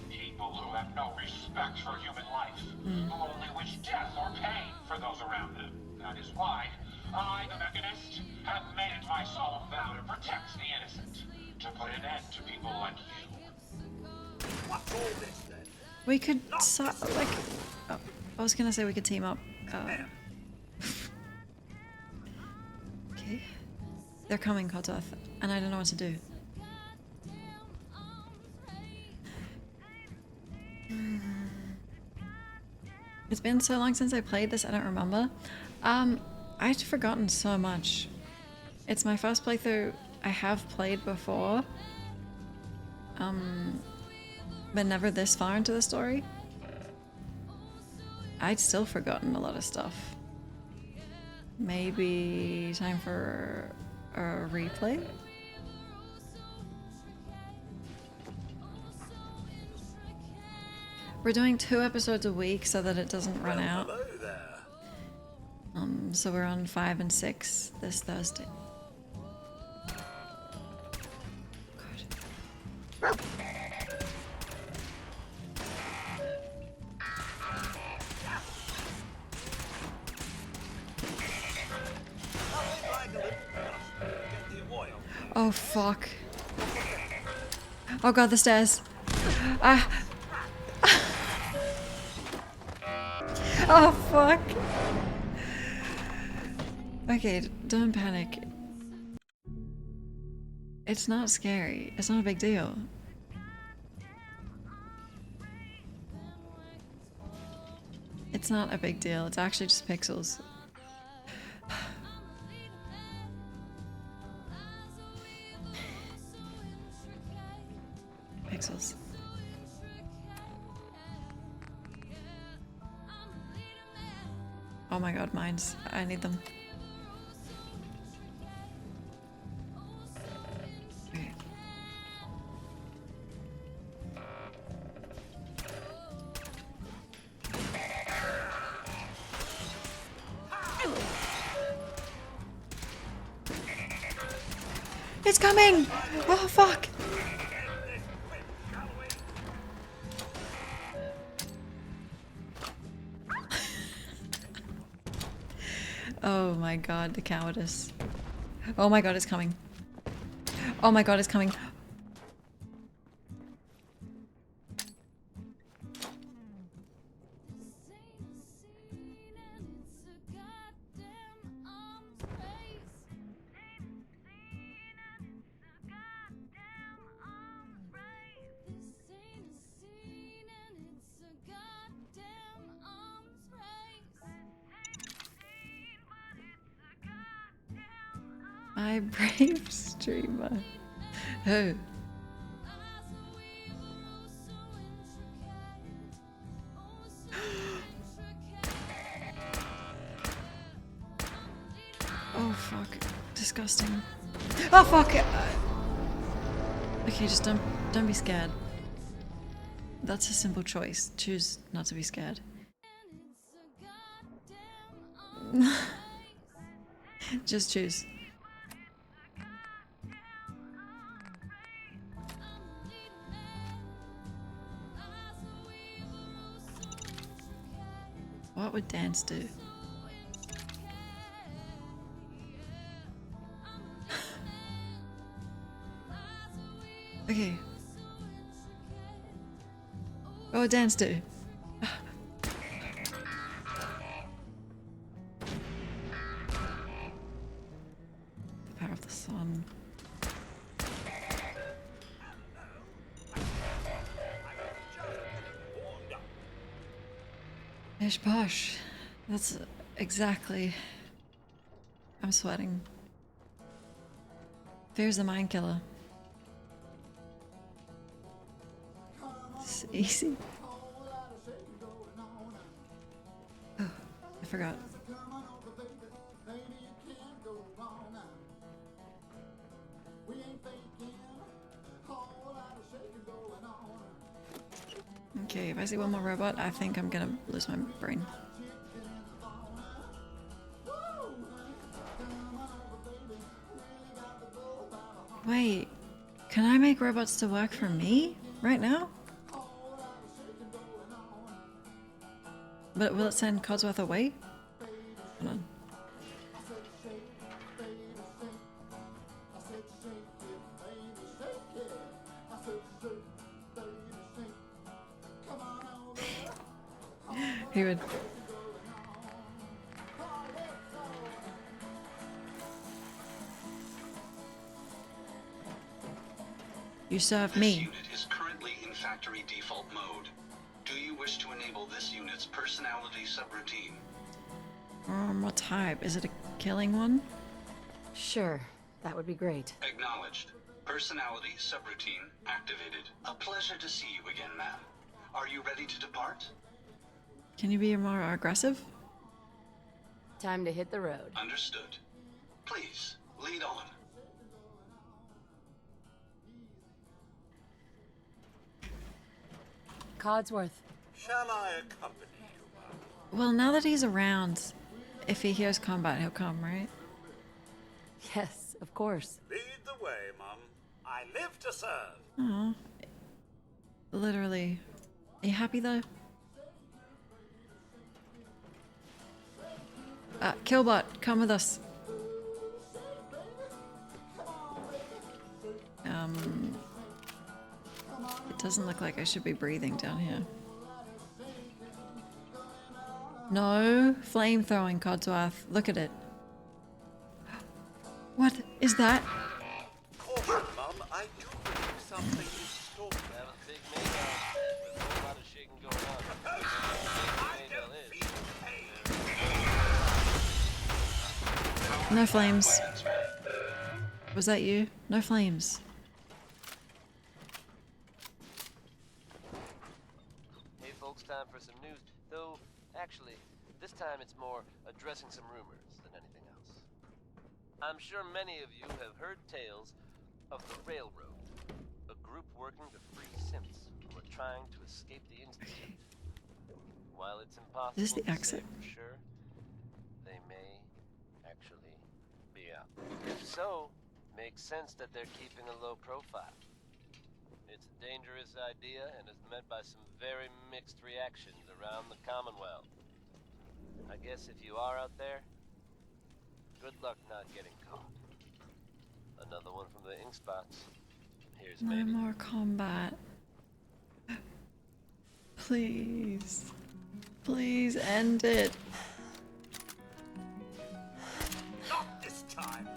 People who have no respect for human life. Who only wish death or pain for those around them. That is why I, the Mechanist, have made it my solemn vow to protect the innocent. To put an end to people like you. What's all this then?
We could, like, oh, I was gonna say we could team up. Okay. They're coming, Kototh, and I don't know what to do. It's been so long since I played this, I don't remember. I'd forgotten so much. It's my first playthrough. I have played before. But never this far into the story. I'd still forgotten a lot of stuff. Maybe time for a replay? We're doing 2 episodes a week so that it doesn't run out. So we're on 5 and 6 this Thursday. God. Oh fuck. Oh god, the stairs. Ah. Oh fuck. Okay, don't panic. It's not scary. It's not a big deal. It's not a big deal. It's actually just pixels. Pixels. Oh my god, mines. I need them. Okay. It's coming! Oh fuck! Oh my god, the cowardice. Oh my god, it's coming. Oh my god, it's coming. My brave streamer. Who? Oh fuck. Disgusting. Oh fuck! Okay, just don't be scared. That's a simple choice. Choose not to be scared. Just choose. What would Danse do? Okay. What would Danse do? The power of the sun. Ish posh. That's exactly. I'm sweating. Fear's the mind killer. It's easy. Oh, I forgot. Okay, if I see one more robot, I think I'm gonna lose my brain. Wait, can I make robots to work for me right now? But will it send Codsworth away? Hold on. He would. You serve me.
This unit is currently in factory default mode. Do you wish to enable this unit's personality subroutine?
What type? Is it a killing one?
Sure, that would be great.
Acknowledged. Personality subroutine activated. A pleasure to see you again, ma'am. Are you ready to depart?
Can you be more aggressive?
Time to hit the road.
Understood. Please, lead on.
Codsworth.
Shall I accompany you, ma'am?
Well, now that he's around, if he hears combat, he'll come, right?
Yes, of course.
Lead the way, Mum. I live to serve.
Aw. Literally. Are you happy though? Killbot, come with us. It doesn't look like I should be breathing down here. No flamethrowing, Codsworth. Look at it. What is that?
Caution, Mum. I do believe something is stolen.
That was big Maybell. There's a whole lot of shaking going on.
No flames. Was that you? No flames.
Hey folks, time for some news. Though, actually, this time it's more addressing some rumors than anything else. I'm sure many of you have heard tales of the Railroad, a group working to free synths who are trying to escape the Institute. While it's impossible
This is the
to say
exit.
for sure, they may actually be out. If so, makes sense that they're keeping a low profile. It's a dangerous idea and is met by some very mixed reactions around the Commonwealth. I guess if you are out there, good luck not getting caught. Another one from the ink spots. Here's
No
maybe.
more combat. Please. Please end it.
Not this time.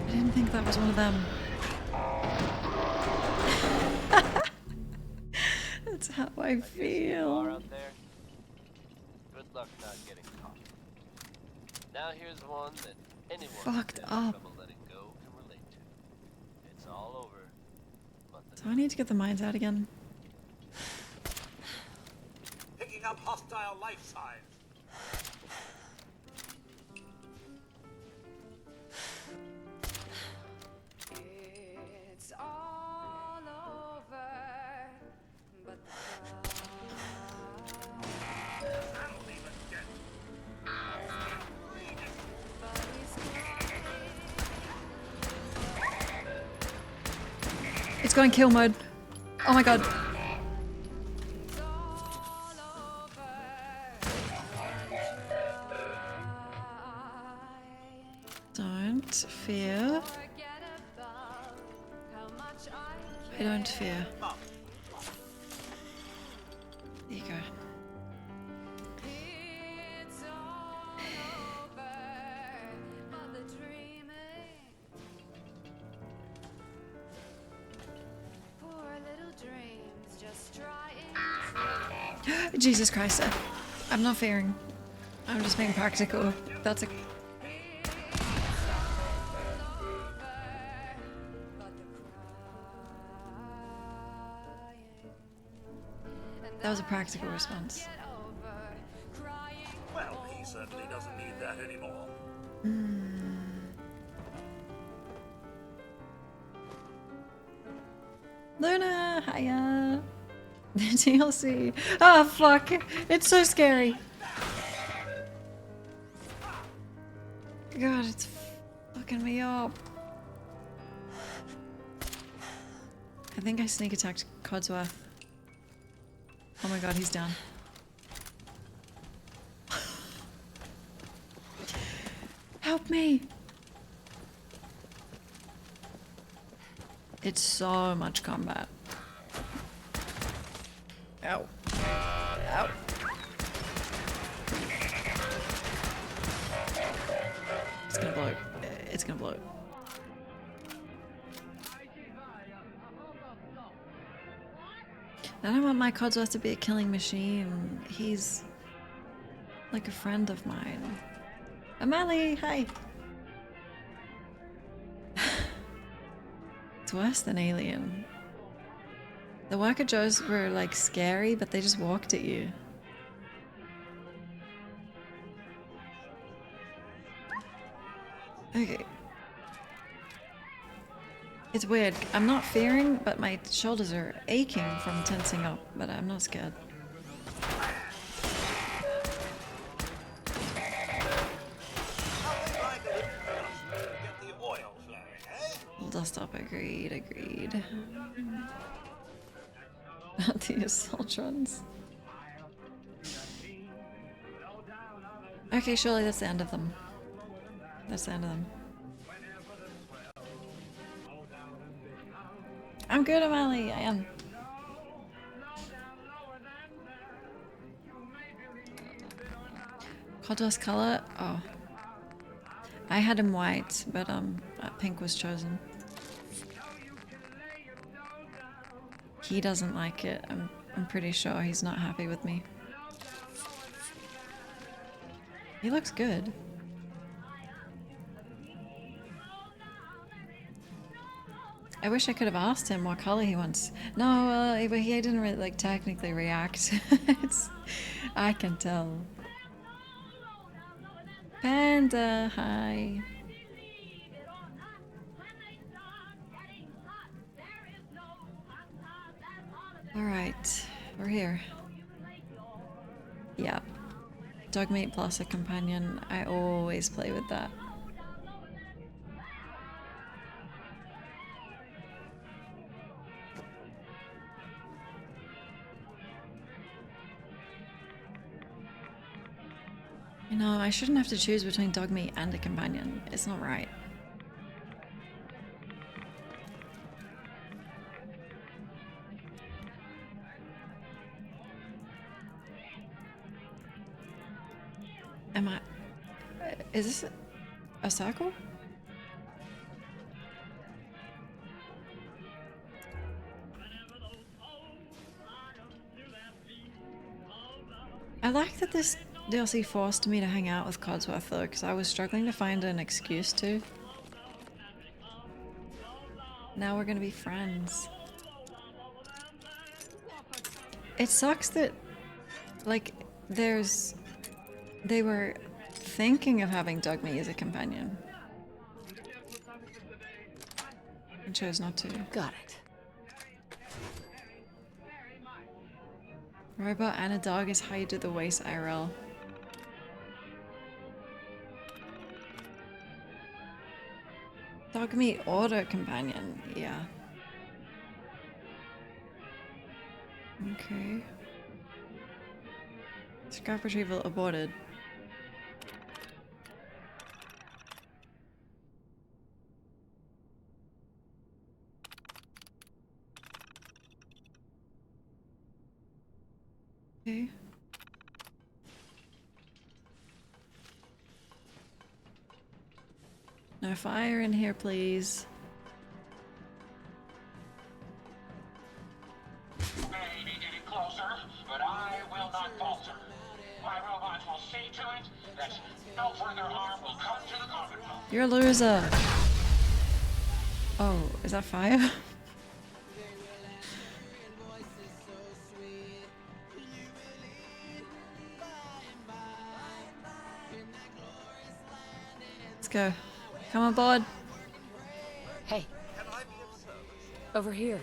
I didn't think that was one of them. That's how I
If you are
feel.
out there, good luck not getting caught. Now here's one that anyone
Fucked
who's having
up.
trouble letting go can relate to. It's all over, but the
Do I need to get the mines out again?
Picking up hostile life signs.
go in kill mode. Oh my god. Don't fear. I don't fear. There you go. Jesus Christ. I'm not fearing. I'm just being practical. That's a... That was a practical response.
Well, he certainly doesn't need that anymore.
Luna, hiya. TLC. Oh fuck. It's so scary. God, it's fucking me up. I think I sneak attacked Codsworth. Oh my god, he's down. Help me! It's so much combat. Ow. Ow. It's gonna blow. It's gonna blow. I don't want my Codsworth to be a killing machine. He's like a friend of mine. Amali, hi! It's worse than Alien. The Worker Joes were like scary, but they just walked at you. Okay. It's weird. I'm not fearing, but my shoulders are aching from tensing up, but I'm not scared. Dust up, agreed, agreed. Not the Assaultrons. Okay, surely that's the end of them. That's the end of them. I'm good, Amali, I am. Codsworth's color? Oh. I had him white, but pink was chosen. He doesn't like it. I'm pretty sure he's not happy with me. He looks good. I wish I could have asked him what color he wants. No, but he didn't really like technically react. I can tell. Panda, hi. Alright, we're here. Yeah. Dog meat plus a companion. I always play with that. You know, I shouldn't have to choose between dog meat and a companion. It's not right. Am I... Is this a circle? I like that this DLC forced me to hang out with Codsworth though, because I was struggling to find an excuse to. Now we're gonna be friends. It sucks that, like, they were thinking of having Dogme as a companion. And chose not to.
Got it.
Robot and a dog is how you do the waist IRL. Dog meat auto companion, yeah. Okay. Scrap retrieval aborted. Okay. No fire in here, please.
May be getting closer, but I will not falter. My robots will see to it that no further harm will come to the Commonwealth.
You're a loser. Oh, is that fire? Let's go. Come on board.
Hey. Over here.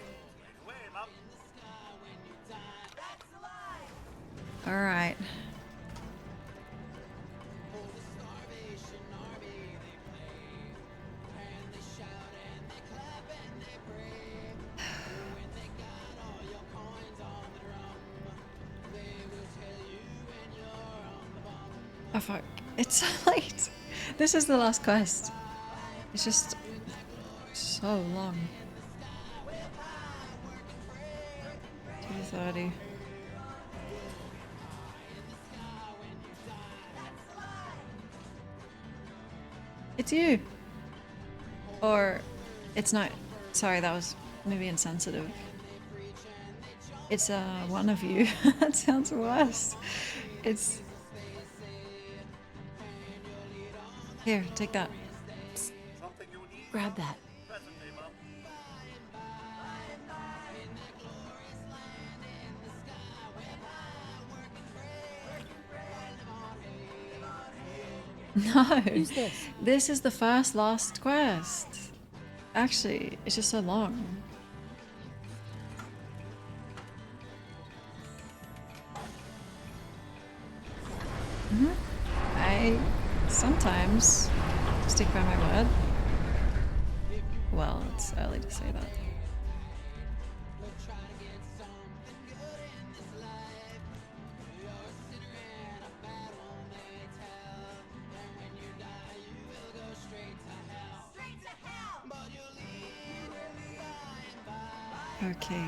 All right. Oh fuck. It's so late. This is the last quest. It's just so long. 2:30. It's you. Or it's not. Sorry, that was maybe insensitive. It's one of you. That sounds worse. It's here, take that.
Grab that.
No.
Use this.
This is the first last quest. Actually, it's just so long. I sometimes stick by my word. Well, it's early to say that. Okay.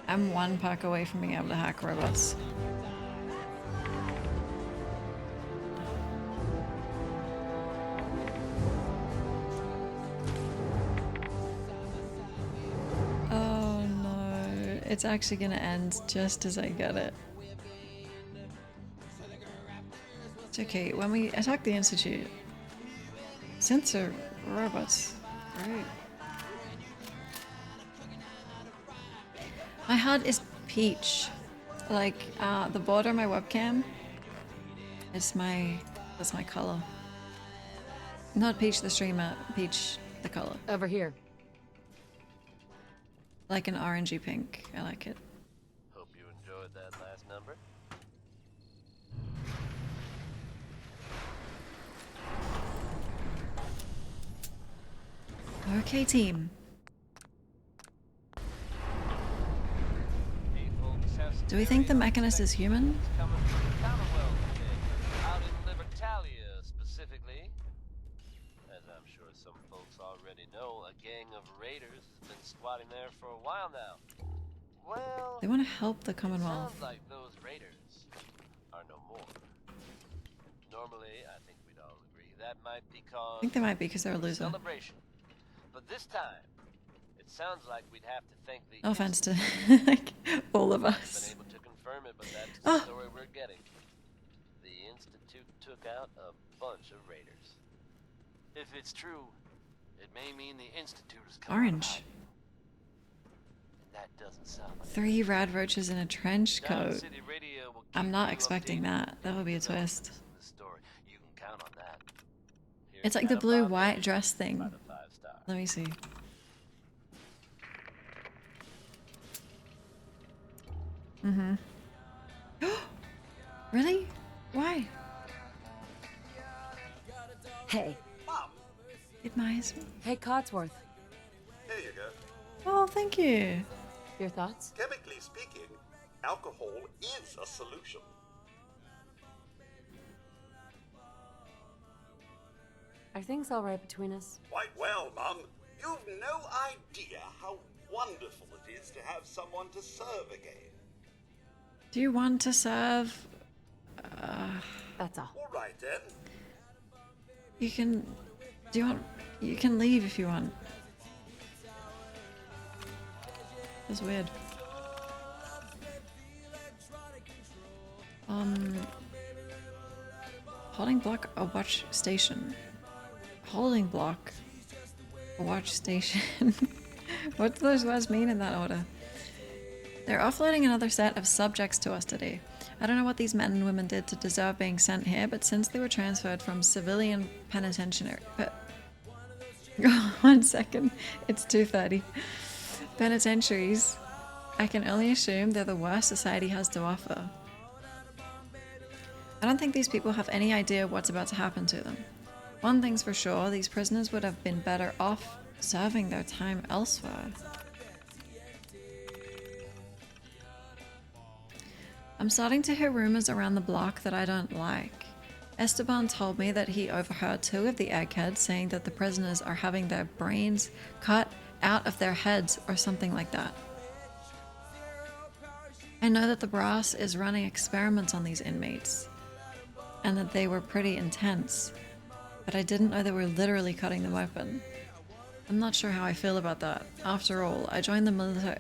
I'm one pack away from being able to hack robots. Oh no, it's actually gonna end just as I get it. It's okay, when we attack the Institute, synths are robots, right? My HUD is peach. Like, the border of my webcam is that's my color. Not peach the streamer, peach the color.
Over here.
Like an orangey pink. I like it.
Hope you enjoyed that last number.
Okay, team. Do we think the Mechanist is human?
Coming from the Commonwealth today, out in Libertalia specifically. As I'm sure some folks already know, a gang of raiders has been squatting there for a while now. Well,
They want to help the Commonwealth.
sounds like those raiders are no more. Normally, I think we'd all agree that might be cause
I think they might be because they're a loser.
celebration. But this time, it sounds like we'd have to thank the
No offense to like all of us.
been able to confirm it, but that's the story we're getting. The Institute took out a bunch of raiders. If it's true, it may mean the Institute is coming.
Orange.
That doesn't sound like
3 rad roaches in a trench coat.
Danse City Radio will
I'm
keep
not
you
expecting
updated
that. That would be a twist.
with the story. You can count on that.
It's like the blue-white dress thing. Let me see. Mm-hmm. Really? Why?
Hey.
admires me.
Hey, Codsworth.
Here you go.
Oh, thank you.
Your thoughts?
Chemically speaking, alcohol is a solution.
Are things all right between us?
Quite well, Mum. You've no idea how wonderful it is to have someone to serve again.
Do you want to serve?
That's all.
All right, then.
You can... Do you want... You can leave if you want. That's weird. Holding block or watch station. Holding block or watch station. What do those words mean in that order? They're offloading another set of subjects to us today. I don't know what these men and women did to deserve being sent here, but since they were transferred from civilian penitentiary... 1 second, it's 2:30. Penitentiaries, I can only assume they're the worst society has to offer. I don't think these people have any idea what's about to happen to them. One thing's for sure, these prisoners would have been better off serving their time elsewhere. I'm starting to hear rumors around the block that I don't like. Esteban told me that he overheard 2 of the eggheads saying that the prisoners are having their brains cut out of their heads or something like that. I know that the brass is running experiments on these inmates and that they were pretty intense, but I didn't know they were literally cutting them open. I'm not sure how I feel about that. After all, I joined the military...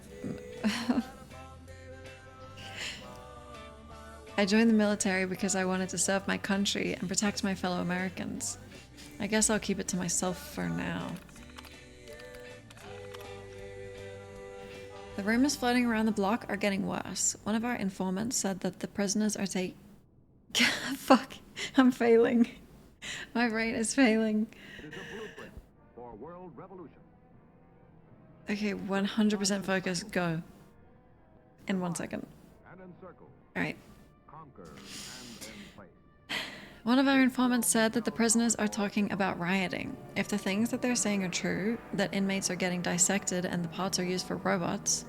I joined the military because I wanted to serve my country and protect my fellow Americans. I guess I'll keep it to myself for now. The rumors floating around the block are getting worse. One of our informants said that the prisoners are Fuck, I'm failing. My brain is failing.
It is a blueprint for world revolution.
Okay, 100% focus, go. In 1 second.
And encircle,
Alright.
conquer, and enslave.
One of our informants said that the prisoners are talking about rioting. If the things that they're saying are true, that inmates are getting dissected and the parts are used for robots,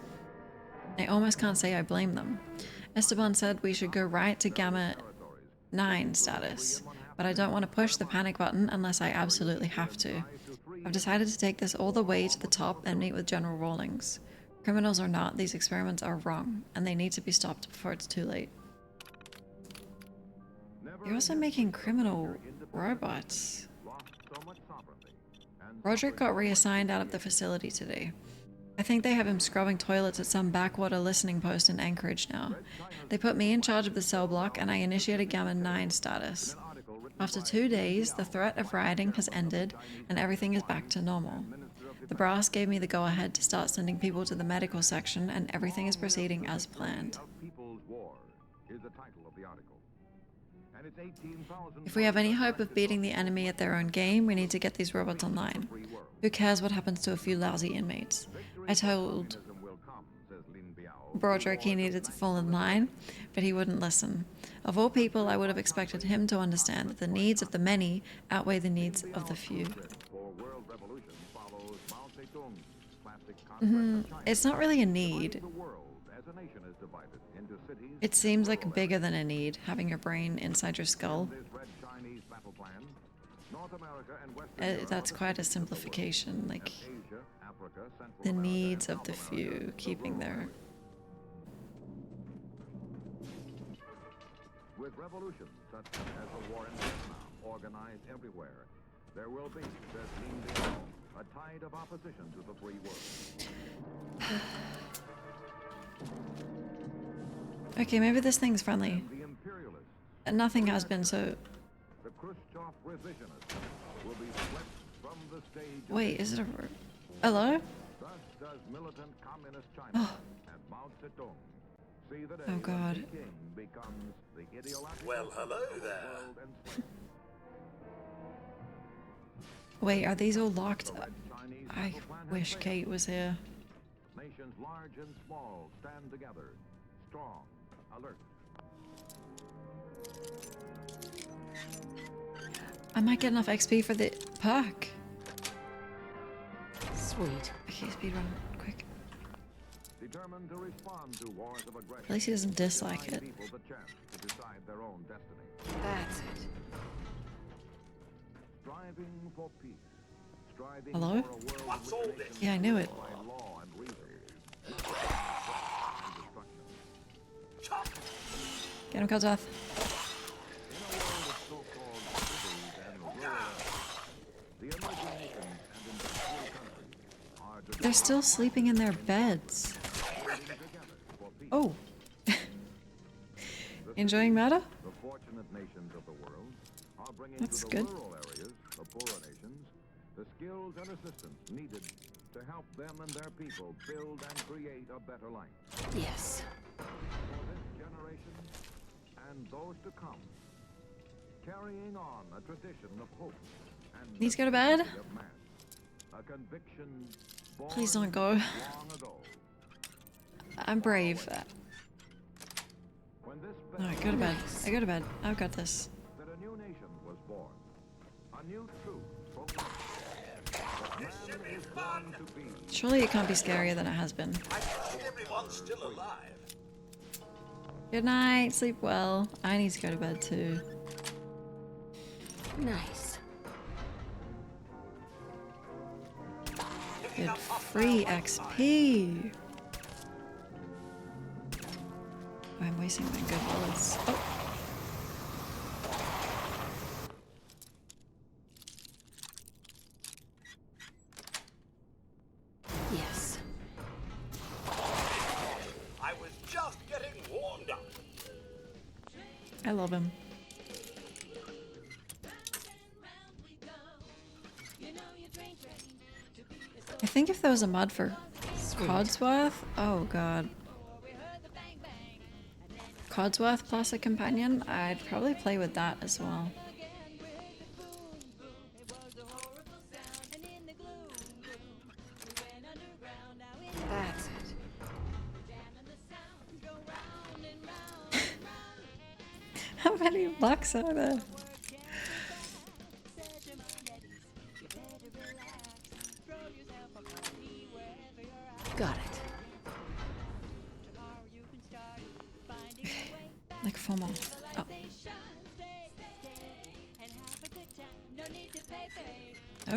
I almost can't say I blame them. Esteban said we should go right to Gamma 9 status, but I don't want to push the panic button unless I absolutely have to. I've decided to take this all the way to the top and meet with General Rawlings. Criminals or not, these experiments are wrong, and they need to be stopped before it's too late. You're also making criminal robots. Roderick got reassigned out of the facility today. I think they have him scrubbing toilets at some backwater listening post in Anchorage now. They put me in charge of the cell block and I initiated Gamma 9 status. After 2 days, the threat of rioting has ended and everything is back to normal. The brass gave me the go-ahead to start sending people to the medical section and everything is proceeding as planned. If we have any hope of beating the enemy at their own game, we need to get these robots online. Who cares what happens to a few lousy inmates? I told Broderick he needed to fall in line, but he wouldn't listen. Of all people, I would have expected him to understand that the needs of the many outweigh the needs of the few. It's not really a need. It seems like bigger than a need, having your brain inside your skull. That's quite a simplification, like the needs of the few, keeping their...
With revolutions such as the war in Vietnam organized everywhere, there will be, says Lin Biao, a tide of opposition to the free world.
Okay, maybe this thing's friendly. And nothing has been, so...
The Khrushchev revisionists will be swept from the stage.
Wait, is it a... Hello?
Thus does militant communist China and Mao Zedong see the day
Oh god.
Peking becomes the ideological
Well, hello there.
world enslaved.
Wait, are these all locked? I wish Kate was here.
Nations large and small stand together, strong, alert.
I might get enough XP for the perk.
Sweet.
Okay, speedrun, quick.
Determined to respond to wars of aggression.
At least he doesn't dislike it.
People the chance to decide their own destiny.
That's it.
Striving for peace. Striving
Hello?
for a world What's all this?
Yeah, I knew it.
By law and reason.
Get him, Codsworth. They're still sleeping in their beds. Oh. Enjoying matter?
The fortunate nations of the world are bringing
That's
to the
good.
rural areas, the poorer nations, the skills and assistance needed to help them and their people build and create a better life.
Yes.
For this generation and those to come, carrying on a tradition of hope and
Needs to go to bed?
of man, a conviction born
Please don't go.
long ago.
I'm brave.
When this
Alright, go to bed. I go to bed. I've got this.
that a new nation was born, a new truth proclaimed. That man is born to be.
Surely it can't be scarier than it has been.
I think everyone's still alive.
Good night. Sleep well. I need to go to bed too.
Nice.
Good free XP. Oh, I'm wasting my good bullets. Oh.
Yes.
I was just getting warmed up.
I love him. I think if there was a mod for Codsworth, oh god. Codsworth plus a companion, I'd probably play with that as well.
That's it.
How many bucks are there?
Got it.
Like 4 more. Oh.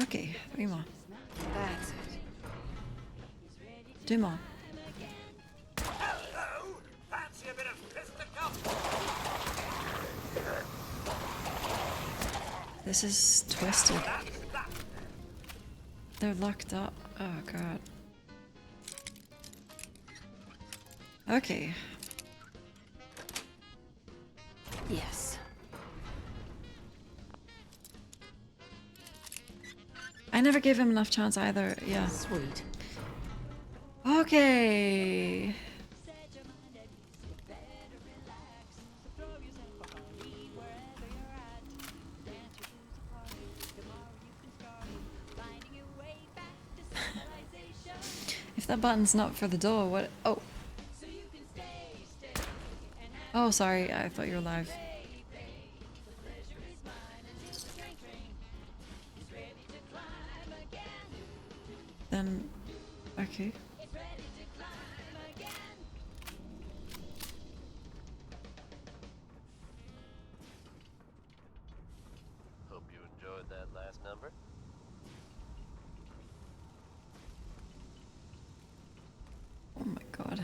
Okay, 3 more.
That's it.
2 more.
Hello! Fancy a bit of fisticuff?
This is twisted. They're locked up. Oh god. Okay.
Yes.
I never gave him enough chance either. Yeah.
Sweet.
Okay. If that button's not for the door, what? Oh. Oh, sorry. I thought you were live. Then, okay.
Hope you enjoyed that last number.
Oh my god.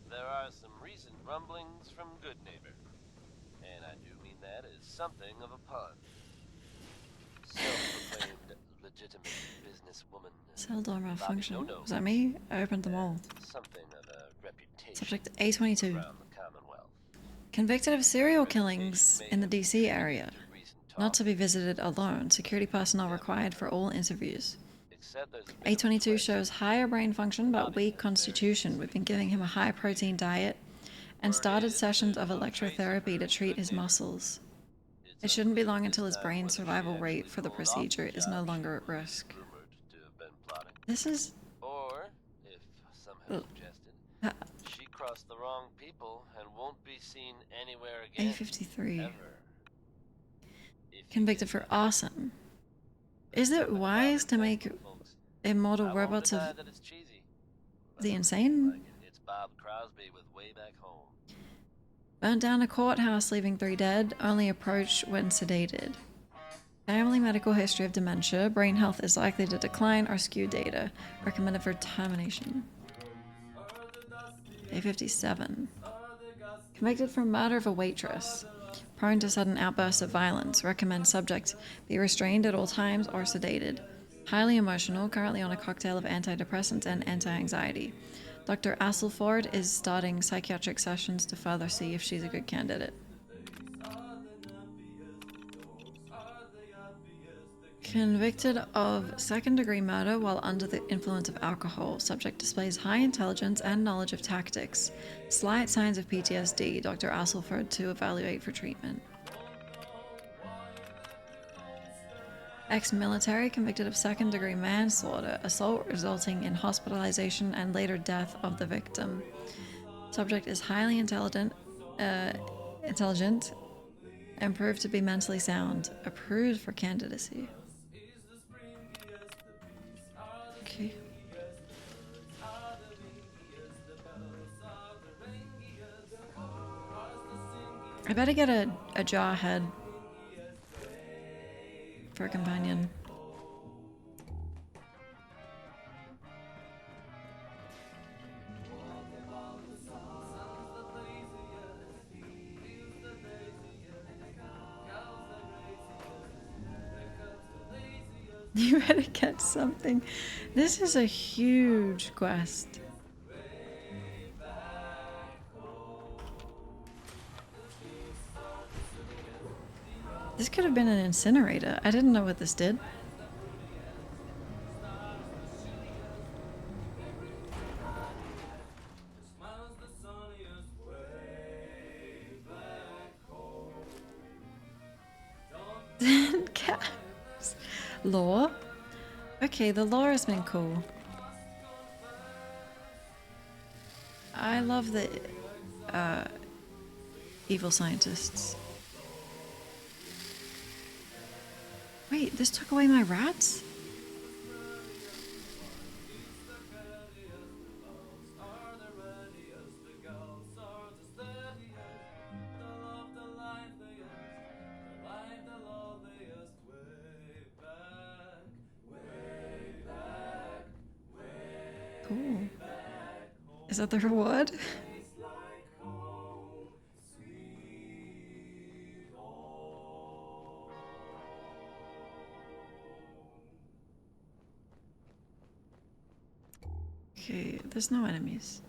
There are some recent rumblings from Good Neighbor, and I do mean that as something of a pun. Self-proclaimed legitimate businesswoman.
Cell door malfunction.
No-no.
Was that me? I opened them all.
Something of a reputation
Subject A22.
around the Commonwealth.
Convicted of serial killings in the DC area. Not to be visited alone. Security personnel required for all interviews. A22 shows higher brain function but weak constitution. We've been giving him a high protein diet and started sessions of electrotherapy to treat his muscles. It shouldn't be long until his brain survival rate for the procedure is no longer at risk. This is...
Or, if some have suggested, she crossed the wrong people and won't be seen anywhere again.
A53.
Ever. If
Convicted for arson. Is it wise to make immortal robots of
that it's cheesy.
the insane?
It's Bob Crosby with Way Back Home.
Burnt down a courthouse, leaving 3 dead. Only approached when sedated. Family medical history of dementia. Brain health is likely to decline or skew data. Recommended for termination. A57. Convicted for murder of a waitress. Prone to sudden outbursts of violence. Recommend subject be restrained at all times or sedated. Highly emotional, currently on a cocktail of antidepressants and anti-anxiety. Dr. Asselford is starting psychiatric sessions to further see if she's a good candidate. Convicted of second-degree murder while under the influence of alcohol. Subject displays high intelligence and knowledge of tactics. Slight signs of PTSD. Dr. Asselford to evaluate for treatment. Ex-military convicted of second-degree manslaughter, assault resulting in hospitalization and later death of the victim. Subject is highly intelligent and proved to be mentally sound. Approved for candidacy. Okay. I better get a jarhead for a companion. You better get something. This is a huge quest. This could have been an incinerator. I didn't know what this did. Caps. Lore? Okay, the lore has been cool. I love the evil scientists. Wait, this took away my rats? Cool. Is that the reward? Okay, there's no enemies.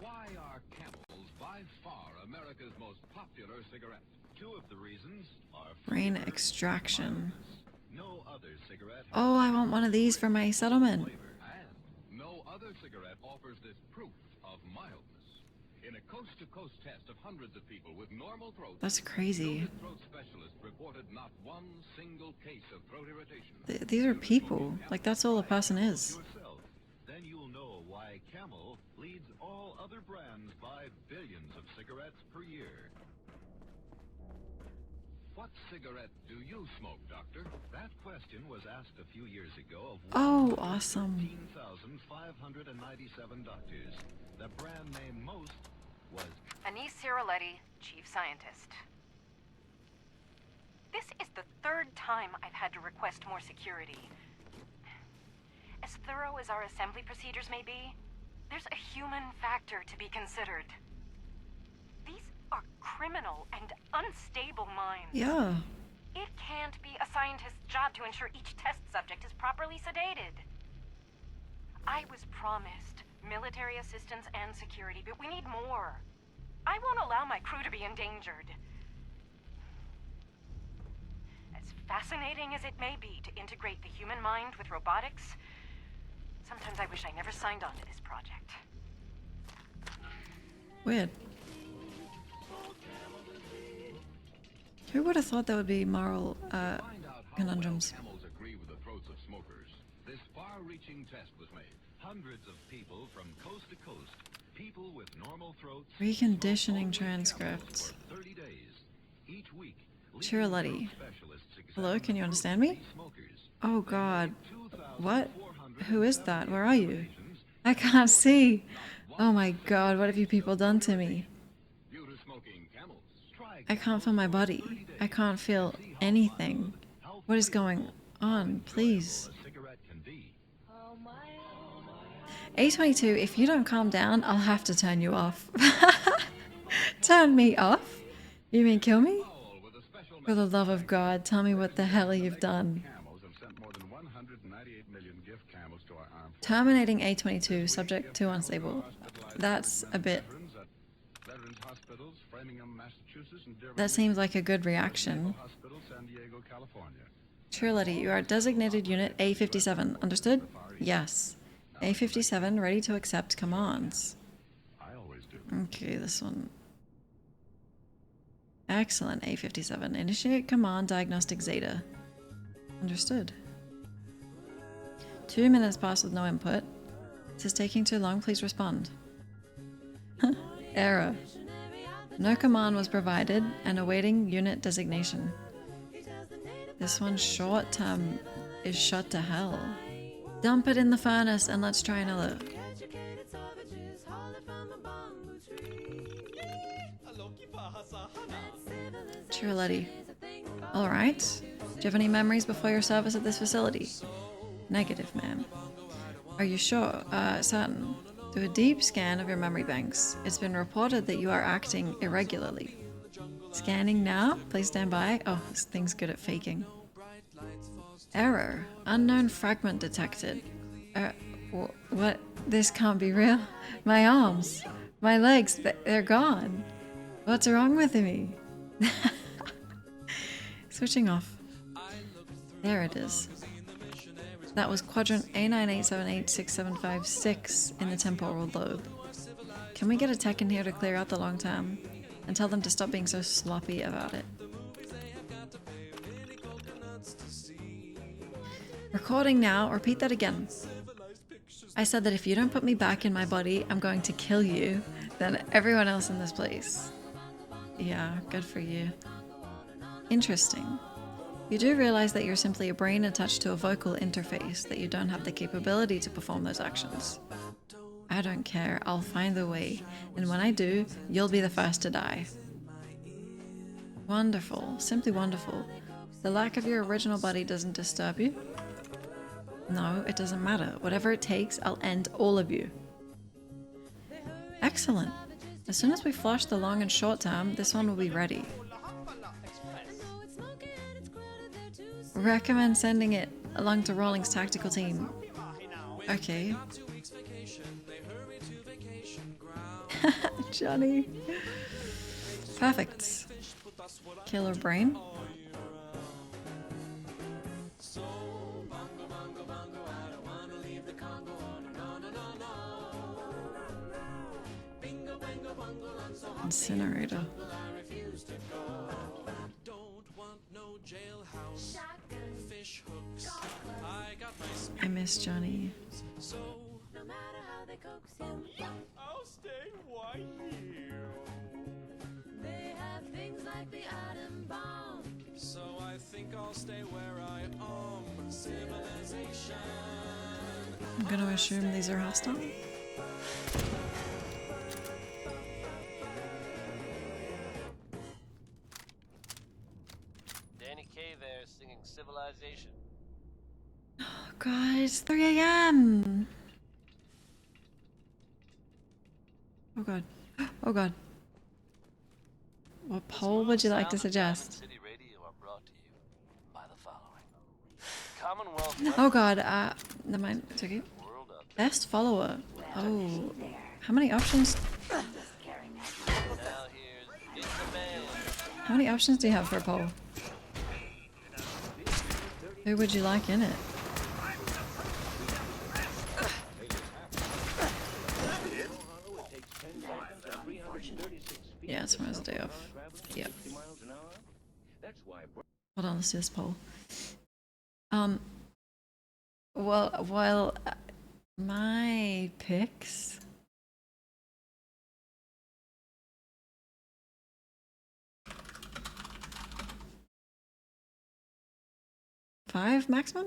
Why are Camels by far America's most popular cigarette? 2 of the reasons are
Brain extraction.
no other cigarette.
Oh, I want one of these for my settlement.
And no other cigarette offers this proof of mildness. In a coast-to-coast test of hundreds of people with normal throats,
That's crazy.
throat specialists reported not one single case of throat irritation.
These are people. Like, that's all a person is.
Then you'll know why Camel leads all other brands by billions of cigarettes per year. What cigarette do you smoke, Doctor? That question was asked a few years ago of
Oh, awesome.
13,597 doctors. The brand name most was
Anise Ciroletti, Chief Scientist. This is the 3rd time I've had to request more security. As thorough as our assembly procedures may be, there's a human factor to be considered. These are criminal and unstable minds.
Yeah.
It can't be a scientist's job to ensure each test subject is properly sedated. I was promised military assistance and security, but we need more. I won't allow my crew to be endangered. As fascinating as it may be to integrate the human mind with robotics, sometimes I wish I never signed on to this project.
Weird. Who would have thought there would be moral conundrums?
Camels agree with the throats of smokers. This far-reaching test was made. Hundreds of people from coast to coast, people with normal throats,
Reconditioning transcripts.
30 days
Chiraluddy. Hello, can you understand me? Oh god. What? Who is that? Where are you? I can't see. Oh my god, what have you people done to me? I can't feel my body. I can't feel anything. What is going on? Please. A22, if you don't calm down, I'll have to turn you off. Turn me off? You mean kill me? For the love of God, tell me what the hell you've done. Terminating A22, subject to unstable. That's a bit... That seems like a good reaction. Trility, you are designated unit A57. Understood? Yes. A57, ready to accept commands. Okay, this one. Excellent, A57. Initiate command diagnostic Zeta. Understood. 2 minutes passed with no input. This is taking too long, please respond. Error. No command was provided and awaiting unit designation. This one's short term is shut to hell. Dump it in the furnace and let's try another. Chiraletti. Alright. Do you have any memories before your service at this facility? Negative, ma'am. Are you sure? Certain. Do a deep scan of your memory banks. It's been reported that you are acting irregularly. Scanning now? Please stand by. Oh, this thing's good at faking. Error. Unknown fragment detected. What? This can't be real. My arms. My legs. They're gone. What's wrong with me? Switching off. There it is. That was quadrant A9878675 in the temporal lobe. Can we get a tech in here to clear out the long term? And tell them to stop being so sloppy about it. Recording now. Repeat that again. I said that if you don't put me back in my body, I'm going to kill you, then everyone else in this place. Yeah, good for you. Interesting. You do realize that you're simply a brain attached to a vocal interface, that you don't have the capability to perform those actions. I don't care, I'll find the way, and when I do, you'll be the first to die. Wonderful, simply wonderful. The lack of your original body doesn't disturb you? No, it doesn't matter. Whatever it takes, I'll end all of you. Excellent. As soon as we flush the long and short term, this one will be ready. Recommend sending it along to Rawlings' tactical team. Okay. Johnny. Perfect. Killer brain. Incinerator. I miss Johnny.
I'll stay right here. They have things like the atom bomb. So I think I'll stay where I am. Civilization.
I'm gonna assume these are hostile.
Danny K there singing Civilization.
Oh god, it's 3 AM. Oh god. Oh god. What poll would you like to suggest?
City Radio are brought to you by the following. Commonwealth.
Oh god, never mind, it's okay. Best follower. Oh. How many options? How many options do you have for a poll? Who would you like in it? Yeah, tomorrow's a day off. Yep. Hold on, let's do this poll. Well, my picks. 5 maximum?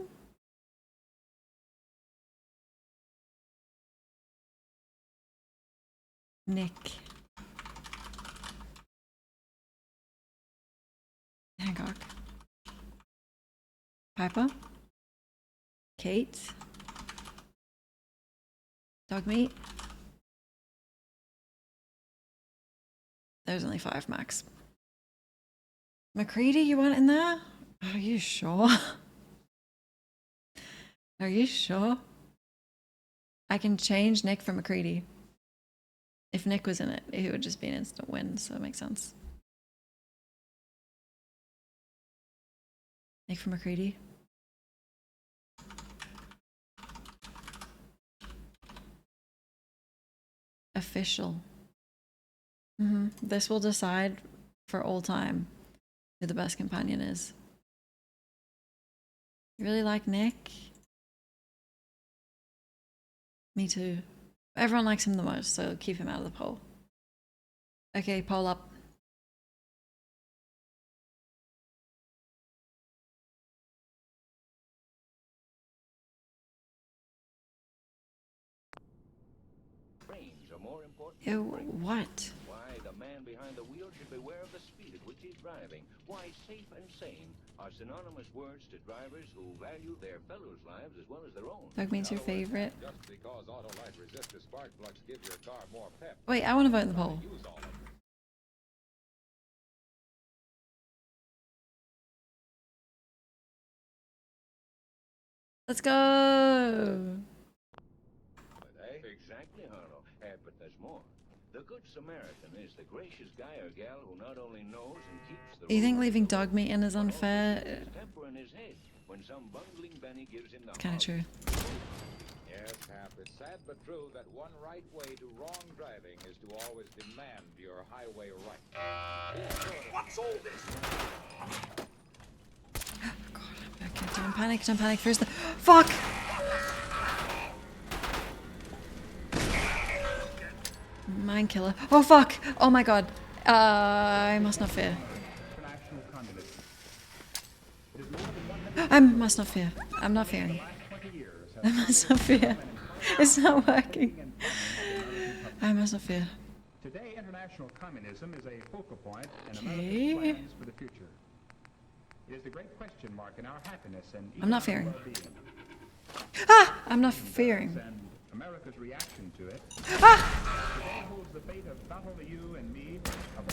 Nick. Hancock. Piper. Kate. Dog meat. There's only 5 max. McCready, you want in there? Are you sure? Are you sure? I can change Nick for McCready. If Nick was in it, it would just be an instant win, so it makes sense. Nick for McCready. Official. This will decide for all time who the best companion is. You really like Nick? Me too. Everyone likes him the most, so keep him out of the poll. Okay, poll up. Ew, what?
Why the man behind the wheel should beware of the speed at which he's driving. Why safe and sane are synonymous words to drivers who value their fellows' lives as well as their own.
Dog means your favorite.
Just because Autolite resistor spark plugs give your car more pep.
Wait, I want to vote in the poll. Let's go!
Exactly, Harlow. But there's more. The Good Samaritan is the gracious guy or gal who not only knows and keeps the
You think leaving dog meat in is unfair?
temper in his head when some bungling Benny gives him the
It's kind of true.
Yes, Hap, it's sad but true that one right way to wrong driving is to always demand your highway right.
What's all this?
Okay, don't panic first. Fuck! Mind killer. Oh fuck! Oh my god. I must not fear. I must not fear. I'm not fearing. I must not fear. It's not working. I must not fear.
Today, international communism is a focal point in
Okay.
America's plans for the future. It is the great question mark in our happiness and
I'm not
economic
fearing.
well-being.
Ah! I'm not fearing.
And America's reaction to it.
Ah!
Today holds the fate of not only you and me, of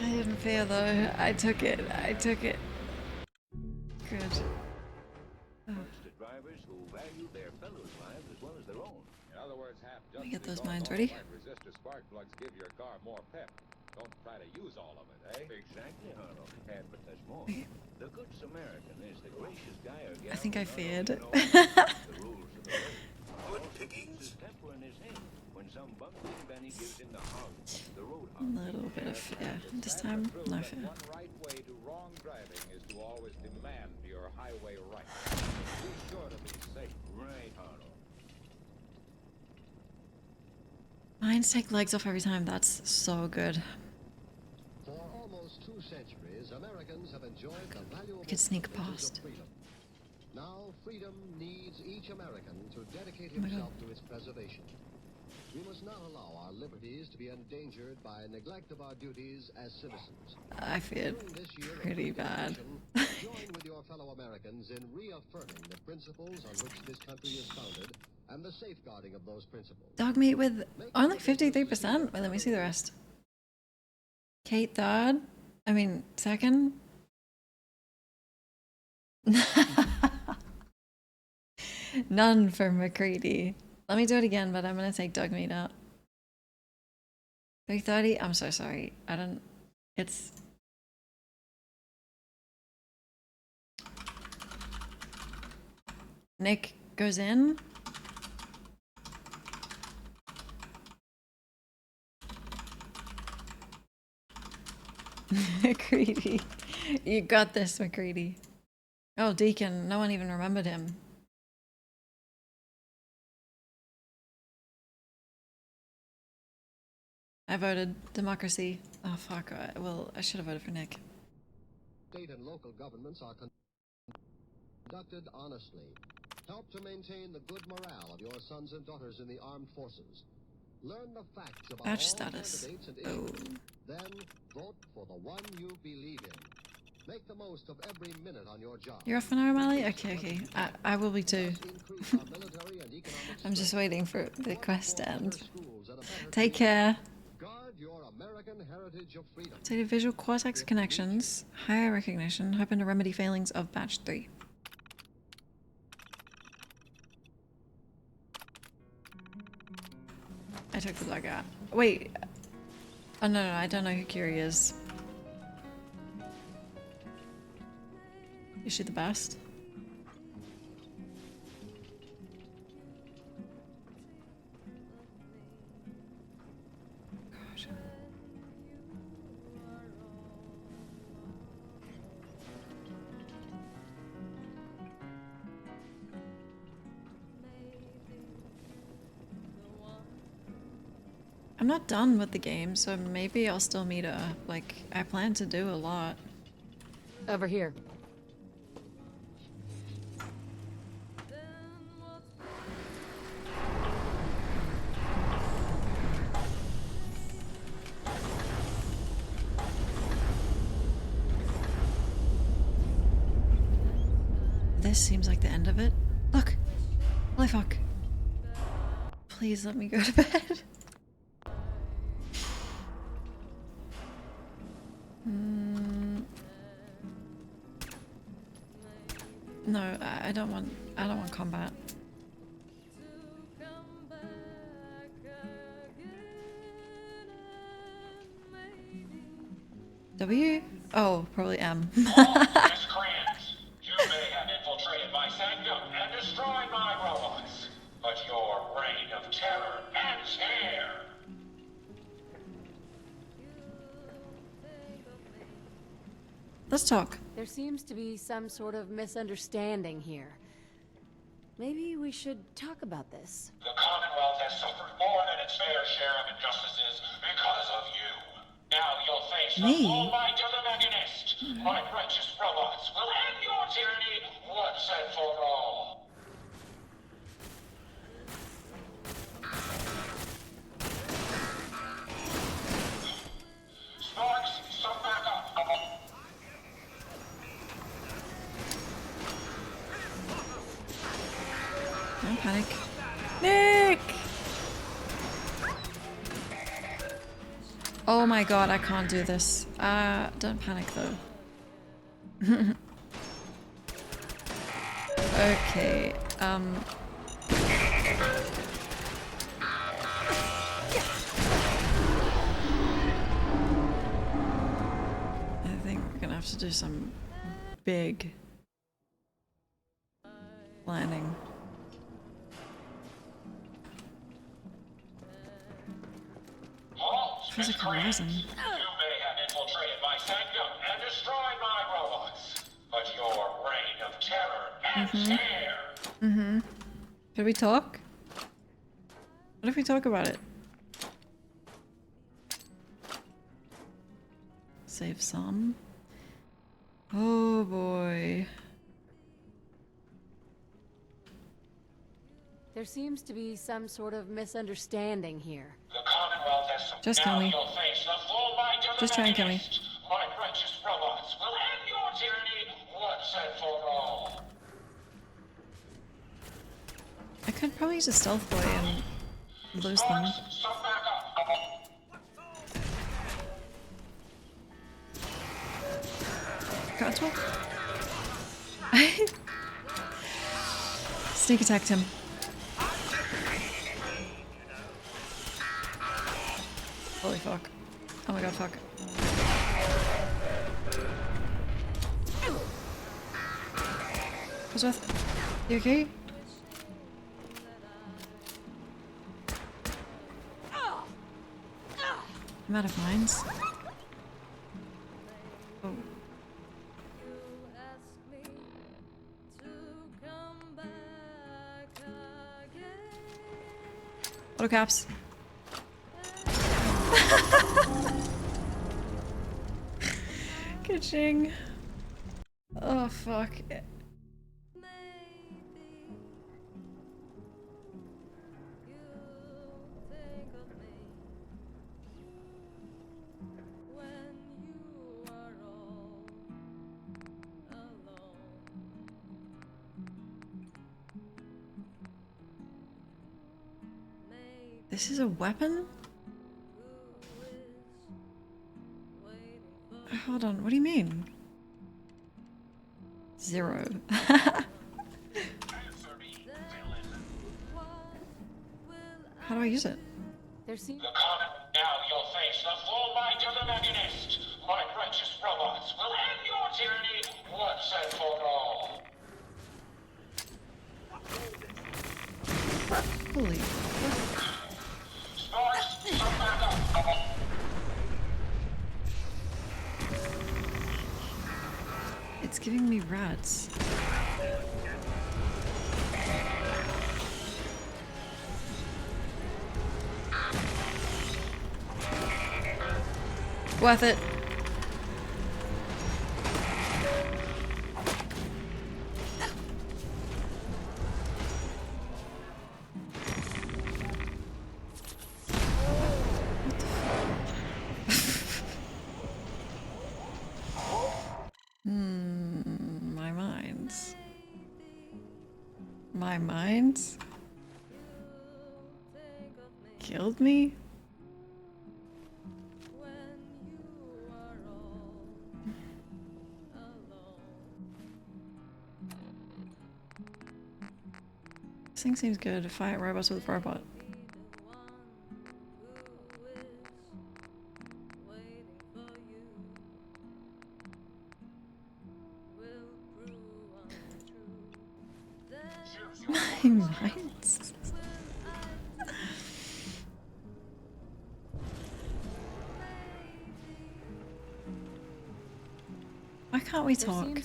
I didn't fear though. I took it. Good.
to drivers who value their fellows' lives as well as their own.
In other words, Hap,
Let me
just
get those
because
mines ready.
Autolite resistor spark plugs give your car more pep, don't try to use all of it, eh?
Exactly, Harlow. But there's more.
Okay.
The Good Samaritan is the gracious guy or gal
I think I feared.
the rules of the road.
Good pickings?
Temper in his head when some bungling Benny gives him the hog, the road
A little bit of fear. This time, no fear.
One right way to wrong driving is to always demand your highway right. Be sure to be safe.
Right, Harlow.
Mines take legs off every time. That's so good.
For almost 2 centuries, Americans have enjoyed the valuable
I could sneak
privileges
past.
of freedom. Now, freedom needs each American to dedicate
Oh my God.
himself to its preservation. We must not allow our liberties to be endangered by neglect of our duties as citizens.
I feared
During this year of
pretty bad.
join with your fellow Americans in reaffirming the principles on which this country is founded and the safeguarding of those principles.
Dog meat with only 53%. Wait, let me see the rest. Kate third. I mean, second. None for McCready. Let me do it again, but I'm gonna take dog meat out. 330. I'm so sorry. I don't. It's. Nick goes in. McCready. You got this, McCready. Oh, Deacon. No one even remembered him. I voted democracy. Oh fuck, well, I should have voted for Nick.
State and local governments are conducted honestly. Help to maintain the good morale of your sons and daughters in the armed forces. Learn the facts about
Badge
all
status.
candidates and issues. Then vote for the one you believe in. Make the most of every minute on your job.
You're off an hour, Mally? Okay. I will be too. I'm just waiting for the quest to end. Take care. Updated visual cortex connections. Higher recognition. Hoping to remedy failings of batch 3. I took the dog out. Wait. Oh no, I don't know who Kiri is. Is she the best? God. I'm not done with the game, so maybe I'll still meet her. Like, I plan to do a lot.
Over here.
This seems like the end of it. Look! Holy fuck. Please let me go to bed. No, I don't want combat. W? Oh, probably M.
Miscreants, you may have infiltrated my sanctum and destroyed my robots, but your reign of terror ends here.
Let's talk.
There seems to be some sort of misunderstanding here. Maybe we should talk about this.
The Commonwealth has suffered more than its fair share of injustices because of you. Now you'll face the full might of the Mechanist. My righteous robots will end your tyranny once and for all. Sparks, some backup.
Don't panic. Nick! Oh my god, I can't do this. Don't panic though. Okay, I think we're gonna have to do some big planning. Physical resin.
You may have infiltrated my sanctum and destroyed my robots, but your reign of terror ends here.
Should we talk? What if we talk about it? Save some. Oh boy.
There seems to be some sort of misunderstanding here.
The Commonwealth has
Just kill me.
You'll face the full might of
Just
the
try and kill me.
Mechanist. My righteous robots will end your tyranny once and for all.
I could probably use a stealth boy and lose them.
Some backup.
Control? Sneak attacked him. Holy fuck. Oh my god, fuck. What's with? You okay? I'm out of mines. Oh. Auto caps. Ka-ching. Oh, fuck. This is a weapon? Hold on, what do you mean? 0. How do I use it?
The comet. Now you'll face the full might of the Mechanist. My righteous robots will end your tyranny once and for all.
Holy.
Sparks, come back up.
It's giving me rats. Worth it. My minds. My minds? Killed me? This thing seems good. Fight robots with robot. My minds. Why can't we talk?
The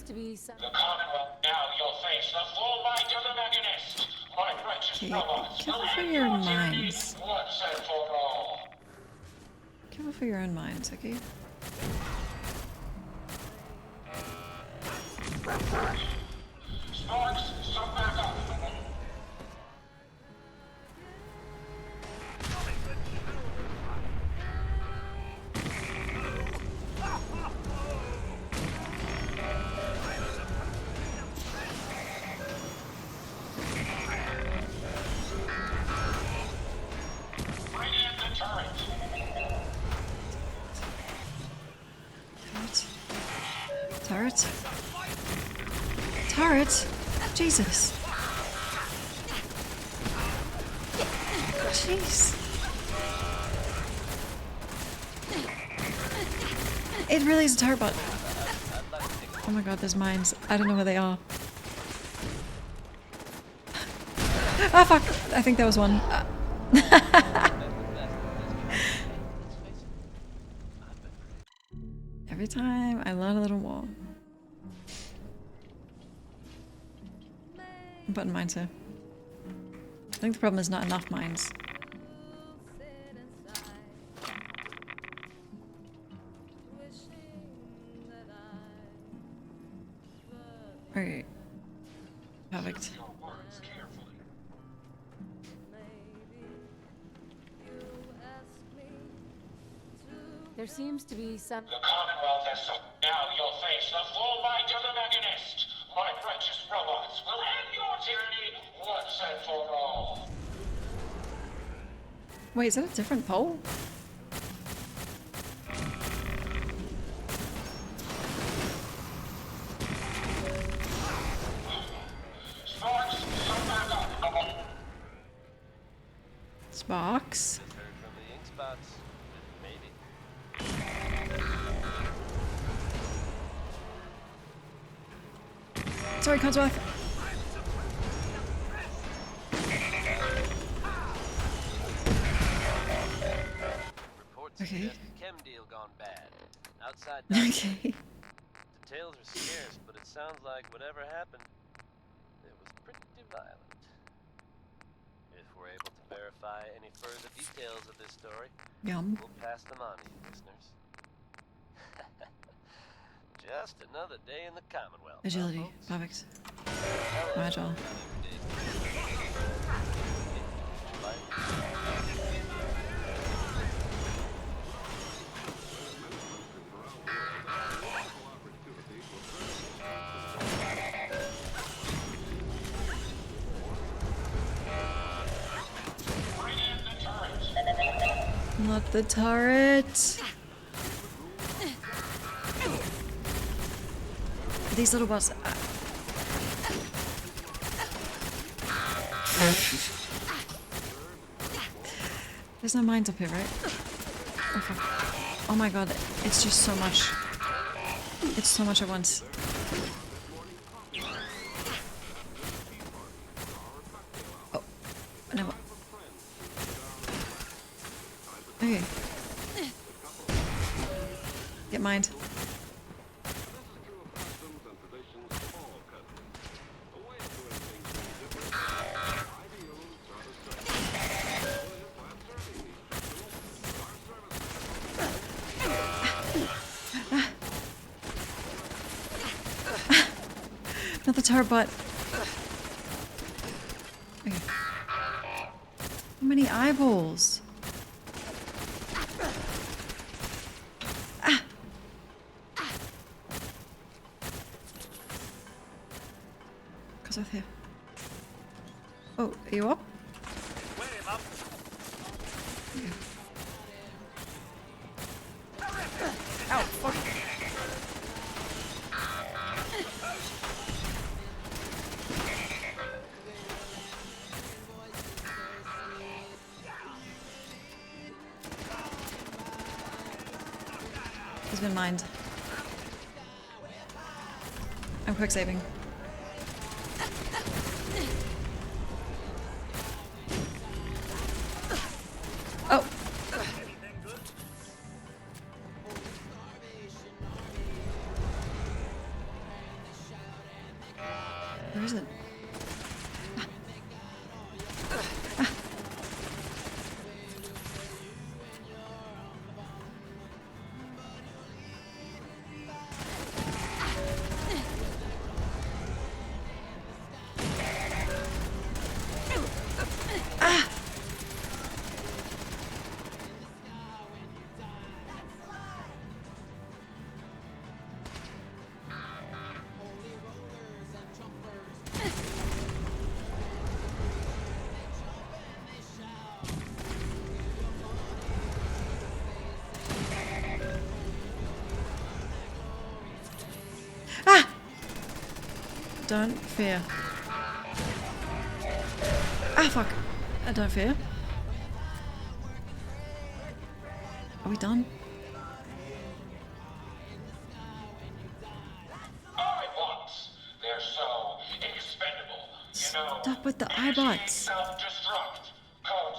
Commonwealth. Now you'll face the full might of the Mechanist. My righteous robots will
Careful for
end
your
your tyranny
minds.
once and for all.
Careful for your own minds, okay?
Sparks, some back up. Bring in the turret.
Turret? Turret? Jesus. Jeez. It really is a turret bot. Oh my god, there's mines. I don't know where they are. Oh fuck! I think there was one. Every time I learn a little more. I'm putting mines here. I think the problem is not enough mines. Okay. Perfect.
There seems to be some...
The Commonwealth has so... Now you'll face the full might of the Mechanist. My righteous robots will end your tyranny once and for all.
Wait, is that a different pole?
Sparks, some back up.
Sparks?
Heard from the ink spots. Maybe.
Sorry, Codsworth.
Reports
Okay.
suggest chem deal gone bad. Outside Danse.
Okay.
Details are scarce, but it sounds like whatever happened, it was pretty violent. If we're able to verify any further details of this story,
Yum.
we'll pass them on to you, listeners. Just another day in the Commonwealth.
Agility. Perfect. Agile. Not the turret. These little bots. There's no mines up here, right? Oh, fuck. Oh my god, it's just so much. It's so much at once. Oh, no. Okay. Get mined. Not the tower bot. Okay. How many eyeballs? Ah! Cause I'm here. Oh, are you up? Ow, fuck. He's been mined. I'm quick saving. Oh! Where is it? Don't fear. Ah, fuck. I don't fear. Are we done?
They're so expendable. You know,
Stop with the iBots.
self-destruct. Code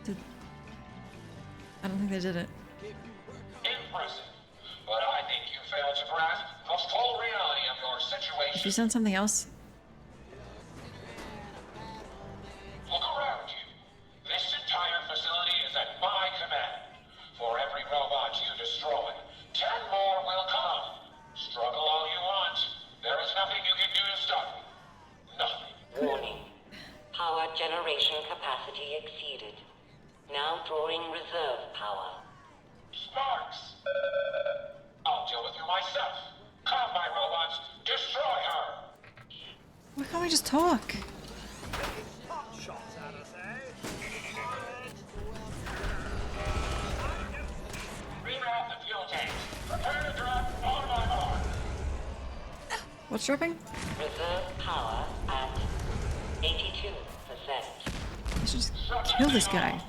001.
I don't think they did it.
Impressive. But I think you failed to grasp the full reality of your situation.
If you send something else.
Look around you. This entire facility is at my command. For every robot you destroy, 10 more will come. Struggle all you want. There is nothing you can do to stop me. Nothing.
Warning. Power generation capacity exceeded. Now drawing reserve power.
Sparks! I'll deal with you myself. Come, my robots. Destroy her.
Why can't we just talk?
Reroute the fuel tanks. Prepare to drop on my mark.
What's dropping?
Reserve power at 82%.
I should just kill this guy.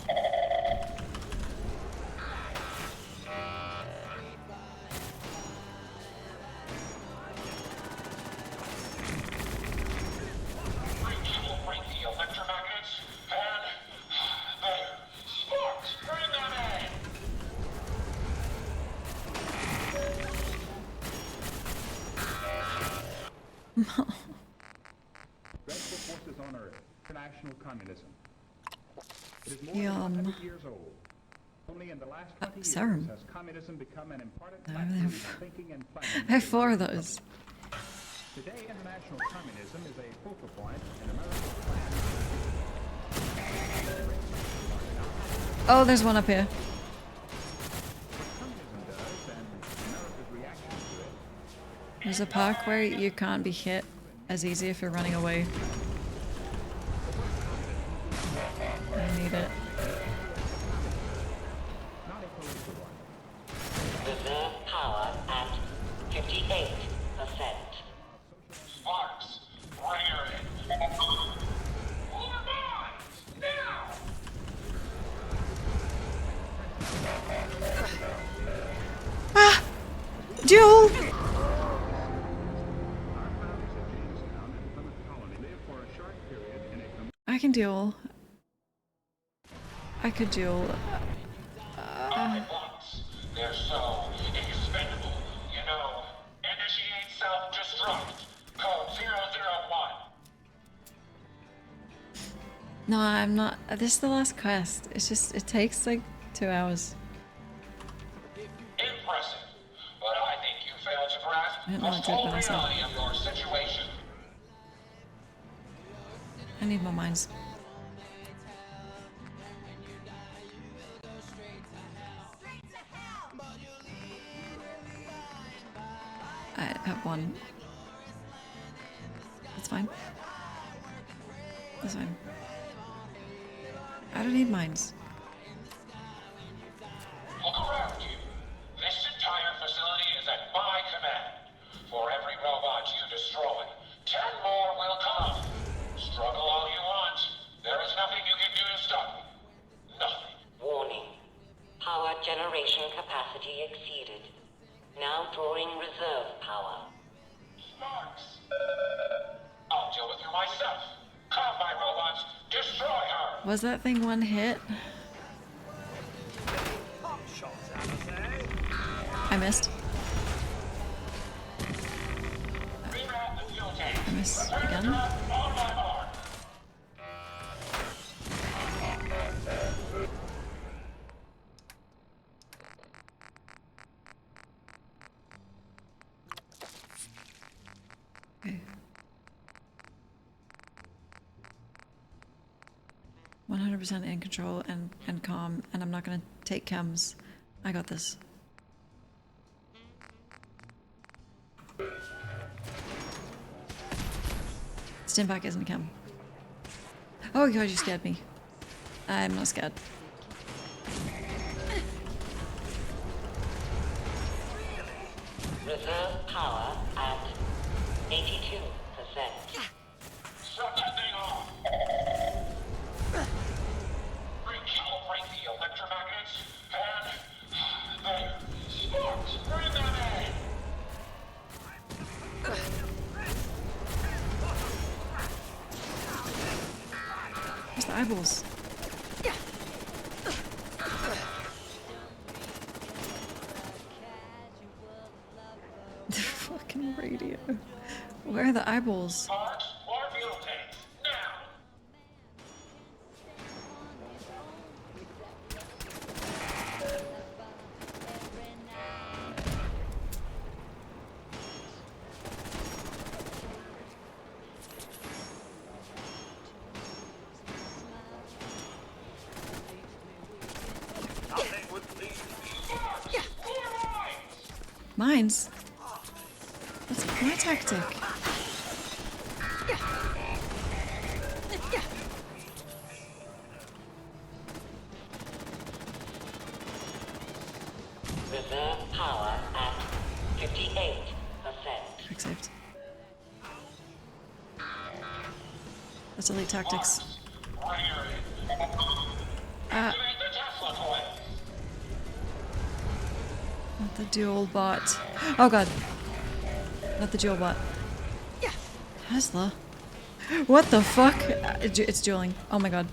Break the electromagnets and there. Sparks, bring them in.
Dreadful forces on Earth. International communism. It is more than
Yum.
100 years old. Only in the last 20 years
serum.
has communism become an important
No,
factor
they
in
have-
thinking and planning.
I have 4 of those.
Today, international communism is a focal point in America's plan.
Oh, there's one up here. There's a park where you can't be hit as easy if you're running away. I need it.
Reserve power at 58%.
Sparks, bring her in. More mines, now!
Ah! Duel! I can duel. I could duel.
They're so expendable. You know, initiate self-destruct. Code 001.
No, I'm not. This is the last quest. It's just, it takes like 2 hours.
Impressive. But I think you failed to grasp
I don't know
the
what to do
full
with myself.
reality of your situation.
I need more mines. I have 1. That's fine. That's fine. I don't need mines.
Look around you. This entire facility is at my command. For every robot you destroy, 10 more will come. Struggle all you want. There is nothing you can do to stop me. Nothing.
Warning. Power generation capacity exceeded. Now drawing reserve power.
Sparks. I'll deal with you myself. Come, my robots. Destroy her.
Was that thing 1 hit? I missed. I missed again. Okay. 100% in control and calm, and I'm not gonna take chems. I got this. Stimpak isn't a chem. Oh god, you scared me. I'm not scared.
Reserve power at 82%.
Shut that thing off. Recalibrate the electromagnets and there. Sparks, bring them in.
Where's the eyeballs? The fucking radio. Where are the eyeballs?
Sparks, more fuel tanks, now.
Mines? That's my tactic.
Reserve power at 58%.
Quick saved. That's elite tactics. Not the dual bot. Oh god. Not the dual bot. Tesla. What the fuck? It's dueling. Oh my god.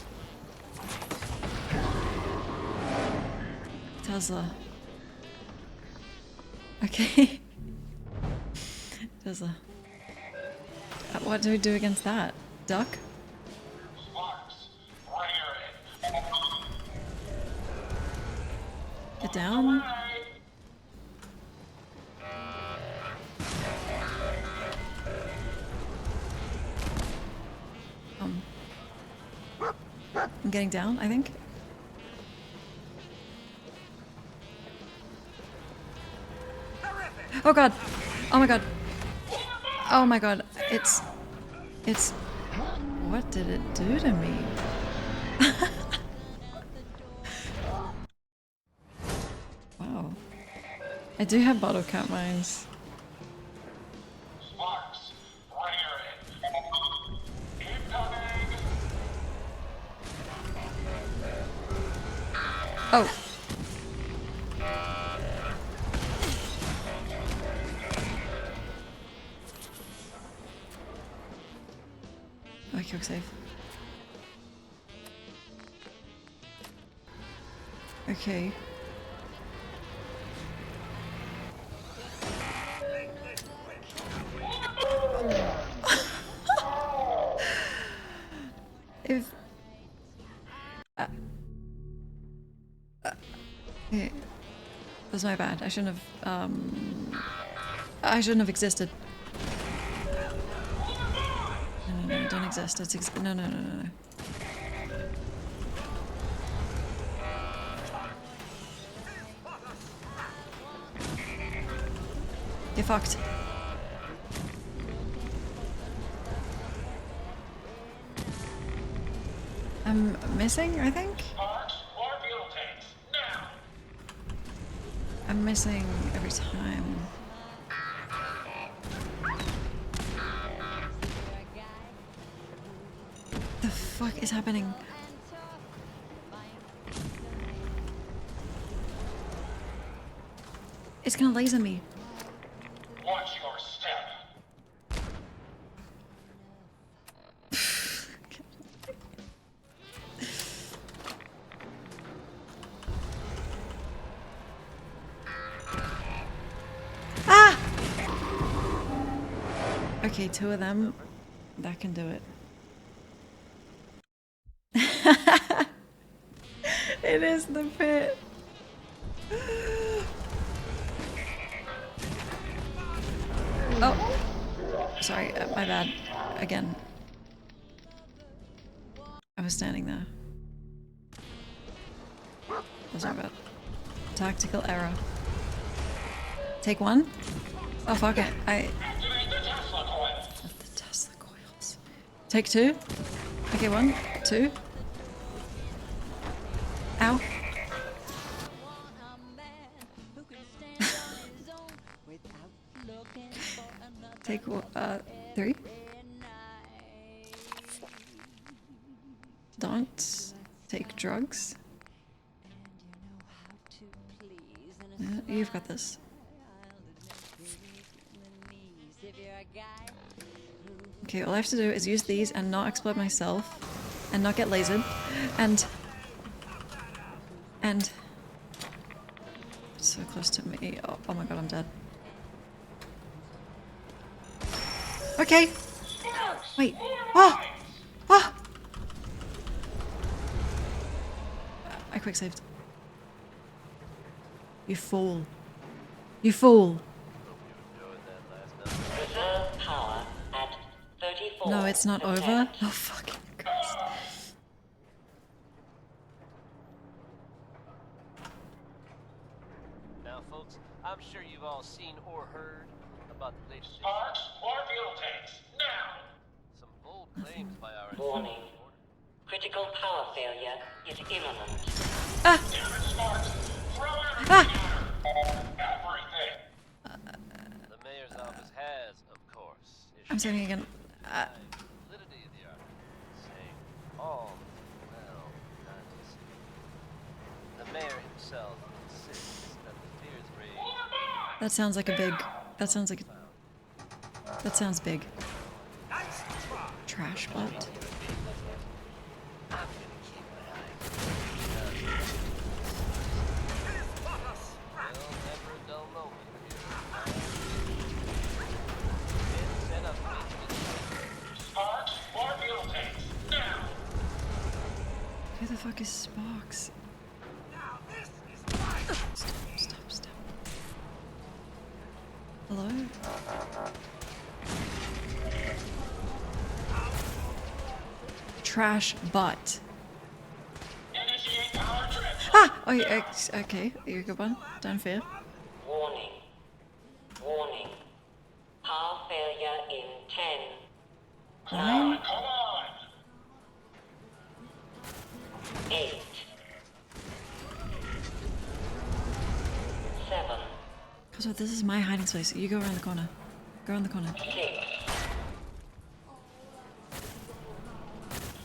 Tesla. Okay. Tesla. What do we do against that? Duck? Get down. I'm getting down, I think. Oh god! Oh my god! Oh my god! It's... What did it do to me? Wow. I do have bottle cap mines. Oh! Oh, quick save. Okay. If... Okay. That's my bad. I shouldn't have, I shouldn't have existed. No, don't exist. It's no. Get fucked. I'm missing, I think? I'm missing every time. The fuck is happening? It's gonna laser me.
Watch your step.
Ah! Okay, two of them. That can do it. It is the pit. Oh, sorry, my bad. Again. I was standing there. That's my bad. Tactical error. Take one? Oh fuck it. The Tesla coils. Take two? Okay, 1, 2. Ow. Take 3. Don't take drugs. Yeah, you've got this. Okay, all I have to do is use these and not explode myself and not get lasered and so close to me. Oh my god, I'm dead. Okay. Wait. Oh! Oh! I quick saved. You fool. You fool. No, it's not over. Oh fucking Christ.
Now, folks, I'm sure you've all seen or heard about the latest
Sparks or fuel tanks, now!
some bold claims by our
Warning. Critical power failure is imminent.
Damn it, Sparks! Throw everything!
The mayor's office has, of course,
I'm saving again.
validity of the article, saying all well not to see. The mayor himself insists that the fears raised.
That sounds like a big. That sounds like. That sounds big. Trash butt. fuck is Sparks? Stop. Hello? Trash butt. Ah! Oh, yeah, okay. You're a good one. Don't fear.
Warning. Warning. Power failure in 10.
9?
8. 7.
Cosworth, this is my hiding space. You go around the corner. Go around the corner.
6.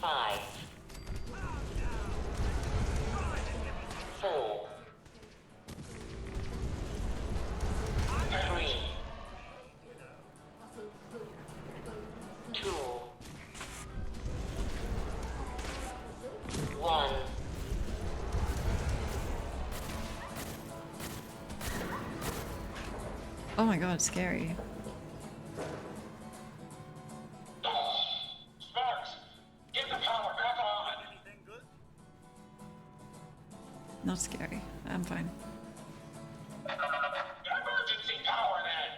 5. 4. 3. 2. 1.
Oh my god, scary.
Sparks, get the power back on.
Not scary. I'm fine.
Emergency power then.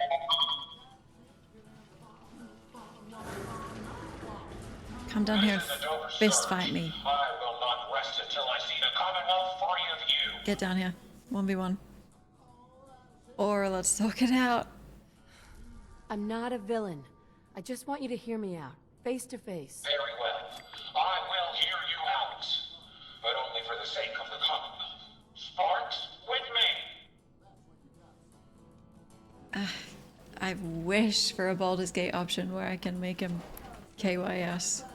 Come down here and fist fight me.
I will not rest until I see the Commonwealth free of you.
Get down here. 1v1. Or let's talk it out.
I'm not a villain. I just want you to hear me out, face to face.
Very well. I will hear you out. But only for the sake of the Commonwealth. Sparks, with me.
I wish for a Baldur's Gate option where I can make him KYS.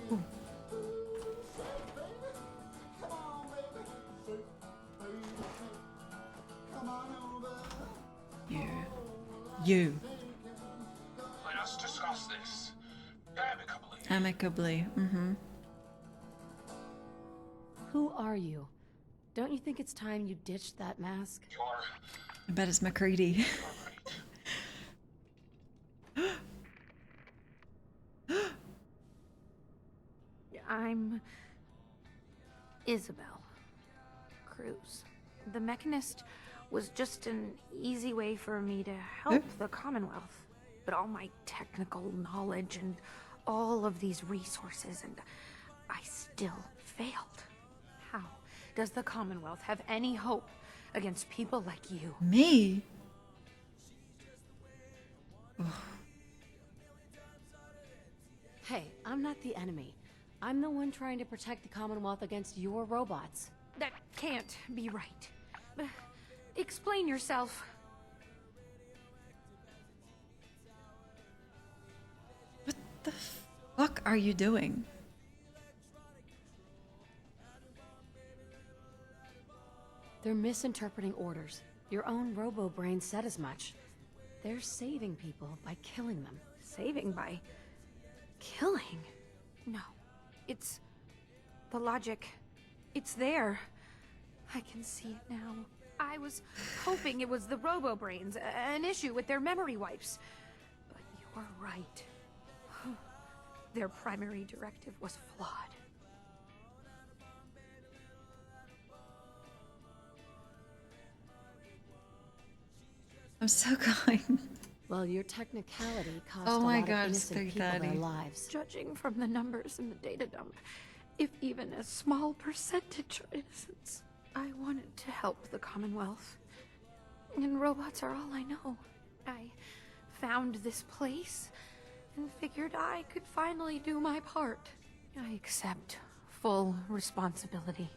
Ooh. You.
Let us discuss this amicably.
Amicably. Mm-hmm.
Who are you? Don't you think it's time you ditched that mask?
I bet it's McCready.
I'm Isabel Cruz. The Mechanist was just an easy way for me to help the Commonwealth. But all my technical knowledge and all of these resources, and I still failed. How does the Commonwealth have any hope against people like you?
Me?
Hey, I'm not the enemy. I'm the one trying to protect the Commonwealth against your robots.
That can't be right. Explain yourself.
What the fuck are you doing?
They're misinterpreting orders. Your own robo-brain said as much. They're saving people by killing them.
Saving by killing? No. It's the logic. It's there. I can see it now. I was hoping it was the robo-brains, an issue with their memory wipes. But you're right. Their primary directive was flawed.
I'm so going.
Well, your technicality cost
Oh
a
my
lot
God,
of
it's
innocent people
3:30.
their lives.
Judging from the numbers in the data dump, if even a small percentage are innocents, I wanted to help the Commonwealth. And robots are all I know. I found this place and figured I could finally do my part. I accept full responsibility.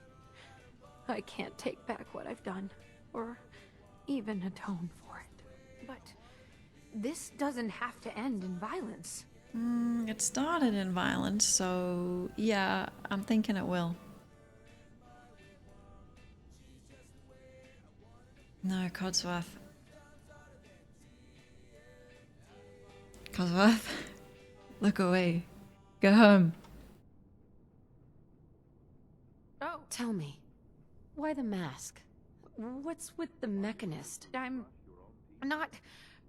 I can't take back what I've done, or even atone for it. But this doesn't have to end in violence.
It started in violence, so yeah, I'm thinking it will. No, Codsworth. Codsworth? Look away. Go home.
Oh.
Tell me, why the mask? What's with the Mechanist?
I'm not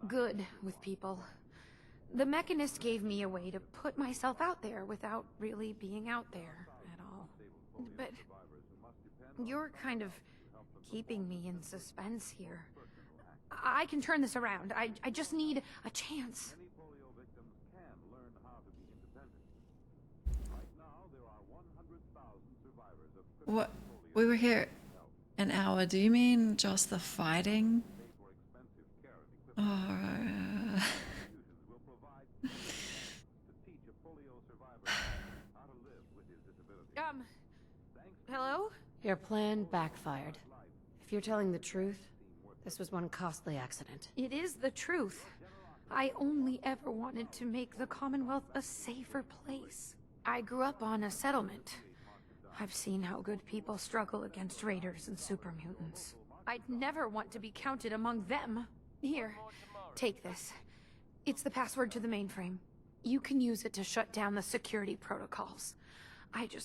good with people.
The Mechanist gave me a way to put myself out there without really being out there at all. But you're kind of keeping me in suspense here. I can turn this around. I just need a chance.
What? We were here an hour. Do you mean just the fighting? Oh.
Hello?
Your plan backfired. If you're telling the truth, this was one costly accident.
It is the truth. I only ever wanted to make the Commonwealth a safer place. I grew up on a settlement. I've seen how good people struggle against raiders and super mutants. I'd never want to be counted among them. Here, take this. It's the password to the mainframe. You can use it to shut down the security protocols. I'd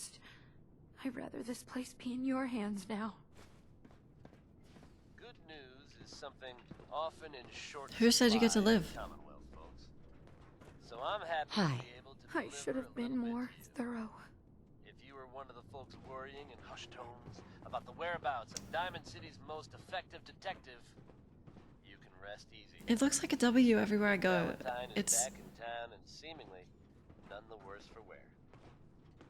rather this place be in your hands now.
Good news is something often in short
Who said you get to
supply in
live?
the Commonwealth, folks. So I'm happy
Hi.
to be able to
I should have been more thorough.
If you were one of the folks worrying in hushed tones about the whereabouts of Diamond City's most effective detective, you can rest easy.
It looks like a W everywhere I go.
Valentine is
It's
back in town and seemingly none the worse for wear.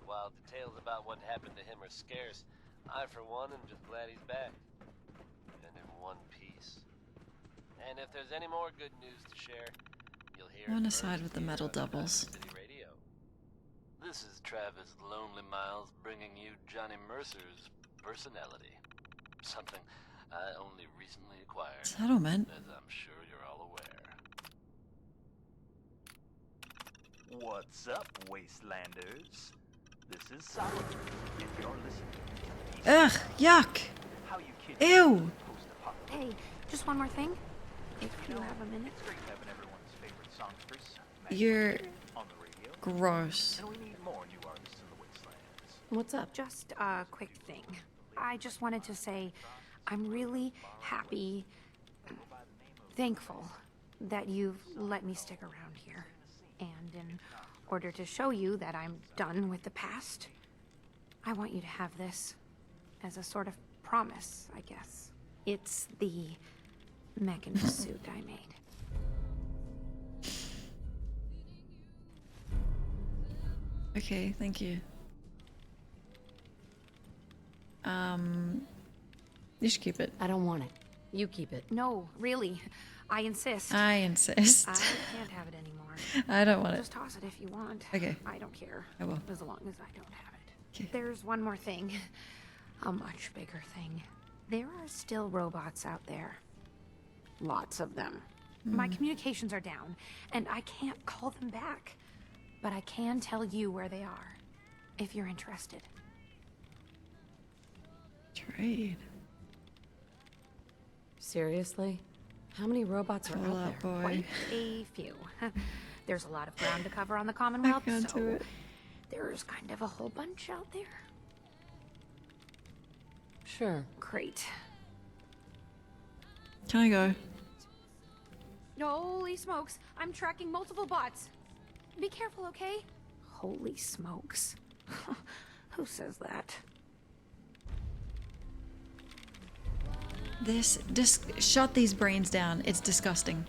While details about what happened to him are scarce, I for one am just glad he's back. And in one piece. And if there's any more good news to share, you'll hear
I want to
it
side
first
with the
here
metal
on Diamond
doubles.
City Radio. This is Travis Lonely Miles bringing you Johnny Mercer's personality. Something I only recently acquired.
Settlement?
As I'm sure you're all aware.
What's up, Wastelanders? This is Solomon, and you're listening.
Ugh, yuck.
How you kids
Ew.
Hey, just one more thing. If you have a minute.
It's great having everyone's favorite songstress
You're
on the radio.
gross.
And we need more new artists in the Wastelands.
What's up? Just a quick thing. I just wanted to say I'm really happy, thankful that you've let me stick around here. And in order to show you that I'm done with the past, I want you to have this as a sort of promise, I guess. It's the Mechanist suit I made.
Okay, thank you. You should keep it.
I don't want it. You keep it.
No, really. I insist.
I insist.
I can't have it anymore.
I don't want it.
Just toss it if you want.
Okay.
I don't care.
I will.
As long as I don't have it.
Okay.
There's one more thing. A much bigger thing. There are still robots out there. Lots of them. My communications are down, and I can't call them back. But I can tell you where they are, if you're interested.
Trade.
Seriously? How many robots are
Pull
out
up,
there?
boy.
Quite a few. There's a lot of ground to cover on the Commonwealth,
I can't
so
do it.
there's kind of a whole bunch out there.
Sure.
Great.
Can I go?
Holy smokes, I'm tracking multiple bots. Be careful, okay? Holy smokes. Who says that?
Shut these brains down. It's disgusting.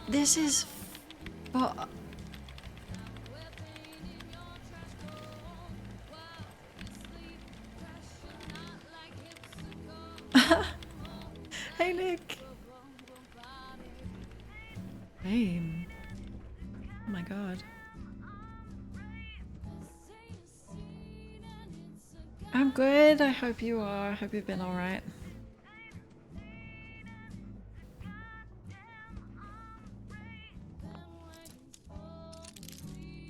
This is Hey, Nick. Fame. Oh my god. I'm good. I hope you are. I hope you've been alright.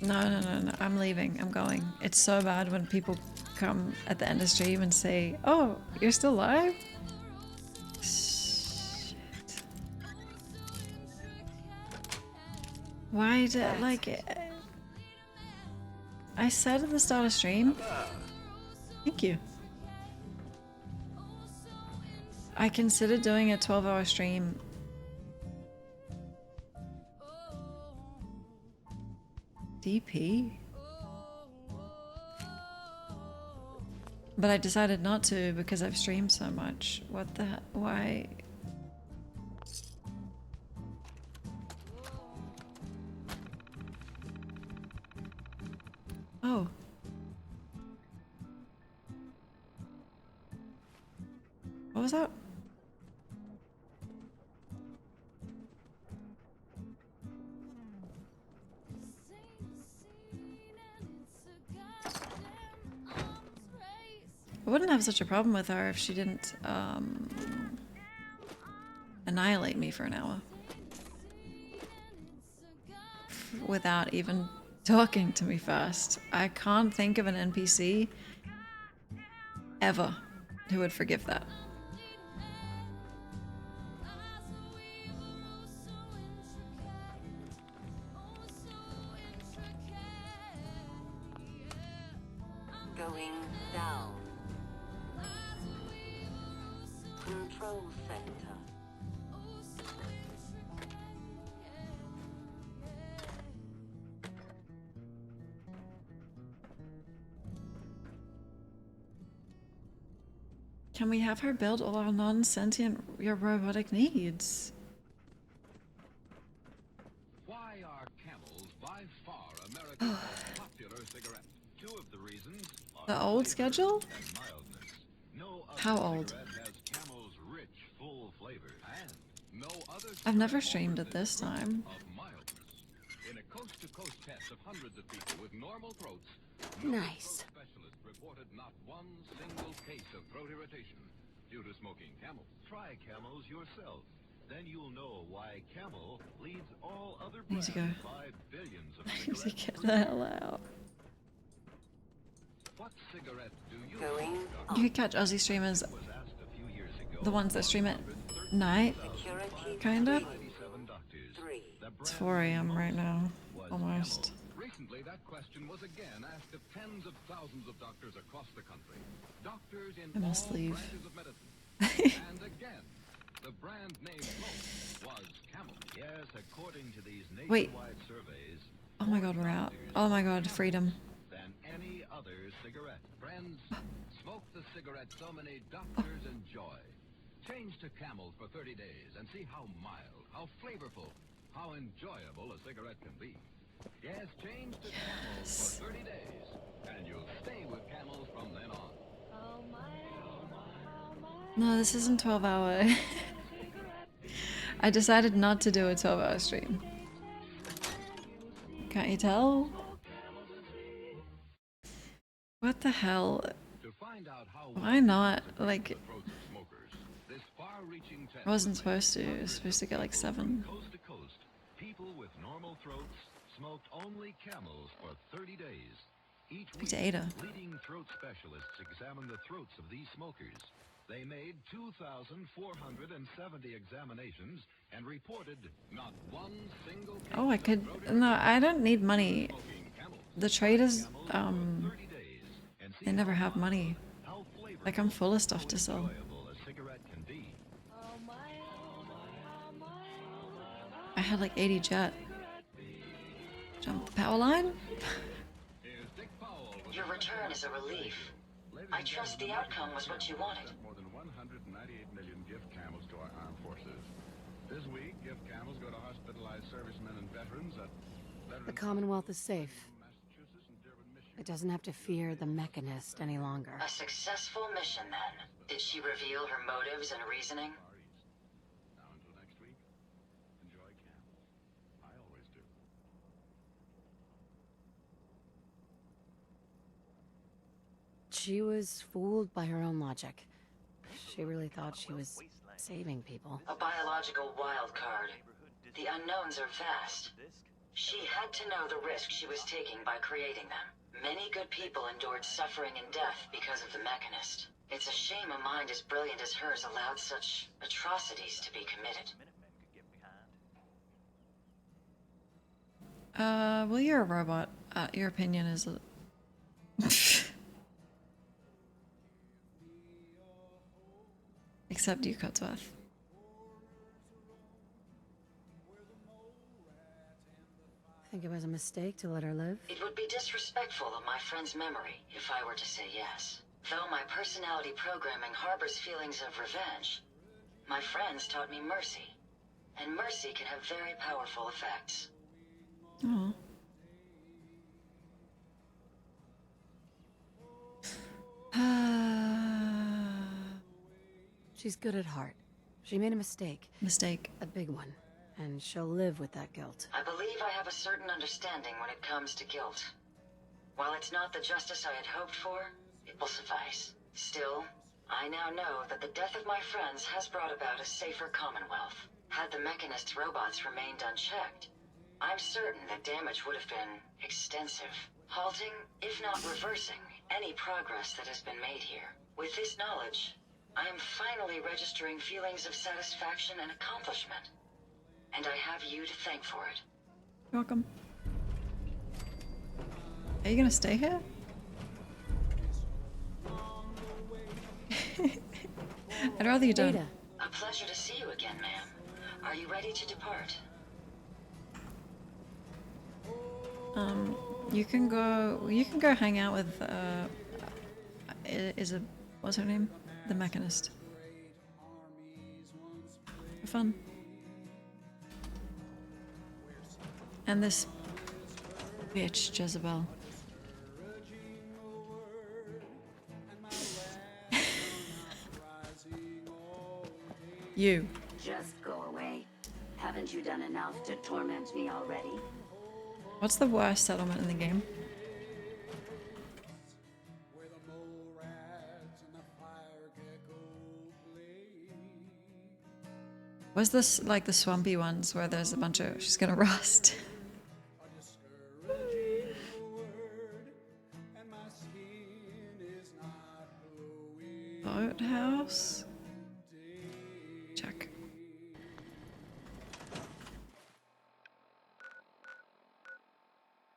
No. I'm leaving. I'm going. It's so bad when people come at the end of stream and say, "Oh, you're still live?" Shit. Why did I said at the start of stream. Thank you. I considered doing a 12-hour stream. DP? But I decided not to because I've streamed so much. What the why? Oh. What was that? I wouldn't have such a problem with her if she didn't annihilate me for an hour. Without even talking to me first. I can't think of an NPC ever who would forgive that.
Going down. Control center.
Can we have her build all our non-sentient your robotic needs?
Why are camels by far America's most popular cigarette? Two of the reasons are
The old schedule?
mildness. No
How old?
cigarette has camel's rich, full flavor, and no other
I've never streamed it this time.
of mildness. In a coast-to-coast test of hundreds of people with normal throats,
Nice.
specialists reported not one single case of throat irritation due to smoking camels. Try camels yourself. Then you'll know why Camel leads all other
I need to go.
brands by billions of
I need to
cigarettes.
get the hell out.
What cigarette do you
You could catch Aussie streamers, the ones that stream at night, kinda. It's 4 AM right now, almost.
Recently, that question was again asked of tens of thousands of doctors across the country. Doctors in
I must
all
leave.
branches of medicine. And again, the brand name most was Camel. Yes, according to these
Wait.
nationwide surveys,
Oh my god, we're out. Oh my god, freedom.
than any other cigarette. Friends, smoke the cigarette so many doctors enjoy. Change to Camel for 30 days and see how mild, how flavorful, how enjoyable a cigarette can be. Yes, change to Camel for 30 days, and you'll stay with Camel from then on.
No, this isn't 12-hour. I decided not to do a 12-hour stream. Can't you tell? What the hell? Why not? Like, I wasn't supposed to. I was supposed to get like 7.
Coast to coast, people with normal throats smoked only Camels for 30 days. Each week,
Data.
leading throat specialists examined the throats of these smokers. They made 2,470 examinations and reported not one single case
Oh, I could. No, I don't need money. The traders, they never have money. Like, I'm full of stuff to sell. I had like 80 jet. Jump the power line?
Your return is a relief. I trust the outcome was what you wanted.
More than 198 million gift camels to our armed forces. This week, gift camels go to hospitalized servicemen and veterans at
The Commonwealth is safe. It doesn't have to fear the Mechanist any longer.
A successful mission, then. Did she reveal her motives and reasoning?
Now until next week, enjoy camels. I always do.
She was fooled by her own logic. She really thought she was saving people.
A biological wild card. The unknowns are vast. She had to know the risk she was taking by creating them. Many good people endured suffering and death because of the Mechanist. It's a shame a mind as brilliant as hers allowed such atrocities to be committed.
Well, you're a robot. Your opinion is a... Except you, Cotsworth.
I think it was a mistake to let her live.
It would be disrespectful of my friend's memory if I were to say yes. Though my personality programming harbors feelings of revenge, my friends taught me mercy. And mercy can have very powerful effects.
Oh.
She's good at heart. She made a mistake.
Mistake.
A big one. And she'll live with that guilt.
I believe I have a certain understanding when it comes to guilt. While it's not the justice I had hoped for, it will suffice. Still, I now know that the death of my friends has brought about a safer Commonwealth. Had the Mechanist's robots remained unchecked, I'm certain that damage would have been extensive, halting, if not reversing, any progress that has been made here. With this knowledge, I am finally registering feelings of satisfaction and accomplishment. And I have you to thank for it.
You're welcome. Are you gonna stay here? I'd rather you don't.
A pleasure to see you again, ma'am. Are you ready to depart?
You can go hang out with what's her name? The Mechanist. For fun. And this bitch Jezebel. You.
Just go away. Haven't you done enough to torment me already?
What's the worst settlement in the game? Was this like the swampy ones where there's a bunch of... She's gonna rust. Boathouse? Check.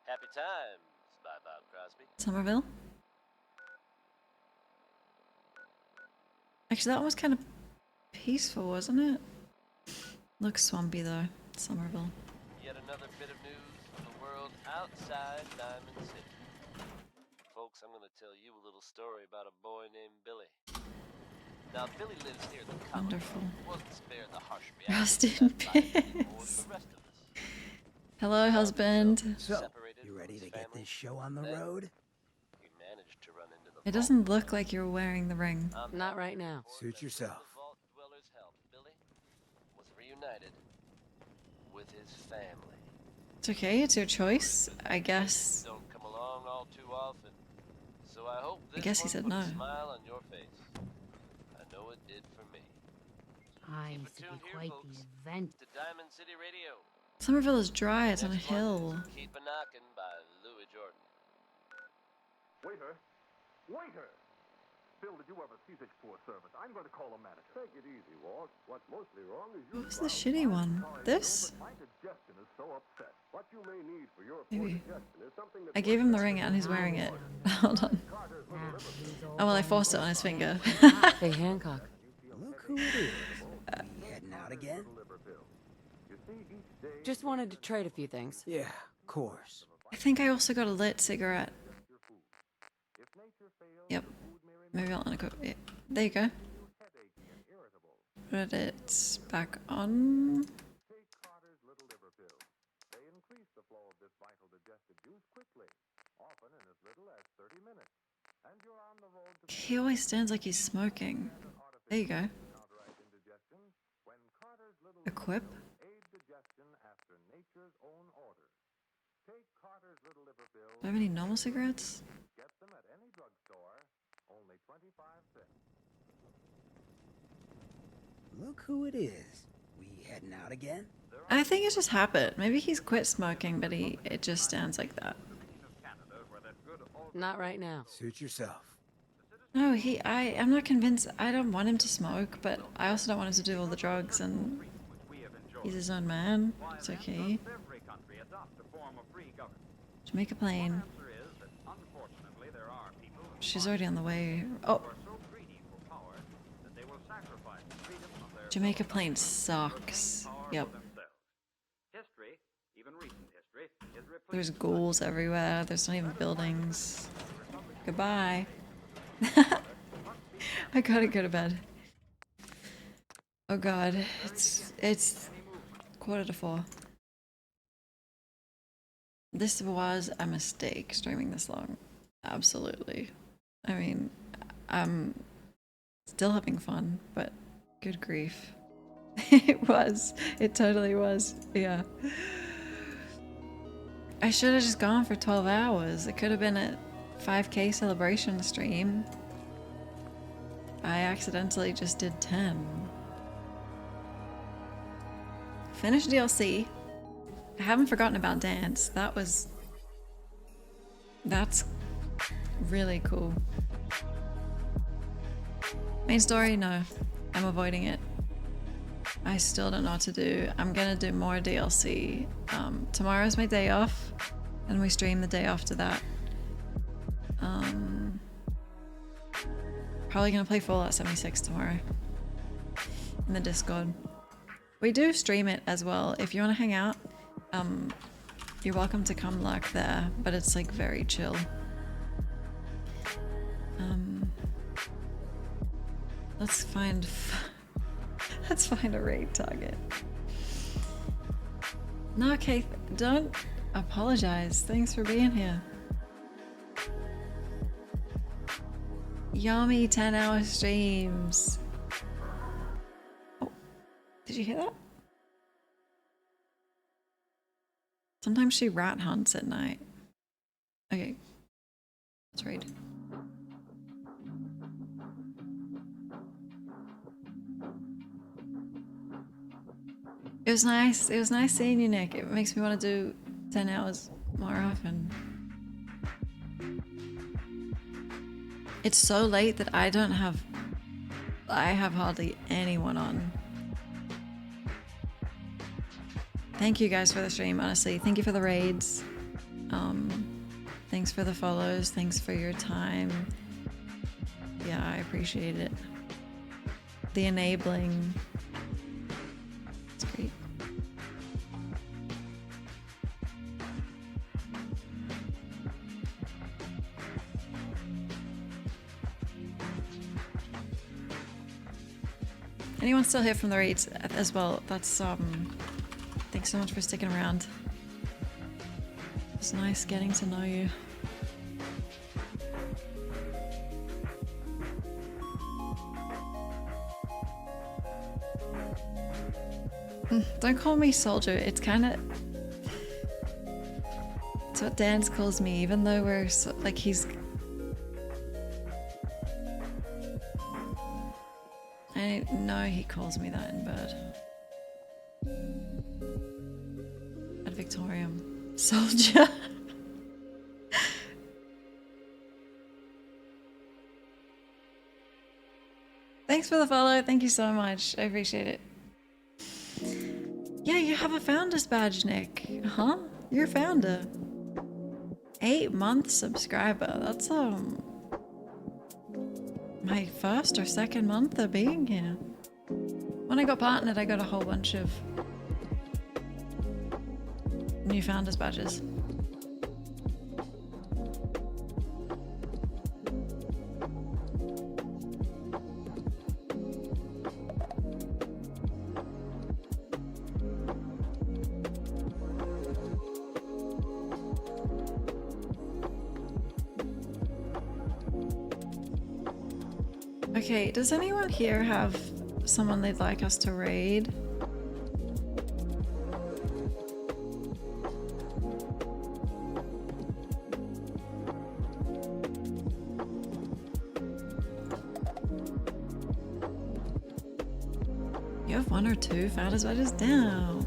Happy times, Bob Crosby.
Somerville? Actually, that one was kind of peaceful, wasn't it? Looks swampy though, Somerville.
Yet another bit of news from the world outside Diamond City. Folks, I'm going to tell you a little story about a boy named Billy. Now, Billy lives near the
Wonderful.
wasn't spared the harsh
Rust in piss. Hello, husband.
So, you ready to get this show on the road?
He managed to run into the
It doesn't look like you're wearing the ring.
Not right now.
Suit yourself.
vault dweller's help. Billy was reunited with his family.
It's okay, it's your choice, I guess.
Don't come along all too often. So I hope this
I guess he
one
said
put
no.
a smile on your face. I know it did for me.
I used to be quite the event.
To Diamond City Radio.
Somerville is dry, it's on a hill.
Keep a Knockin' by Louis Jordan.
Waiter! Waiter! Bill, did you ever see this poor service? I'm going to call a manager. Take it easy, Walt. What's mostly wrong is
What was the shitty one? This?
my digestion is so upset. What you may need for your
Maybe.
digestion is something that
I gave him the ring and he's wearing it. Hold on. Oh well, I forced it on his finger.
Hey, Hancock.
Look who it is. We heading out again?
Just wanted to trade a few things.
Yeah, of course.
I think I also got a lit cigarette. Yep. Maybe I'll unequip it. There you go. Put it back on. He always stands like he's smoking. There you go. Equip. Do I have any normal cigarettes?
Look who it is. We heading out again?
I think it's just habit. Maybe he's quit smoking, but it just stands like that.
Not right now.
Suit yourself.
No, I'm not convinced. I don't want him to smoke, but I also don't want him to do all the drugs, and he's his own man. It's okay. Jamaica plane. She's already on the way. Oh. Jamaica Plain sucks. Yep. There's ghouls everywhere. There's not even buildings. Goodbye. I gotta go to bed. Oh god, it's 3:45. This was a mistake, streaming this long. Absolutely. I mean, I'm still having fun, but good grief. It was. It totally was. Yeah. I should have just gone for 12 hours. It could have been a 5K celebration stream. I accidentally just did 10. Finished DLC. I haven't forgotten about Danse. That's really cool. Main story, no. I'm avoiding it. I still don't know what to do. I'm gonna do more DLC. Tomorrow's my day off, and we stream the day after that. Probably gonna play Fallout 76 tomorrow in the Discord. We do stream it as well. If you want to hang out, you're welcome to come lurk there, but it's like very chill. Let's find a raid target. No, okay, don't apologize. Thanks for being here. Yummy 10-hour streams. Oh, did you hear that? Sometimes she rat hunts at night. Okay, let's raid. It was nice. It was nice seeing you, Nick. It makes me want to do 10 hours more often. It's so late that I have hardly anyone on. Thank you guys for the stream, honestly. Thank you for the raids. Thanks for the follows. Thanks for your time. Yeah, I appreciate it. The enabling. It's great. Anyone still here from the raids as well? That's thanks so much for sticking around. It's nice getting to know you. Don't call me soldier. It's kind of... It's what Danse calls me, even though we're so, like he's... I know he calls me that in bed. Ad Victorium. Soldier. Thanks for the follow. Thank you so much. I appreciate it. Yeah, you have a founder's badge, Nick. Huh? You're a founder. 8-month subscriber. That's my first or second month of being here. When I got partnered, I got a whole bunch of new founders badges. Okay, does anyone here have someone they'd like us to raid? You have 1 or 2 founders badges down.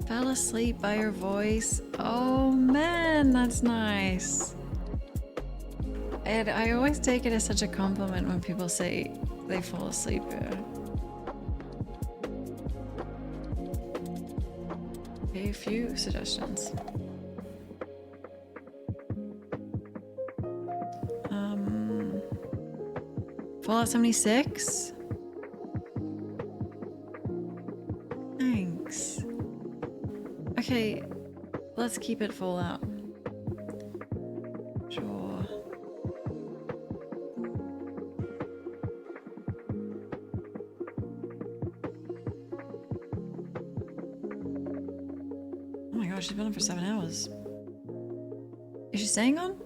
Fell asleep by your voice. Oh man, that's nice. And I always take it as such a compliment when people say they fall asleep. Okay, a few suggestions. Fallout 76? Thanks. Okay, let's keep it Fallout. Sure. Oh my gosh, she's been on for 7 hours. Is she staying on?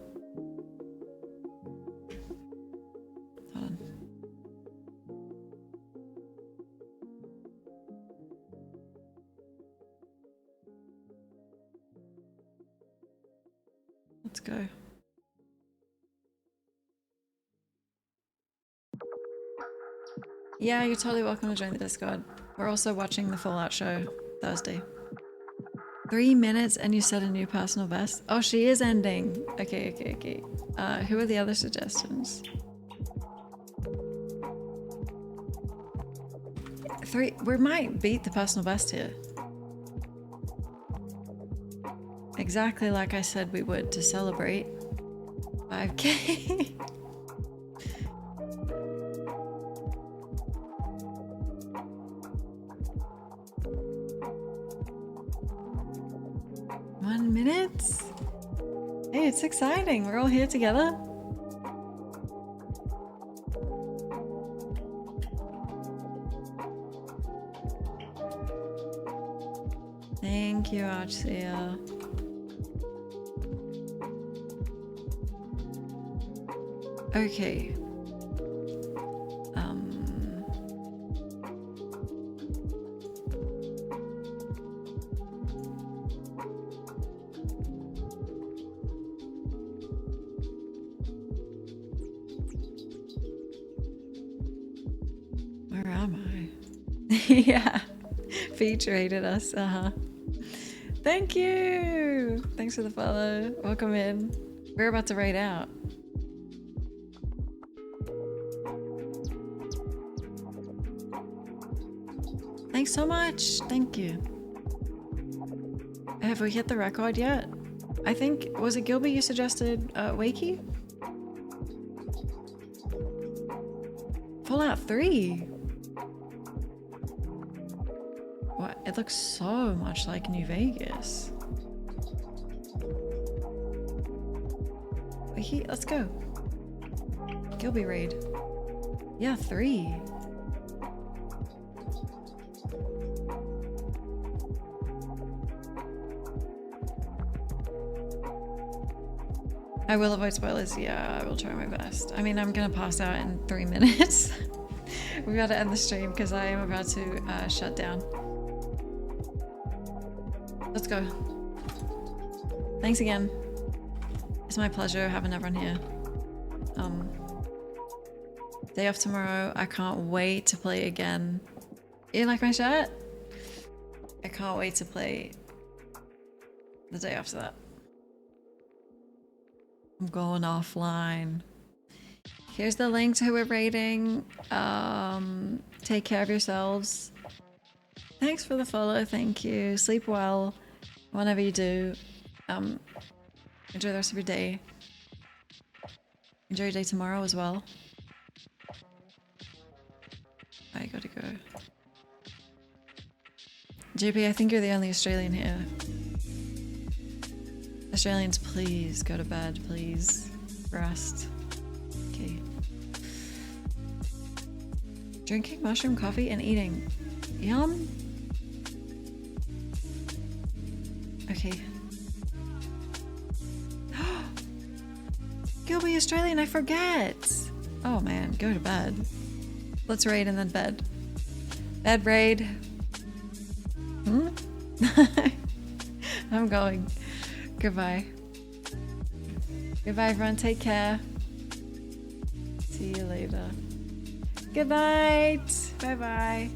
Hold on. Let's go. Yeah, you're totally welcome to join the Discord. We're also watching the Fallout show Thursday. 3 minutes and you set a new personal best? Oh, she is ending. Okay. Who are the other suggestions? 3. We might beat the personal best here. Exactly like I said we would to celebrate. 5K. Minutes? Hey, it's exciting. We're all here together. Thank you, Archia. Okay. Where am I? Yeah. Featured us. Thank you. Thanks for the follow. Welcome in. We're about to raid out. Thanks so much. Thank you. Have we hit the record yet? I think, was it Gilby you suggested Wakey? Fallout 3? What? It looks so much like New Vegas. Wakey, let's go. Gilby raid. Yeah, 3. I will avoid spoilers. Yeah, I will try my best. I mean, I'm gonna pass out in 3 minutes. We've got to end the stream because I am about to shut down. Let's go. Thanks again. It's my pleasure having everyone here. Day off tomorrow. I can't wait to play again. You like my shirt? I can't wait to play the day after that. I'm going offline. Here's the link to who we're raiding. Take care of yourselves. Thanks for the follow. Thank you. Sleep well whenever you do. Enjoy the rest of your day. Enjoy your day tomorrow as well. I gotta go. JP, I think you're the only Australian here. Australians, please go to bed, please. Rest. Okay. Drinking mushroom coffee and eating. Yum. Okay. Gilby Australian, I forget. Oh man, go to bed. Let's raid and then bed. Bed raid. Hmm? I'm going. Goodbye. Goodbye, everyone. Take care. See you later. Good night. Bye-bye.